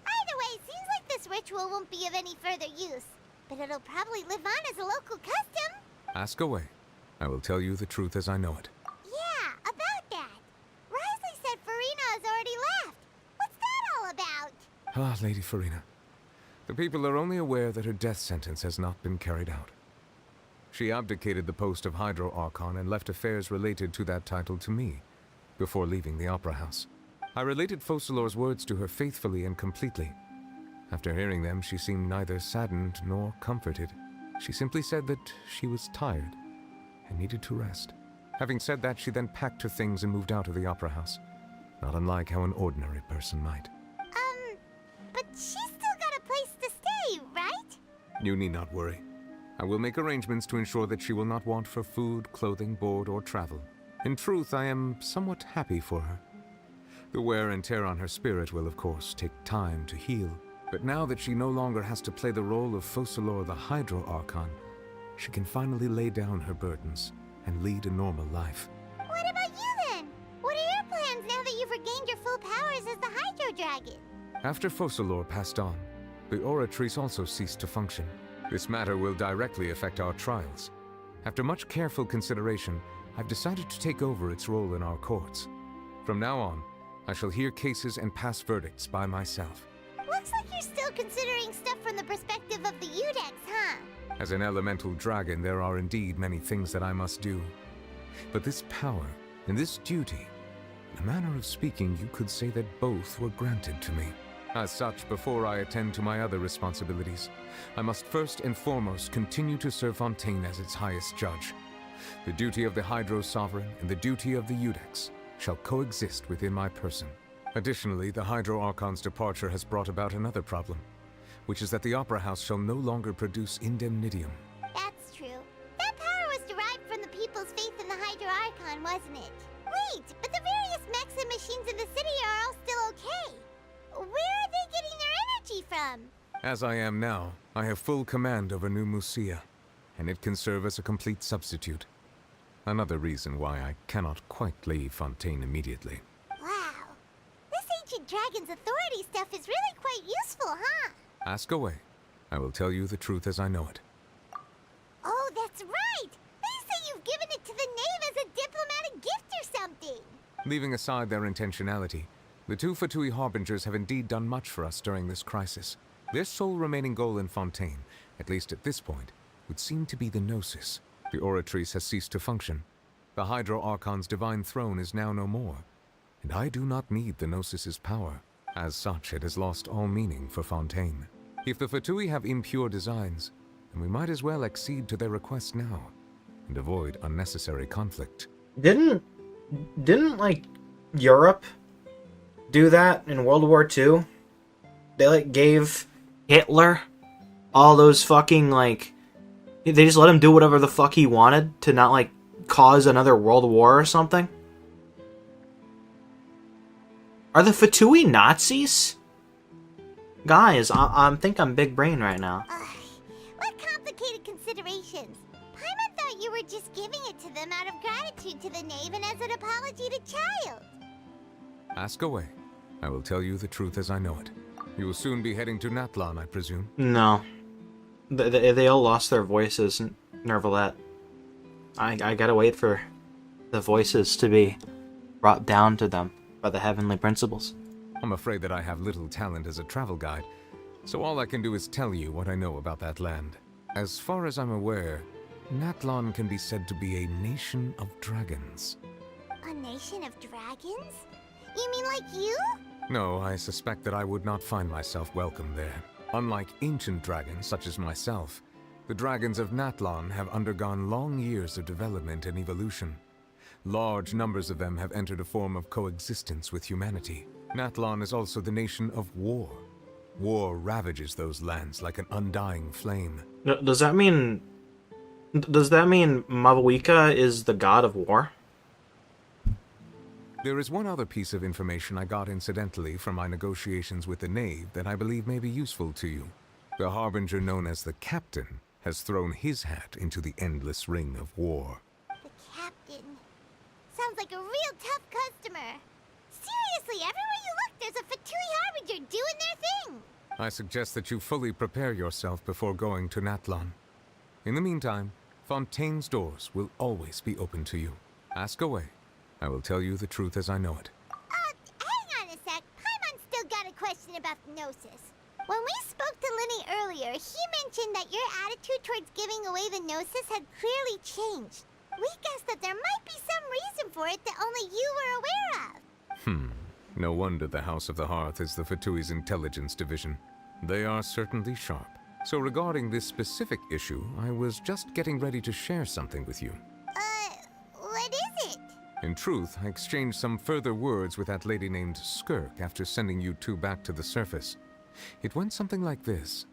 Either way, seems like this ritual won't be of any further use, but it'll probably live on as a local custom. Ask away. I will tell you the truth as I know it. Yeah, about that. Risley said Farina has already left. What's that all about? Ah, Lady Farina. The people are only aware that her death sentence has not been carried out. She abdicated the post of Hydro Archon and left affairs related to that title to me, before leaving the Opera House. I related Focalors' words to her faithfully and completely. After hearing them, she seemed neither saddened nor comforted. She simply said that she was tired and needed to rest. Having said that, she then packed her things and moved out of the Opera House, not unlike how an ordinary person might. But she's still got a place to stay, right? You need not worry. I will make arrangements to ensure that she will not want for food, clothing, board, or travel. In truth, I am somewhat happy for her. The wear and tear on her spirit will, of course, take time to heal. But now that she no longer has to play the role of Focalors the Hydro Archon, she can finally lay down her burdens and lead a normal life. What about you then? What are your plans now that you've regained your full powers as the Hydro Dragon? After Focalors passed on, the Oratrice also ceased to function. This matter will directly affect our trials. After much careful consideration, I've decided to take over its role in our courts. From now on, I shall hear cases and pass verdicts by myself. Looks like you're still considering stuff from the perspective of the Udex, huh? As an elemental dragon, there are indeed many things that I must do. But this power and this duty, in a manner of speaking, you could say that both were granted to me. As such, before I attend to my other responsibilities, I must first and foremost continue to serve Fontaine as its highest judge. The duty of the Hydro Sovereign and the duty of the Udex shall coexist within my person. Additionally, the Hydro Archon's departure has brought about another problem, which is that the Opera House shall no longer produce indemnitium. That's true. That power was derived from the people's faith in the Hydro Archon, wasn't it? Wait, but the various mechs and machines in the city are all still okay. Where are they getting their energy from? As I am now, I have full command over New Musia, and it can serve as a complete substitute. Another reason why I cannot quite leave Fontaine immediately. Wow. This ancient dragon's authority stuff is really quite useful, huh? Ask away. I will tell you the truth as I know it. Oh, that's right! They say you've given it to the knave as a diplomatic gift or something! Leaving aside their intentionality, the two Fatui Harbingers have indeed done much for us during this crisis. Their sole remaining goal in Fontaine, at least at this point, would seem to be the Gnosis. The Oratrice has ceased to function. The Hydro Archon's divine throne is now no more, and I do not need the Gnosis's power. As such, it has lost all meaning for Fontaine. If the Fatui have impure designs, then we might as well accede to their request now, and avoid unnecessary conflict. Didn't like Europe do that in World War II? They like gave Hitler all those fucking like, they just let him do whatever the fuck he wanted to not like cause another world war or something? Are the Fatui Nazis? Guys, I think I'm big brain right now. complicated considerations. Paimon thought you were just giving it to them out of gratitude to the knave and as an apology to Child. Ask away. I will tell you the truth as I know it. You will soon be heading to Natlan, I presume? No. They all lost their voices, Nervalette. I gotta wait for the voices to be brought down to them by the heavenly principles. I'm afraid that I have little talent as a travel guide, so all I can do is tell you what I know about that land. As far as I'm aware, Natlan can be said to be a nation of dragons. A nation of dragons? You mean like you? No, I suspect that I would not find myself welcome there. Unlike ancient dragons such as myself, the dragons of Natlan have undergone long years of development and evolution. Large numbers of them have entered a form of coexistence with humanity. Natlan is also the nation of war. War ravages those lands like an undying flame. Does that mean Mavuika is the god of war? There is one other piece of information I got incidentally from my negotiations with the knave that I believe may be useful to you. The harbinger known as the Captain has thrown his hat into the endless ring of war. The Captain. Sounds like a real tough customer. Seriously, everywhere you look, there's a Fatui harbinger doing their thing. I suggest that you fully prepare yourself before going to Natlan. In the meantime, Fontaine's doors will always be open to you. Ask away. I will tell you the truth as I know it. Hang on a sec. Paimon's still got a question about the Gnosis. When we spoke to Linny earlier, he mentioned that your attitude towards giving away the Gnosis had clearly changed. We guessed that there might be some reason for it that only you were aware of. No wonder the House of the Hearth is the Fatui's intelligence division. They are certainly sharp. So regarding this specific issue, I was just getting ready to share something with you. What is it? In truth, I exchanged some further words with that lady named Skirk after sending you two back to the surface. It went something like this.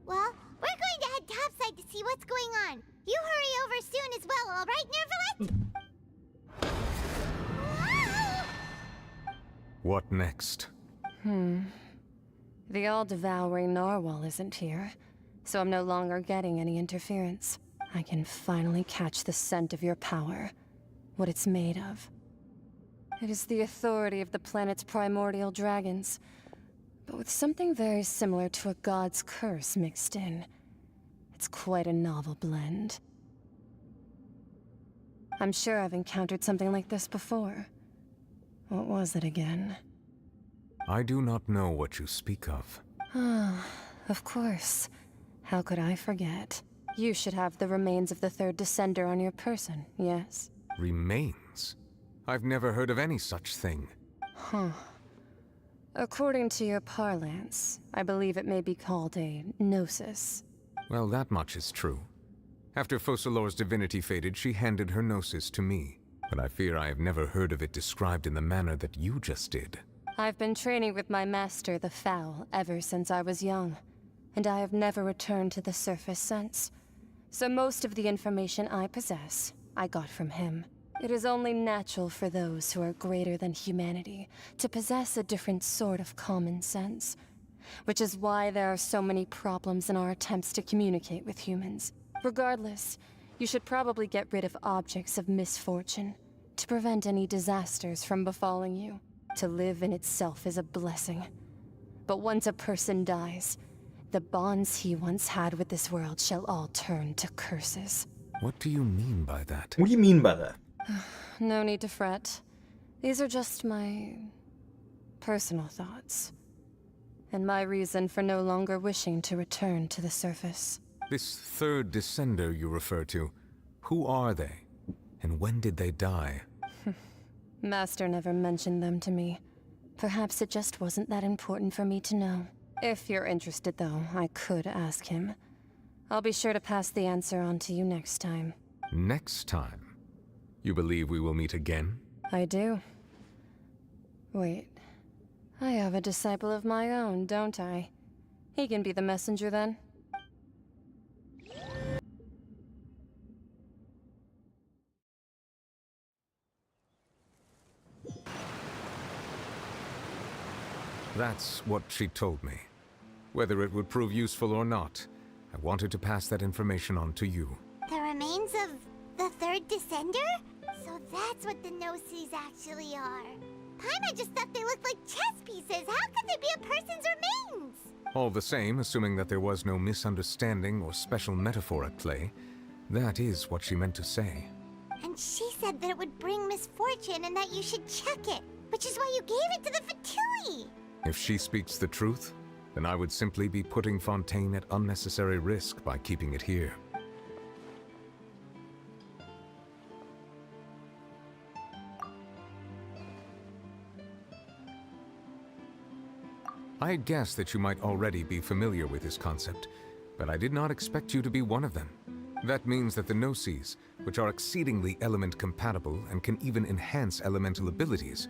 Well, we're going to head topside to see what's going on. You hurry over soon as well, all right, Nervalette? What next? The all-devouring narwhal isn't here, so I'm no longer getting any interference. I can finally catch the scent of your power, what it's made of. It is the authority of the planet's primordial dragons, but with something very similar to a god's curse mixed in. It's quite a novel blend. I'm sure I've encountered something like this before. What was it again? I do not know what you speak of. Ah, of course. How could I forget? You should have the remains of the third descender on your person, yes? Remains? I've never heard of any such thing. Huh. According to your parlance, I believe it may be called a gnosis. Well, that much is true. After Focalor's divinity faded, she handed her gnosis to me. But I fear I have never heard of it described in the manner that you just did. I've been training with my master, the Foul, ever since I was young, and I have never returned to the surface since. So most of the information I possess, I got from him. It is only natural for those who are greater than humanity to possess a different sort of common sense, which is why there are so many problems in our attempts to communicate with humans. Regardless, you should probably get rid of objects of misfortune to prevent any disasters from befalling you. To live in itself is a blessing. But once a person dies, the bonds he once had with this world shall all turn to curses. What do you mean by that? What do you mean by that? No need to fret. These are just my personal thoughts, and my reason for no longer wishing to return to the surface. This third descender you refer to, who are they? And when did they die? Master never mentioned them to me. Perhaps it just wasn't that important for me to know. If you're interested, though, I could ask him. I'll be sure to pass the answer on to you next time. Next time? You believe we will meet again? I do. Wait. I have a disciple of my own, don't I? He can be the messenger then. That's what she told me. Whether it would prove useful or not, I wanted to pass that information on to you. The remains of the third descender? So that's what the no-sees actually are. Paimon just thought they looked like chess pieces. How could they be a person's remains? All the same, assuming that there was no misunderstanding or special metaphor at play, that is what she meant to say. And she said that it would bring misfortune and that you should check it, which is why you gave it to the Fatui. If she speaks the truth, then I would simply be putting Fontaine at unnecessary risk by keeping it here. I guessed that you might already be familiar with this concept, but I did not expect you to be one of them. That means that the no-sees, which are exceedingly element-compatible and can even enhance elemental abilities,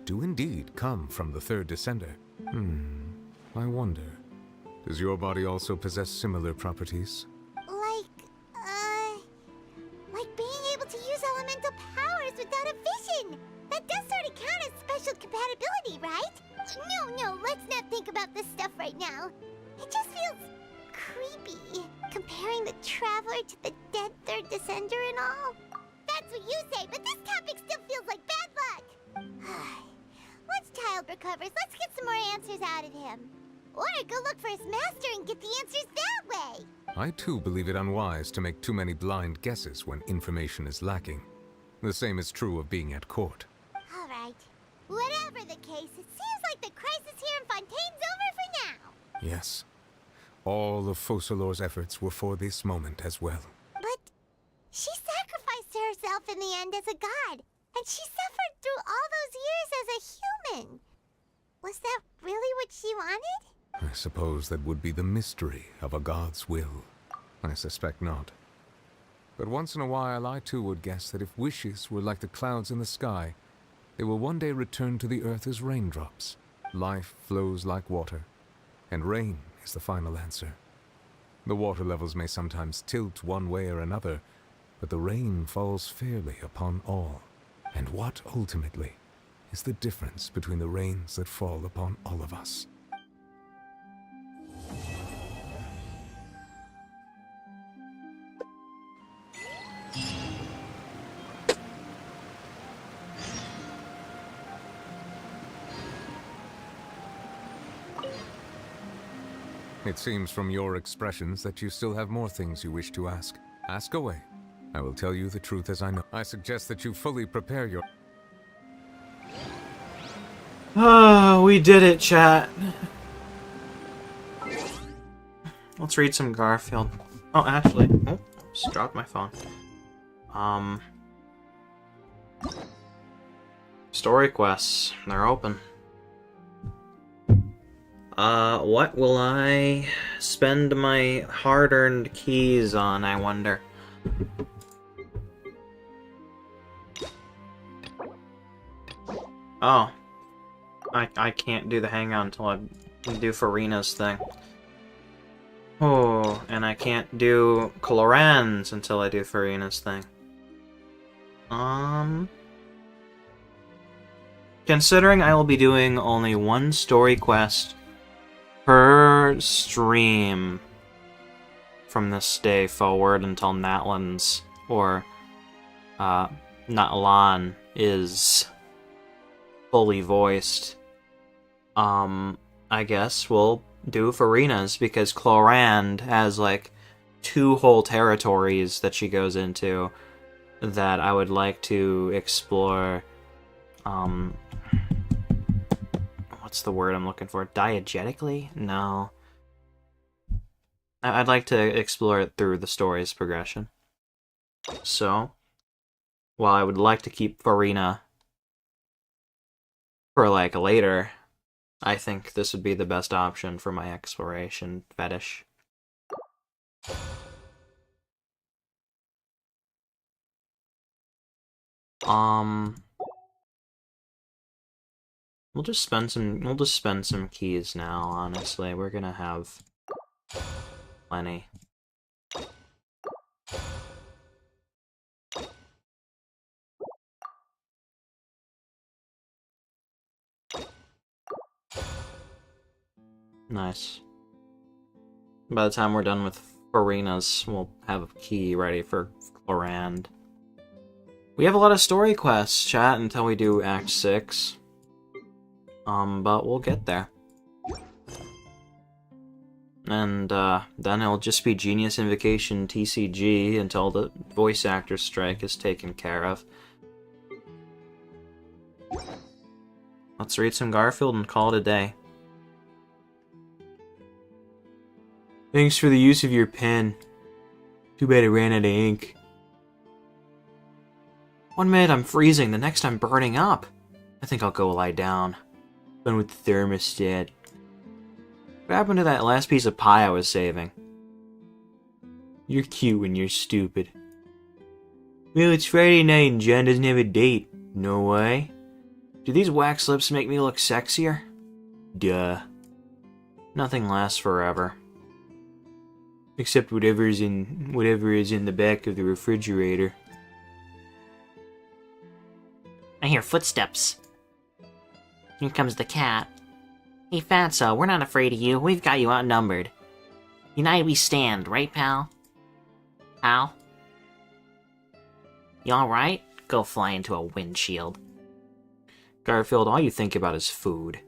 do indeed come from the third descender. I wonder, does your body also possess similar properties? Like being able to use elemental powers without a vision. That does sort of count as special compatibility, right? No, let's not think about this stuff right now. It just feels creepy, comparing the Traveler to the dead third descender and all. That's what you say, but this topic still feels like bad luck. Once Child recovers, let's get some more answers out of him. Or go look for his master and get the answers that way. I too believe it unwise to make too many blind guesses when information is lacking. The same is true of being at court. All right. Whatever the case, it seems like the crisis here in Fontaine's over for now. Yes. All of Focalor's efforts were for this moment as well. But she sacrificed herself in the end as a god, and she suffered through all those years as a human. Was that really what she wanted? I suppose that would be the mystery of a god's will. I suspect not. But once in a while, I too would guess that if wishes were like the clouds in the sky, they will one day return to the earth as raindrops. Life flows like water, and rain is the final answer. The water levels may sometimes tilt one way or another, but the rain falls fairly upon all. And what, ultimately, is the difference between the rains that fall upon all of us? It seems from your expressions that you still have more things you wish to ask. Ask away. I will tell you the truth as I know. I suggest that you fully prepare your... Oh, we did it, chat. Let's read some Garfield. Oh, actually, just dropped my phone. Story quests, they're open. What will I spend my hard-earned keys on, I wonder? Oh. I can't do the hangout until I do Farina's thing. Oh, and I can't do Coloran's until I do Farina's thing. Considering I will be doing only one story quest per stream from this day forward until Natlan's or Natlan is fully voiced, I guess we'll do Farina's because Clorand has like 2 whole territories that she goes into that I would like to explore. What's the word I'm looking for? Diegetically? No. I'd like to explore it through the story's progression. So, while I would like to keep Farina for like later, I think this would be the best option for my exploration fetish. We'll just spend some keys now, honestly. We're gonna have plenty. Nice. By the time we're done with Farina's, we'll have a key ready for Chlorand. We have a lot of story quests, chat, until we do Act 6. But we'll get there. And, then it'll just be Genius Invocation TCG until the voice actor strike is taken care of. Let's read some Garfield and call it a day. Thanks for the use of your pen. Too bad it ran out of ink. 1 minute I'm freezing, the next I'm burning up. I think I'll go lie down. Done with the thermostat. What happened to that last piece of pie I was saving? You're cute when you're stupid. Well, it's Friday night and John doesn't have a date. No way. Do these wax lips make me look sexier? Duh. Nothing lasts forever. Except whatever is in the back of the refrigerator. I hear footsteps. Here comes the cat. Hey, Fatso, we're not afraid of you. We've got you outnumbered. United we stand, right, pal? Pal? You alright? Go fly into a windshield. Garfield, all you think about is food.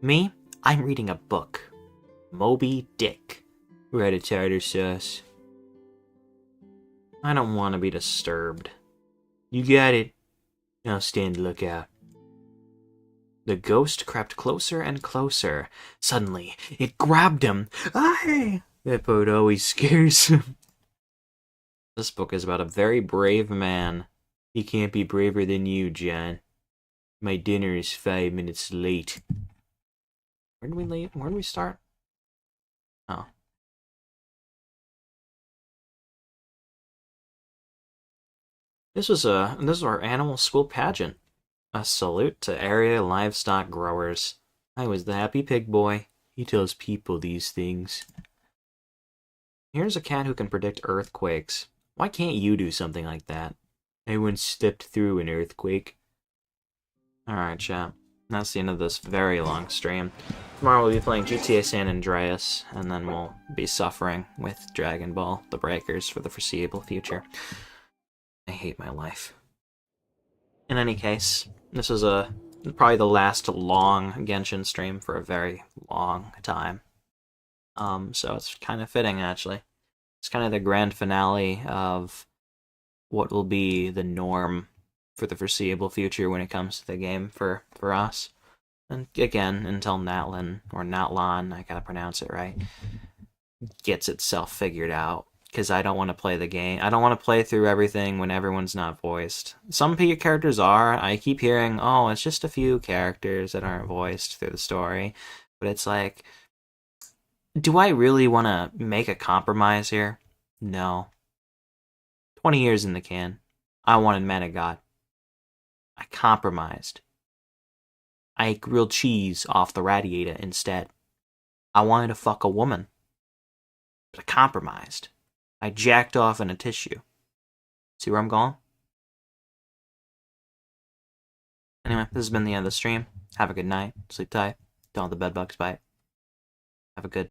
Me? I'm reading a book. Moby Dick. Red a tartar sauce. I don't want to be disturbed. You got it. I'll stand lookout. The ghost crept closer and closer. Suddenly, it grabbed him. Aye! That part always scares him. This book is about a very brave man. He can't be braver than you, John. My dinner is 5 minutes late. Where did we leave? Where did we start? Oh. This was our animal school pageant. A salute to area livestock growers. I was the happy pig boy. He tells people these things. Here's a cat who can predict earthquakes. Why can't you do something like that? I once stepped through an earthquake. Alright, chat. That's the end of this very long stream. Tomorrow we'll be playing GTA San Andreas, and then we'll be suffering with Dragon Ball The Breakers for the foreseeable future. I hate my life. In any case, this is probably the last long Genshin stream for a very long time. So it's kind of fitting, actually. It's kind of the grand finale of what will be the norm for the foreseeable future when it comes to the game for us. And again, until Natlan, or Natlan, I gotta pronounce it right, gets itself figured out. Because I don't want to play the game. I don't want to play through everything when everyone's not voiced. Some characters are. I keep hearing, oh, it's just a few characters that aren't voiced through the story. But it's like, do I really want to make a compromise here? No. 20 years in the can. I wanted Man of God. I compromised. I grilled cheese off the radiator instead. I wanted to fuck a woman. But I compromised. I jacked off in a tissue. See where I'm going? Anyway, this has been the end of the stream. Have a good night. Sleep tight. Don't let the bedbugs bite. Have a good